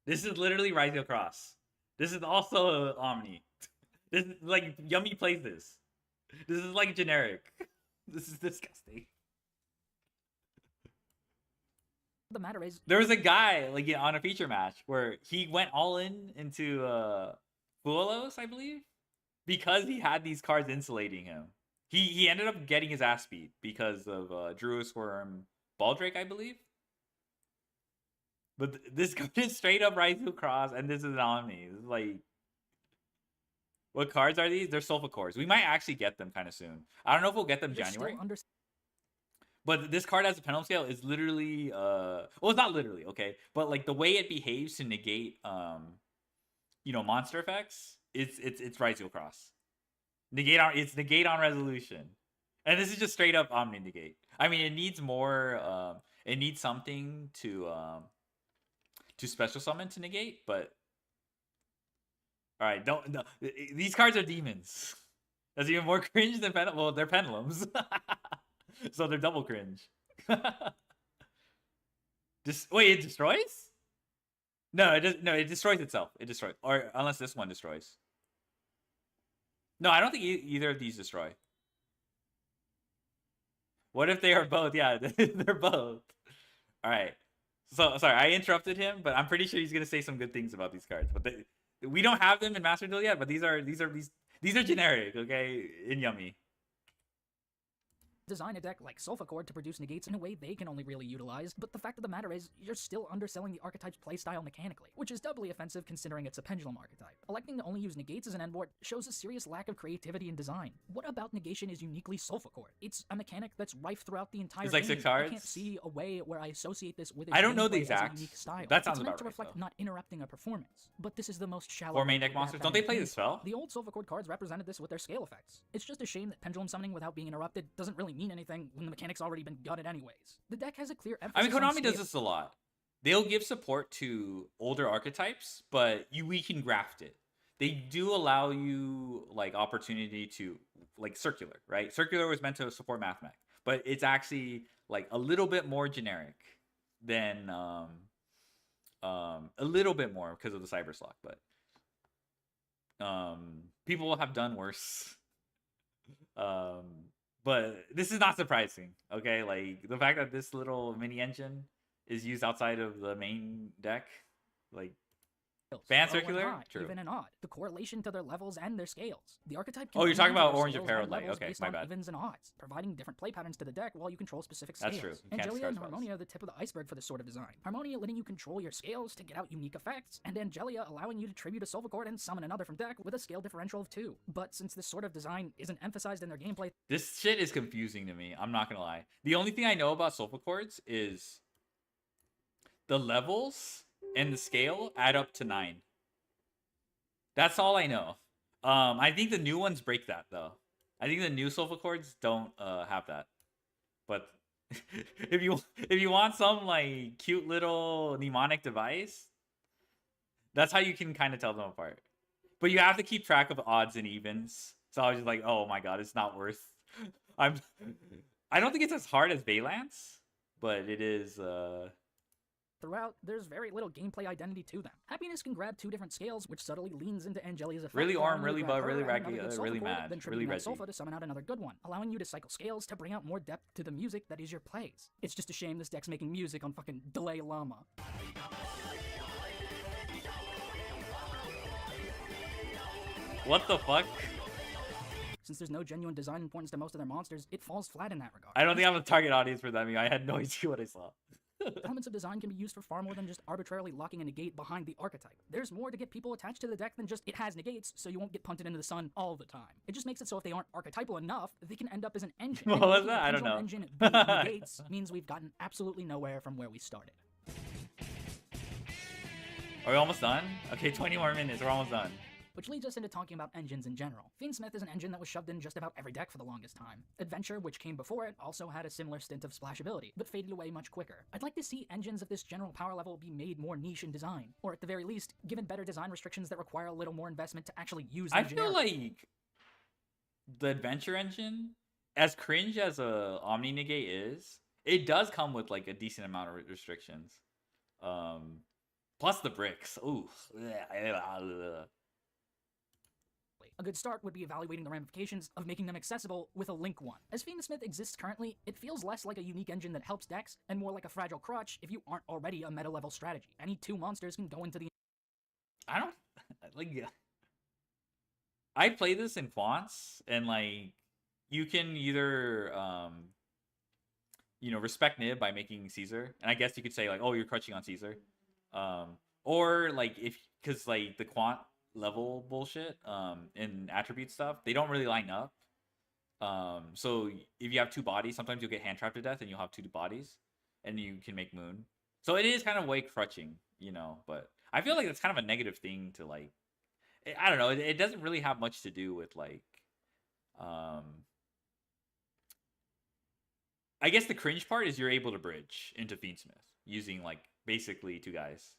This is literally Rising Across. This is also Omni. This is like Yummy plays this. This is like generic. This is disgusting. the matter is, There was a guy like on a feature match where he went all in into Fuelos, I believe, because he had these cards insulating him. He ended up getting his ass beat because of Evilswarm Baldrake, I believe. But this card is straight up Rising Across, and this is an Omni. This is like, what cards are these? They're Sulfa cores. We might actually get them kind of soon. I don't know if we'll get them you're January. still But this card as a pendulum scale is literally well, it's not literally, okay, but like the way it behaves to negate monster effects, it's Rising Across. It's negate on resolution. And this is just straight up Omni negate. I mean, it needs more it needs something to special summon to negate, but all right, don't no, these cards are demons. That's even more cringe than well, they're pendulums. So they're double cringe. Wait, it destroys? No, it does. No, it destroys itself. It destroys, or unless this one destroys. No, I don't think either of these destroy. What if they are both? Yeah, they're both. All right. So sorry, I interrupted him, but I'm pretty sure he's gonna say some good things about these cards. But we don't have them in Master Duel yet. But these are generic, okay, in Yummy. design a deck like Sulfachord to produce negates in a way they can only really utilize, but the fact of the matter is, you're still underselling the archetype's playstyle mechanically, which is doubly offensive considering it's a pendulum archetype. Electing to only use negates as an endboard shows a serious lack of creativity in design. What about negation is uniquely Sulfachord? It's a mechanic that's rife throughout the entire It's like game. 6 I cards? can't see a way where I associate this with I don't know the gameplay as a exact. unique style. That sounds it's meant about to right, reflect though. not interrupting a performance, but this is the most shallow. Or main way deck to monsters. wrap Don't that they play in this spell? The old Sulfachord cards represented this with their scale effects. It's just a shame that pendulum summoning without being interrupted doesn't really mean anything when the mechanic's already been gutted anyways. The deck has a clear emphasis I mean, on Konami does scale. this a lot. They'll give support to older archetypes, but we can graft it. They do allow you like opportunity to like circular, right? Circular was meant to support mathmech, but it's actually like a little bit more generic than a little bit more because of the cyber slot, but people have done worse. But this is not surprising, okay? Like the fact that this little mini engine is used outside of the main deck, like Fan Low and circular? high, True. even and odd. The correlation to their levels and their scales. The archetype can Oh, you're only talking about control Orange scales Apparel and Light. levels Okay, based my on bad. evens and odds, providing different play patterns to the deck while you control specific scales. That's true. You can't Angelia discard and spells. Harmonia are the tip of the iceberg for this sort of design. Harmonia letting you control your scales to get out unique effects, and Angelia allowing you to tribute a Sulfachord and summon another from deck with a scale differential of 2. But since this sort of design isn't emphasized in their gameplay, This shit is confusing to me. I'm not gonna lie. The only thing I know about Sulfa Chords is the levels and the scale add up to 9. That's all I know. I think the new ones break that though. I think the new Sulfa Chords don't have that. But if you want some like cute little mnemonic device, that's how you can kind of tell them apart. But you have to keep track of odds and evens. So I was just like, oh my god, it's not worth. I don't think it's as hard as Valance, but it is. throughout, there's very little gameplay identity to them. Happiness can grab 2 different scales, which subtly leans into Angelia's effect. Really arm, allowing you really to grab bug, really her and another raggy, good sulfur really chord, mad, then really tributing that Reggie. sulfur to summon out another good one, allowing you to cycle scales to bring out more depth to the music that is your plays. It's just a shame this deck's making music on fucking Delay Llama. What the fuck? Since there's no genuine design importance to most of their monsters, it falls flat in that regard. I don't think I'm the target audience for that meme. I had no idea what I saw. Elements of design can be used for far more than just arbitrarily locking a negate behind the archetype. There's more to get people attached to the deck than just it has negates, so you won't get punted into the sun all the time. It just makes it so if they aren't archetypal enough, they can end up as an engine. What And was making that? a I don't pendulum know. Engine beat negates means we've gotten absolutely nowhere from where we started. Are we almost done? Okay, 20 more minutes. We're almost done. Which leads us into talking about engines in general. Fiendsmith is an engine that was shoved in just about every deck for the longest time. Adventure, which came before it, also had a similar stint of splashability, but faded away much quicker. I'd like to see engines of this general power level be made more niche in design, or at the very least, given better design restrictions that require a little more investment to actually use the I feel generic. like the adventure engine, as cringe as a Omni Negate is, it does come with like a decent amount of restrictions. Plus the bricks. Ooh. A good start would be evaluating the ramifications of making them accessible with a Link one. As Fiendsmith exists currently, it feels less like a unique engine that helps decks, and more like a fragile crutch if you aren't already a meta-level strategy. Any 2 monsters can go into the I don't like. I play this in quants, and like you can either respect Nib by making Caesar, and I guess you could say like, oh, you're crutching on Caesar, or like because like the quant level bullshit and attribute stuff, they don't really line up. So if you have 2 bodies, sometimes you'll get hand trapped to death and you'll have 2 bodies and you can make Moon. So it is kind of way crutching, but I feel like it's kind of a negative thing to like, I don't know, it doesn't really have much to do with like I guess the cringe part is you're able to bridge into Fiendsmith using like basically 2 guys.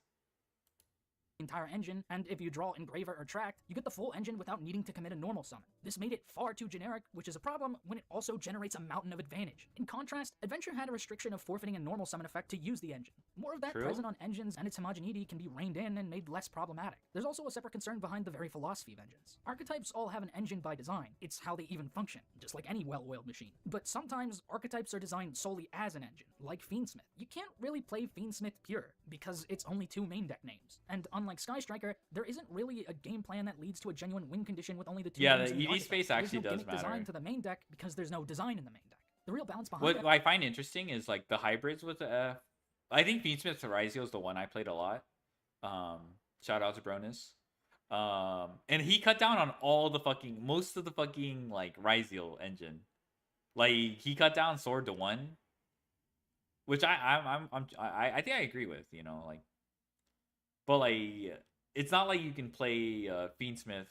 entire engine, and if you draw Engraver or Tract, you get the full engine without needing to commit a normal summon. This made it far too generic, which is a problem when it also generates a mountain of advantage. In contrast, Adventure had a restriction of forfeiting a normal summon effect to use the engine. More of that True. present on engines, and its homogeneity can be reined in and made less problematic. There's also a separate concern behind the very philosophy of engines. Archetypes all have an engine by design. It's how they even function, just like any well-oiled machine. But sometimes, archetypes are designed solely as an engine, like Fiendsmith. You can't really play Fiendsmith pure, because it's only 2 main deck names. And unlike Sky Striker, there isn't really a game plan that leads to a genuine win condition with only the 2 Yeah, names the in ED archetype. space There's actually no does gimmick design matter. to the main deck because there's no design in the main deck. The real balance behind What it. I find interesting is like the hybrids with I think Fiendsmith Horizio is the one I played a lot. Shout out to Bronus. And he cut down on most of the fucking like Ryziel engine. Like he cut down Sword to 1, which I think I agree with, like, but like it's not like you can play Fiendsmith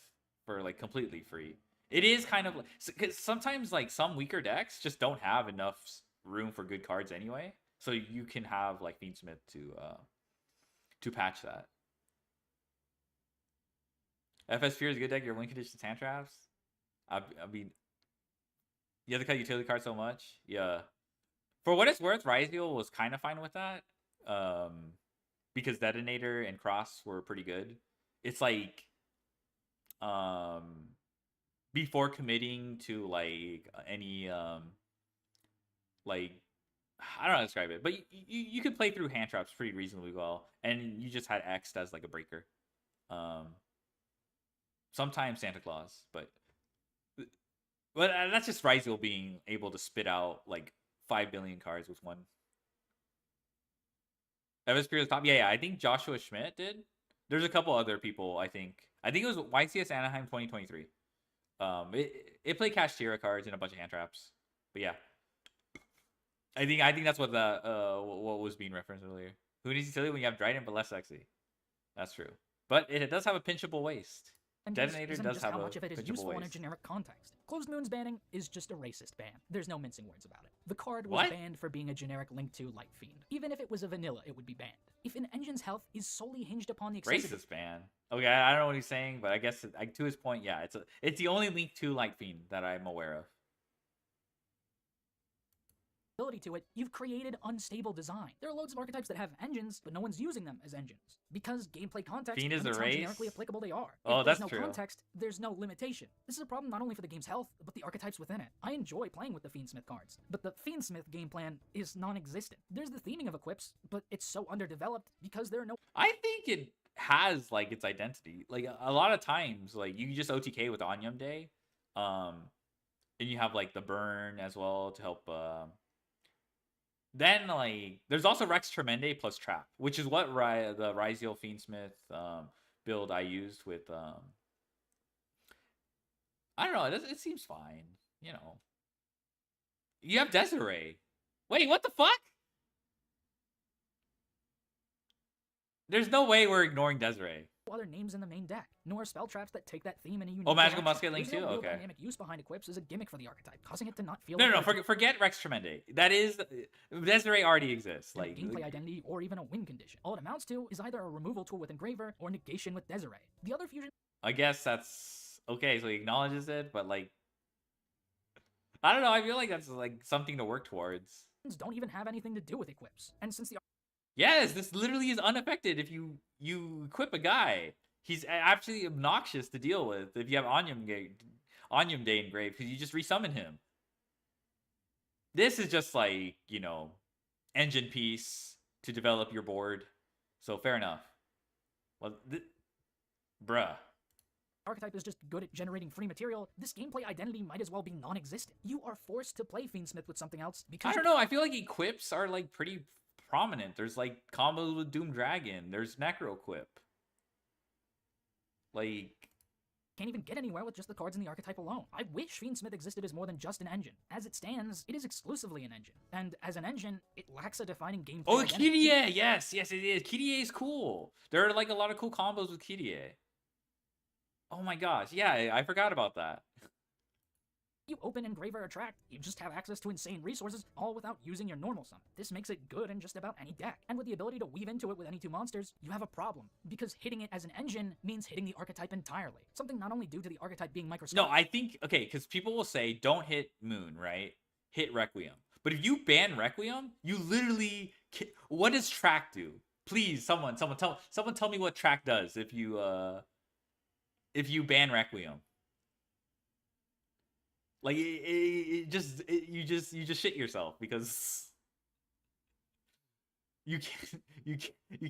for like completely free. It is kind of like, because sometimes like some weaker decks just don't have enough room for good cards anyway, so you can have like Fiendsmith to patch that. FS Fear is a good deck. Your win conditions hand traps. I mean, you have to cut utility cards so much. Yeah. For what it's worth, Ryziel was kind of fine with that. Because Detonator and Cross were pretty good. It's like, before committing to like any like, I don't know how to describe it, but you could play through hand traps pretty reasonably well, and you just had X as like a breaker. Sometimes Santa Claus, but that's just Ryziel being able to spit out like 5 billion cards with one. FSP top. Yeah, I think Joshua Schmidt did. There's a couple other people. I think it was YCS Anaheim 2023. It played Kashtira cards and a bunch of hand traps. But yeah, I think that's what what was being referenced earlier. Who needs utility when you have Dryden but less sexy? That's true. But it does have a pinchable waist. And Detonator isn't does just have how a much of it is pinchable useful in a waist. generic context. Closed Moon's banning is just a racist ban. There's no mincing words about it. The card was What? banned for being a generic Link 2 Light Fiend. Even if it was a vanilla, it would be banned. If an engine's health is solely hinged upon the accessibility... Racist ban. Okay, I don't know what he's saying, but I guess to his point, yeah, it's the only Link 2 Light Fiend that I'm aware of. to it, you've created unstable design. There are loads of archetypes that have engines, but no one's using them as engines. Because gameplay context Fiend is a limits how race? generically applicable they are. Oh, If there's that's no true. context, there's no limitation. This is a problem not only for the game's health, but the archetypes within it. I enjoy playing with the Fiendsmith cards, but the Fiendsmith game plan is non-existent. There's the theming of equips, but it's so underdeveloped because there are no I think it has like its identity. Like a lot of times, like you can just OTK with Onyam Day, and you have like the burn as well to help. Then like there's also Rex Tremende plus Trap, which is what the Ryziel Fiendsmith build I used with. I don't know. It seems fine. You know. You have Desiree. Wait, what the fuck? There's no way we're ignoring Desiree. other names in the main deck, nor spell traps that take that theme in a unique Magical direction. Musket Link There's no too? real Okay. dynamic use behind equips as a gimmick for the archetype, causing it to not feel No, like forget Rex Tremende. That is Desiree already exists. a Like gameplay identity or even a win condition. All it amounts to is either a removal tool with Engraver or negation with Desiree. The other fusion I guess that's okay. So he acknowledges it, but like I don't know. I feel like that's like something to work towards. don't even have anything to do with equips. And since the Yes, this literally is unaffected if you equip a guy. He's absolutely obnoxious to deal with if you have Onyam Day engraved because you just resummon him. This is just like, you know, engine piece to develop your board. So fair enough. Well, bruh. archetype is just good at generating free material, this gameplay identity might as well be non-existent. You are forced to play Fiendsmith with something else because I don't know. I feel like equips are like pretty prominent. There's like combos with Doom Dragon. There's Necro Equip. Like, can't even get anywhere with just the cards in the archetype alone. I wish Fiendsmith existed as more than just an engine. As it stands, it is exclusively an engine. And as an engine, it lacks a defining gameplay oh, identity. Kyrie! Yes, it is. Kyrie is cool. There are like a lot of cool combos with Kyrie. Oh my gosh, yeah, I forgot about that. You open Engraver or Tract, you just have access to insane resources, all without using your normal summon. This makes it good in just about any deck. And with the ability to weave into it with any two monsters, you have a problem. Because hitting it as an engine means hitting the archetype entirely. Something not only due to the archetype being microscopic. No, I think, okay, because people will say, don't hit Moon, right? Hit Requiem. But if you ban Requiem, you literally, what does Tract do? Please, someone tell me what Tract does if you ban Requiem. Like you just shit yourself because you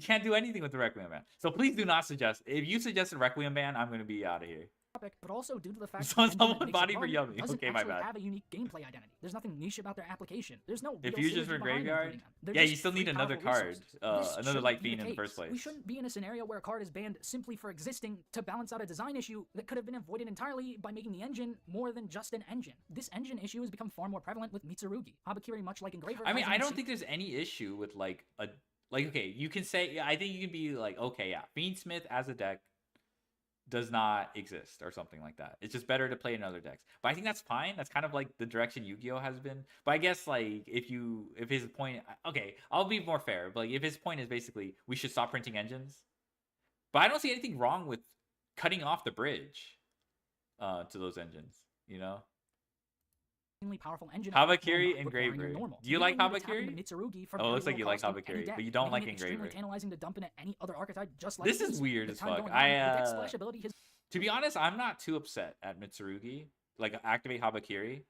can't do anything with the Requiem ban. So please do not suggest. If you suggest a Requiem ban, I'm gonna be out of here. But also due to the fact Someone that the engine that body makes it for run Yummy. doesn't Okay, my actually bad. have a unique gameplay identity. There's nothing niche about their application. There's no If real you just synergy for behind graveyard, including them. They're yeah, just you still free, need another powerful card, resources. This another shouldn't Light be the Fiend in the case. first place. We shouldn't be in a scenario where a card is banned simply for existing to balance out a design issue that could have been avoided entirely by making the engine more than just an engine. This engine issue has become far more prevalent with Mitsurugi. Habakiri, much like Engraver, I mean, has an I don't insane- think there's any issue with like okay, you can say, I think you can be like, okay, yeah, Fiendsmith as a deck does not exist or something like that. It's just better to play in other decks. But I think that's fine. That's kind of like the direction Yu-Gi-Oh has been. But I guess like if his point, okay, I'll be more fair. But like if his point is basically we should stop printing engines. But I don't see anything wrong with cutting off the bridge to those engines, you know? powerful engine. Habakiri while not requiring Engraver. your normal. Do you don't like need to tap Habakiri? into Mitsurugi for Oh, it looks very like you little like cost in any Habakiri, deck, but you don't making like it extremely Engraver. tantalizing to dump into any other archetype just like This is Fiendsmith. weird With as time fuck. going on, the deck splash ability has To be honest, I'm not too upset at Mitsurugi. Like, activate Habakiri.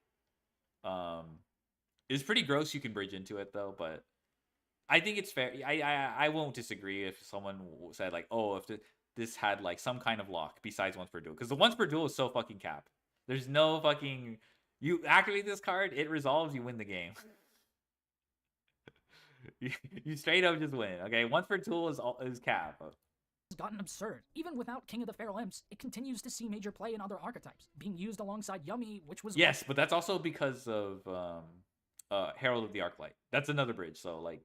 It's pretty gross you can bridge into it, though, but I think it's fair. I won't disagree if someone said, like, oh, if this had, like, some kind of lock besides once per duel. Because the once per duel is so fucking cap. There's no fucking... You activate this card, it resolves, you win the game. you straight up just win. Okay, once per duel is cap. gotten absurd. Even without King of the Feral Imps, it continues to see major play in other archetypes, being used alongside Yummy, which was... Yes, but that's also because of Herald of the Arclight. That's another bridge, so, like...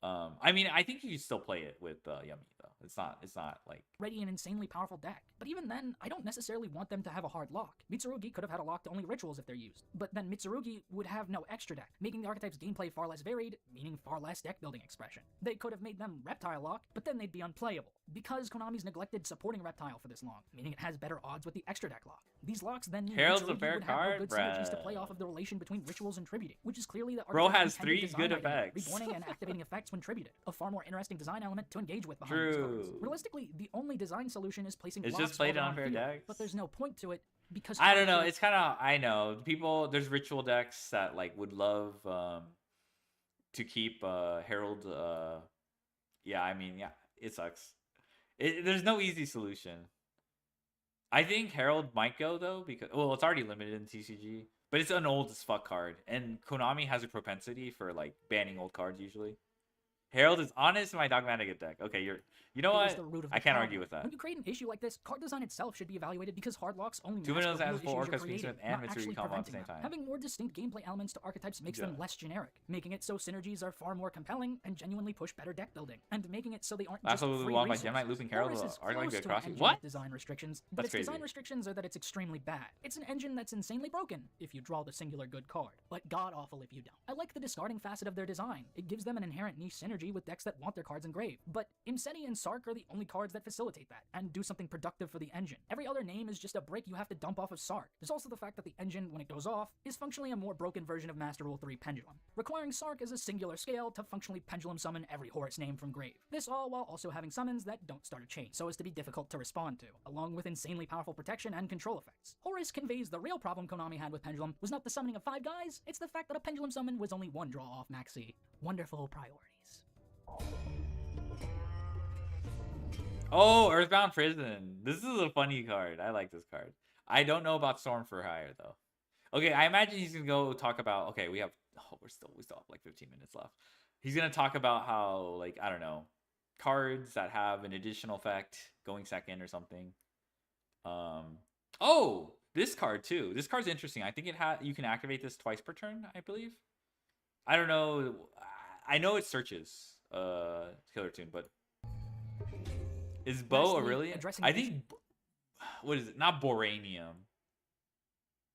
I mean, I think you can still play it with Yummy though. It's not like Already an insanely powerful deck. But even then, I don't necessarily want them to have a hard lock. Mitsurugi could have had a lock to only rituals if they're used, but then Mitsurugi would have no extra deck, making the archetype's gameplay far less varied, meaning far less deck building expression. They could have made them Reptile lock, but then they'd be unplayable, because Konami's neglected supporting Reptile for this long, meaning it has better odds with the extra deck lock. These locks then mean Herald's a Mitsurugi fair would have no card, good synergies to bruh. play off of the relation between rituals and tributing, which is clearly the Bro archetype's has intended 3 design good idea, effects. reborning and activating effects when tributed, a far more interesting design element to engage with behind these cards. True. Realistically, the only design solution is placing It's blocks just played further on on fair field, decks. but there's no point to it because I don't know. cards are- It's kind of, I know people. There's ritual decks that like would love to keep Herald. Yeah, I mean, yeah, it sucks. There's no easy solution. I think Herald might go though because well, it's already limited in TCG, but it's an old as fuck card, and Konami has a propensity for like banning old cards usually. Herald is honest my dogmatic deck. Okay, you know It what? is the root of the I can't problem. argue with that. When you create an issue like this, card design itself should be evaluated because hard locks only Two match Windows the real has full issues you're Orcus creating, Smith and not Mitsuri actually combo at the preventing same them. time. Having more distinct gameplay elements to archetypes makes them Yeah. less generic, making it so synergies are far more compelling and genuinely push better deck building, and making it so they aren't That's just what we free want by resources. Gemini Looping Herald. Horus is Are close like to cross. an engine What? with design restrictions, but That's its design crazy. restrictions are that it's extremely bad. It's an engine that's insanely broken if you draw the singular good card, but god awful if you don't. I like the discarding facet of their design. It gives them an inherent niche synergy with decks that want their cards engraved, but Imseti and Sark are the only cards that facilitate that, and do something productive for the engine. Every other name is just a brick you have to dump off of Sark. There's also the fact that the engine, when it goes off, is functionally a more broken version of Master Rule 3 Pendulum, requiring Sark as a singular scale to functionally pendulum summon every Horus name from grave. This all while also having summons that don't start a chain, so as to be difficult to respond to, along with insanely powerful protection and control effects. Horus conveys the real problem Konami had with Pendulum was not the summoning of 5 guys, it's the fact that a Pendulum summon was only 1 draw off Maxi. Wonderful priorities. Oh, Earthbound Prison. This is a funny card. I like this card. I don't know about Storm for Hire though. Okay, I imagine he's gonna go talk about. Okay, we have. Oh, we still have like 15 minutes left. He's gonna talk about how like I don't know, cards that have an additional effect going second or something. Oh, this card too. This card's interesting. I think you can activate this twice per turn. I believe. I don't know. I know it searches Killer Tune, but. Is Bo Lastly, Aurelian? addressing I the think. What is it? Not Boranium.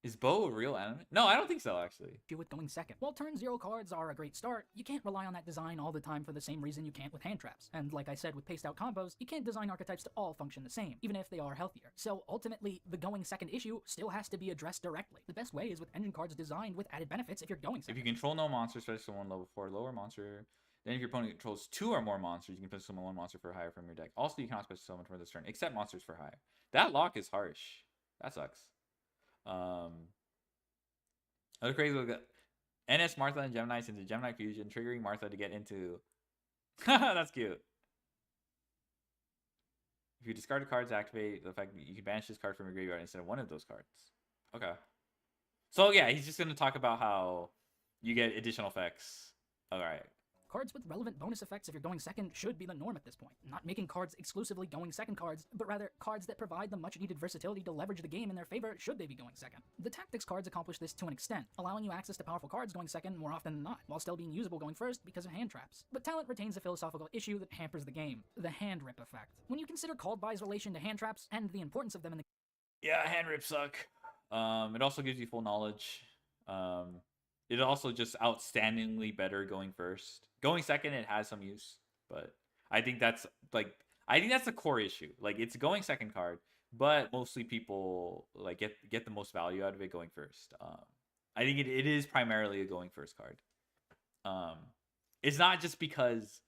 Is Bo a real enemy? No, I don't think so, actually. With going second. While turn 0 cards are a great start, you can't rely on that design all the time for the same reason you can't with hand traps. And like I said with paced out combos, you can't design archetypes to all function the same, even if they are healthier. So ultimately, the going second issue still has to be addressed directly. The best way is with engine cards designed with added benefits if you're going second. If you control no monsters, especially one level 4 lower monster, then if your opponent controls 2 or more monsters, you can special summon 1 monster for hire from your deck. Also, you cannot special summon for this turn, except monsters for hire. That lock is harsh. That sucks. Other crazy look. NS Martha and Gemini into Gemini Fusion, triggering Martha to get into. That's cute. If you discard a card to activate the fact that you can banish this card from your graveyard instead of one of those cards. Okay. So yeah, he's just gonna talk about how you get additional effects. All right. Cards with relevant bonus effects if you're going second should be the norm at this point. Not making cards exclusively going second cards, but rather cards that provide the much needed versatility to leverage the game in their favor should they be going second. The tactics cards accomplish this to an extent, allowing you access to powerful cards going second more often than not, while still being usable going first because of hand traps. But talent retains a philosophical issue that hampers the game, the hand rip effect. When you consider Called By's relation to hand traps and the importance of them in the Yeah, hand rips suck. It also gives you full knowledge. It also just outstandingly better going first. Going second, it has some use, but I think that's the core issue. Like it's a going second card, but mostly people like get the most value out of it going first. I think it is primarily a going first card. It's not just because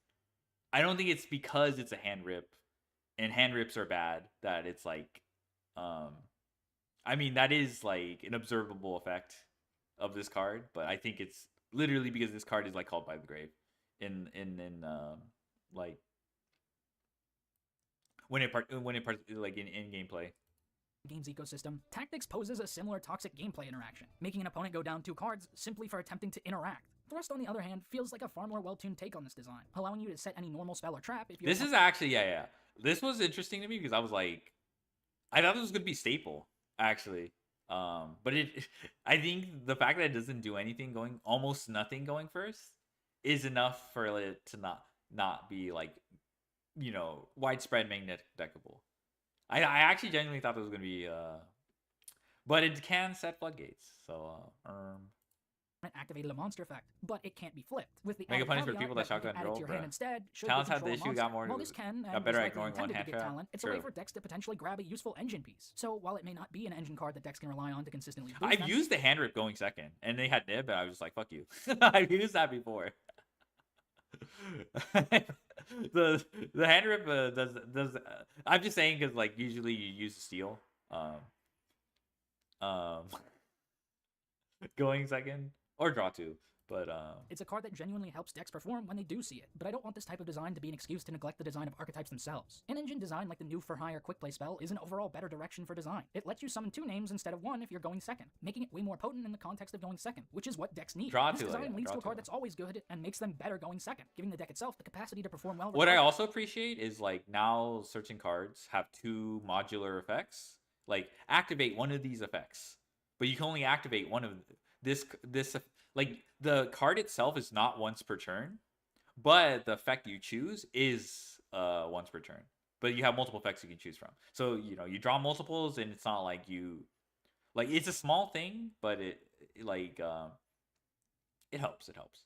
I don't think it's because it's a hand rip, and hand rips are bad that it's like, I mean that is like an observable effect of this card, but I think it's literally because this card is like called by the grave in like when it like in gameplay. game's ecosystem. Tactics poses a similar toxic gameplay interaction, making an opponent go down 2 cards simply for attempting to interact. Thrust, on the other hand, feels like a far more well-tuned take on this design, allowing you to set any normal spell or trap if you. This is actually yeah. This was interesting to me because I was like, I thought this was gonna be staple actually. But I think the fact that it doesn't do anything almost nothing going first is enough for it to not be like, you know, widespread magnetic deckable. I actually genuinely thought it was gonna be but it can set floodgates. So activated a monster effect, but it can't be flipped. With the Mega added punish for caveat people that that you can shotgun add it to roll, your bruh. hand instead, should Talents you had the control a issue, got monster. more. While this can Got and better is at likely ignoring one intended to hand get trap. talent, it's a True. way for decks to potentially grab a useful engine piece. So while it may not be an engine card that decks can rely on to consistently boost I've them, used the hand rip going second, and they had nib, and I was just like, "Fuck you." I've used that before. the the hand rip I'm just saying because like usually you use the steel, um, going second or draw two, but it's a card that genuinely helps decks perform when they do see it. But I don't want this type of design to be an excuse to neglect the design of archetypes themselves. An engine design like the new for hire quick play spell is an overall better direction for design. It lets you summon 2 names instead of 1 if you're going second, making it way more potent in the context of going second, which is what decks need. Draw this two, design yeah, leads draw to a card two. that's always good and makes them better going second, giving the deck itself the capacity to perform well. What I also appreciate is like now certain cards have 2 modular effects. Like activate one of these effects, but you can only activate one of this like the card itself is not once per turn, but the effect you choose is once per turn. But you have multiple effects you can choose from. So you know you draw multiples, and it's not like you like it's a small thing, but it like it helps. It helps.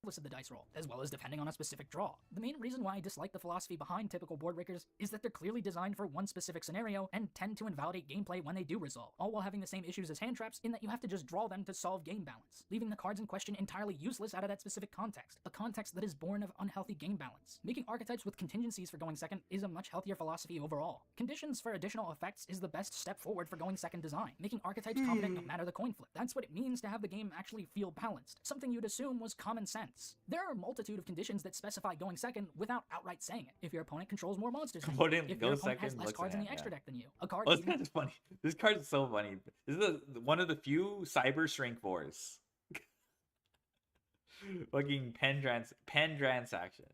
Of the dice roll, as well as depending on a specific draw. The main reason why I dislike the philosophy behind typical board breakers is that they're clearly designed for one specific scenario and tend to invalidate gameplay when they do resolve, all while having the same issues as hand traps in that you have to just draw them to solve game balance, leaving the cards in question entirely useless out of that specific context, a context that is born of unhealthy game balance. Making archetypes with contingencies for going second is a much healthier philosophy overall. Conditions for additional effects is the best step forward for going second design, making archetypes competent no matter the coin flip. That's what it means to have the game actually feel balanced, something you'd assume was common sense. There are a multitude of conditions that specify going second without outright saying it. If your opponent controls more monsters than you, if your opponent has less cards in the extra deck than you, a card. Oh, this card is funny. This card is so funny. This is one of the few cyber shrink force. Fucking pen transaction.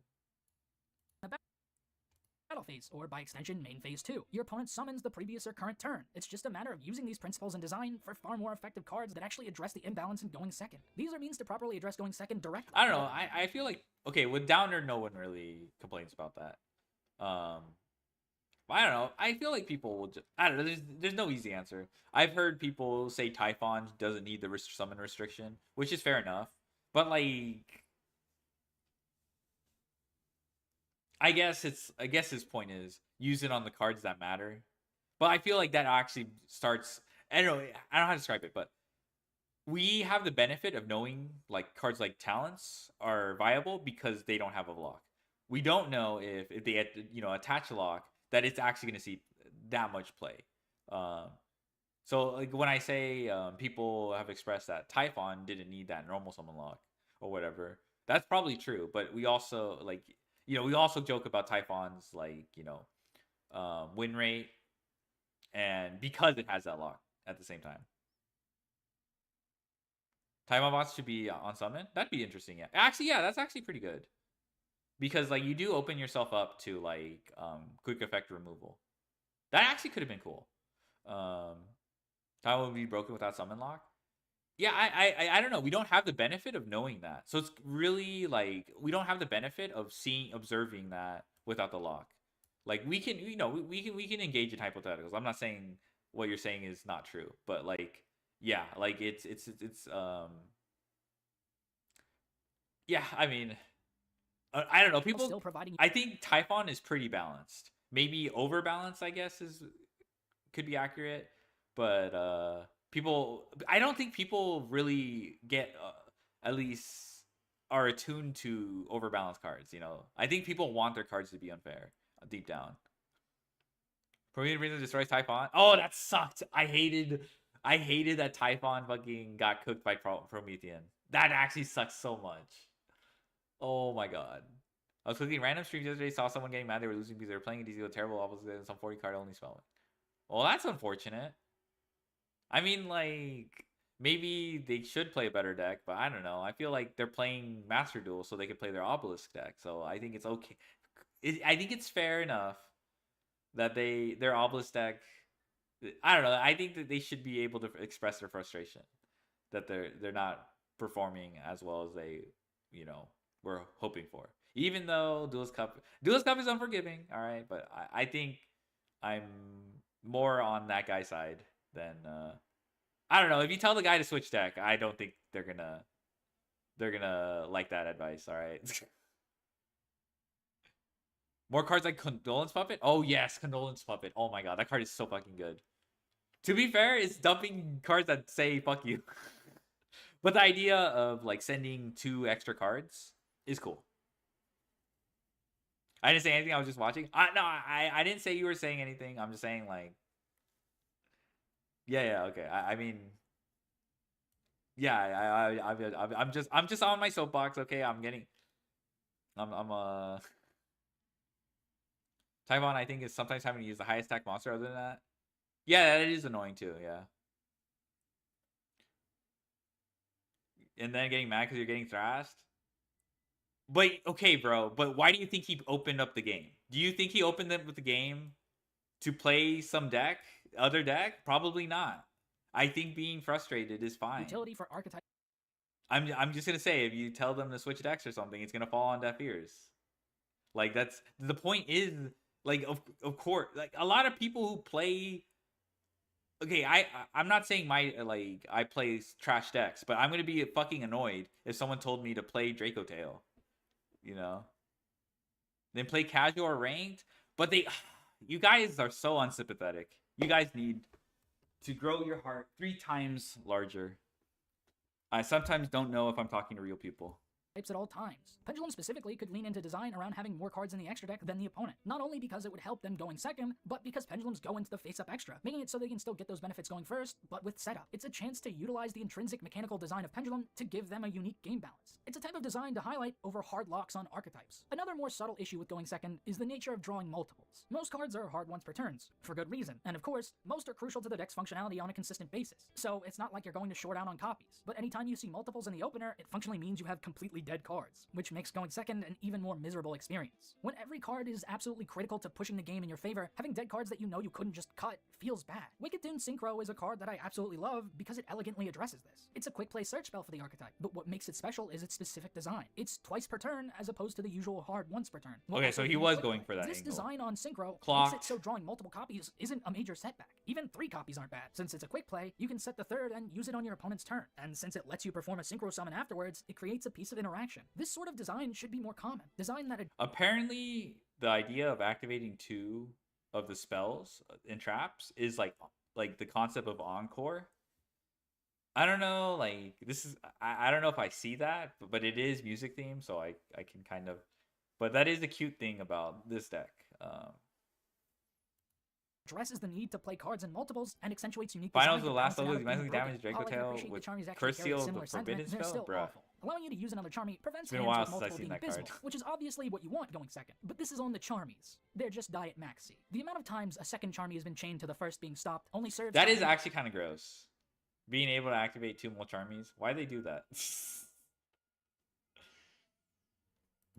Battle phase, or by extension, main phase 2. Your opponent summons the previous or current turn. It's just a matter of using these principles in design for far more effective cards that actually address the imbalance in going second. These are means to properly address going second directly. I don't know. I feel like, okay, with Downer, no one really complains about that. I don't know. I feel like people will just, I don't know. There's no easy answer. I've heard people say Typhon doesn't need the summon restriction, which is fair enough. But like, I guess his point is use it on the cards that matter. But I feel like that actually starts. I don't know how to describe it, but we have the benefit of knowing like cards like talents are viable because they don't have a lock. We don't know if they attach a lock that it's actually going to see that much play. So like when I say people have expressed that Typhon didn't need that normal summon lock or whatever, that's probably true. But we also we also joke about Typhon's win rate, and because it has that lock at the same time. Typhon bots should be on summon. That'd be interesting. Yeah, actually, yeah, that's actually pretty good. Because like you do open yourself up to like quick effect removal. That actually could have been cool. Typhon would be broken without summon lock. Yeah, I don't know. We don't have the benefit of knowing that. So it's really like we don't have the benefit of observing that without the lock. Like we can, we can engage in hypotheticals. I'm not saying what you're saying is not true, but like yeah, like it's yeah, I mean I don't know. People still providing. I think Typhon is pretty balanced. Maybe overbalanced, I guess could be accurate, but I don't think people really get at least are attuned to overbalanced cards. I think people want their cards to be unfair deep down. Promethean Reason destroys Typhon. Oh, that sucked. I hated that Typhon fucking got cooked by Promethean. That actually sucks so much. Oh my god. I was clicking random streams yesterday, saw someone getting mad they were losing because they were playing a DC with terrible opposite and some 40 card only spelling. Well, that's unfortunate. I mean, like, maybe they should play a better deck, but I don't know. I feel like they're playing Master Duel so they can play their Obelisk deck. So I think it's okay. I think it's fair enough that their Obelisk deck. I don't know. I think that they should be able to express their frustration that they're not performing as well as they you know, we're hoping for. Even though Duelist Cup is unforgiving, all right, but I think I'm more on that guy's side than I don't know. If you tell the guy to switch deck, I don't think they're gonna like that advice. All right. More cards like Condolence Puppet. Oh yes, Condolence Puppet. Oh my god, that card is so fucking good. To be fair, it's dumping cards that say "fuck you," but the idea of like sending 2 extra cards is cool. I didn't say anything. I was just watching. I didn't say you were saying anything. I'm just saying like, yeah, okay. I mean, yeah, I'm just on my soapbox. Okay, I'm Typhon. I think is sometimes having to use the highest attack monster. Other than that, yeah, that is annoying too. Yeah, and then getting mad because you're getting thrashed. But okay, bro. But why do you think he opened up the game? Do you think he opened up the game to play some other deck? Probably not. I think being frustrated is fine. Utility for archetype. I'm just gonna say, if you tell them to switch decks or something, it's gonna fall on deaf ears. Like that's the point. Is like of course, like a lot of people who play. Okay, I'm not saying I play trash decks, but I'm gonna be fucking annoyed if someone told me to play Draco Tail. You know, then play casual or ranked. But you guys are so unsympathetic. You guys need to grow your heart 3 times larger. I sometimes don't know if I'm talking to real people. At all times. Pendulum specifically could lean into design around having more cards in the extra deck than the opponent. Not only because it would help them going second, but because Pendulums go into the face-up extra, making it so they can still get those benefits going first, but with setup. It's a chance to utilize the intrinsic mechanical design of Pendulum to give them a unique game balance. It's a type of design to highlight over hard locks on archetypes. Another more subtle issue with going second is the nature of drawing multiples. Most cards are hard once per turns, for good reason, and of course, most are crucial to the deck's functionality on a consistent basis. So it's not like you're going to short out on copies, but anytime you see multiples in the opener, it functionally means you have completely dead cards, which makes going second an even more miserable experience. When every card is absolutely critical to pushing the game in your favor, having dead cards that you know you couldn't just cut feels bad. Wicked Dune Synchro is a card that I absolutely love because it elegantly addresses this. It's a quick play search spell for the archetype, but what makes it special is its specific design. It's twice per turn as opposed to the usual hard once per turn. Okay, so he was going for that This angle. design on Synchro Clocked. makes it so drawing multiple copies isn't a major setback. Even 3 copies aren't bad. Since it's a quick play, you can set the third and use it on your opponent's turn. And since it lets you perform a Synchro summon afterwards, it creates a piece of interaction. This sort of design should be more common. Design that Apparently, the idea of activating 2 of the spells and traps is like the concept of Encore. I don't know, like this is I don't know if I see that, but it is music theme, so I can kind of. But that is the cute thing about this deck. addresses the need to play cards in multiples and accentuates unique Finals design of the to last balance it level, out immensely being broken. damaged Draco While I can Tail appreciate with the Charmies actually Curse carry a Seal, similar the sentiment, Forbidden they're Spell? still Bruh. awful. Allowing you to use another Charmy prevents been a hands while with since I've multiple seen being that abysmal, card. which is obviously what you want going second. But this is on the Charmies. They're just Diet Maxi. The amount of times a second Charmy has been chained to the first being stopped only serves That to is actually kind of gross. Being able to activate 2 more Charmies. Why they do that?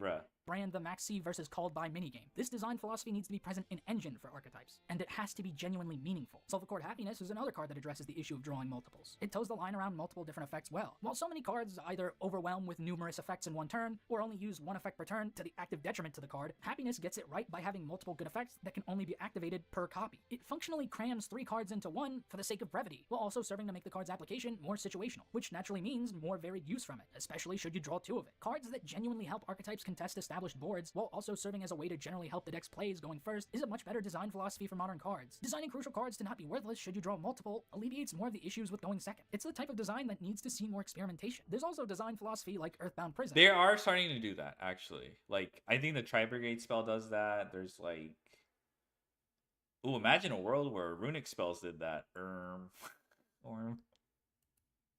Bruh. brand the Maxi versus Called By minigame. This design philosophy needs to be present in Engine for archetypes, and it has to be genuinely meaningful. Sulfur Happiness is another card that addresses the issue of drawing multiples. It toes the line around multiple different effects well. While so many cards either overwhelm with numerous effects in one turn, or only use one effect per turn to the active detriment to the card, Happiness gets it right by having multiple good effects that can only be activated per copy. It functionally crams 3 cards into one for the sake of brevity, while also serving to make the card's application more situational, which naturally means more varied use from it, especially should you draw 2 of it. Cards that genuinely help archetypes contest established boards, while also serving as a way to generally help the deck's plays going first, is a much better design philosophy for modern cards. Designing crucial cards to not be worthless should you draw multiple alleviates more of the issues with going second. It's the type of design that needs to see more experimentation. There's also design philosophy like Earthbound Prison. They are starting to do that, actually. Like, I think the Tri-Brigade spell does that. There's like... Ooh, imagine a world where runic spells did that.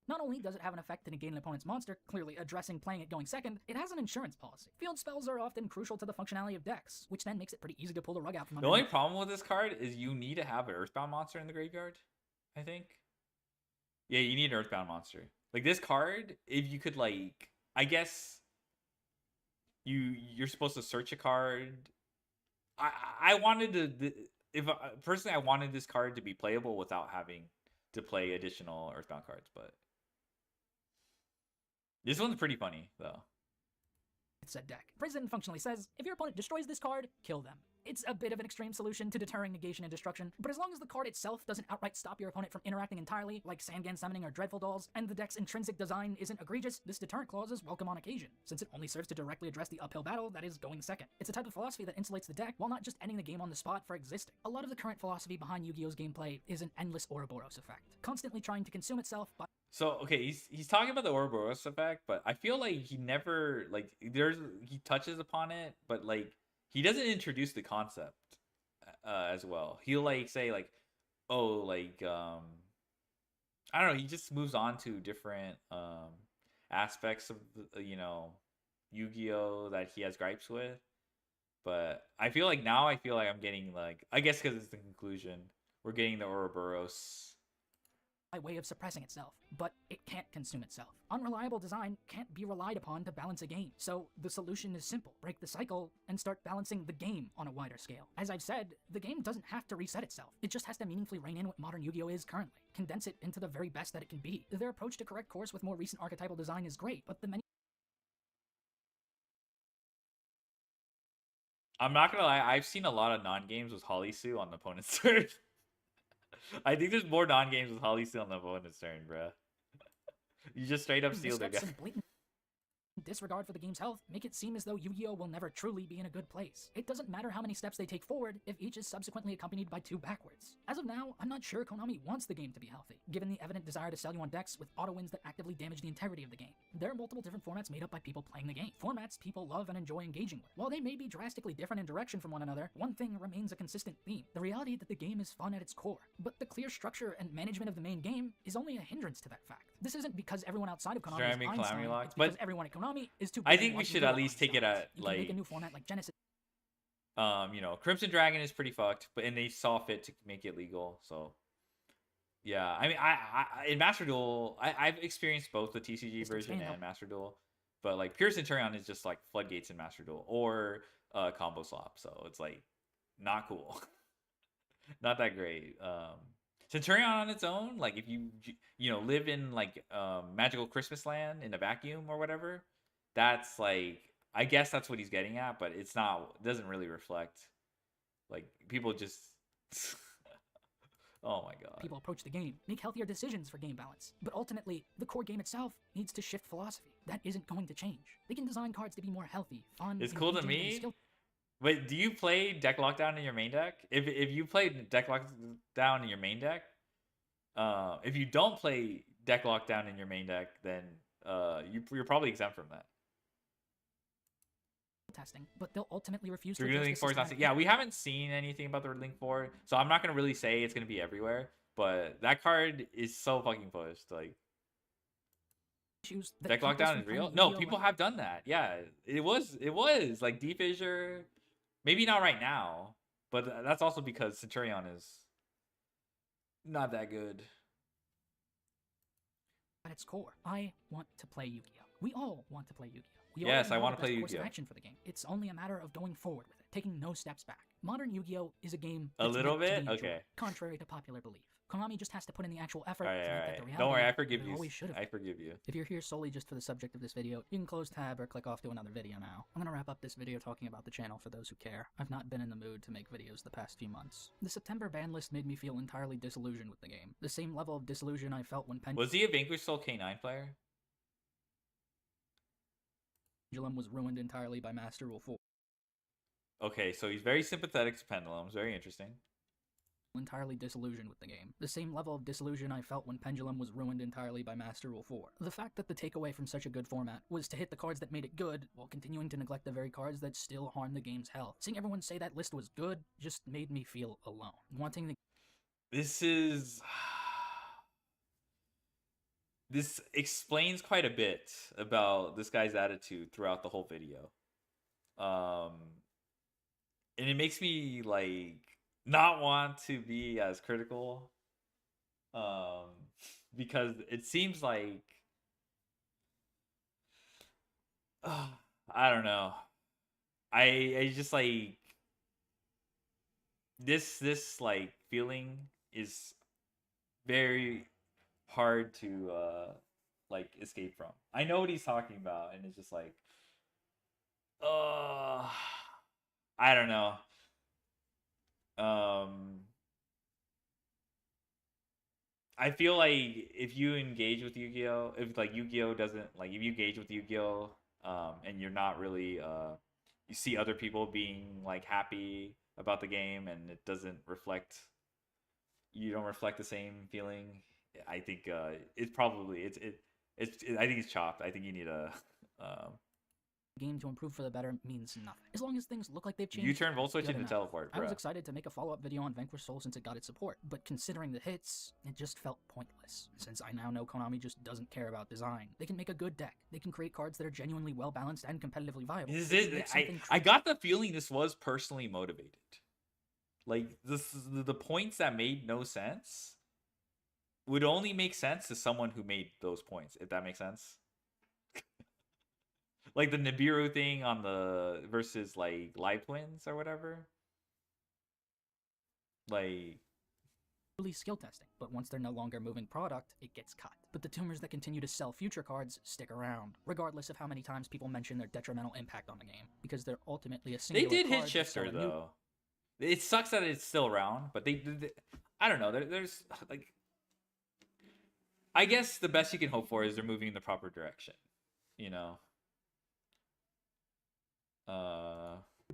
Not only does it have an effect to negate an opponent's monster, clearly addressing playing it going second, it has an insurance policy. Field spells are often crucial to the functionality of decks, which then makes it pretty easy to pull the rug out from The only underneath. problem with this card is you need to have an Earthbound monster in the graveyard, I think. Yeah, you need an Earthbound monster. Like, this card, if you could, like... I guess... You're supposed to search a card. I wanted to... Personally, I wanted this card to be playable without having to play additional Earthbound cards, but... This one's pretty funny, though. said deck. Prison functionally says, if your opponent destroys this card, kill them. It's a bit of an extreme solution to deterring negation and destruction, but as long as the card itself doesn't outright stop your opponent from interacting entirely, like Sandgan Summoning or Dreadful Dolls, and the deck's intrinsic design isn't egregious, this deterrent clause is welcome on occasion, since it only serves to directly address the uphill battle that is going second. It's a type of philosophy that insulates the deck while not just ending the game on the spot for existing. A lot of the current philosophy behind Yu-Gi-Oh's gameplay is an endless Ouroboros effect, constantly trying to consume itself by So okay, he's talking about the Ouroboros effect, but I feel like he never he touches upon it, but like he doesn't introduce the concept as well. He'll like say like, oh, like I don't know. He just moves on to different aspects of Yu-Gi-Oh that he has gripes with. But I feel like now I'm getting like, I guess because it's the conclusion, we're getting the Ouroboros. way of suppressing itself, but it can't consume itself. Unreliable design can't be relied upon to balance a game, so the solution is simple. Break the cycle and start balancing the game on a wider scale. As I've said, the game doesn't have to reset itself. It just has to meaningfully rein in what modern Yu-Gi-Oh is currently. Condense it into the very best that it can be. Their approach to correct course with more recent archetypal design is great, but the many I'm not gonna lie, I've seen a lot of non-games with Holly Sue on the opponent's turn. I think there's more non-games with Holly Sue on the opponent's turn, bruh. You just straight up steal their guy. blatant disregard for the game's health make it seem as though Yu-Gi-Oh will never truly be in a good place. It doesn't matter how many steps they take forward if each is subsequently accompanied by 2 backwards. As of now, I'm not sure Konami wants the game to be healthy, given the evident desire to sell you on decks with auto-wins that actively damage the integrity of the game. There are multiple different formats made up by people playing the game. Formats people love and enjoy engaging with. While they may be drastically different in direction from one another, one thing remains a consistent theme: the reality that the game is fun at its core. But the clear structure and management of the main game is only a hindrance to that fact. This isn't because everyone outside of Konami is Einstein, it's because everyone at Konami is too I busy think we watching should video at least take it lines. at You can make a like new format like Genesis. Crimson Dragon is pretty fucked, and they saw fit to make it legal. So yeah, I mean, I in Master Duel, I've experienced both the TCG version and Master Duel, but like Pure Centurion is just like floodgates in Master Duel or combo swap, so it's like not cool, not that great. Centurion on its own, like if you live in like magical Christmas land in a vacuum or whatever, that's like, I guess that's what he's getting at, but it doesn't really reflect, like, people just oh my god. People approach the game, make healthier decisions for game balance. But ultimately, the core game itself needs to shift philosophy. That isn't going to change. They can design cards to be more healthy, fun, It's cool to engaging, and me. Wait, do you play deck lockdown in your main deck? If you play deck lockdown in your main deck, if you don't play deck lockdown in your main deck, then you're probably exempt from that. testing, but they'll ultimately refuse to Link 4 is not. Yeah, we haven't seen anything about the Link 4, so I'm not gonna really say it's gonna be everywhere. But that card is so fucking pushed. Like, deck lockdown is real. No, people have done that. Yeah, it was like D Fissure. Maybe not right now, but that's also because Centurion is not that good. At its core, I want to play Yu-Gi-Oh. We all want to play Yu-Gi-Oh. Yes, I want to play Yu-Gi-Oh. Action for the game. It's only a matter of going forward with it, taking no steps back. Modern Yu-Gi-Oh is a game a little bit, okay, contrary to popular belief. Konami just has to put in the actual effort to make that the reality. Don't worry, I forgive you. I forgive you. If you're here solely just for the subject of this video, you can close tab or click off to another video now. I'm gonna wrap up this video talking about the channel for those who care. I've not been in the mood to make videos the past few months. The September ban list made me feel entirely disillusioned with the game. The same level of disillusion I felt when Was he a Vanquish Soul K9 player? Pendulum was ruined entirely by Master Rule 4. Okay, so he's very sympathetic to Pendulums. Very interesting. Entirely disillusioned with the game. The same level of disillusion I felt when Pendulum was ruined entirely by Master Rule 4. The fact that the takeaway from such a good format was to hit the cards that made it good, while continuing to neglect the very cards that still harm the game's health. Seeing everyone say that list was good just made me feel alone. Wanting the... This explains quite a bit about this guy's attitude throughout the whole video. And it makes me, like, not want to be as critical. Because it seems like... I don't know. I just, like... This like, feeling is very hard to like escape from. I know what he's talking about, and it's just like, I don't know. Um, I feel like if you engage with Yu-Gi-Oh, if like Yu-Gi-Oh doesn't like if you engage with Yu-Gi-Oh, and you're not really you see other people being like happy about the game and it doesn't reflect you don't reflect the same feeling. I think it's probably I think it's chopped. I think you need a game to improve for the better means nothing. As long as things look like they've changed, U-turn volt switch good into enough. teleport, I was bruh. excited to make a follow-up video on Vanquish Soul since it got its support, but considering the hits, it just felt pointless. Since I now know Konami just doesn't care about design. They can make a good deck. They can create cards that are genuinely well-balanced and competitively viable. I got the feeling this was personally motivated. Like the points that made no sense would only make sense to someone who made those points, if that makes sense. Like the Nibiru thing on the versus like Live Twins or whatever. Like really skill testing, but once they're no longer moving product, it gets cut. But the tumors that continue to sell future cards stick around, regardless of how many times people mention their detrimental impact on the game, because they're ultimately a singular they did card hit Shifter that sell a though. It sucks that it's still around, but they I don't know. There's like I guess the best you can hope for is they're moving in the proper direction. You know.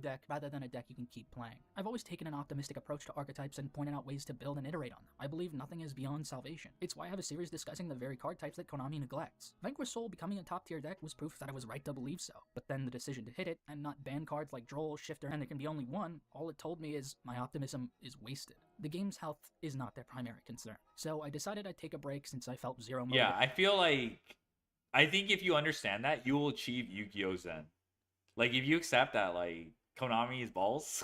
Deck rather than a deck you can keep playing. I've always taken an optimistic approach to archetypes and pointed out ways to build and iterate on them. I believe nothing is beyond salvation. It's why I have a series discussing the very card types that Konami neglects. Vanquish Soul becoming a top tier deck was proof that I was right to believe so, but then the decision to hit it and not ban cards like Droll, Shifter, and there can be only one, all it told me is my optimism is wasted. The game's health is not their primary concern, so I decided I'd take a break since I felt zero motivation. Yeah, I feel like I think if you understand that, you will achieve Yu-Gi-Oh! Zen. Like if you accept that, like Konami is balls.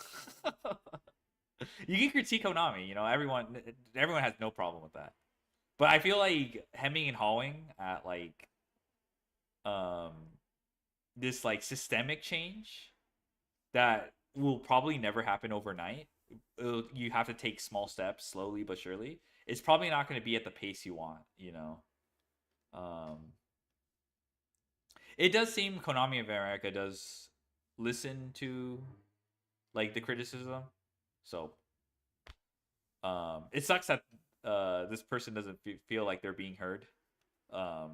You can critique Konami, you know, everyone has no problem with that. But I feel like hemming and hawing at like this like systemic change that will probably never happen overnight. You have to take small steps slowly but surely. It's probably not going to be at the pace you want, you know. It does seem Konami of America does listen to like the criticism, so it sucks that this person doesn't feel like they're being heard. Like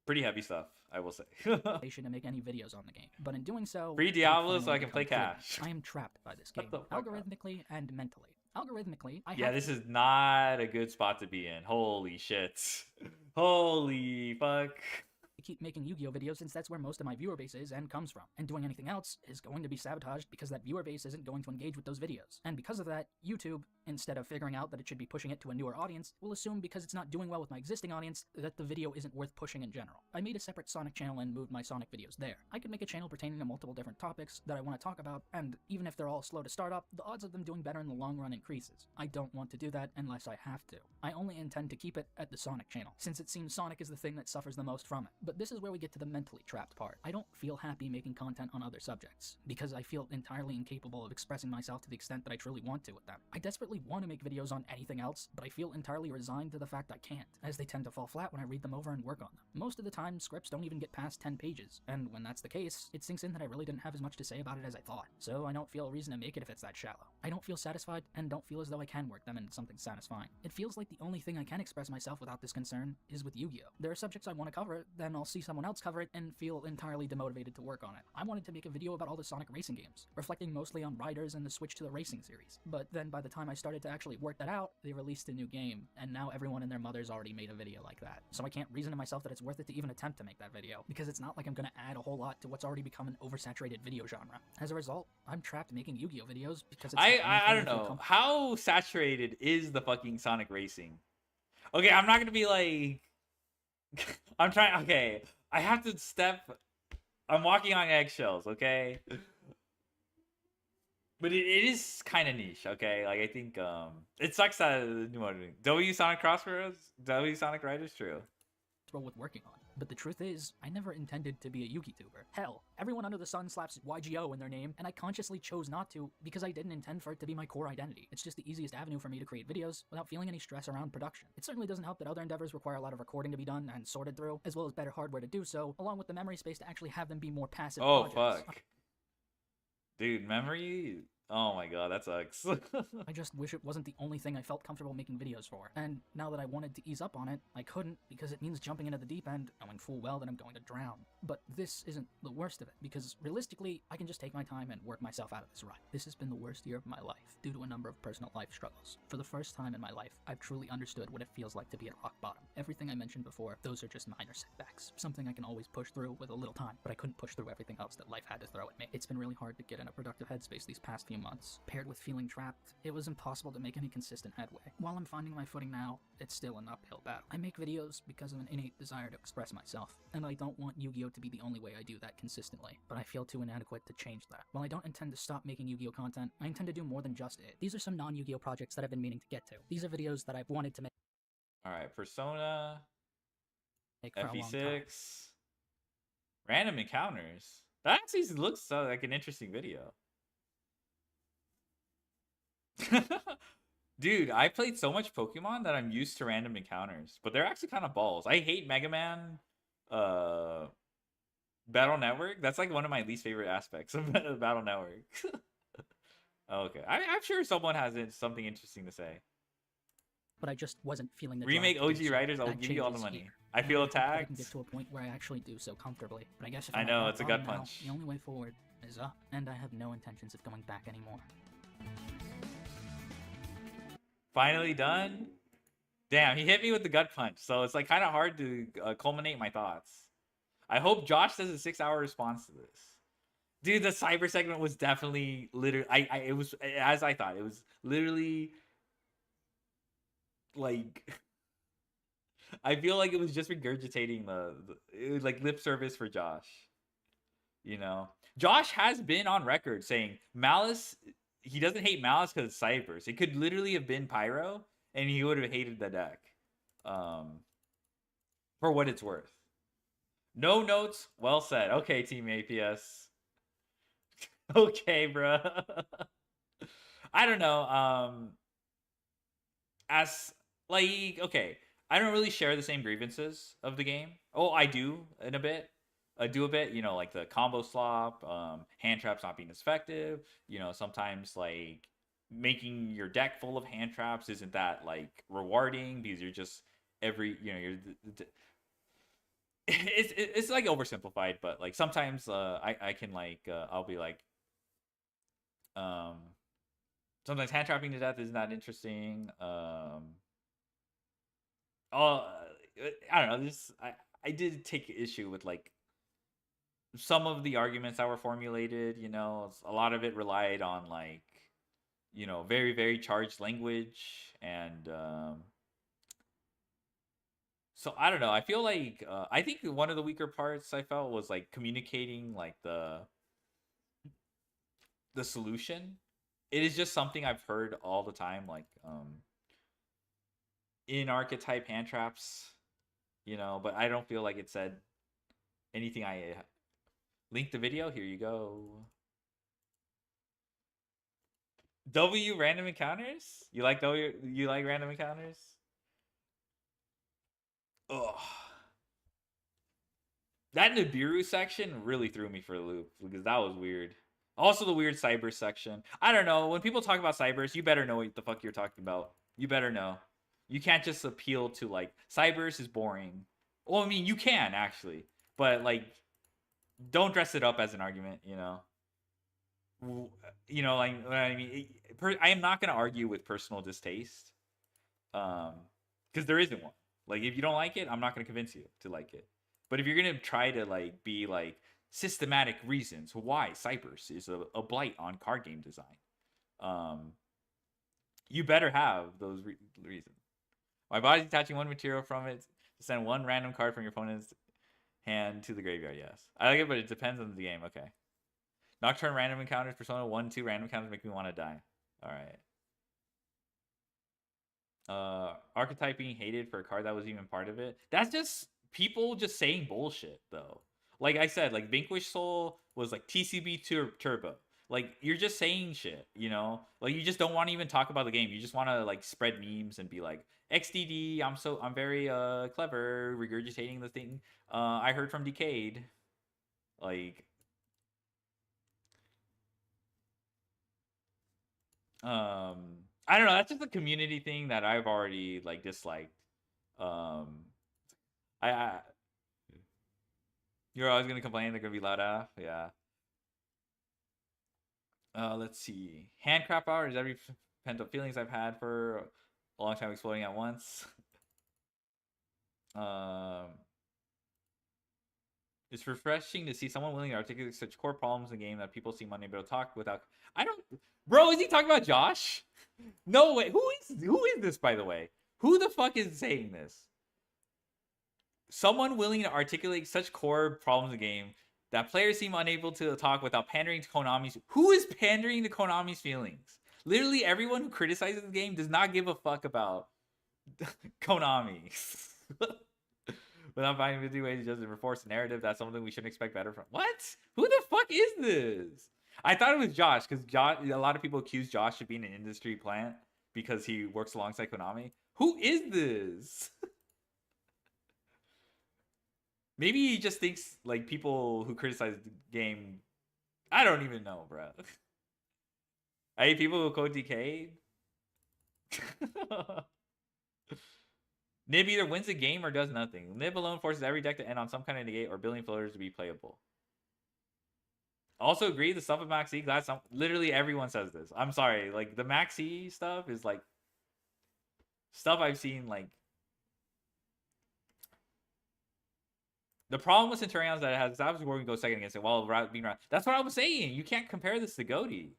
pretty heavy stuff, I will say. To make any videos on the game, but in doing so, Free Diablo so I can play cash. I am trapped by this game, algorithmically and mentally. Algorithmically, this is not a good spot to be in. Holy shit. Holy fuck. Keep making Yu-Gi-Oh videos since that's where most of my viewer base is and comes from, and doing anything else is going to be sabotaged because that viewer base isn't going to engage with those videos. And because of that, YouTube, instead of figuring out that it should be pushing it to a newer audience, will assume because it's not doing well with my existing audience that the video isn't worth pushing in general. I made a separate Sonic channel and moved my Sonic videos there. I could make a channel pertaining to multiple different topics that I want to talk about, and even if they're all slow to start up, the odds of them doing better in the long run increases. I don't want to do that unless I have to. I only intend to keep it at the Sonic channel, since it seems Sonic is the thing that suffers the most from it. But this is where we get to the mentally trapped part. I don't feel happy making content on other subjects, because I feel entirely incapable of expressing myself to the extent that I truly want to with them. I desperately want to make videos on anything else, but I feel entirely resigned to the fact I can't, as they tend to fall flat when I read them over and work on them. Most of the time, scripts don't even get past 10 pages, and when that's the case, it sinks in that I really didn't have as much to say about it as I thought, so I don't feel a reason to make it if it's that shallow. I don't feel satisfied, and don't feel as though I can work them into something satisfying. It feels like the only thing I can express myself without this concern is with Yu-Gi-Oh! There are subjects I want to cover, then I'll see someone else cover it and feel entirely demotivated to work on it. I wanted to make a video about all the Sonic racing games, reflecting mostly on riders and the switch to the racing series. But then by the time I started to actually work that out, they released a new game, and now everyone and their mother's already made a video like that. So I can't reason to myself that it's worth it to even attempt to make that video, because it's not like I'm gonna add a whole lot to what's already become an oversaturated video genre. As a result, I'm trapped making Yu-Gi-Oh videos because it's I don't know. How saturated is the fucking Sonic racing? Okay, I'm not gonna be like okay. I have to I'm walking on eggshells, okay? But it is kind of niche, okay? Like, I think, it sucks that W Sonic Crossroads, W Sonic Riders, true. With working on. But the truth is, I never intended to be a Yugi tuber. Hell, everyone under the sun slaps YGO in their name, and I consciously chose not to because I didn't intend for it to be my core identity. It's just the easiest avenue for me to create videos without feeling any stress around production. It certainly doesn't help that other endeavors require a lot of recording to be done and sorted through, as well as better hardware to do so, along with the memory space to actually have them be more passive Oh, projects. fuck. Dude, memory? Oh my god, that sucks. I just wish it wasn't the only thing I felt comfortable making videos for. And now that I wanted to ease up on it, I couldn't because it means jumping into the deep end, knowing full well that I'm going to drown. But this isn't the worst of it, because realistically, I can just take my time and work myself out of this rut. This has been the worst year of my life, due to a number of personal life struggles. For the first time in my life, I've truly understood what it feels like to be at rock bottom. Everything I mentioned before, those are just minor setbacks. Something I can always push through with a little time, but I couldn't push through everything else that life had to throw at me. It's been really hard to get in a productive headspace these past few months. Paired with feeling trapped, it was impossible to make any consistent headway. While I'm finding my footing now, it's still an uphill battle. I make videos because of an innate desire to express myself, and I don't want Yu-Gi-Oh! To be the only way I do that consistently, but I feel too inadequate to change that. While I don't intend to stop making Yu-Gi-Oh! Content, I intend to do more than just it. These are some non-Yu-Gi-Oh! Projects that I've been meaning to get to. These are videos that I've wanted to make Alright, Persona, for a long time. FE6, random encounters. That actually looks like an interesting video. Dude, I played so much Pokemon that I'm used to random encounters, but they're actually kind of balls. I hate Mega Man Battle Network. That's like one of my least favorite aspects of Battle Network. Okay, I'm sure someone has something interesting to say. But I just wasn't feeling the Remake drive to do OG so. Writers, I'll That give you all the changes money. here. I And feel hope that I attacked. can get to a point where I actually do so comfortably. But I guess if I I'm know, at it's a rock gut bottom now, punch. the only way forward is up, and I have no intentions of going back anymore. Finally done? Damn, he hit me with the gut punch, so it's like kind of hard to culminate my thoughts. I hope Josh does a 6-hour response to this. Dude, the cyber segment was definitely literally it was as I thought. It was literally like I feel like it was just regurgitating it was like lip service for Josh. You know, Josh has been on record saying Malice. He doesn't hate Malice because it's Cybers. It could literally have been Pyro, and he would have hated the deck. For what it's worth. No notes. Well said. Okay, Team APS. Okay, bruh. I don't know. As like, okay, I don't really share the same grievances of the game. Oh, I do in a bit. I do a bit, you know, like the combo slop, hand traps not being as effective. You know, sometimes like making your deck full of hand traps isn't that like rewarding because you're just it's like oversimplified, but like sometimes I can like I'll be like sometimes hand trapping to death is not interesting. I don't know. I did take issue with like some of the arguments that were formulated. You know, a lot of it relied on like very very charged language, and so I don't know. I feel like I think one of the weaker parts I felt was like communicating like the solution. It is just something I've heard all the time, like in archetype hand traps, but I don't feel like it said anything. I linked the video. Here you go. W random encounters? You like random encounters? Ugh. That Nibiru section really threw me for a loop because that was weird. Also, the weird cyber section. I don't know. When people talk about cybers, you better know what the fuck you're talking about. You better know. You can't just appeal to like cybers is boring. Well, I mean, you can actually, but like, don't dress it up as an argument. Like what I mean. I am not gonna argue with personal distaste, because there isn't one. Like, if you don't like it, I'm not gonna convince you to like it. But if you're gonna try to like be like systematic reasons why Cypress is a blight on card game design, you better have those reasons. My body's attaching one material from it to send one random card from your opponent's hand to the graveyard. Yes, I like it, but it depends on the game. Okay. Nocturne random encounters, Persona 1, 2 random encounters make me want to die. Alright. Archetype being hated for a card that was even part of it. That's just people just saying bullshit though. Like I said, like Vanquish Soul was like TCB Turbo. Like you're just saying shit, you know? Like you just don't want to even talk about the game. You just want to like spread memes and be like XDD. I'm very clever regurgitating the thing. I heard from Decade. Like I don't know. That's just a community thing that I've already like disliked. Um, I you're always gonna complain they're gonna be loud out. Yeah. Let's see. Handcraft hour is every pent up feelings I've had for a long time exploding at once. Um, it's refreshing to see someone willing to articulate such core problems in the game that people seem unable to talk without. I don't. Bro, is he talking about Josh? No way. Who is this, by the way? Who the fuck is saying this? Someone willing to articulate such core problems in the game that players seem unable to talk without pandering to Konami's. Who is pandering to Konami's feelings? Literally everyone who criticizes the game does not give a fuck about Konami. Without finding 50 ways to just reinforce the narrative, that's something we shouldn't expect better from. What? Who the fuck is this? I thought it was Josh, because a lot of people accuse Josh of being an industry plant because he works alongside Konami. Who is this? Maybe he just thinks like people who criticize the game. I don't even know, bro. I hate people who code DK. Nib either wins the game or does nothing. Nib alone forces every deck to end on some kind of negate or billion floaters to be playable. Also agree, the stuff with Maxi, literally everyone says this. I'm sorry, like the Maxi stuff is like stuff I've seen like. The problem with Centurion is that it has obviously where we go second against it while being around. That's what I was saying. You can't compare this to Goaty.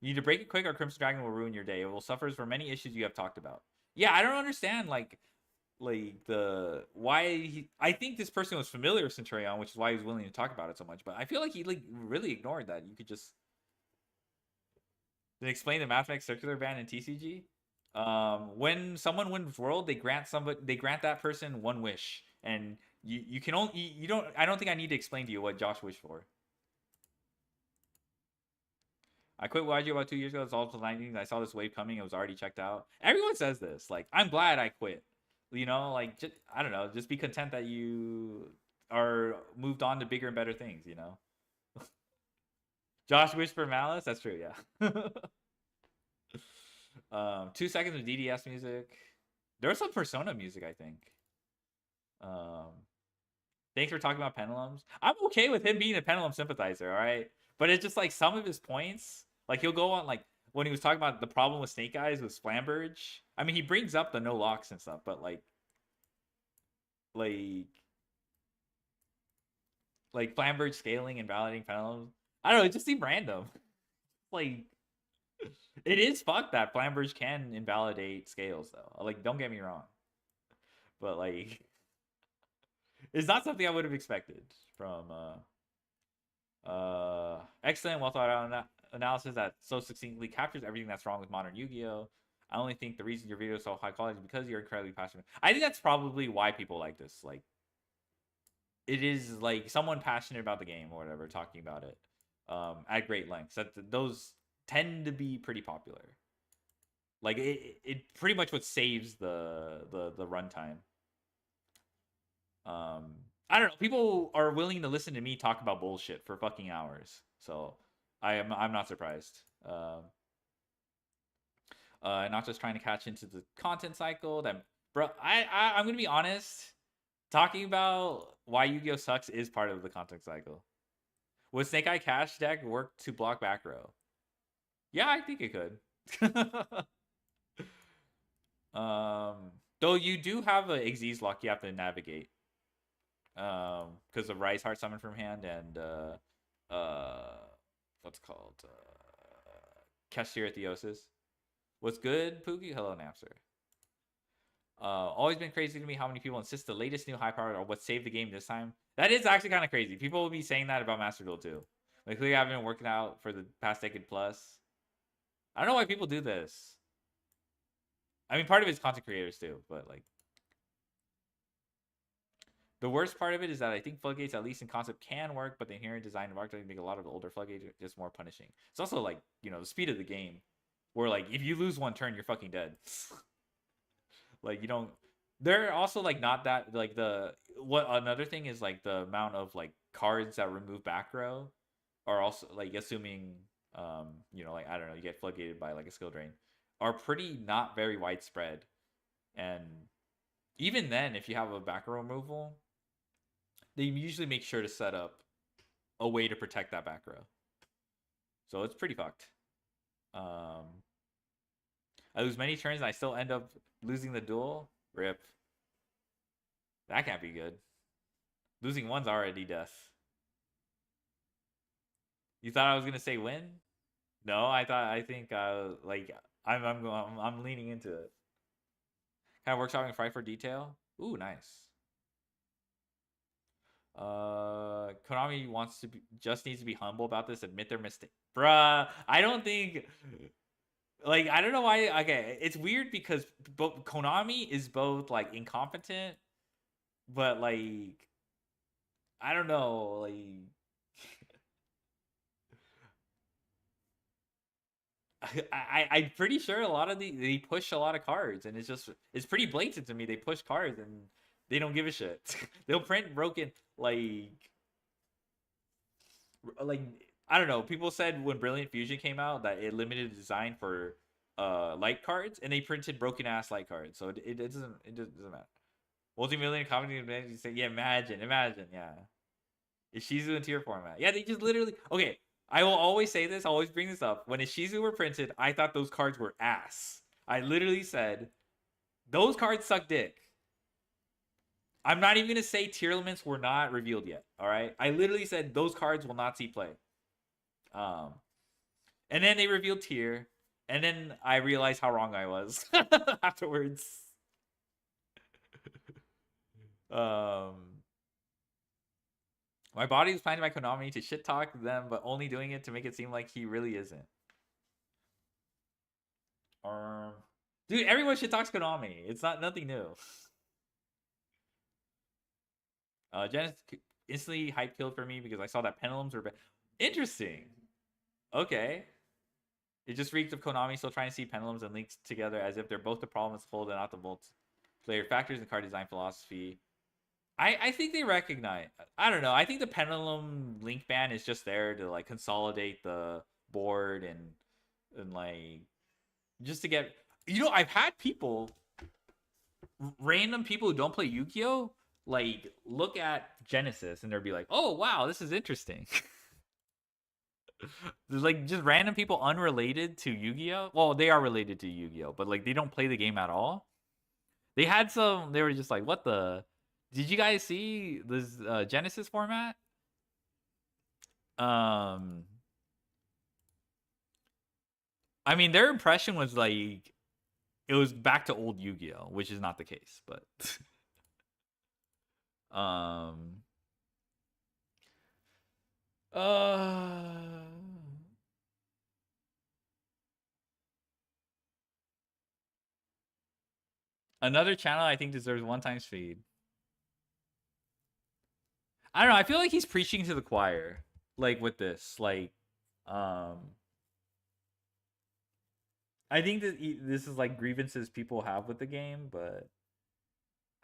You need to break it quick or Crimson Dragon will ruin your day. It will suffer for many issues you have talked about. Yeah, I don't understand like the why he. I think this person was familiar with Centurion, which is why he was willing to talk about it so much. But I feel like he like really ignored that. You could just then explain the mathematics circular band in TCG. When someone wins world, they grant that person one wish, and you can only you don't. I don't think I need to explain to you what Josh wished for. I quit YG about 2 years ago. It's all to 19. I saw this wave coming. It was already checked out. Everyone says this. Like, I'm glad I quit. You know, like, just, I don't know. Just be content that you are moved on to bigger and better things, you know? Josh wished for Malice? That's true, yeah. 2 seconds of DDS music. There was some Persona music, I think. Thanks for talking about pendulums. I'm okay with him being a pendulum sympathizer, all right? But it's just like some of his points, like he'll go on like when he was talking about the problem with Snake Eyes with Flamberge. I mean, he brings up the no locks and stuff, but like Flamberge scaling and validating pendulums. I don't know, it just seemed random. Like it is fucked that Flamberge can invalidate scales though. Like, don't get me wrong. But like it's not something I would have expected from excellent, well thought out analysis that so succinctly captures everything that's wrong with modern Yu-Gi-Oh! I only think the reason your video is so high quality is because you're incredibly passionate. I think that's probably why people like this. Like, it is like someone passionate about the game or whatever talking about it at great lengths. That those tend to be pretty popular. Like it pretty much what saves the runtime. I don't know. People are willing to listen to me talk about bullshit for fucking hours. So I'm not surprised. Not just trying to catch into the content cycle. That bro, I'm gonna be honest. Talking about why Yu-Gi-Oh sucks is part of the content cycle. Would Snake Eye Cash deck work to block back row? Yeah, I think it could. Though you do have a Xyz lock you have to navigate. Because of Rise Heart summon from hand and what's called Cashier Theosis. What's good, Pookie? Hello, Napster. Always been crazy to me how many people insist the latest new high power are what saved the game this time. That is actually kind of crazy. People will be saying that about Master Duel too. Like, clearly I've been working out for the past decade plus. I don't know why people do this. I mean, part of it's content creators too, but like, The worst part of it is that I think floodgates, at least in concept, can work, but the inherent design of archetype make a lot of the older floodgates just more punishing. It's also like, you know, the speed of the game, where like if you lose one turn, you're fucking dead. Like you don't. They're also like not that like the what another thing is like the amount of like cards that remove back row are also like assuming you know like I don't know you get floodgated by like a skill drain are pretty not very widespread, and even then if you have a back row removal they usually make sure to set up a way to protect that back row, so it's pretty fucked. I lose many turns and I still end up losing the duel. Rip. That can't be good. Losing one's already death. You thought I was gonna say win? No, I think like I'm leaning into it. Kind of workshopping fight for detail. Ooh, nice. Konami wants to be, just needs to be humble about this, admit their mistake. Bruh, I don't think like I don't know why. Okay, it's weird because Konami is both like incompetent, but like I don't know, like I'm pretty sure a lot of they push a lot of cards, and it's pretty blatant to me. They push cards and they don't give a shit. They'll print broken like I don't know. People said when Brilliant Fusion came out that it limited the design for light cards, and they printed broken ass light cards. So it doesn't matter. Multi-million comedy advantage. You say yeah, imagine yeah. Ishizu in tier format. Yeah, they just literally okay. I will always say this, I'll always bring this up. When Ishizu were printed, I thought those cards were ass. I literally said, those cards suck dick. I'm not even going to say tier limits were not revealed yet, all right? I literally said those cards will not see play. And then they revealed tier, and then I realized how wrong I was afterwards. My body is planning by Konami to shit talk them, but only doing it to make it seem like he really isn't. Dude, everyone shit talks Konami. It's not nothing new. Genesis instantly hype killed for me because I saw that pendulums were interesting. Okay. It just reeks of Konami still trying to see pendulums and links together as if they're both the problem as a whole and not the multiplayer factors and card design philosophy. I think they recognize. I don't know. I think the pendulum link ban is just there to like consolidate the board and like just to get. You know, I've had people, random people who don't play Yu-Gi-Oh, like look at Genesis and they'll be like, "Oh wow, this is interesting." There's like just random people unrelated to Yu-Gi-Oh. Well, they are related to Yu-Gi-Oh, but like they don't play the game at all. They had some. They were just like, "What the." Did you guys see this Genesis format? I mean, their impression was like it was back to old Yu-Gi-Oh, which is not the case, but another channel I think deserves one-time feed. I don't know. I feel like he's preaching to the choir, like with this. Like, I think that this is like grievances people have with the game, but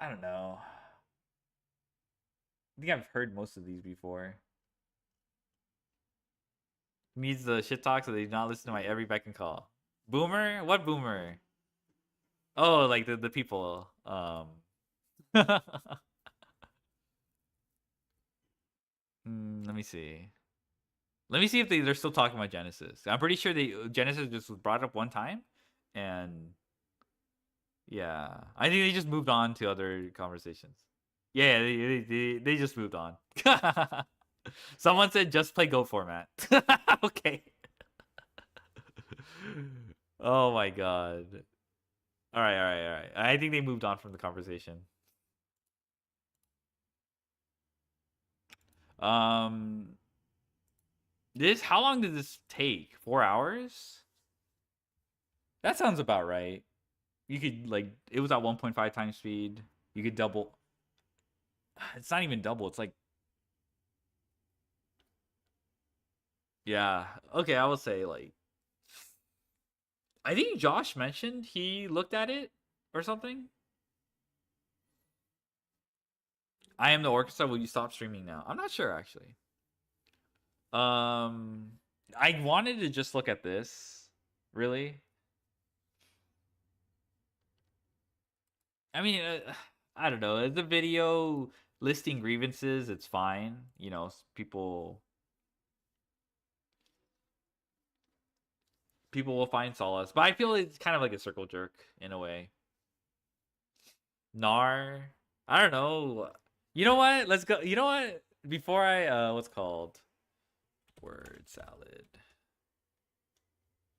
I don't know. I think I've heard most of these before. Needs the shit talk so they do not listen to my every beck and call. Boomer? What boomer? Oh, like the people. Let me see. Let me see if they're still talking about Genesis. I'm pretty sure Genesis just was brought up one time, and yeah, I think they just moved on to other conversations. Yeah, they just moved on. Someone said just play Go format. Okay. Oh my god. All right. I think they moved on from the conversation. How long did this take? 4 hours? That sounds about right. You could like it was at 1.5 times speed. You could double. It's not even double. It's like, yeah. Okay, I will say like, I think Josh mentioned he looked at it or something. I am the orchestra. Will you stop streaming now? I'm not sure actually. I wanted to just look at this. Really? I mean, I don't know. The video listing grievances, it's fine. You know, people will find solace, but I feel it's kind of like a circle jerk in a way. Nar, I don't know. You know what? Let's go. You know what? Before I what's called word salad.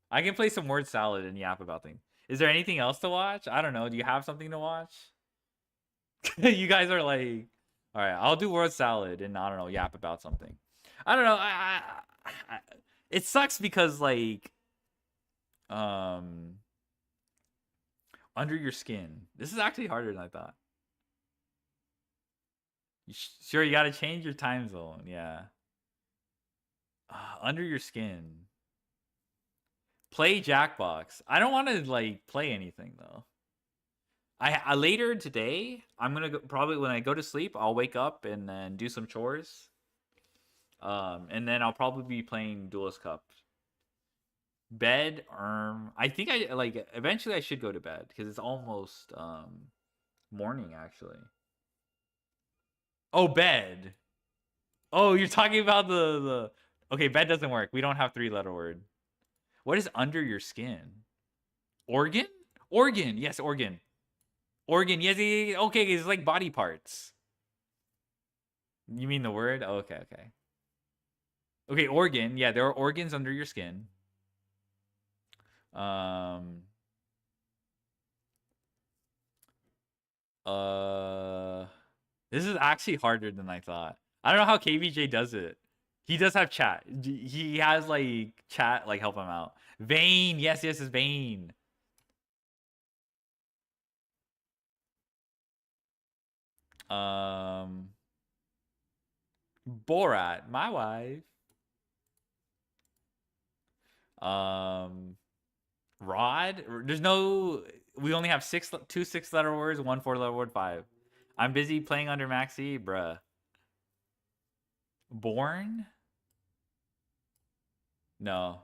I can play some word salad and yap about things. Is there anything else to watch? I don't know. Do you have something to watch? You guys are like, all right, I'll do word salad and I don't know, yap about something. I don't know. It sucks because like, under your skin. This is actually harder than I thought. Sure, you got to change your time zone. Yeah. Under your skin. Play Jackbox. I don't want to like play anything though. I later today, I'm gonna go, probably when I go to sleep, I'll wake up and then do some chores. And then I'll probably be playing Duelist Cup. Bed, I think I like eventually I should go to bed because it's almost morning actually. Oh, bed. Oh, you're talking about the okay, bed doesn't work. We don't have 3-letter word. What is under your skin? Organ? Organ. Yes, organ. Organ. Yes, okay, it's like body parts. You mean the word? Oh, okay, okay. Okay, organ. Yeah, there are organs under your skin. This is actually harder than I thought. I don't know how KVJ does it. He does have chat. He has like chat like help him out. Vein. Yes, it's vein. Borat, my wife. Rod. There's no. We only have 2 6-letter words, 1 4-letter word, 5. I'm busy playing under Maxi, bruh. Born? No.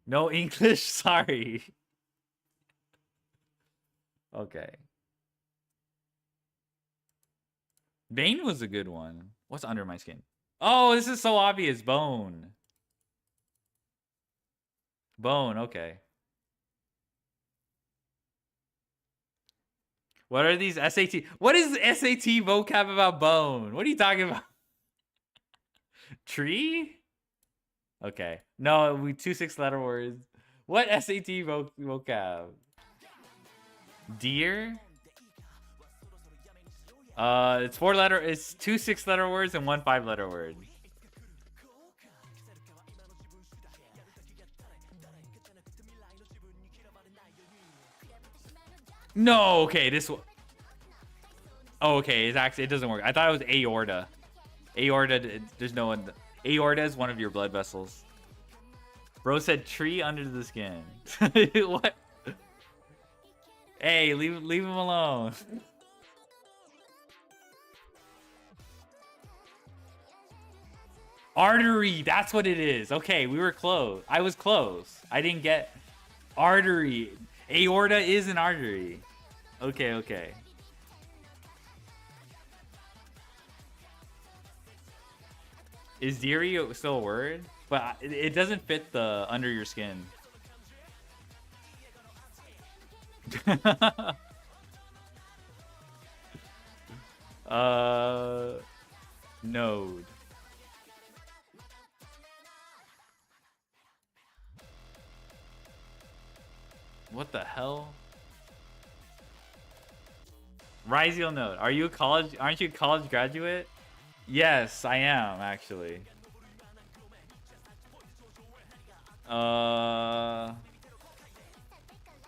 No English. Sorry. Okay. Bane was a good one. What's under my skin? Oh, this is so obvious. Bone. Bone, okay. What are these SAT? What is SAT vocab about bone? What are you talking about? Tree? Okay. No, we 2 6-letter words. What SAT vocab? Deer? It's 4-letter. It's 2 6-letter words and 1 5-letter word. No, okay, this one. Oh, okay, it doesn't work. I thought it was aorta. Aorta, there's no one. Aorta is one of your blood vessels. Bro said tree under the skin. What? Hey, leave him alone. Artery, that's what it is. Okay, we were close. I was close. I didn't get artery. Aorta is an artery. Okay, okay. Is Deary still a word? But it doesn't fit the under your skin. Node. What the hell? Ryziel node. Are you a college? Aren't you a college graduate? Yes, I am actually.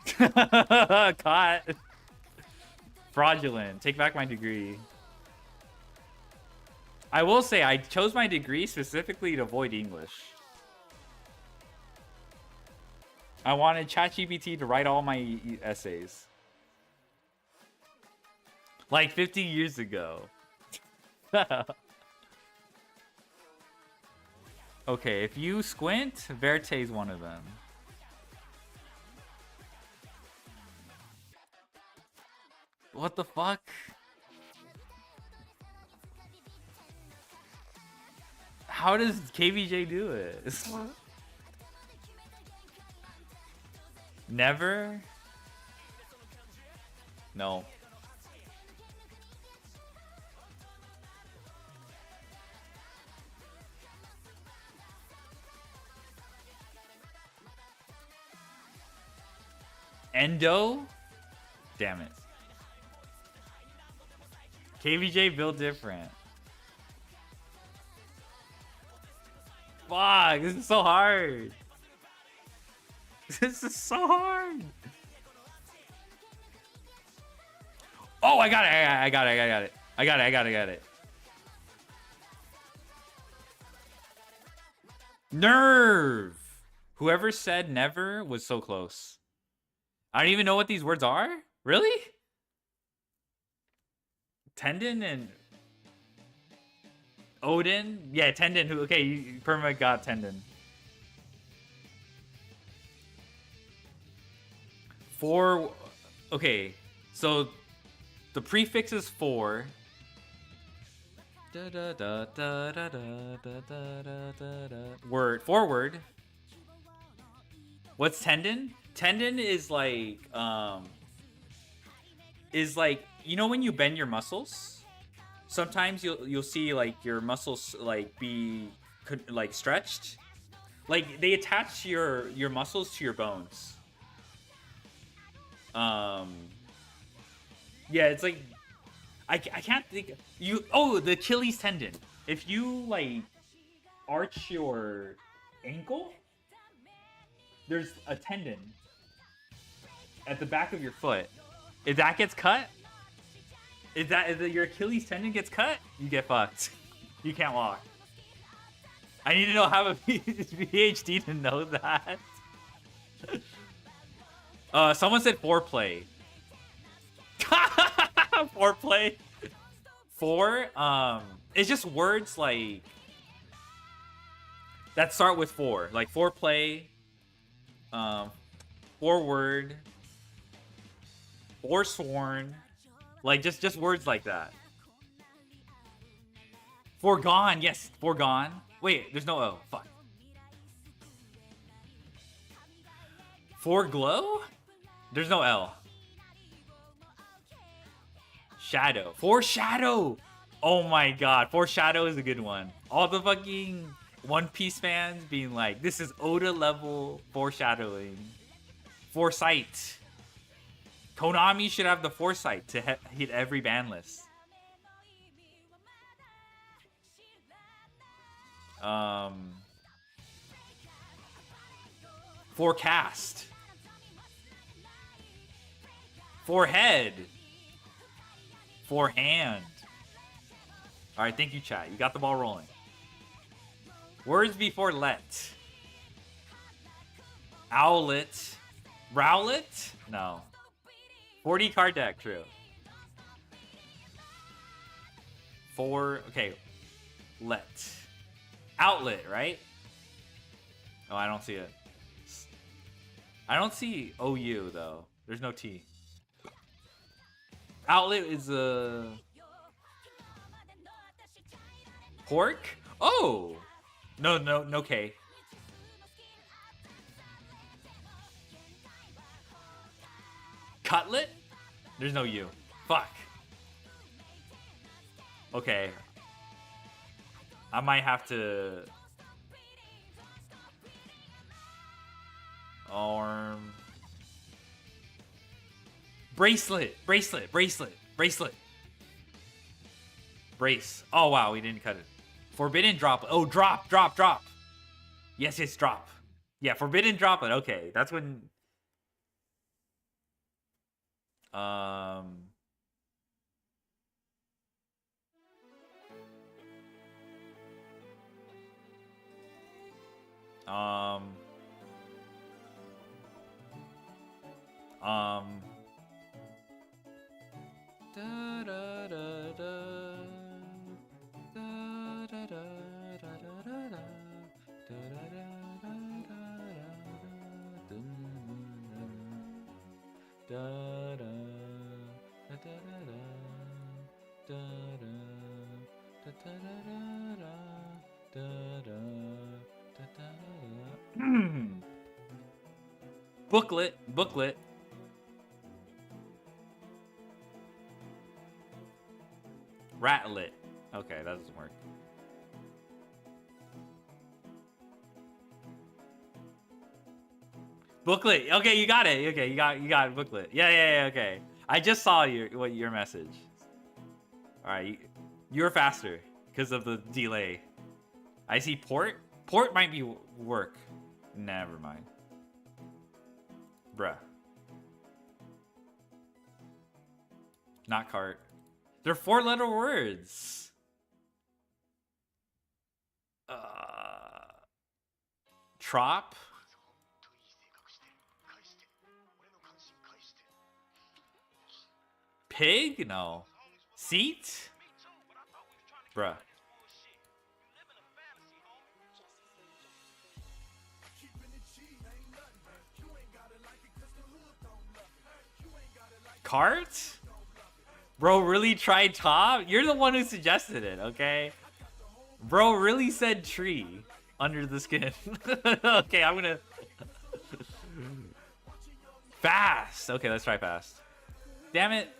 Caught. Fraudulent. Take back my degree. I will say I chose my degree specifically to avoid English. I wanted ChatGPT to write all my essays. Like 50 years ago. Okay, if you squint, Verte's one of them. What the fuck? How does KVJ do it? Never? No. Endo? Damn it. KVJ built different. Fuck, this is so hard. This is so hard. Oh, I got it. I got it. Nerve. Whoever said never was so close. I don't even know what these words are. Really? Tendon and Odin? Yeah, tendon. Who? Okay, you perma got tendon. Four. Okay, so the prefix is four. Word. Forward. What's tendon? Tendon is like you know when you bend your muscles, sometimes you'll see like your muscles like be like stretched, like they attach your muscles to your bones. Yeah, it's like I can't think you. Oh, the Achilles tendon. If you like arch your ankle, there's a tendon at the back of your foot. If that gets cut, if your Achilles tendon gets cut, you get fucked. You can't walk. I need to know how a PhD to know that. Someone said foreplay. Foreplay. It's just words like that start with four, like foreplay, forward, forsworn, like just words like that. Foregone, yes, foregone. Wait, there's no O. Fuck. Foreglow? There's no L. Shadow. Foreshadow! Oh my god, foreshadow is a good one. All the fucking One Piece fans being like, this is Oda level foreshadowing. Foresight. Konami should have the foresight to hit every ban list. Forecast. Forehead. Forehand. Alright, thank you, chat. You got the ball rolling. Words before let. Owlet. Rowlet? No. 40 card deck, true. Okay. Let. Outlet, right? Oh, I don't see it. I don't see OU, though. There's no T. Outlet is a... Pork? Oh! No K. Cutlet? There's no U. Fuck. Okay. I might have to... Arm... Bracelet. Brace. Oh, wow, we didn't cut it. Forbidden droplet. Oh, drop. Yes, drop. Yeah, forbidden droplet. Okay, that's when... Um. Um. Da, da, da, da. Da, da, da, da, da, da, da. Da, da, da, da, da, da, da. Da, da, da, da, da, da, da, da, da, da, da, da. Booklet. Ratlet. Okay, that doesn't work. Booklet. Okay, you got it. Okay, you got it. Booklet. Yeah. Okay. I just saw your message. All right, you're faster because of the delay. I see port. Port might be work. Never mind. Bruh. Not cart. They're 4-letter words. Trop. Pig? No. Seat? Bruh. Cart? Bro really tried top? You're the one who suggested it, okay? Bro really said tree under the skin. Okay, I'm gonna... Fast! Okay, let's try fast. Damn it.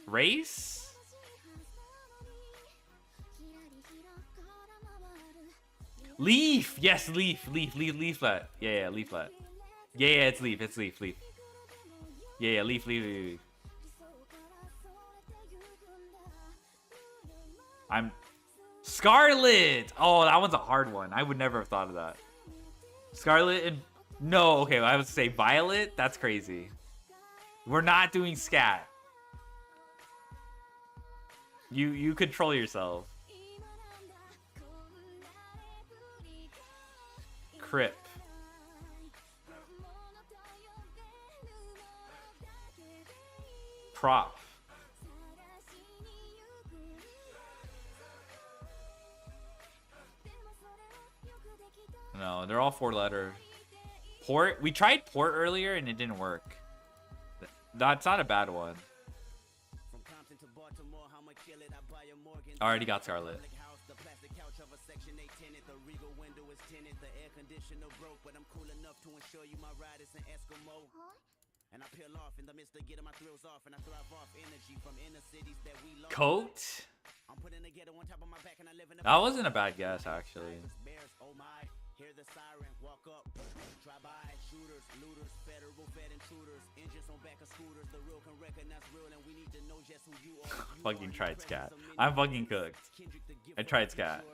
Race? Leaf! Yes, leaf flat. Yeah, leaf flat. Yeah, it's leaf. Yeah, leaf. I'm... Scarlet! Oh, that one's a hard one. I would never have thought of that. Scarlet and... No, okay, I would say violet. That's crazy. We're not doing scat. You control yourself. Crip. Prop. No, they're all 4-letter. Port. We tried port earlier and it didn't work. That's not a bad one. Already got Scarlet. Coat? That wasn't a bad guess, actually. Hear the siren, walk up, try by, shooters, looters, federal fed intruders, engines on back of scooters, the real can recognize real, and we need to know just who you are. Fucking tried scat. I'm fucking cooked. I tried scat.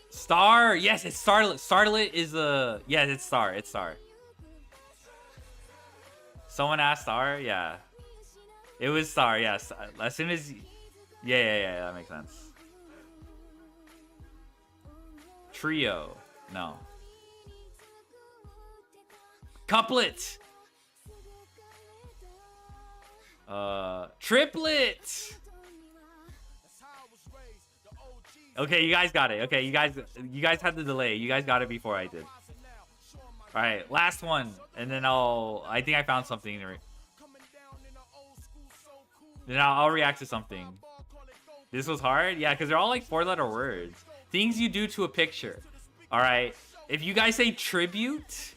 Star, yes, it's Starlet. Starlet is a, yeah, it's Star. It's Star. Someone asked Star? Yeah. It was Star, yes. As soon as... Yeah, that makes sense. Trio. No. Couplet! Triplet! Okay, you guys got it. Okay, you guys had the delay. You guys got it before I did. All right, last one, and then I think I found something. Then I'll react to something. This was hard? Yeah, because they're all like 4-letter words. Things you do to a picture. All right, if you guys say tribute,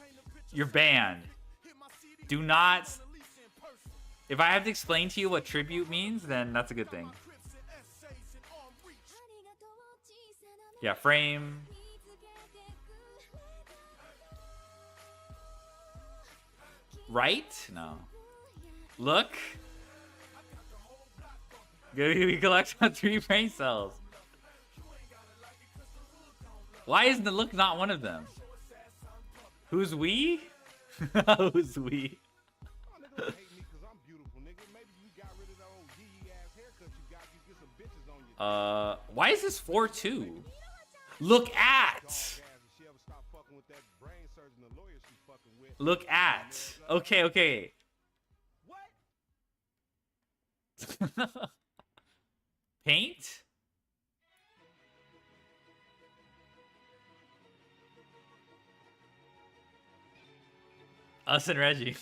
you're banned. Do not... If I have to explain to you what tribute means, then that's a good thing. Yeah, frame... Right? No. Look. We collect on 3 brain cells. Why isn't the look not one of them? Who's we? Who's we? Why is this 4-2? Look at. Look at. Okay, okay. Paint? Us and Reggie.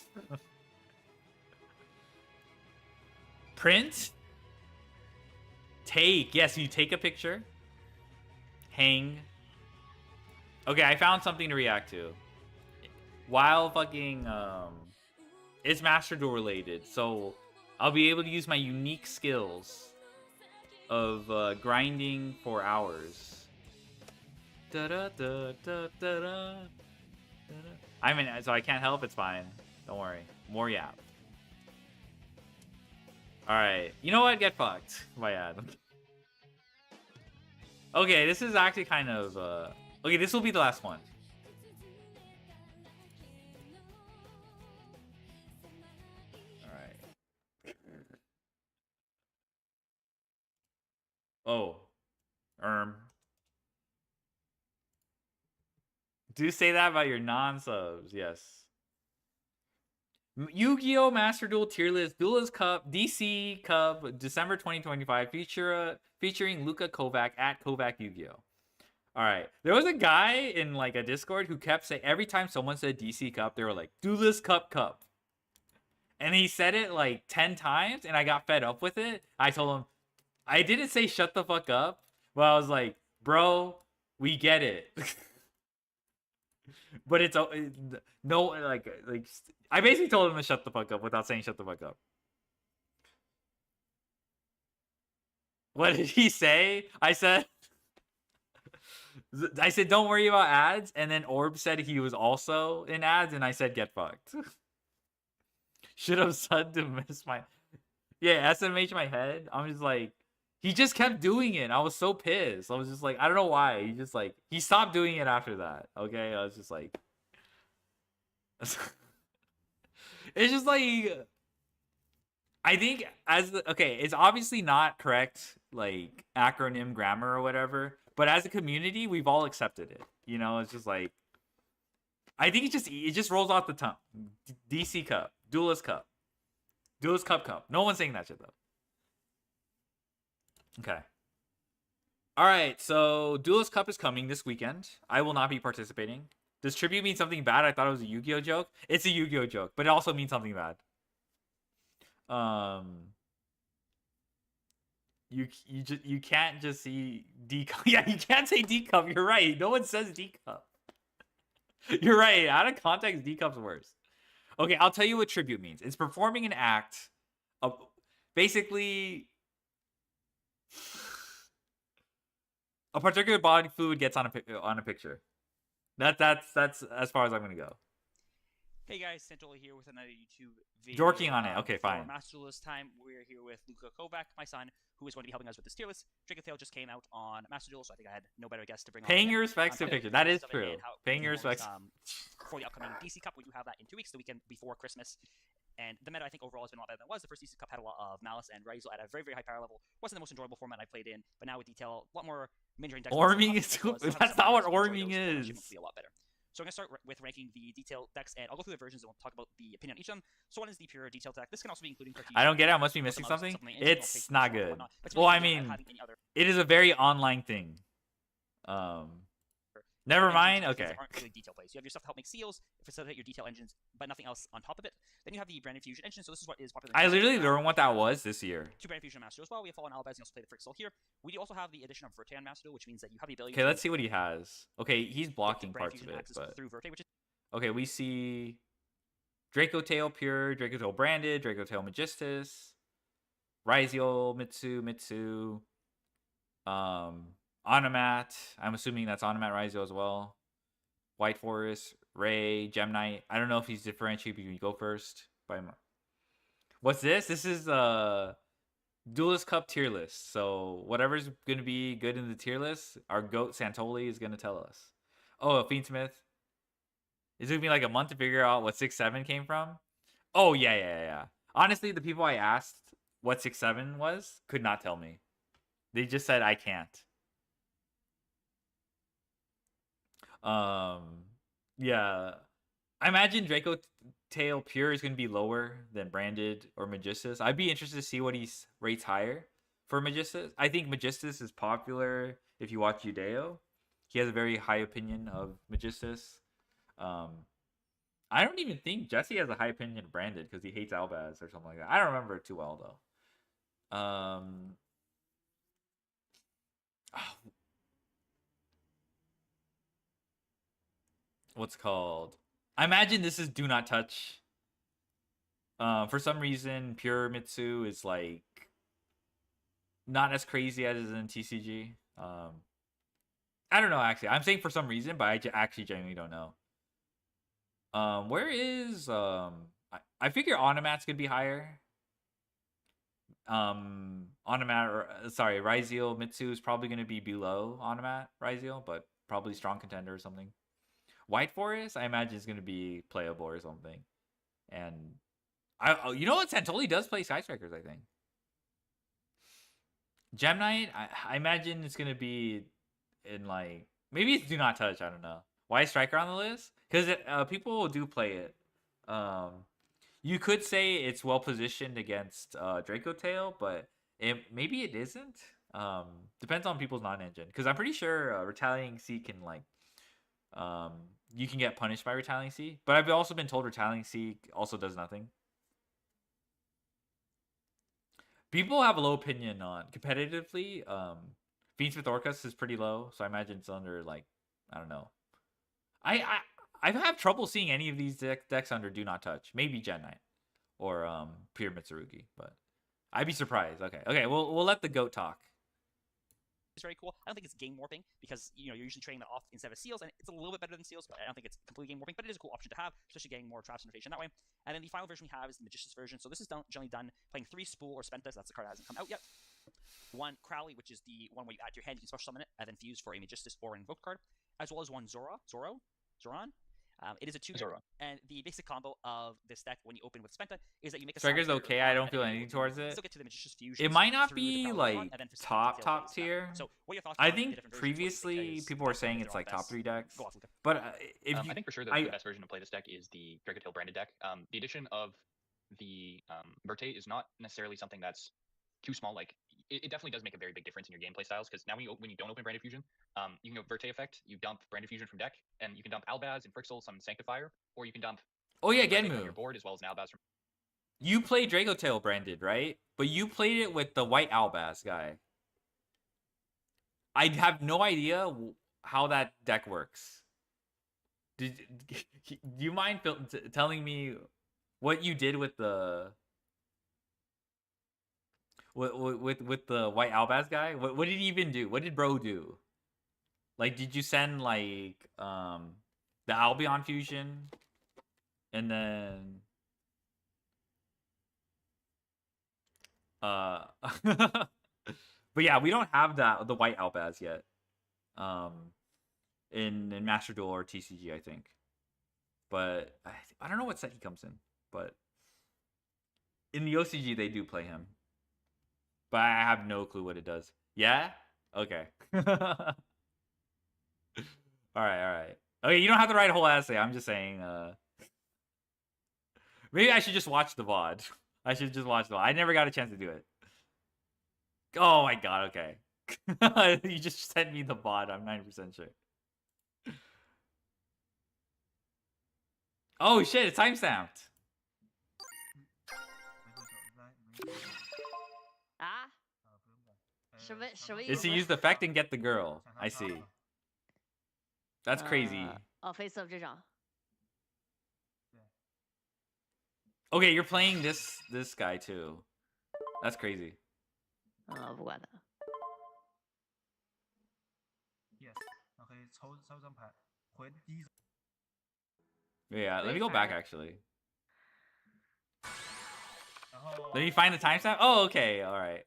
Print? Take. Yes, you take a picture. Hang. Okay, I found something to react to. While fucking, it's Master Duel related, so I'll be able to use my unique skills of grinding for hours. I mean, so I can't help. It's fine. Don't worry. More yap. All right. You know what? Get fucked. My ad. Okay, this is actually kind of. Okay, this will be the last one. Oh. Do say that about your non-subs, yes. Yu-Gi-Oh! Master Duel Tier List Duelist Cup DC Cup December 2025 featuring Luka Kovac at Kovac Yu-Gi-Oh! Alright. There was a guy in like a Discord who kept saying every time someone said DC Cup, they were like, Duelist Cup. And he said it like 10 times and I got fed up with it. I told him, I didn't say shut the fuck up, but I was like, bro, we get it. But it's no, like I basically told him to shut the fuck up without saying shut the fuck up. What did he say? I said don't worry about ads, and then Orb said he was also in ads, and I said get fucked. Should have said to miss my SMH my head. I'm just like, he just kept doing it. I was so pissed. I was just like, I don't know why. He stopped doing it after that. Okay, I was just like, it's just like, I think it's obviously not correct like acronym grammar or whatever, but as a community, we've all accepted it. You know, it's just like, I think it just rolls off the tongue. DC Cup, Duelist Cup, Duelist Cup. No one's saying that shit though. Okay. All right, so Duelist Cup is coming this weekend. I will not be participating. Does tribute mean something bad? I thought it was a Yu-Gi-Oh joke. It's a Yu-Gi-Oh joke, but it also means something bad. You can't just see D Cup. Yeah, you can't say D Cup. You're right. No one says D Cup. You're right. Out of context, D Cup's worse. Okay, I'll tell you what tribute means. It's performing an act of basically a particular body fluid gets on a picture. That's as far as I'm gonna go. Hey guys, Santola here with another YouTube video. Dorking on it. Okay, fine. Master Duel this time, we're here with Luka Kovac, my son, who is going to be helping us with this tier list. Draco just came out on Master Duel, so I think I had no better guest to bring on. Paying your respects to a picture. That is true. Paying your respects. For the upcoming DC Cup, we do have that in 2 weeks, the weekend before Christmas. And the meta, I think, overall has been a lot better than it was. The first DC Cup had a lot of Malice and Raizo at a very, very high power level. Wasn't the most enjoyable format I played in, but now with detail, a lot more mid-range decks. Orming is that's not what Orming is. Be a lot better. So I'm going to start with ranking the detail decks, and I'll go through the versions and we'll talk about the opinion on each of them. So one is the pure detail deck. This can also be including cookies. I don't get it. I must be missing something. It's not good. Well, I mean, it is a very online thing. Never mind. Okay. Aren't really detail plays. You have your stuff to help make seals, facilitate your detail engines, but nothing else on top of it. Then you have the brand fusion engine. So this is what is popular. I literally learned what that was this year. 2 brand fusion master as well. We have Fallen Alibis. You also play the Frixel here. We do also have the addition of Vertan Master, which means that you have the ability. Okay, let's see what he has. Okay, he's blocking parts of it, but through Verte, which is okay. We see Draco Tail Pure, Draco Tail Branded, Draco Tail Magistus, Raizio, Mitsu. Onomat. I'm assuming that's Onomat Raizio as well. White Forest, Ray, Gem Knight. I don't know if he's differentiated between Go First. What's this? This is Duelist Cup tier list. So whatever's gonna be good in the tier list, our goat Santoli is gonna tell us. Oh, Fiendsmith. It took me like a month to figure out what 6-7 came from. Oh yeah. Honestly, the people I asked what 6-7 was could not tell me. They just said I can't. Yeah. I imagine Draco Tail Pure is going to be lower than Branded or Magistus. I'd be interested to see what he rates higher for Magistus. I think Magistus is popular if you watch Judeo. He has a very high opinion of Magistus. I don't even think Jesse has a high opinion of Branded because he hates Albaz or something like that. I don't remember it too well though. What's called? I imagine this is Do Not Touch. For some reason, Pure Mitsu is like not as crazy as it is in TCG. I don't know actually. I'm saying for some reason, but I actually genuinely don't know. Where is I figure Onomat's could be higher. Onomat or sorry, Ryzeal Mitsu is probably going to be below Onomat Ryzeal, but probably strong contender or something. White Forest, I imagine is going to be playable or something. And you know what? Santoli does play Sky Strikers, I think. Gem Knight, I imagine it's going to be in like maybe it's Do Not Touch. I don't know. Why is Striker on the list? Because people do play it. You could say it's well positioned against Draco Tail, but maybe it isn't. Depends on people's non-engine. Because I'm pretty sure Retaliating Sea can like you can get punished by Retaliating Sea. But I've also been told Retaliating Sea also does nothing. People have a low opinion on competitively. Fiendsmith Orcus is pretty low, so I imagine it's under like I don't know. I have trouble seeing any of these decks under Do Not Touch. Maybe Gen Knight or Pure Mitsurugi, but I'd be surprised. Okay, we'll let the goat talk. It's very cool. I don't think it's game warping because you're usually trading that off instead of seals, and it's a little bit better than seals, but I don't think it's completely game warping. But it is a cool option to have, especially getting more traps innovation that way. And then the final version we have is the Magician's version. So this is generally done playing 3 Spool or Spentas. That's the card that hasn't come out yet. 1 Crowley, which is the one where you add to your hand, you can special summon it, and then fuse for a Magistus or Invoke card, as well as 1 Zoran. It is a 2 Zoro. And the basic combo of this deck when you open with Spenta is that you make a Striker's okay. I don't feel anything towards it. Still get to the Magician's fusion. It might not be like top tier. So what are your thoughts? I think previously people were saying it's like top 3 decks. But if I think for sure the best version to play this deck is the Draco Tail branded deck. The addition of the Verte is not necessarily something that's too small. Like it definitely does make a very big difference in your gameplay styles because now when you don't open Branded Fusion, you can go Verte effect, you dump Branded Fusion from deck, and you can dump Albaz and Frixel, some Sanctifier, or you can dump Genmu on your board as well as an Albaz from. You played Draco Tail branded, right? But you played it with the white Albaz guy. I have no idea how that deck works. Do you mind telling me what you did with the with the white Albaz guy? What did he even do? What did bro do? Like, did you send like the Albion fusion, and then but yeah, we don't have the white Albaz yet. In Master Duel or TCG, I think. But I don't know what set he comes in. But in the OCG, they do play him. But I have no clue what it does. Yeah? Okay. All right. Okay, you don't have to write a whole essay. I'm just saying. Maybe I should just watch the VOD. I should just watch the VOD. I never got a chance to do it. Oh my god, okay. You just sent me the VOD. I'm 90% sure. Oh shit, it's timestamped. Is to use the effect and get the girl. I see. That's crazy. Okay, you're playing this guy too. That's crazy. Yeah, let me go back actually. Let me find the timestamp. Oh, okay, all right.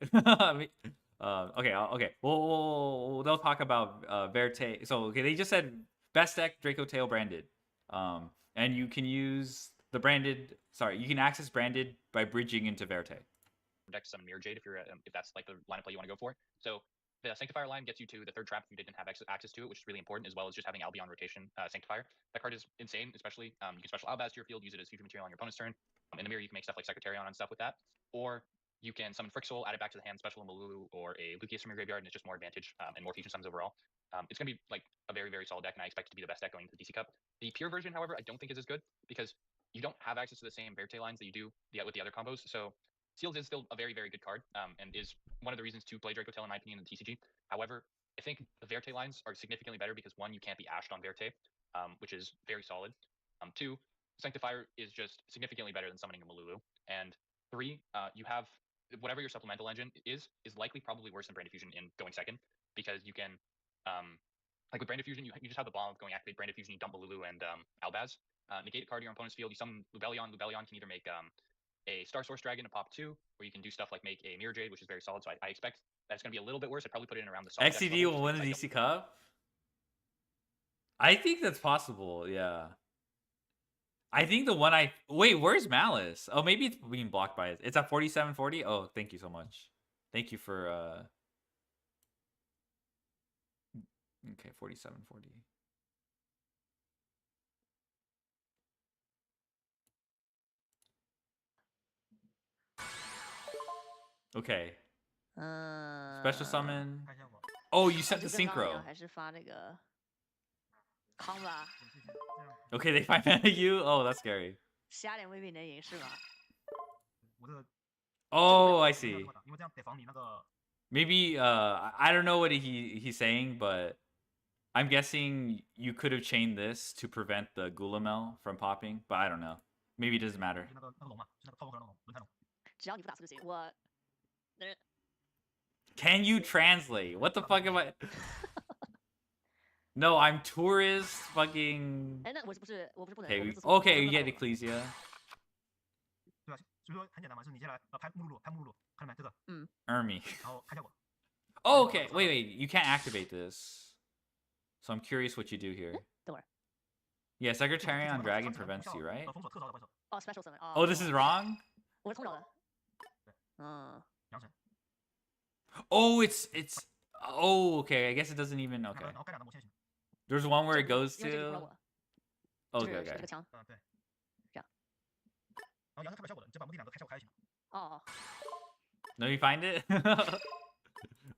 Okay. They'll talk about Verte. So okay, they just said best deck Draco Tail branded. And you can use the branded. Sorry, you can access branded by bridging into Verte. Deck summon Mirror Jade if that's like the line of play you want to go for. So the Sanctifier line gets you to the third trap if you didn't have access to it, which is really important, as well as just having Albion rotation Sanctifier. That card is insane, especially you can special Albaz to your field, use it as future material on your opponent's turn. In the mirror, you can make stuff like Secretarion and stuff with that. Or you can summon Frixel, add it back to the hand, special a Malulu or a Lucius from your graveyard, and it's just more advantage and more future summons overall. It's going to be like a very, very solid deck, and I expect it to be the best deck going into the DC Cup. The pure version, however, I don't think is as good because you don't have access to the same Verte lines that you do with the other combos. So Seals is still a very, very good card and is one of the reasons to play Draco Tail, in my opinion, in the TCG. However, I think the Verte lines are significantly better because one, you can't be ashed on Verte, which is very solid. Two, Sanctifier is just significantly better than summoning a Malulu. And three, you have whatever your supplemental engine is likely probably worse than Brand Fusion in going second because you can, like with Brand Fusion, you just have the bomb of going activate Brand Fusion, you dump Malulu and Albaz, negate a card in your opponent's field, you summon Lubellion. Lubellion can either make a Star Source Dragon to pop 2, or you can do stuff like make a Mirror Jade, which is very solid. So I expect that's going to be a little bit worse. I'd probably put it in around the solid. XCD will win the DC Cup? I think that's possible, yeah. I think the one wait, where's Malice? Oh, maybe it's being blocked by it. It's at 4740. Oh, thank you so much. Thank you for okay, 4740. Okay. Special summon. Oh, you sent the synchro. 还是发那个康吧？ Okay, they find mana you. Oh, that's scary. 瞎脸未必能赢是吗？ Oh, I see. Maybe I don't know what he's saying, but I'm guessing you could have chained this to prevent the Gulamel from popping, but I don't know. Maybe it doesn't matter. 只要你不打四就行。我 Can you translate? What the fuck am I? No, I'm tourist fucking. 哎，那我不是不能。 Okay, you get Ecclesia. 对吧？所以说很简单嘛，就是你接下来拍目录，看到没？这个，Ermi. 然后看效果。Oh, okay. Wait. You can't activate this. So I'm curious what you do here. 等会儿。 Yeah, Secretarion Dragon prevents you, right? 封锁特招的怪兽。哦 ，special summon。Oh, this is wrong? 我是冲着的。嗯。 阳神。 Oh, it's. Oh, okay. I guess it doesn't even. Okay. 然后该两的魔线型。 There's one where it goes 因为这个 to. 不让我。 Okay, 这 okay. 个枪。对。这样。然后阳神看不了效果的，你就把墓地两个开效果开就行了。哦。 Let me find it.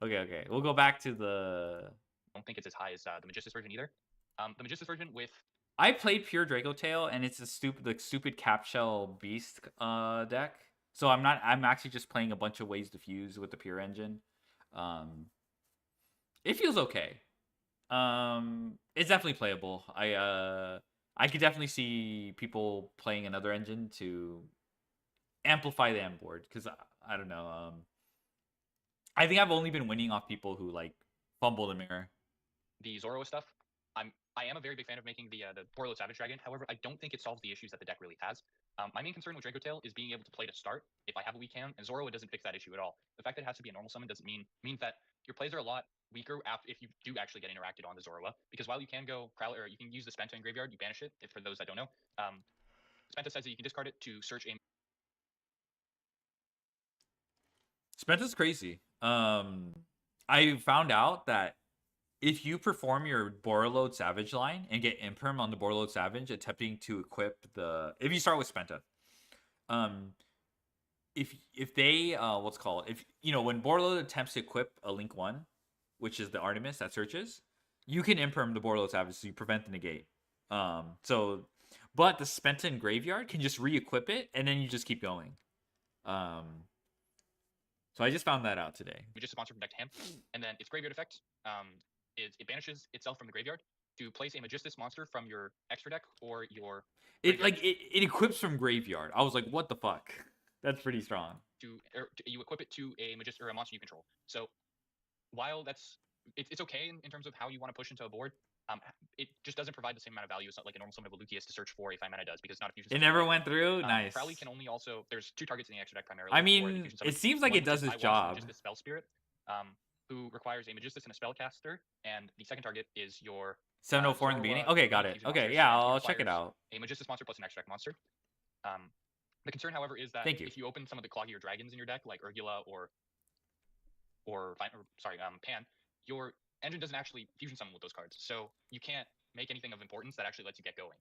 Okay. We'll go back to the. I don't think it's as high as the Magistus version either. The Magistus version with I played pure Draco Tail, and it's a stupid cap shell beast deck. So I'm actually just playing a bunch of ways to fuse with the pure engine. It feels okay. It's definitely playable. I could definitely see people playing another engine to amplify the end board because I don't know. I think I've only been winning off people who like fumble the mirror. The Zoro stuff, I am a very big fan of making the Borlo Savage Dragon. However, I don't think it solves the issues that the deck really has. My main concern with Draco Tail is being able to play to start if I have a weak hand, and Zoro doesn't fix that issue at all. The fact that it has to be a normal summon doesn't means that your plays are a lot weaker if you do actually get interacted on the Zoroa. Because while you can go Prowler, or you can use the Spenta in graveyard, you banish it. If for those that don't know, Spenta says that you can discard it to search a. Spenta's crazy. I found out that if you perform your Borreload Savage line and get Imperm on the Borreload Savage, attempting to equip if you start with Spenta, if they when Borreload attempts to equip a Link 1, which is the Artemis that searches, you can Imperm the Borreload Savage, so you prevent the negate. But the Spenta in graveyard can just re-equip it, and then you just keep going. So I just found that out today. We just sponsor from deck to hand, and then its graveyard effect is it banishes itself from the graveyard to place a Magistus monster from your extra deck or your. It equips from graveyard. I was like, what the fuck? That's pretty strong. You equip it to a Magistus or a monster you control. So while it's okay in terms of how you want to push into a board, it just doesn't provide the same amount of value as like a normal summon of a Lucius to search for a 5 mana does, because it's not a fusion It summon. never went through. Nice. Crowley can only also, there's 2 targets in the extra deck primarily. I for the mean, fusion summon. it seems like One it does is its I Watch the job. Magistus Spell Spirit, who requires a Magistus and a Spellcaster, and the second target is your 704 in the beginning. Zorua Okay, got main it. fusion Okay, monster, yeah, and he I'll check it requires out. a Magistus monster plus an extra deck monster. The concern, however, is that Thank you. if you open some of the cloggier dragons in your deck, like Urgula or Pan, your engine doesn't actually fusion summon with those cards, so you can't make anything of importance that actually lets you get going.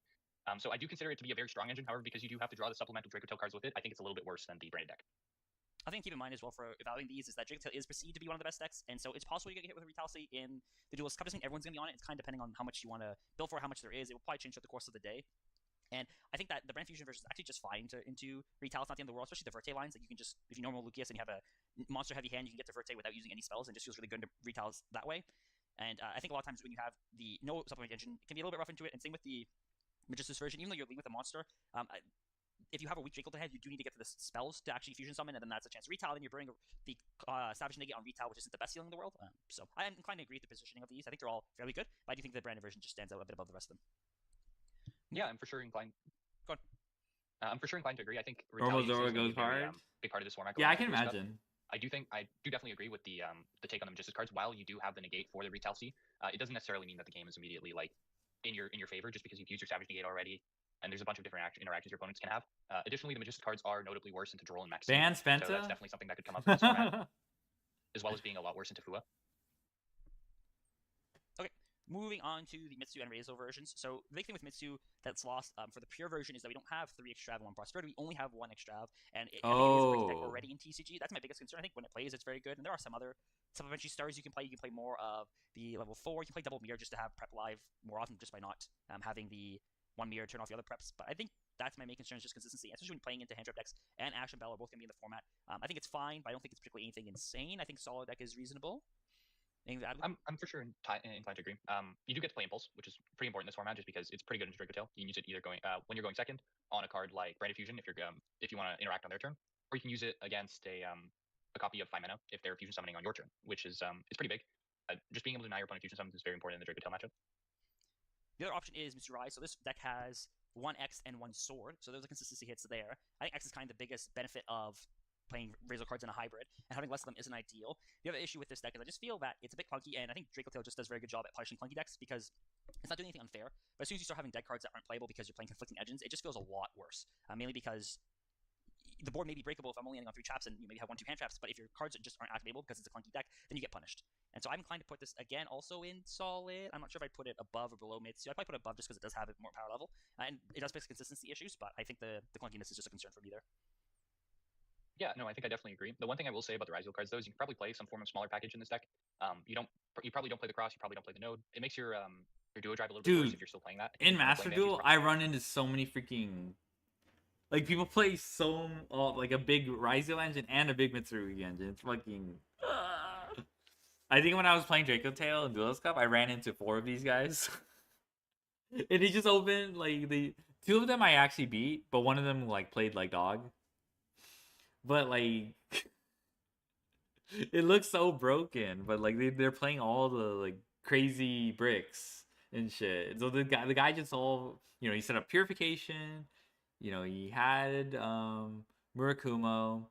So I do consider it to be a very strong engine. However, because you do have to draw the supplemental Draco Tail cards with it, I think it's a little bit worse than the branded deck. I think keep in mind as well for evaluating these is that Draco Tail is perceived to be one of the best decks, and so it's possible you get hit with a Vitality in the Duelist Cup. Doesn't mean everyone's going to be on it. It's kind of depending on how much you want to build for, how much there is. It will probably change throughout the course of the day. And I think that the Brand Fusion version is actually just fine into Retail. It's not the end of the world, especially the Verte lines that you can just, if you normal Lucius and you have a monster heavy hand, you can get to Verte without using any spells, and it just feels really good to Retails that way. And I think a lot of times when you have the no supplement engine, it can be a little bit rough into it. And same with the Magistus version, even though you're leading with a monster, if you have a weak Draco Tail head, you do need to get to the spells to actually fusion summon, and then that's a chance to Retail. Then you're burning the Savage Negate on Retail, which isn't the best healing in the world. So I'm inclined to agree with the positioning of these. I think they're all fairly good, but I do think the branded version just stands out a bit above the rest of them. Yeah, I'm for sure inclined. Go on. I'm for sure inclined to agree. I think Zorua Retaliation goes is a very, hard. big part of this format. Yeah, I going can into Duelist Cup. imagine. I do definitely agree with the take on the Magistus cards. While you do have the negate for the Retail C, it doesn't necessarily mean that the game is immediately like in your favor just because you've used your Savage Negate already. And there's a bunch of different interactions your opponents can have. Additionally, the Magistus cards are notably worse into Droll and Max. Ban So Spenta? that's definitely something that could come up in this format, as well as being a lot worse into Fua. Moving on to the Mitsu and Reizo versions. So the big thing with Mitsu that's lost for the pure version is that we don't have 3 Extrav and 1 Prosperity. We only have 1 Extrav, and it is a great deck already in TCG. That's my biggest concern. I think when it plays, it's very good, and there are some other supplementary stars you can play. You can play more of the level 4. You can play double mirror just to have prep live more often, just by not having the 1 mirror turn off the other preps. But I think that's my main concern is just consistency, especially when playing into hand trap decks. And Ash and Bell are both going to be in the format. I think it's fine, but I don't think it's particularly anything insane. I think solid deck is reasonable. I'm for sure inclined to agree. You do get to play Impulse, which is pretty important in this format, just because it's pretty good in Draco Tail. You can use it either going when you're going second on a card like Branded Fusion if you want to interact on their turn, or you can use it against a copy of 5 mana if they're fusion summoning on your turn, which is it's pretty big. Just being able to deny your opponent fusion summons is very important in the Draco Tail matchup. The other option is Mitsurai. So this deck has 1 X and 1 Sword, so there's a consistency hits there. I think X is kind of the biggest benefit of playing Razor cards in a hybrid, and having less of them isn't ideal. The other issue with this deck is I just feel that it's a bit clunky, and I think Draco Tail just does a very good job at punishing clunky decks because it's not doing anything unfair. But as soon as you start having dead cards that aren't playable because you're playing conflicting engines, it just feels a lot worse. Mainly because the board may be breakable if I'm only ending on 3 traps and you maybe have 1-2 hand traps, but if your cards just aren't activatable because it's a clunky deck, then you get punished. And so I'm inclined to put this again also in solid. I'm not sure if I'd put it above or below Mitsu. I'd probably put it above just because it does have a more power level, and it does face consistency issues, but I think the clunkiness is just a concern for me there. Yeah, no, I think I definitely agree. The one thing I will say about the Rizal cards, though, is you can probably play some form of smaller package in this deck. You probably don't play the Cross, you probably don't play the Node. It makes your Duo Drive a little bit worse if you're still playing that. In Master Duel, I run into so many freaking... Like, people play so... like, a big Rizal engine and a big Mitsurugi engine. It's fucking... I think when I was playing Draco Tail in Duelist Cup, I ran into 4 of these guys. And it just opened, like, the... 2 of them I actually beat, but one of them, like, played like dog. But, like, it looks so broken. But, like, they're playing all the, like, crazy bricks and shit. So the guy just all, you know, he set up Purification. You know, he had Murakumo.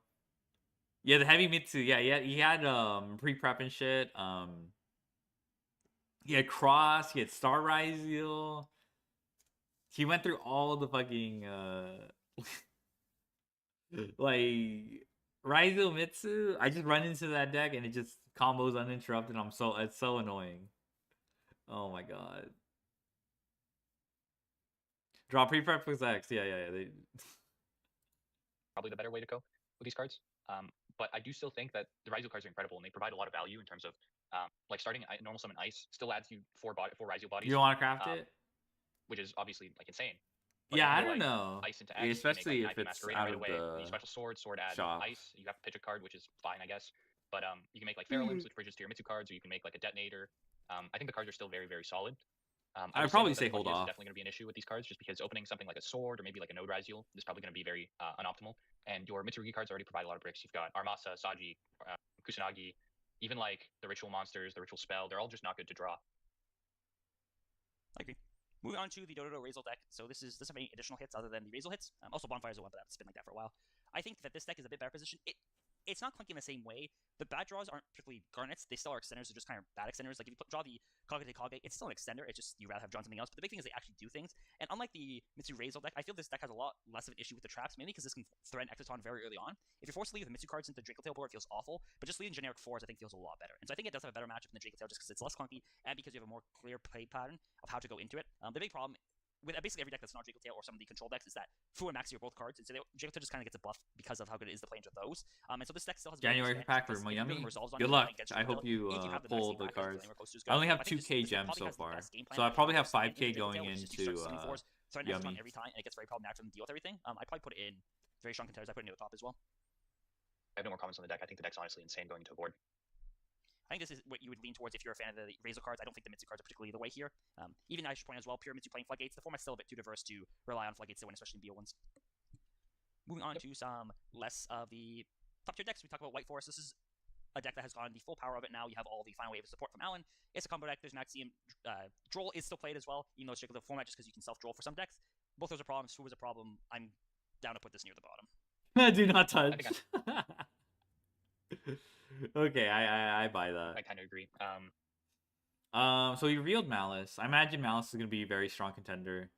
Yeah, the heavy Mitsu. Yeah, he had pre-prep and shit. He had Cross. He had Star Rizal. He went through all the fucking... like Rizal Mitsu, I just run into that deck and it just combos uninterrupted. It's so annoying. Oh my god. Draw pre-prep with X. Yeah. Probably the better way to go with these cards. But I do still think that the Rizal cards are incredible and they provide a lot of value in terms of like starting normal summon Ice still adds you 4 Rizal bodies. You don't want to craft it? Which is obviously like insane. But yeah, I don't know. Ice into X, especially make, like, if it's out right of away. the You special sword adds shop. Ice. You have to pitch a card, which is fine, I guess. But you can make like Feral Limbs, which bridges to your Mitsu cards, or you can make like a Detonator. I think the cards are still very, very solid. I'd probably say hold off. It's definitely going to be an issue with these cards, just because opening something like a sword or maybe like a Node Rizal is probably going to be very unoptimal. And your Mitsurugi cards already provide a lot of bricks. You've got Armasa, Saji, Kusanagi, even like the Ritual Monsters, the Ritual Spell. They're all just not good to draw. I agree. Moving on to the Dodo Razor deck. So this have any additional hits other than the Razor hits. Also, Bonfire's a one, but that's been like that for a while. I think that this deck is a bit better positioned. It's not clunky in the same way. The bad draws aren't particularly garnets. They still are extenders. They're just kind of bad extenders. Like if you draw the Kagate Kage, it's still an extender. It's just you rather have drawn something else. But the big thing is they actually do things. And unlike the Mitsu Razor deck, I feel this deck has a lot less of an issue with the traps, mainly because this can threaten Exoton very early on. If you're forced to leave the Mitsu cards into the Draco Tail board, it feels awful. But just leaving generic 4s, I think, feels a lot better. And so I think it does have a better matchup in the Draco Tail just because it's less clunky and because you have a more clear play pattern of how to go into it. The big problem with basically every deck that's not Draco Tail or some of the control decks is that Fu and Maxi are both cards, and so Draco Tail just kind of gets a buff because of how good it is to play into those. And so this deck still has January pack for Miami. Good luck. I hope you pull the cards. I only have 2k gems so far, so I probably have 5k going into Yummy. Every time, and it gets very problematic for them to deal with everything. I probably put it in very strong contenders. I put it near the top as well. I have no more comments on the deck. I think the deck's honestly insane going to a board. I think this is what you would lean towards if you're a fan of the Razor cards. I don't think the Mitsu cards are particularly the way here. Even I should point as well, pure Mitsu playing Floodgates. The format's still a bit too diverse to rely on Floodgates to win, especially in BO1s. Moving on to some less of the top tier decks. We talk about White Forest. This is a deck that has gotten the full power of it now. You have all the final wave of support from Alan. It's a combo deck. There's Maxium. Droll is still played as well, even though it's strict with the format just because you can self-droll for some decks. Both those are problems. Fu is a problem. I'm down to put this near the bottom. Do not touch. Okay, I buy that. I kind of agree. So he revealed Malice. I imagine Malice is gonna be a very strong contender.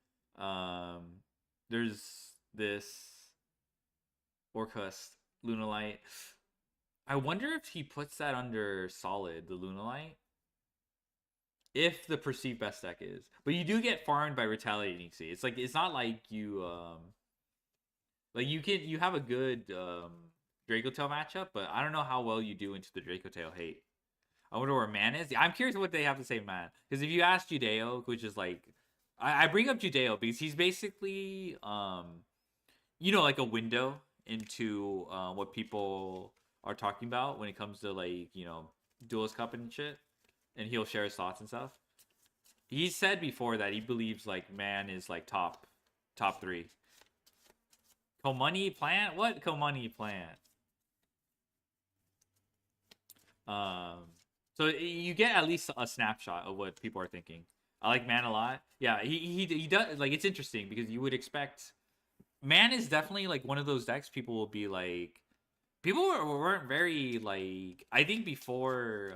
There's this Orcust Lunalight. I wonder if he puts that under Solid, the Lunalight. If the perceived best deck is, but you do get farmed by Retaliating Sea. It's like it's not like you like you have a good Draco Tail matchup, but I don't know how well you do into the Draco Tail hate. I wonder where Man is. I'm curious what they have to say, Man. Because if you ask Judeo, which is like, I bring up Judeo because he's basically, like a window into what people are talking about when it comes to like, Duelist Cup and shit. And he'll share his thoughts and stuff. He said before that he believes like Man is like top 3. Komani Plant? What Komani Plant? So you get at least a snapshot of what people are thinking. I like Man a lot. Yeah, he does. Like, it's interesting because you would expect Man is definitely like one of those decks people will be like, people weren't very like, I think before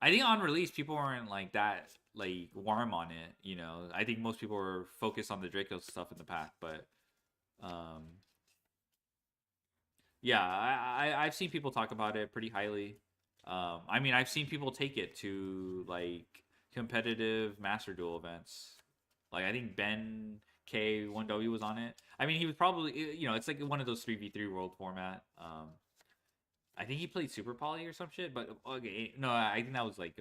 I think on release people weren't like that like warm on it, I think most people were focused on the Draco stuff in the pack, but yeah, I've seen people talk about it pretty highly. I mean, I've seen people take it to like competitive Master Duel events. Like I think Ben K1W was on it. I mean, he was probably, it's like one of those 3v3 world format. I think he played Super Poly or some shit, but okay, no, I think that was like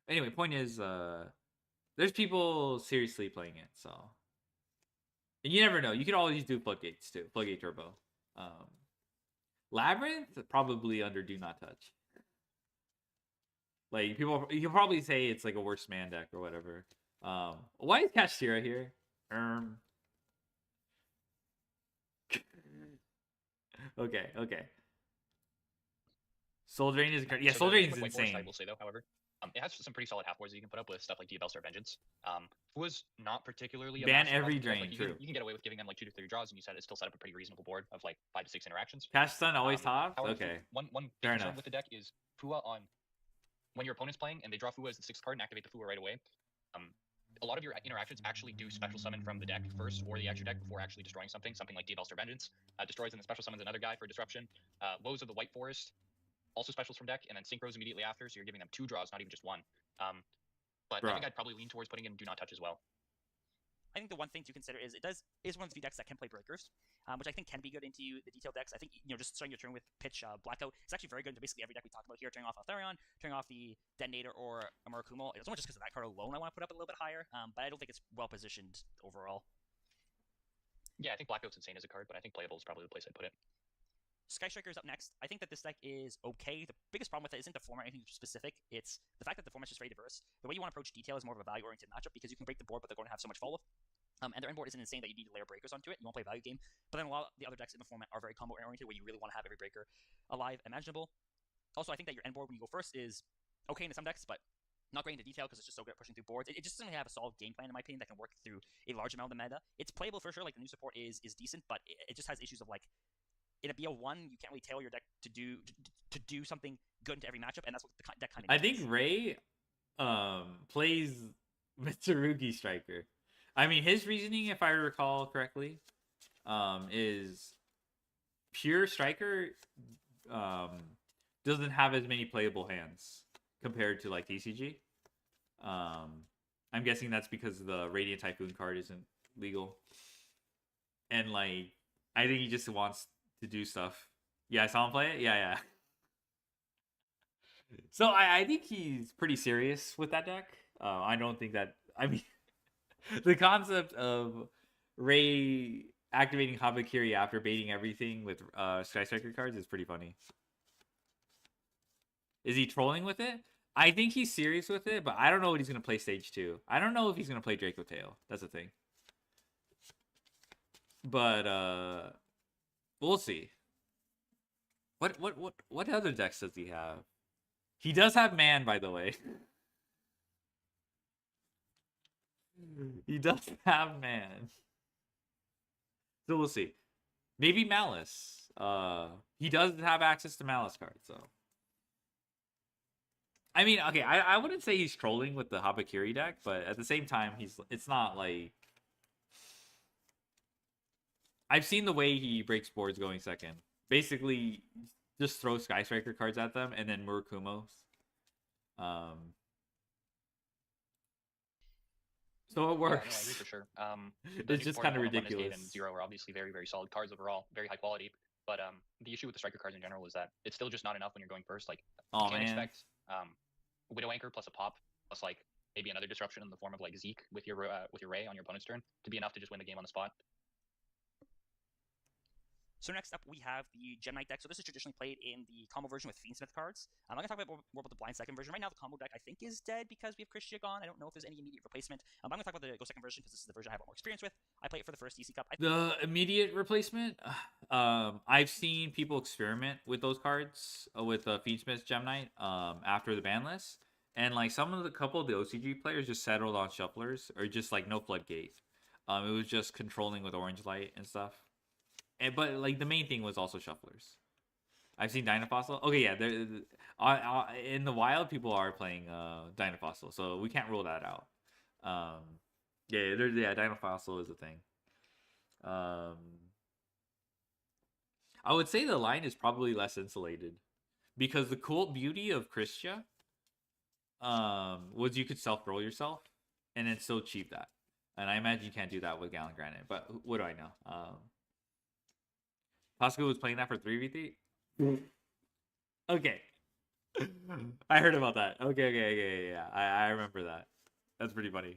anyway, point is there's people seriously playing it, so. And you never know. You could always do Floodgates too. Floodgate Turbo. Labyrinth probably under Do Not Touch. Like people, you can probably say it's like a worse Man deck or whatever. Why is Kashtira here? Okay. Soul Drain is Soul Drain is insane. I will say though, however, it has some pretty solid half boards that you can put up with stuff like Evilswarm Vengeance. Was not particularly a ban master every deck. drain. Like, True. You can get away with giving them like 2 to 3 draws, and you said it still set up a pretty reasonable board of like 5 to 6 interactions. Cash Stun always top. However, Okay. One big concern with the deck is Fua on when your opponent's playing and they draw Fua as the 6th card and activate the Fua right away. A lot of your interactions actually do special summon from the deck first or the extra deck before actually destroying something. Something like Evilswarm Vengeance destroys and then special summons another guy for disruption. Woes of the White Forest also specials from deck, and then synchros immediately after, so you're giving them 2 draws, not even just 1. But I think I'd probably lean towards putting in Do Not Touch as well. I think the one thing to consider is it is one of the few decks that can play breakers, which I think can be good into the detailed decks. I think just starting your turn with pitch Blackout is actually very good into basically every deck we talked about here. Turning off Therion, turning off the Detonator or a Murakumo. It's almost just because of that card alone I want to put up a little bit higher, but I don't think it's well positioned overall. Yeah, I think Blackout's insane as a card, but I think playable is probably the place I'd put it. Sky Striker is up next. I think that this deck is okay. The biggest problem with it isn't the format or anything specific. It's the fact that the format's just very diverse. The way you want to approach detail is more of a value-oriented matchup because you can break the board, but they're going to have so much follow-up. And their end board isn't insane that you need to layer breakers onto it. You want to play a value game. But then a lot of the other decks in the format are very combo-oriented where you really want to have every breaker alive, imaginable. Also, I think that your end board when you go first is okay into some decks, but not going into detail because it's just so good at pushing through boards. It just doesn't really have a solid game plan, in my opinion, that can work through a large amount of the meta. It's playable for sure. Like, the new support is decent, but it just has issues of, like, in a BO1, you can't really tailor your deck to do something good into every matchup, and that's what the deck kind of I needs. think Ray plays Mitsurugi Striker. I mean, his reasoning, if I recall correctly, is pure Striker doesn't have as many playable hands compared to like TCG. I'm guessing that's because the Radiant Typhoon card isn't legal, and like I think he just wants to do stuff. Yeah, I saw him play it. Yeah. So I think he's pretty serious with that deck. I don't think that. I mean, the concept of Ray activating Habakiri after baiting everything with Sky Striker cards is pretty funny. Is he trolling with it? I think he's serious with it, but I don't know what he's going to play stage 2. I don't know if he's going to play Draco Tail. That's the thing. But we'll see. What other decks does he have? He does have Man, by the way. He does have Man. So we'll see. Maybe Malice. He does have access to Malice cards, so. I mean, okay, I wouldn't say he's trolling with the Habakiri deck, but at the same time, it's not like. I've seen the way he breaks boards going second. Basically, just throw Sky Striker cards at them and then Murakumos. So it works. Yeah, no, I agree for sure. It's just kind of ridiculous. And Zero are obviously very, very solid cards overall, very high quality. But the issue with the striker cards in general is that it's still just not enough when you're going first. Like, you can't expect Widow Anchor plus a pop plus like maybe another disruption in the form of like Zeke with your Ray on your opponent's turn to be enough to just win the game on the spot. So next up, we have the Gem Knight deck. So this is traditionally played in the combo version with Fiendsmith cards. I'm going to talk about more about the blind second version. Right now, the combo deck, I think, is dead because we have Christia gone. I don't know if there's any immediate replacement. I'm going to talk about the Go Second version because this is the version I have more experience with. I play it for the first DC Cup. The immediate replacement? I've seen people experiment with those cards with Fiendsmith Gem Knight after the ban list. And like couple of the OCG players just settled on shufflers or just like no floodgate. It was just controlling with orange light and stuff. But like the main thing was also shufflers. I've seen Dynafossil. Okay, yeah, in the wild people are playing Dynafossil, so we can't rule that out. Dynafossil is a thing. I would say the line is probably less insulated because the cool beauty of Christia was you could self-roll yourself and then still cheap that. And I imagine you can't do that with Gallon Granite, but what do I know? Pascal was playing that for 3v3? Okay. I heard about that. Okay, yeah. I remember that. That's pretty funny.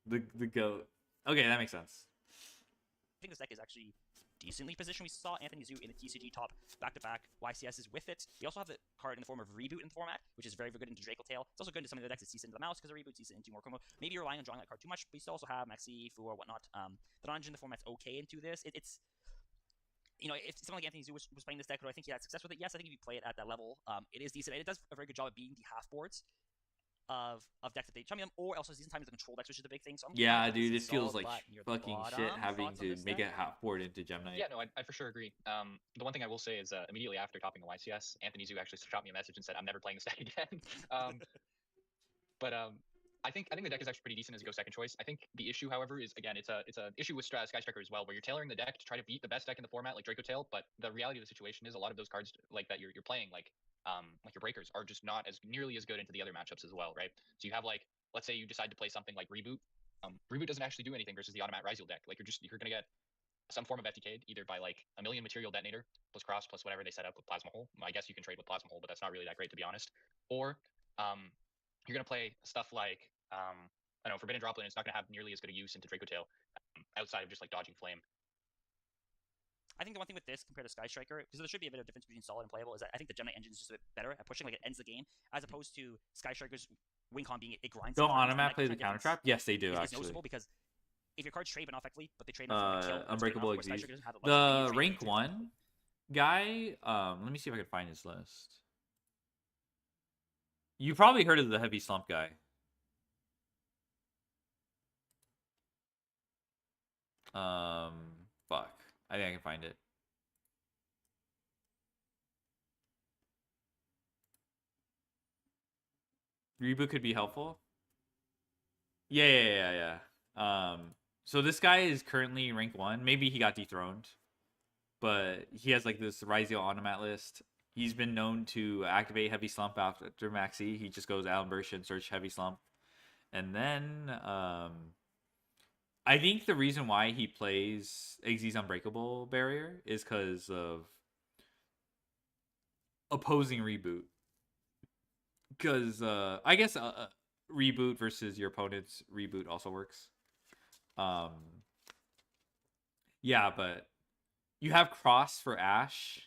The goat. Okay, that makes sense. I think this deck is actually decently positioned. We saw Anthony Zhu in the TCG top back-to-back. YCS is with it. We also have the card in the form of Reboot in the format, which is very, very good into Draco Tail. It's also good into some of the decks. It's decent into the Mouse because of Reboot, decent into Murakumo. Maybe you're relying on drawing that card too much, but you still also have Maxi, Fu, or whatnot. The non-engine in the format's okay into this. It's if someone like Anthony Zhu was playing this deck, do I think he had success with it? Yes, I think if you play it at that level, it is decent. And it does a very good job of being the half boards of decks that they chummy them, or also decent time with the control decks, which is the big thing. So yeah, dude, it feels like fucking shit having to make a half board into Gem Knight. Yeah, no, I for sure agree. The one thing I will say is immediately after topping the YCS, Anthony Zhu actually shot me a message and said, "I'm never playing this deck again." I think the deck is actually pretty decent as a go second choice. I think the issue, however, is again it's a issue with Sky Striker as well, where you're tailoring the deck to try to beat the best deck in the format like Draco Tail, but the reality of the situation is a lot of those cards like that you're playing like your breakers are just not as nearly as good into the other matchups as well, right? So you have like, let's say you decide to play something like Reboot. Reboot doesn't actually do anything versus the automatic Ryzeal deck. Like you're gonna get some form of FTK'd either by like a million material detonator plus cross plus whatever they set up with Plasma Hole. I guess you can trade with Plasma Hole, but that's not really that great to be honest. Or you're gonna play stuff like I don't know, Forbidden Droplet, and it's not going to have nearly as good a use into Draco Tail outside of just like dodging flame. I think the one thing with this compared to Sky Striker, because there should be a bit of difference between solid and playable, is that I think the Gem Knight engine is just a bit better at pushing, like it ends the game, as opposed to Sky Striker's Wincon being it grinds. Don't Automat play the counter trap? Yes, they do, it's actually. noticeable because if your cards trade but not effectively, but they trade enough to kill, Unbreakable Exceed. The rank 1 guy, let me see if I can find his list. You probably heard of the heavy slump guy. Fuck. I think I can find it. Reboot could be helpful. Yeah. So this guy is currently rank 1. Maybe he got dethroned, but he has like this Ryzio automat list. He's been known to activate heavy slump after maxi. He just goes Alan Bursch and search heavy slump, and then I think the reason why he plays Xyz's Unbreakable Barrier is because of opposing reboot. Because I guess reboot versus your opponent's reboot also works. Yeah, but you have Cross for Ashe,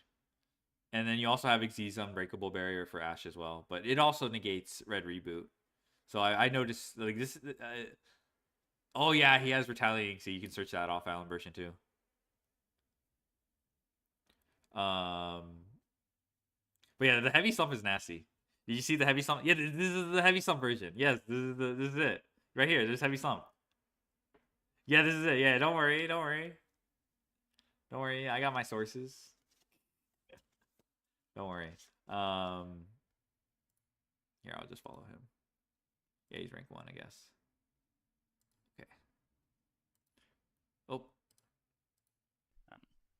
and then you also have Xyz's Unbreakable Barrier for Ashe as well. But it also negates red reboot. So I noticed like this. Oh yeah, he has Retaliating, so you can search that off Alan version too. But yeah, the heavy slump is nasty. Did you see the heavy slump? Yeah, this is the heavy slump version. Yes, this is it. Right here, there's heavy slump. Yeah, this is it. Yeah, don't worry. Don't worry. I got my sources. Don't worry. Here, I'll just follow him. Yeah, he's rank 1, I guess. Okay. Oh.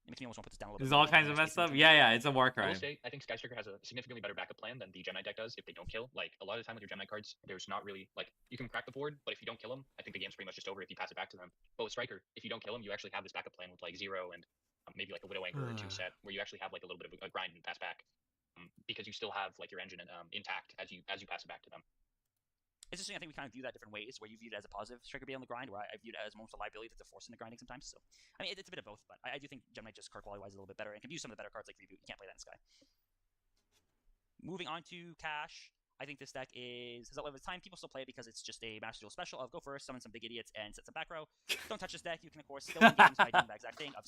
It makes me almost want to put this down a little There's bit. all kinds of messed up. Yeah, it's a war I crime. will say, I think Skystriker has a significantly better backup plan than the Gemini deck does if they don't kill. Like, a lot of the time with your Gemini cards, there's not really, like, you can crack the board, but if you don't kill them, I think the game's pretty much just over if you pass it back to them. But with Striker, if you don't kill them, you actually have this backup plan with, like, Zero and maybe, like, a Widow Anchor or 2 set, where you actually have, like, a little bit of a grind and pass back. Because you still have, like, your engine intact as you pass it back to them. It's interesting. I think we kind of view that different ways. Where you view it as a positive, Striker being on the grind, where I view it as almost a liability that they're forcing the grinding sometimes. So, I mean, it's a bit of both, but I do think Gemini just card quality wise is a little bit better and can use some of the better cards like Reboot. You can't play that in Sky. Moving on to Cash, I think this deck has outlived its time. People still play it because it's just a Master Duel special of go first, summon some big idiots, and set some back row. Don't touch this deck. You can of course skill in games by doing the exact thing of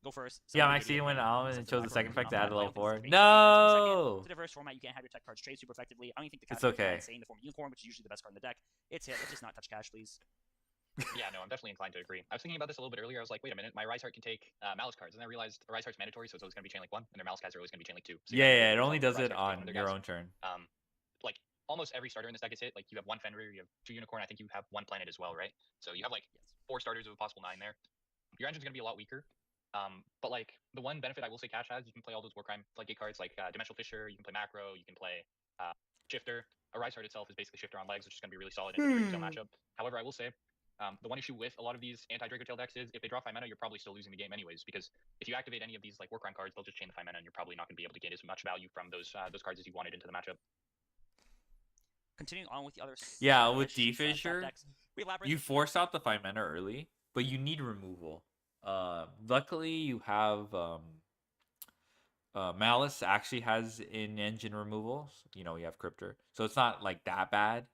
go first. Yeah, Maxine went out and chose the second effect to add a level 4. It's No! a diverse format. You can't have your tech cards trade super effectively. I don't even think the It's Cash okay. is insane. The form of Unicorn, which is usually the best card in the deck. It's hit. Let's just not touch Cash, please. Yeah, no, I'm definitely inclined to agree. I was thinking about this a little bit earlier. I was like, wait a minute, my Rise Heart can take Malice cards, and I realized Rise Heart's mandatory, so it's always going to be chain link 1, and their Malice cards are always going to be chain link 2. So Yeah, it only does it on your own turn. Like almost every starter in this deck is hit. Like you have 1 Fenrir, you have 2 Unicorn. I think you have 1 Planet as well, right? So you have like 4 starters of a possible 9 there. Your engine's going to be a lot weaker. But like the one benefit I will say Cash has, you can play all those war crime floodgate cards like Dimensional Fisher, you can play Macro, you can play Shifter. A Rise Heart itself is basically Shifter on legs, which is going to be really solid in the Draco Tail matchup. However, I will say the one issue with a lot of these anti-Draco Tail decks is if they draw 5 mana, you're probably still losing the game anyways, because if you activate any of these like war crime cards, they'll just chain the 5 mana, and you're probably not going to be able to gain as much value from those cards as you wanted into the matchup. Continuing on with the other. Yeah, with D-Fisher, you force out the 5 mana early, but you need removal. Luckily, you have Malice actually has in-engine removal. You know, you have Cryptor, so it's not like that bad.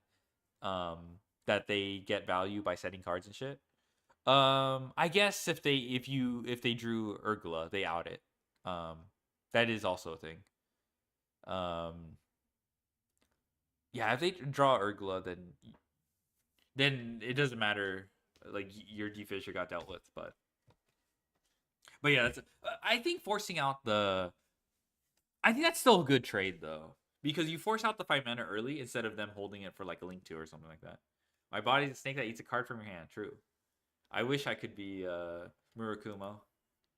That they get value by setting cards and shit. I guess if they drew Urgla, they out it. That is also a thing. Yeah, if they draw Urgla, then it doesn't matter. Like your D-Fisher got dealt with, but yeah, I think forcing out I think that's still a good trade though, because you force out the 5 mana early instead of them holding it for like a Link 2 or something like that. My body's a snake that eats a card from your hand. True. I wish I could be Murakumo.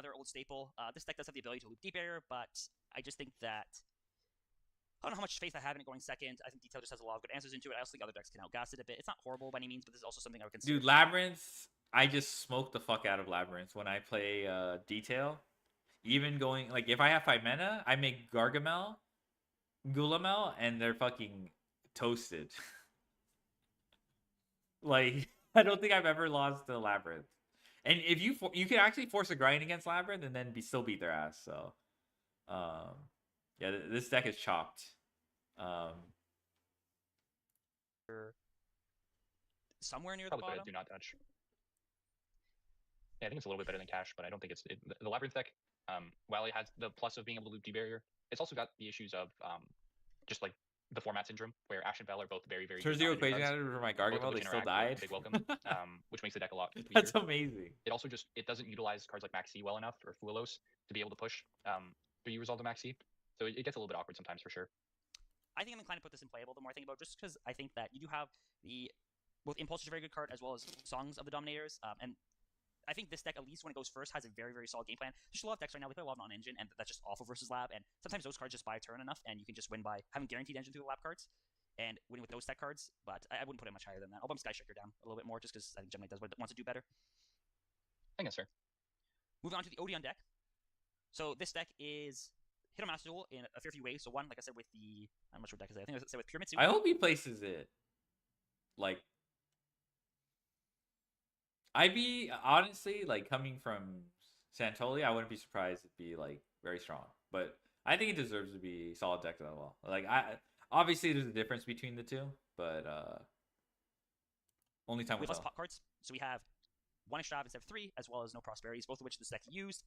Another old staple. This deck does have the ability to loop Deep Barrier, but I just think that I don't know how much faith I have in it going second. I think Detail just has a lot of good answers into it. I also think other decks can outgas it a bit. It's not horrible by any means, but this is also something I would consider. Dude, Labyrinth, I just smoke the fuck out of Labyrinth when I play Detail. Even going, like, if I have 5 mana, I make Gargamel, Gulamel, and they're fucking toasted. Like, I don't think I've ever lost to Labyrinth. And if you can actually force a grind against Labyrinth and then still beat their ass. So, yeah, this deck is chopped. Somewhere near the Probably bottom. do not touch. Yeah, I think it's a little bit better than Cash, but I don't think the Labyrinth deck. While it has the plus of being able to loop D barrier, it's also got the issues of just like the format syndrome, where Ash and Vel are both very, very Turn good zero dominated equation cards, out of my both of Gargamel, which they still interact with died. Big Welcome, which makes the deck a lot weaker. That's amazing. It also just it doesn't utilize cards like Maxi well enough or Fuelos to be able to push 3 Resolve to Maxi, so it gets a little bit awkward sometimes for sure. I think I'm inclined to put this in playable the more I think about it, just because I think that you do have the both Impulse is a very good card as well as Songs of the Dominators, and I think this deck, at least when it goes first, has a very, very solid game plan. There's a lot of decks right now, they play a lot of non-engine, and that's just awful versus lab, and sometimes those cards just buy a turn enough, and you can just win by having guaranteed engine through the lab cards, and winning with those tech cards, but I wouldn't put it much higher than that. I'll bump Sky Striker down a little bit more, just because I think Gemini does what it wants to do better. I think that's fair. Moving on to the Odeon deck. So this deck is hit on Master Duel in a fair few ways. So one, like I said, with the... I'm not sure what deck is it. I think I said with Pyramid Suit. I hope he places it. Like, I'd be, honestly, like, coming from Santoli, I wouldn't be surprised it'd be, like, very strong. But I think it deserves to be solid deck as well. Like, obviously there's a difference between the two, but only time will with less tell. pop cards. So we have 1 Extrav instead of 3, as well as no Prosperities, both of which this deck used.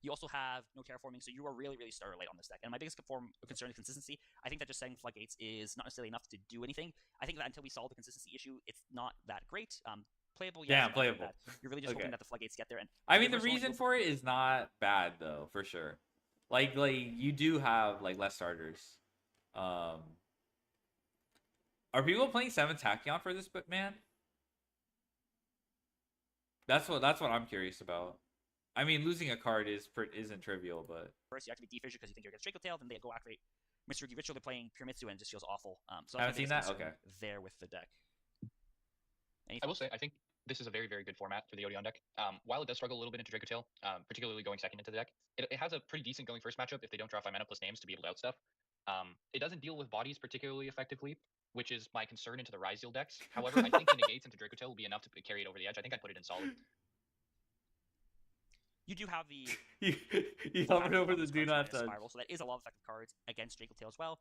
You also have no Terraforming, so you are really, really starter late on this deck. And my biggest concern is consistency. I think that just setting Floodgates is not necessarily enough to do anything. I think that until we solve the consistency issue, it's not that great. Playable, yes. Yeah, playable. You're really just hoping that the Floodgates get there. And I mean, the reason for it is not bad, though, for sure. Like you do have, like, less starters. Are people playing 7 Tachyon for this, but man? That's what I'm curious about. I mean, losing a card isn't trivial, but first you have to be defissured because you think you're against Draco Tail, then they go activate Mr. Ritual, they're playing Pyramitsu, and it just feels awful. So I haven't seen that. Okay. There with the deck. I will say, I think this is a very, very good format for the Odeon deck. While it does struggle a little bit into Draco Tail, particularly going second into the deck, it has a pretty decent going first matchup if they don't draw 5 mana plus names to be able to out stuff. It doesn't deal with bodies particularly effectively, which is my concern into the Ryzeal decks. However, I think the negates into Draco Tail will be enough to carry it over the edge. I think I'd put it in solid. You do have the... you hovered over the do not touch. Spiral, so that is a lot of effective cards against Draco Tail as well.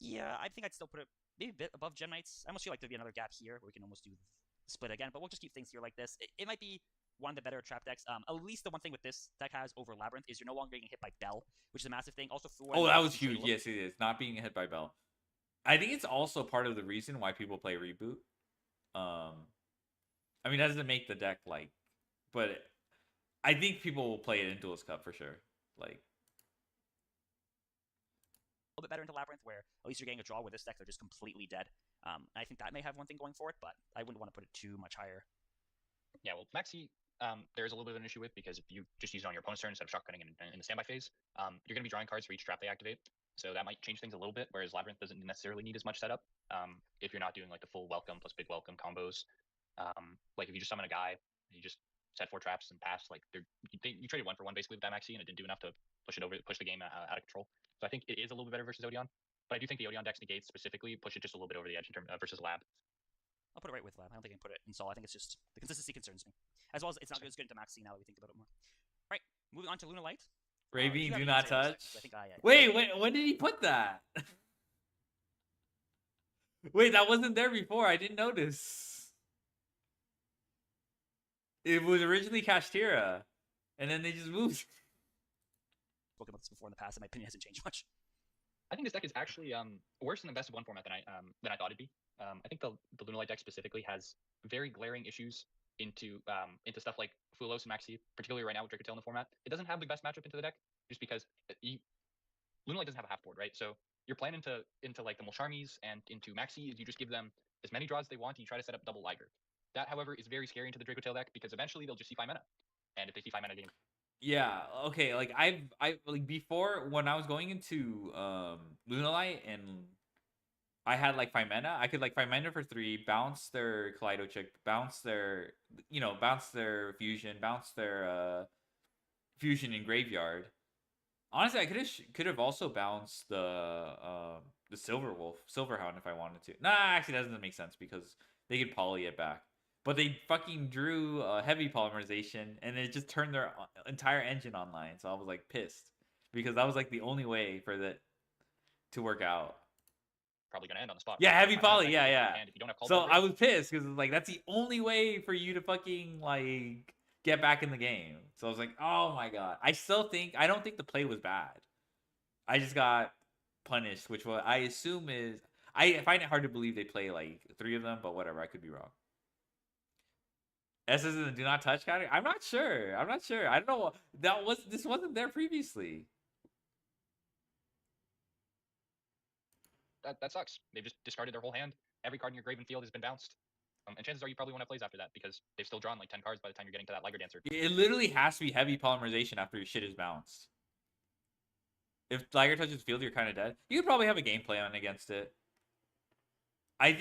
Yeah, I think I'd still put it maybe a bit above Gem Knights. I almost feel like there'd be another gap here where we can almost do the split again, but we'll just keep things here like this. It might be one of the better trap decks. At least the one thing with this deck has over Labyrinth is you're no longer getting hit by Bell, which is a massive thing. Also, that was huge. Yes, it is. Not being hit by Bell. I think it's also part of the reason why people play Reboot. I mean, that doesn't make the deck, like... But I think people will play it in Duelist Cup for sure. Like... A little bit better into Labyrinth, where at least you're getting a draw with this deck, they're just completely dead. I think that may have one thing going for it, but I wouldn't want to put it too much higher. Yeah, well, Maxi, there's a little bit of an issue with, because if you just use it on your opponent's turn instead of shotgunning in the standby phase, you're going to be drawing cards for each trap they activate. So that might change things a little bit, whereas Labyrinth doesn't necessarily need as much setup if you're not doing like the full welcome plus big welcome combos. Like if you just summon a guy, you just set 4 traps and pass, like you traded 1 for 1 basically with that Maxi, and it didn't do enough to push the game out of control. So I think it is a little bit better versus Odeon. But I do think the Odeon deck's negates specifically push it just a little bit over the edge in terms versus Lab. I'll put it right with Lab. I don't think I can put it in Sol. I think it's just the consistency concerns me. As well as it's not as good into Maxi now that we think about it more. Right, moving on to Luna Light. Ravine, do not touch. I think wait, when did he put that? Wait, that wasn't there before. I didn't notice. It was originally Kashtira, and then they just moved. Spoken about this before in the past, and my opinion hasn't changed much. I think this deck is actually worse in the best of 1 format than I thought it'd be. I think the Luna Light deck specifically has very glaring issues into stuff like Fuelos and Maxi, particularly right now with Draco Tail in the format. It doesn't have the best matchup into the deck, just because Luna Light doesn't have a half board, right? So your plan into like the Molsharmies and into Maxi is you just give them as many draws as they want, and you try to set up double Liger. That, however, is very scary into the Draco Tail deck, because eventually they'll just see 5 mana, and if they see 5 mana game. Yeah, okay, like I like before when I was going into Lunalight and I had like 5 mana, I could like 5 mana for 3, bounce their Kaleido Chick, bounce their fusion, bounce their fusion in graveyard. Honestly, I could have also bounced the Silverhound if I wanted to. Nah, actually that doesn't make sense because they could poly it back. But they fucking drew heavy polymerization, and it just turned their entire engine online. So I was like pissed because that was like the only way for that to work out. Probably gonna end on the spot. Yeah, heavy poly. Yeah. And if you don't have so I was pissed because like that's the only way for you to fucking like get back in the game. So I was like, oh my god. I don't think the play was bad. I just got punished, which what I assume is. I find it hard to believe they play like 3 of them, but whatever. I could be wrong. S is in the do not touch category. I'm not sure. I don't know. This wasn't there previously. That sucks. They've just discarded their whole hand. Every card in your Graven field has been bounced. And chances are you probably won't have plays after that because they've still drawn like 10 cards by the time you're getting to that Liger Dancer. It literally has to be heavy polymerization after your shit is bounced. If Liger touches field, you're kind of dead. You could probably have a game plan against it. I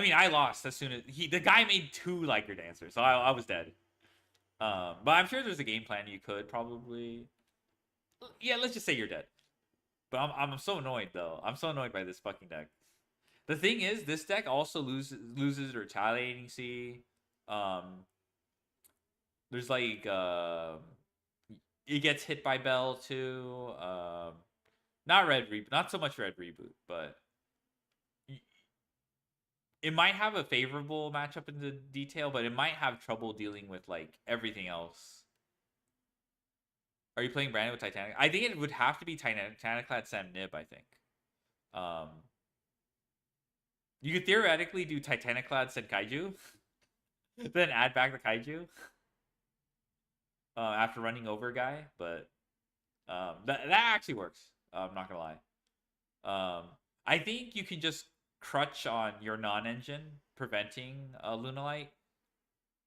mean, I lost as soon as the guy made 2 Liger Dancers, so I was dead. But I'm sure there's a game plan you could probably. Yeah, let's just say you're dead. But I'm so annoyed though. I'm so annoyed by this fucking deck. The thing is, this deck also loses Retaliating C. There's like it gets hit by Bell too. Not Red Reboot, not so much Red Reboot, but it might have a favorable matchup in the detail, but it might have trouble dealing with like everything else. Are you playing Brandon with Titanic? I think it would have to be Titaniclad Sam Nib, I think. You could theoretically do Titaniclad Senkaiju, then add back the Kaiju after running over a guy, but that actually works. I'm not gonna lie. I think you can just crutch on your non-engine, preventing Lunalight,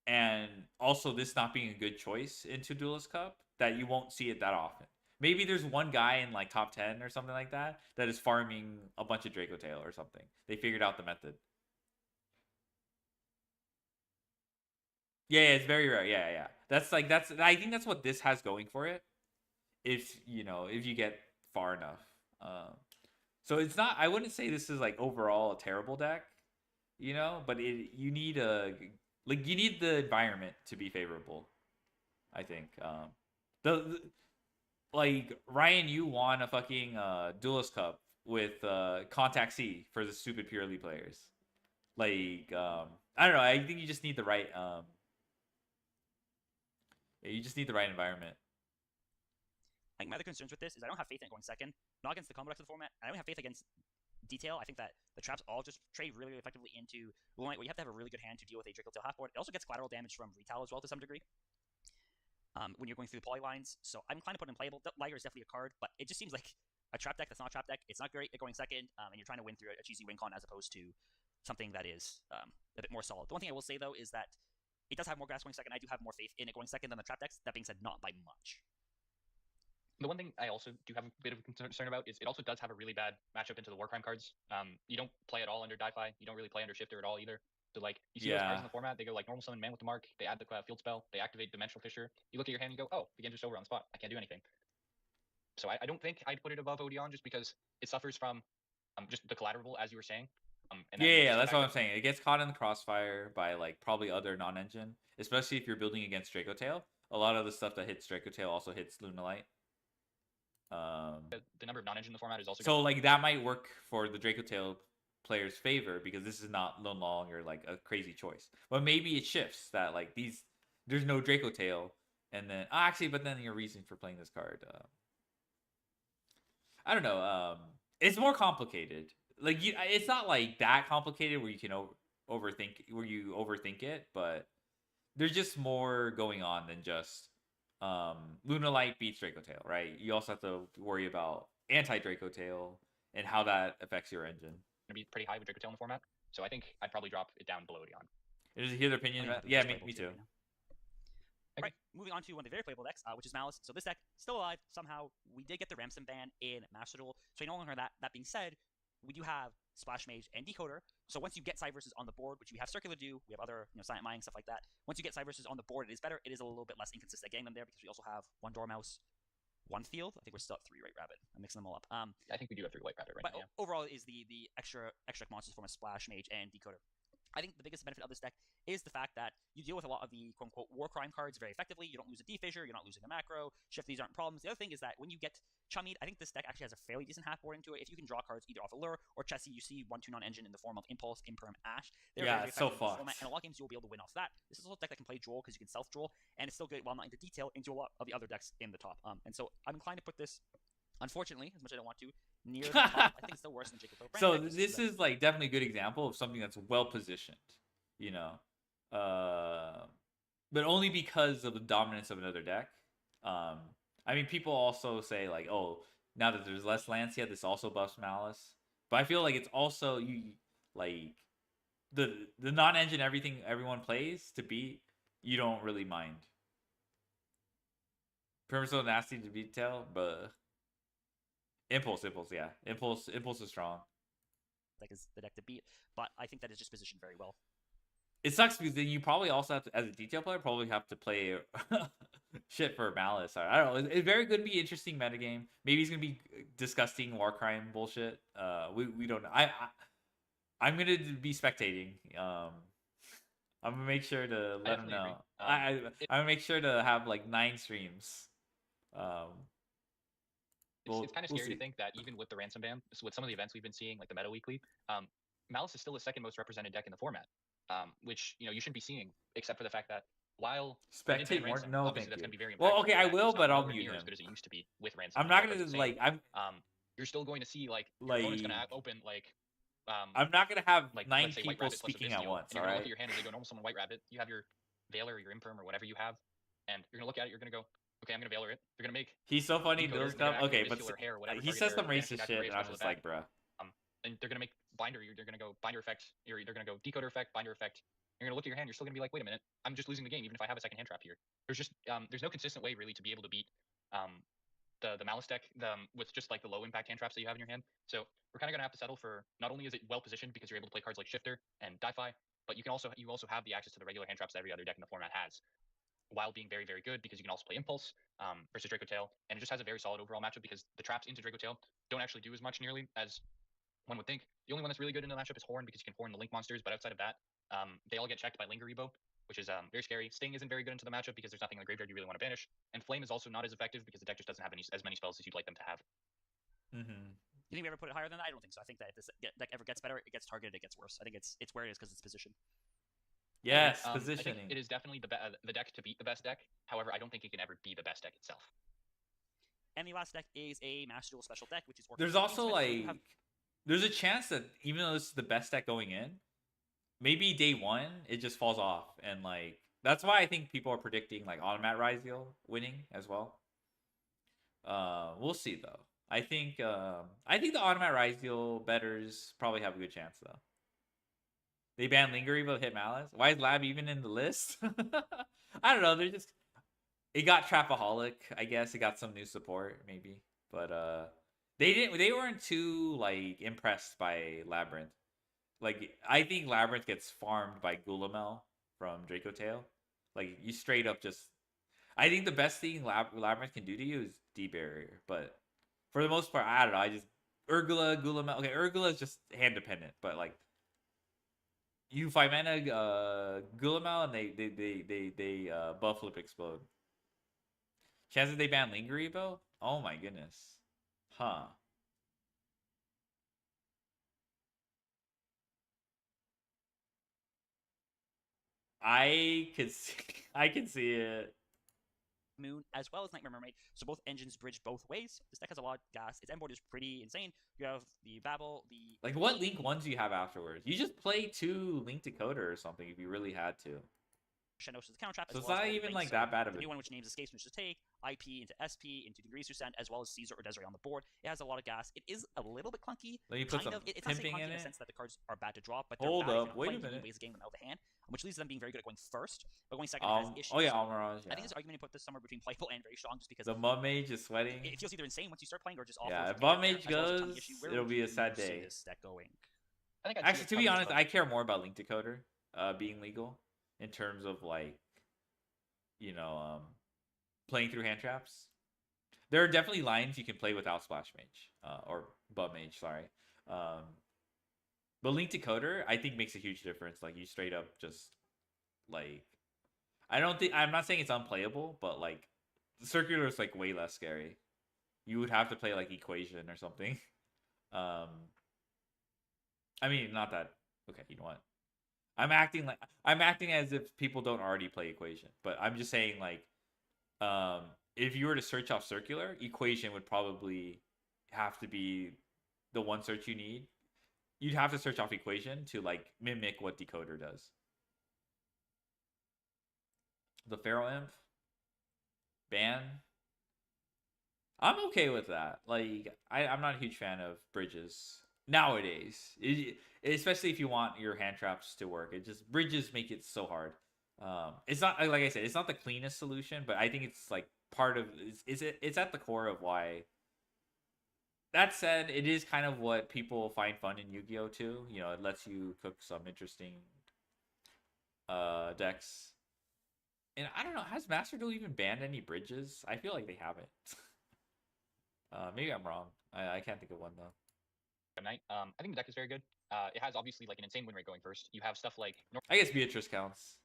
and also this not being a good choice into Duelist Cup, that you won't see it that often. Maybe there's one guy in like top 10 or something like that is farming a bunch of Draco Tail or something. They figured out the method. Yeah, it's very rare. Yeah. I think that's what this has going for it. If you get far enough. So it's not. I wouldn't say this is like overall a terrible deck, but you need the environment to be favorable. I think. Like Ryan, you won a fucking Duelist Cup with Contact C for the stupid Pure Elite players. Like I don't know. I think you just need the right. You just need the right environment. I think my other concerns with this is I don't have faith in it going second, not against the combo decks of the format. I don't have faith against Detail. I think that the traps all just trade really, really effectively into Moonlight, where you have to have a really good hand to deal with a Draco Tail half board. It also gets collateral damage from Retail as well to some degree. When you're going through the poly lines, so I'm inclined to put in playable. Liger is definitely a card, but it just seems like a trap deck that's not a trap deck. It's not great at going second, and you're trying to win through a cheesy win con as opposed to something that is a bit more solid. The one thing I will say though is that it does have more grass going second. I do have more faith in it going second than the trap decks. That being said, not by much. The one thing I also do have a bit of a concern about is it also does have a really bad matchup into the War Crime cards. You don't play at all under Di-Fi. You don't really play under Shifter at all either. So like you see those cards in the format, they go like normal summon Man with the Mark, they add the field spell, they activate Dimensional Fissure. You look at your hand and you go, oh, the game's just over on the spot. I can't do anything. So I don't think I'd put it above Odeon just because it suffers from just the collateral, as you were saying. Yeah, that's what I'm saying. It gets caught in the crossfire by like probably other non-engine, especially if you're building against Draco Tail. A lot of the stuff that hits Draco Tail also hits Lunalight. The number of non-engine in the format is also so like that might work for the Draco Tail player's favor because this is not no longer like a crazy choice. But maybe it shifts that like there's no Draco Tail, and then but then your reason for playing this card, I don't know. It's more complicated. Like it's not like that complicated where you can overthink it, but there's just more going on than just Lunalight beats Draco Tail, right? You also have to worry about anti-Draco Tail and how that affects your engine. Going to be pretty high with Draco Tail in the format, so I think I'd probably drop it down below Odeon. Did you hear their opinion? Yeah, me too. Right, moving on to one of the very playable decks, which is Malice. So this deck, still alive, somehow. We did get the Ramson ban in Master Duel, so you no longer have that. That being said, we do have Splash Mage and Decoder. So once you get Cyverses on the board, which we have Circular do, we have other Silent Mining, stuff like that. Once you get Cyverses on the board, it is better. It is a little bit less inconsistent at getting them there because we also have one Dormouse, one field. I think we're still at 3 White Rabbit. I'm mixing them all up. I think we do have 3 White Rabbit right now. But overall is the extra monsters from a Splash Mage and Decoder. I think the biggest benefit of this deck is the fact that you deal with a lot of the quote-unquote war crime cards very effectively. You don't lose a D-Fissure, you're not losing a macro, shift, these aren't problems. The other thing is that when you get Chummied, I think this deck actually has a fairly decent half board into it. If you can draw cards either off Allure or Chessie, you see 1/2 non-engine in the form of Impulse, Imperm, Ash. It's so fucked. And a lot of games you'll be able to win off that. This is also a deck that can play Droll because you can self-Droll, and it's still good while not into detail into a lot of the other decks in the top. And so I'm inclined to put this Unfortunately, as much as I don't want to, near the top, I think it's still worse than Jacob Brand So deck, just this because is like definitely a good example of something that's well positioned, you know, but only because of the dominance of another deck. I mean, people also say like, oh, now that there's less Lancia, this also buffs Malice. But I feel like it's also you like the non-engine everything everyone plays to beat. You don't really mind. Permasil nasty to beat tail, but impulse, yeah, impulse is strong. deck is the deck to beat, but I think that is just positioned very well. It sucks because then you probably also have to, as a detail player, probably have to play shit for Malice. I don't know. It's very good to be interesting metagame. Maybe he's gonna be disgusting war crime bullshit. We don't know. I'm gonna be spectating. I'm gonna make sure to let him know. I'm gonna make sure to have like 9 streams. It's kind of scary to think that even with the ransom ban, so with some of the events we've been seeing, like the Meta Weekly, Malice is still the second most represented deck in the format, which you shouldn't be seeing, except for the fact that while spectate more, ransom, no, obviously thank that's you. going to be very impactful. Well, okay, I will, it's but I'll nowhere mute near him. as good as it used to be with ransom. I'm not but at gonna the same, like. you're still going to see like your opponent's going to open like. I'm not gonna have like 9 let's say people White Rabbit plus speaking Abyssal, at once. and you're All gonna right. look at your hand as they go normal summon White Rabbit. You have your Veiler or your Imperm or whatever you have, and you're gonna look at it. You're gonna go, okay, I'm gonna Veiler it. You're gonna make. He's so funny. Decoder, Bill's and they're cup. gonna Okay, activate but Abyssal or Hair or whatever he target says their some advanced racist attack or shit, raise and I'm special just like, attack. bruh. And they're gonna make Binder. You're gonna go Binder effect. They're gonna go Decoder effect, Binder effect. You're gonna look at your hand. You're still gonna be like, wait a minute, I'm just losing the game even if I have a second hand trap here. There's no consistent way really to be able to beat the Malice deck with just like the low impact hand traps that you have in your hand. So we're kind of gonna have to settle for, not only is it well positioned because you're able to play cards like Shifter and Di-Fi, but you also have the access to the regular hand traps that every other deck in the format has, while being very, very good because you can also play Impulse versus Draco Tail, and it just has a very solid overall matchup because the traps into Draco Tail don't actually do as much nearly as one would think. The only one that's really good in the matchup is Horn because you can Horn the Link monsters, but outside of that, they all get checked by Linger Rebo, which is very scary. Sting isn't very good into the matchup because there's nothing in the graveyard you really want to banish, and Flame is also not as effective because the deck just doesn't have as many spells as you'd like them to have. Mm-hmm. You think we ever put it higher than that? I don't think so. I think that if this deck ever gets better, it gets targeted, it gets worse. I think it's where it is because it's positioned. Yes, I positioning. think it is definitely the deck to beat the best deck. However, I don't think it can ever be the best deck itself. And the last deck is a Master Duel special deck, which is There's also like, there's a chance that even though this is the best deck going in, maybe day one it just falls off, and like that's why I think people are predicting like Automat Ryzeal winning as well. We'll see though. I think the Automat Ryzeal betters probably have a good chance though. They banned Linger Evo, hit Malice. Why is Lab even in the list? I don't know. They're just. It got Trapaholic, I guess. It got some new support, maybe. But they weren't too like impressed by Labyrinth. Like I think Labyrinth gets farmed by Gulamel from Draco Tail. Like you straight up just. I think the best thing Labyrinth can do to you is D-Barrier, but for the most part, I don't know. I just Urgula, Gulamel. Okay, Urgula is just hand dependent, but like. You 5 mana Gulamel and they buff flip explode. Chances they ban Linger Evo? Oh my goodness. Huh. I can see it. Moon as well as Nightmare Mermaid, so both engines bridge both ways. This deck has a lot of gas. Its end board is pretty insane. You have the Babel, the like what Link ones do you have afterwards? You just play 2 Link Decoder or something if you really had to. Shendos is the counter trap. So it's not even like that bad of the a. new one, which names escapes, which is take IP into SP into Degrees Descent, as well as Caesar or Desiree on the board. It has a lot of gas. It is a little bit clunky. Let me put some It's not pimping clunky in the it. sense that the cards are bad to drop, but they're Hold bad up, wait a minute. ways of getting them out of the hand, which leads to them being very good at going first, but going second has issues. Oh yeah, Almirage. Yeah. I think this argument put this somewhere between playable and very strong, just because the Mud Mage is sweating. it feels either insane once you start playing or just awful. Yeah, if Mud Mage goes, it'll be a sad day. This deck going. I think actually, to be honest, I care more about Link Decoder being legal in terms of like, you know, playing through hand traps. There are definitely lines you can play without Splash Mage or Bud Mage, sorry. But Link Decoder, I think, makes a huge difference. Like you straight up just like, I'm not saying it's unplayable, but like the Circular is like way less scary. You would have to play like Equation or something. I mean, not that. Okay, you know what? I'm acting as if people don't already play Equation, but I'm just saying like, if you were to search off Circular, Equation would probably have to be the one search you need. You'd have to search off equation to like mimic what decoder does. The Pharaoh Imp ban. I'm okay with that. Like I'm not a huge fan of bridges nowadays, especially if you want your hand traps to work. It just bridges make it so hard. It's not like I said, it's not the cleanest solution, but I think it's like part of it's at the core of why. That said, it is kind of what people find fun in Yu-Gi-Oh too. You know, it lets you cook some interesting decks. And I don't know, has Master Duel even banned any bridges? I feel like they haven't. Maybe I'm wrong. I can't think of one though. Night. I think the deck is very good. It has obviously like an insane win rate going first. You have stuff like I guess Beatrice counts.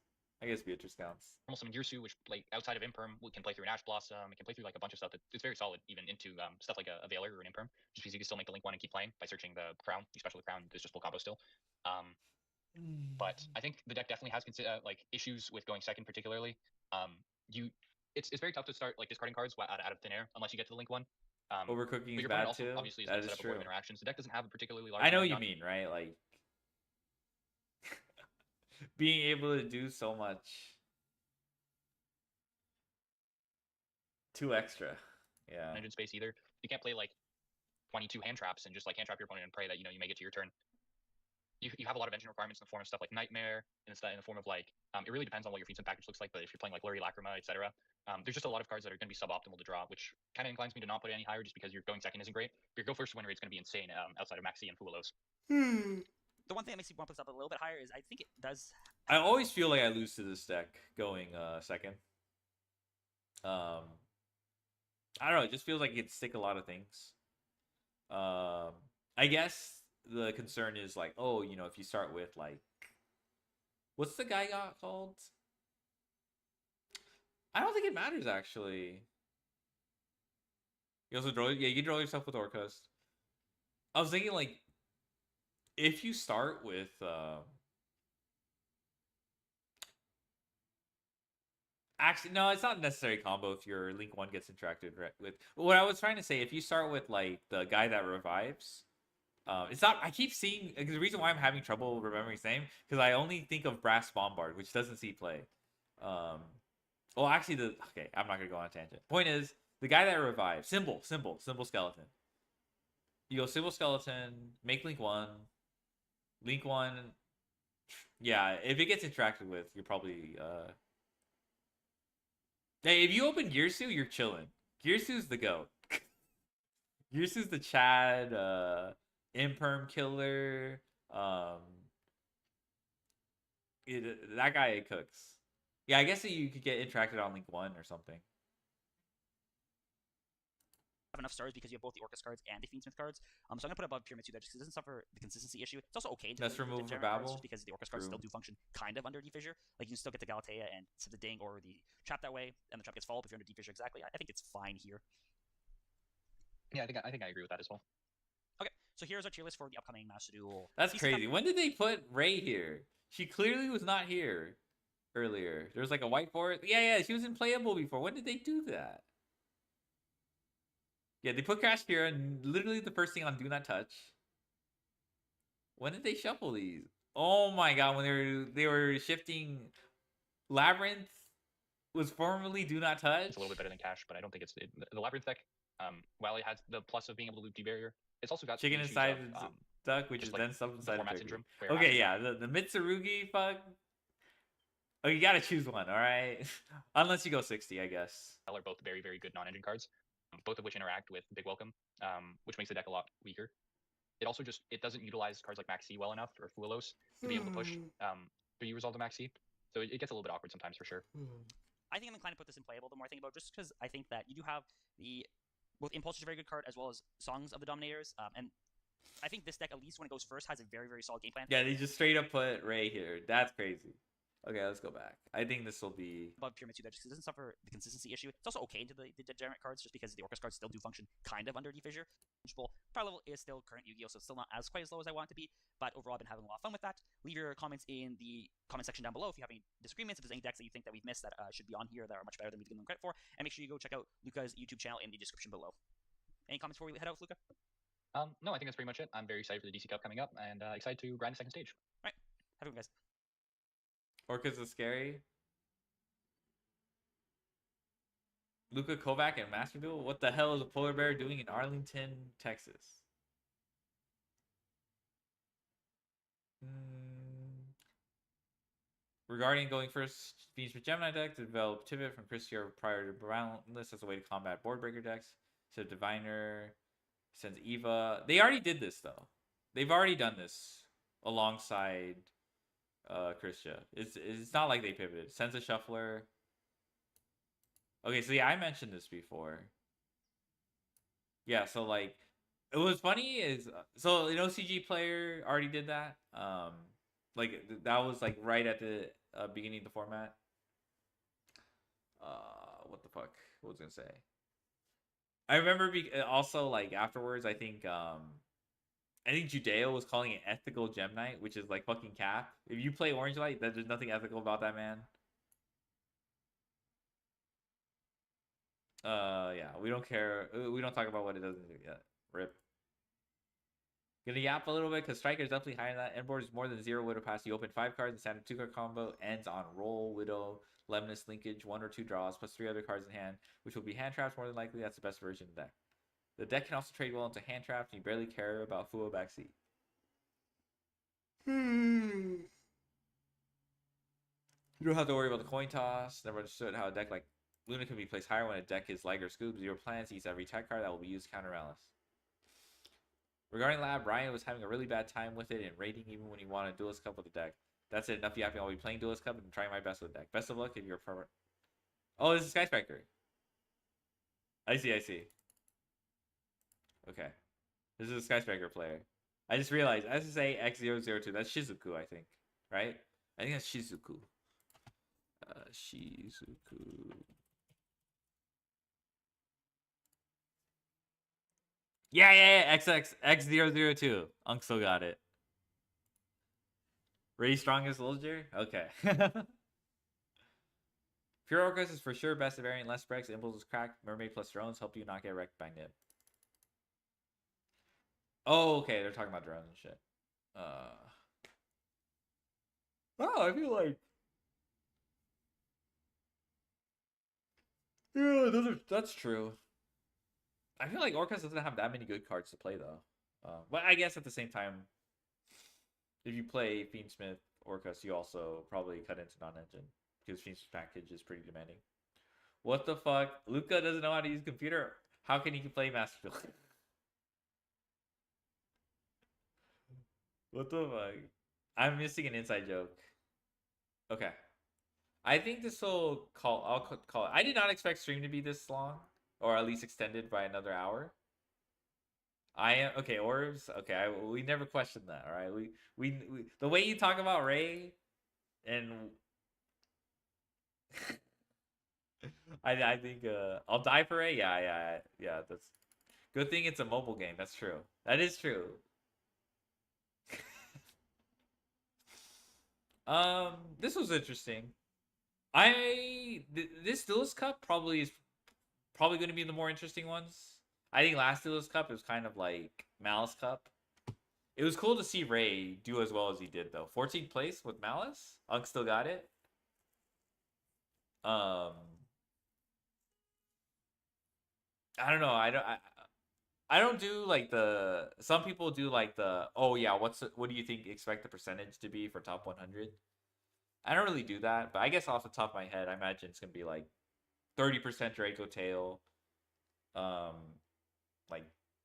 normal summon Yursu, which like outside of Imperm can play through an Ash Blossom. It can play through like a bunch of stuff. It's very solid even into stuff like a Veiler or an Imperm, just because you can still make the Link one and keep playing by searching the Crown. You special the Crown. It's just full combo still. But I think the deck definitely has like issues with going second, particularly. It's very tough to start like discarding cards out of thin air unless you get to the Link one. Overcooking is your bad opponent also too. obviously is That going to is set up a lot true. of interactions. The deck doesn't have a particularly large. I know what amount you of mean, right? Like being able to do so much. 2 extra. Yeah. engine space either. You can't play like 22 hand traps and just like hand trap your opponent and pray that you make it to your turn. You have a lot of engine requirements in the form of stuff like Nightmare, and in the form of like it really depends on what your featsome package looks like. But if you're playing like Lurie, Lacrima, etc., there's just a lot of cards that are going to be suboptimal to draw, which kind of inclines me to not put it any higher, just because your going second isn't great. But your go first win rate is going to be insane outside of Maxi and Fulos. The one thing that makes me want to put this up a little bit higher is I think it does. I always feel like I lose to this deck going second. I don't know. It just feels like it can stick a lot of things. I guess the concern is like, oh, if you start with like, what's the guy got called? I don't think it matters actually. You also draw, you can draw yourself with Orcust. I was thinking like, if you start with actually, no, it's not necessary combo if your Link 1 gets interacted with. What I was trying to say, if you start with like the guy that revives, it's not. I keep seeing the reason why I'm having trouble remembering his name because I only think of Brass Bombard, which doesn't see play. Well, actually, okay, I'm not gonna go on a tangent. Point is, the guy that revives, Symbol Skeleton. You go Symbol Skeleton, make Link 1. Link 1, yeah, if it gets interacted with, you're probably hey, if you open Girsu, you're chilling. Girsu's the GOAT. Girsu's the Chad, Imperm killer. That guy cooks. Yeah, I guess you could get interacted on Link 1 or something. Have enough stars because you have both the Orcus cards and the Fiendsmith cards. So I'm gonna put above Pyramid 2 there just because it doesn't suffer the consistency issue. It's also okay to That's play removed for degenerate cards Babel. just because the Orcus cards True. still do function kind of under Defissure. Like you can still get the Galatea and set the Ding or the Trap that way, and the Trap gets followed if you're under Defissure exactly. I think it's fine here. Yeah, I think I agree with that as well. Okay, so here's our tier list for the upcoming Master Duel. That's DC crazy. When did they put Ray here? She clearly was not here earlier. There was like a white board. Yeah, she was in playable before. When did they do that? Yeah, they put Crash here and literally the first thing on Do Not Touch. When did they shuffle these? Oh my god, when they were shifting Labyrinth was formerly Do Not Touch. It's a little bit better than Cash, but I don't think the Labyrinth deck. While it has the plus of being able to loop D-Barrier, it's also got Chicken the issues inside of, duck, which is like then stuff the inside the format turkey. syndrome. Okay, yeah, the Mitsurugi fuck. Oh, you gotta choose one, all right? Unless you go 60, I guess. Are both very, very good non-engine cards, both of which interact with Big Welcome, which makes the deck a lot weaker. It also it doesn't utilize cards like Maxi well enough or Fuelos to be able to push 3 Resolve to Maxi. So it gets a little bit awkward sometimes for sure. I think I'm inclined to put this in playable the more I think about it, just because I think that you do have both Impulse is a very good card as well as Songs of the Dominators, and I think this deck, at least when it goes first, has a very, very solid game plan. Yeah, they just straight up put Ray here. That's crazy. Okay, let's go back. I think this will be above Pyramid 2 there just because it doesn't suffer the consistency issue. It's also okay into the degenerate cards just because the Orcus cards still do function kind of under Defissure. Power level is still current Yu-Gi-Oh, so it's still not as quite as low as I want it to be, but overall I've been having a lot of fun with that. Leave your comments in the comment section down below if you have any disagreements, if there's any decks that you think that we've missed that should be on here that are much better than we've given them credit for, and make sure you go check out Luca's YouTube channel in the description below. Any comments before we head out, Luca? No, I think that's pretty much it. I'm very excited for the DC Cup coming up and excited to grind the second stage. All right, have a good one, guys. Orcas is scary. Luka Kovac and Master Duel? What the hell is a polar bear doing in Arlington, Texas? Regarding going first, Phoenix with Gemini deck to develop Tivit from Christier prior to Boundless as a way to combat board breaker decks. So Diviner sends Eva. They already did this though. They've already done this alongside Christia. It's not like they pivoted. Sends a Shuffler. Okay, so yeah, I mentioned this before. Yeah, so like, it was funny is so an OCG player already did that. Like that was like right at the beginning of the format. What the fuck? What was I gonna say? I remember also like afterwards. I think Judeo was calling it ethical Gem Knight, which is like fucking cap. If you play Orange Light, there's nothing ethical about that, man. Yeah, we don't care. We don't talk about what it doesn't do yet. Rip. Gonna yap a little bit because Striker is definitely higher than that. End board is more than 0 Widow pass. You open 5 cards and standard 2-card combo ends on roll, Widow, Lemnis, Linkage, 1 or 2 draws, plus 3 other cards in hand, which will be hand traps more than likely. That's the best version of the deck. The deck can also trade well into hand traps, and you barely care about Fuo backseat. You don't have to worry about the coin toss. Never understood how a deck like Luna can be placed higher when a deck is Liger Scoop. 0 plans, eats every tech card that will be used counter Alice. Regarding Lab, Ryan was having a really bad time with it and raiding even when he wanted Duelist Cup with the deck. That's it, enough yapping. I'll be playing Duelist Cup and trying my best with the deck. Best of luck if you're a Oh, this is Sky Striker. I see. Okay. This is a Sky Striker player. I just realized, I have to say X002. That's Shizuku, I think. Right? I think that's Shizuku. Shizuku. Yeah. X002. Unk still got it. Ray strongest soldier? Okay. Pure Orcus is for sure best variant, less breaks, impulse is cracked, mermaid plus drones help you not get wrecked by nib. Oh, okay, they're talking about drones and shit. Oh, I feel like yeah, that's true. I feel like Orcus doesn't have that many good cards to play though. But I guess at the same time, if you play Fiendsmith Orcus, you also probably cut into non-engine because Fiendsmith package is pretty demanding. What the fuck? Luca doesn't know how to use computer. How can he play Master Duel? What the fuck? I'm missing an inside joke. Okay. I think this will I'll call it. I did not expect stream to be this long, or at least extended by another hour. I am okay. Orbs. Okay, we never questioned that. All right, we the way you talk about Ray, and I think I'll die for Ray. Yeah. That's good thing. It's a mobile game. That's true. That is true. This was interesting. This Duelist Cup is probably going to be the more interesting ones. I think last Duelist Cup was kind of like Malice Cup. It was cool to see Ray do as well as he did though. 14th place with Malice. Unk still got it. I don't know. I don't do like some people do like oh yeah, what do you think expect the percentage to be for top 100? I don't really do that, but I guess off the top of my head, I imagine it's gonna be like 30% Draco Tail, like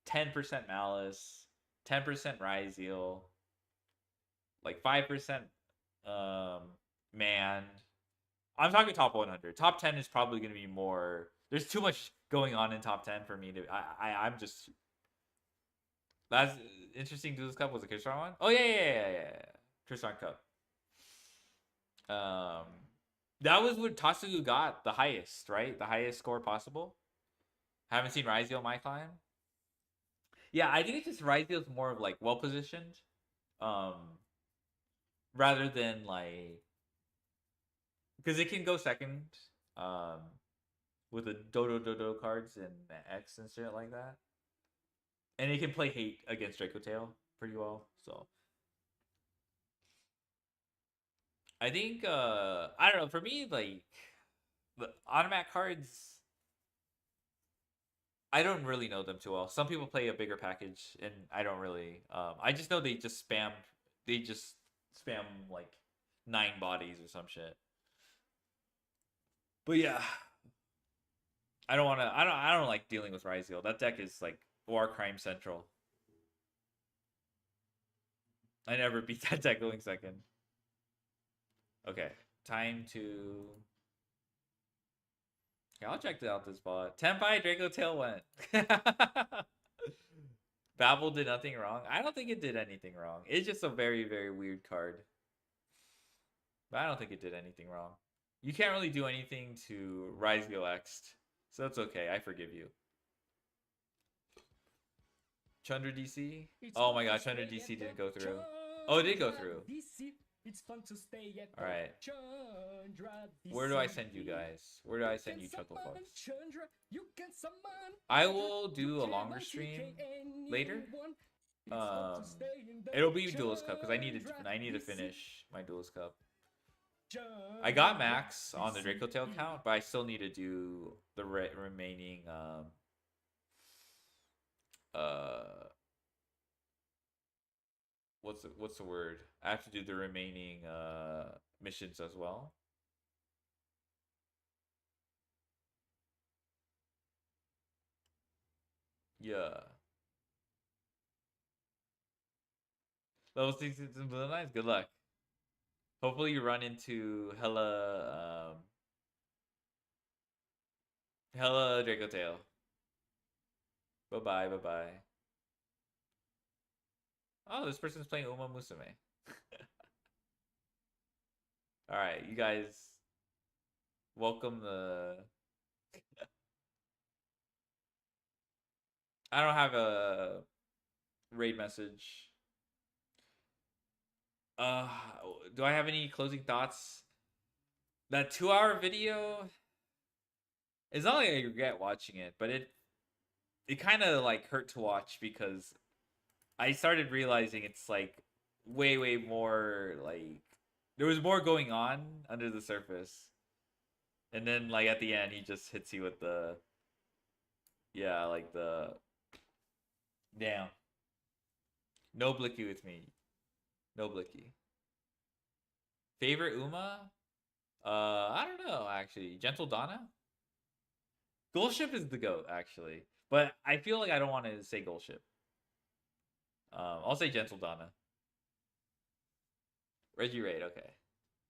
10% Malice, 10% Ryzeal, like 5% Man. I'm talking top 100. Top 10 is probably gonna be more. There's too much going on in top 10 for me to. I'm just. Last interesting Duelist Cup was a Kirstron one. Oh yeah. Kirstron Cup. That was what Tatsugu got the highest, right? The highest score possible. Haven't seen Ryzeal my climb. Yeah, I think it's just Ryzeal's more of like well positioned, rather than like because it can go second, with the Dodo cards and X and shit like that. And it can play hate against Draco Tail pretty well. So I think I don't know, for me, like the automatic cards, I don't really know them too well. Some people play a bigger package, and I don't really. I just know they just spam. They just spam like 9 bodies or some shit. But yeah, I don't want to. I don't like dealing with Ryzeal. That deck is like War Crime Central. I never beat that deck going second. Okay, time to. Yeah, I'll check out this bot. Tenpai Draco Tail went. Babel did nothing wrong. I don't think it did anything wrong. It's just a very, very weird card. But I don't think it did anything wrong. You can't really do anything to Ryzeal X'd. So it's okay. I forgive you. Chandra DC? Oh my god, Chandra DC didn't go through. Oh, it did go through. Alright. Where do I send you guys? Where do I send you Chucklefucks? I will do a longer stream later. It'll be Duelist Cup because I need to finish my Duelist Cup. I got max on the Draco Tail count, but I still need to do the remaining what's the word? I have to do the remaining missions as well. Yeah. Level 6 in Blue Lines, good luck. Hopefully you run into hella Draco Tail. Bye bye. Oh, this person's playing Uma Musume. Alright, you guys welcome the I don't have a raid message. Do I have any closing thoughts? That 2-hour video, it's not like I regret watching it, but it kind of like hurt to watch because I started realizing it's like way more like there was more going on under the surface. And then like at the end he just hits you with the like the damn. No Blicky with me. No Blicky. Favorite Uma? I don't know actually. Gentle Donna? Gulship is the GOAT actually. But I feel like I don't want to say Gulship. I'll say Gentle Donna. Reggie Raid, okay.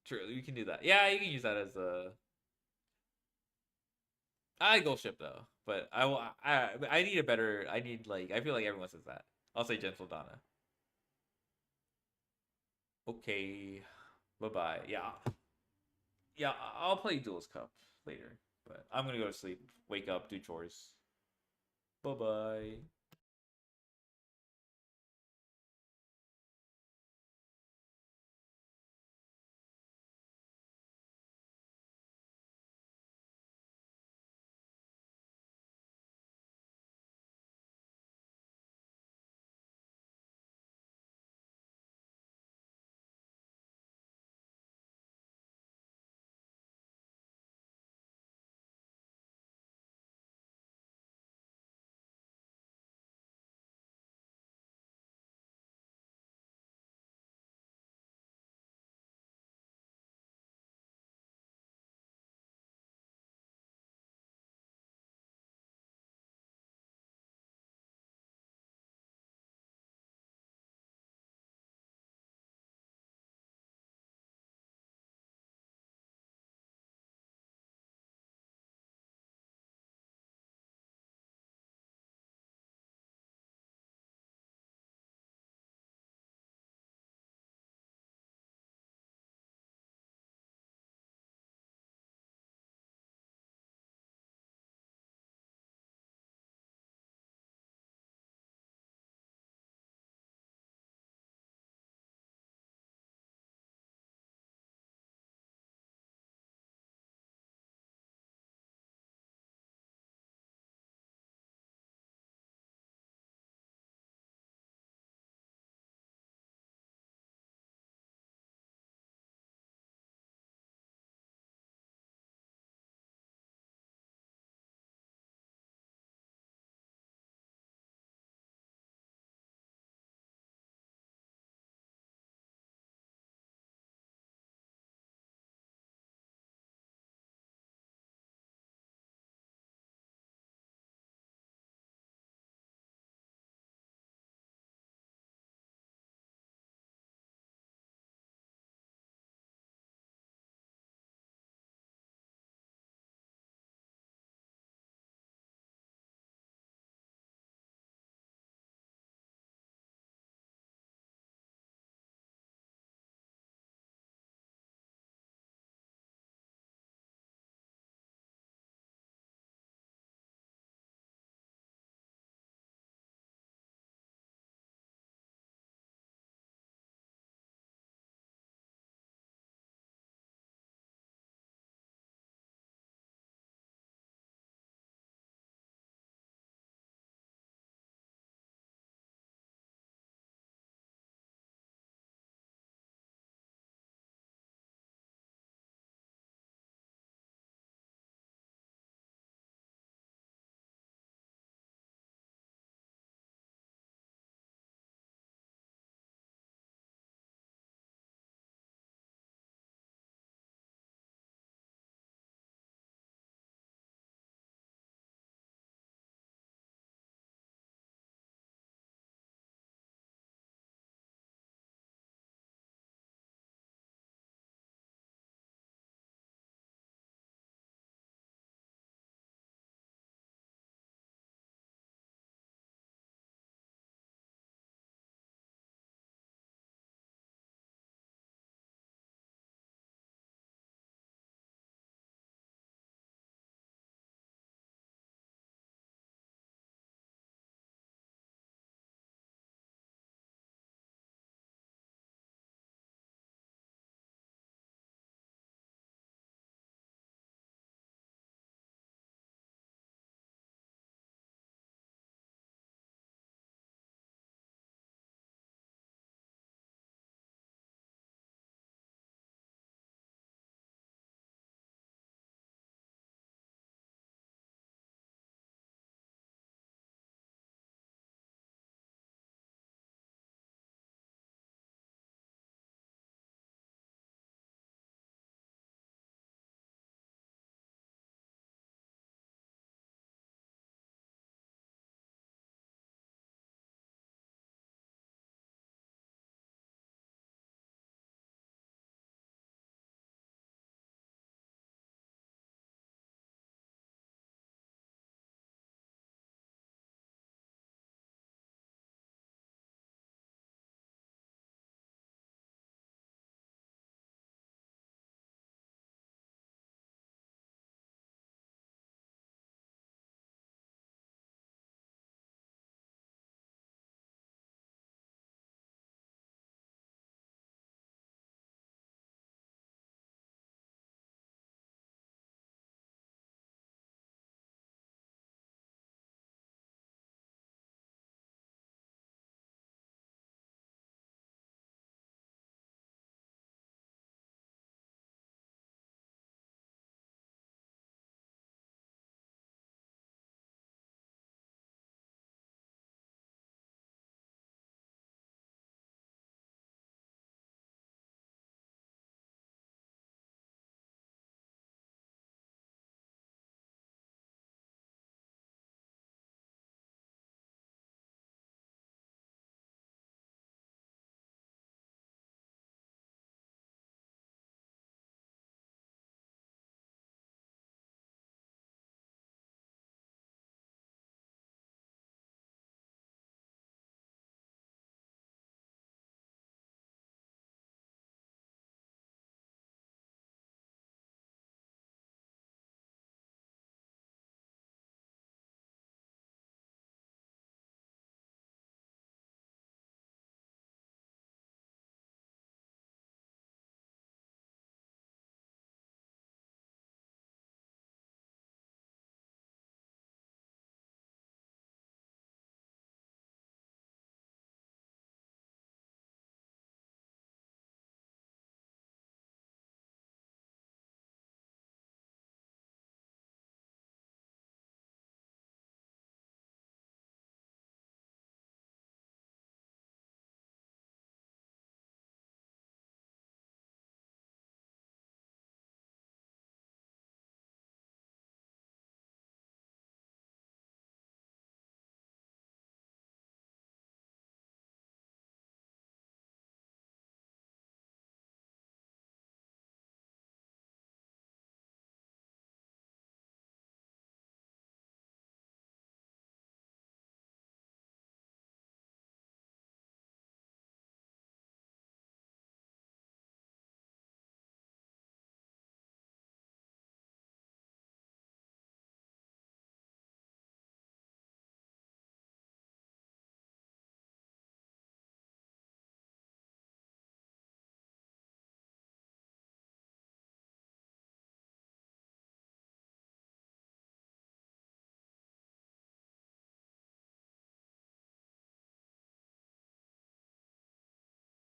True, you can do that. Yeah, you can use that as a. I like Gulship though, but I need a better. I need like I feel like everyone says that. I'll say Gentle Donna. Okay, bye. Yeah, I'll play Duelist Cup later, but I'm gonna go to sleep, wake up, do chores. Bye.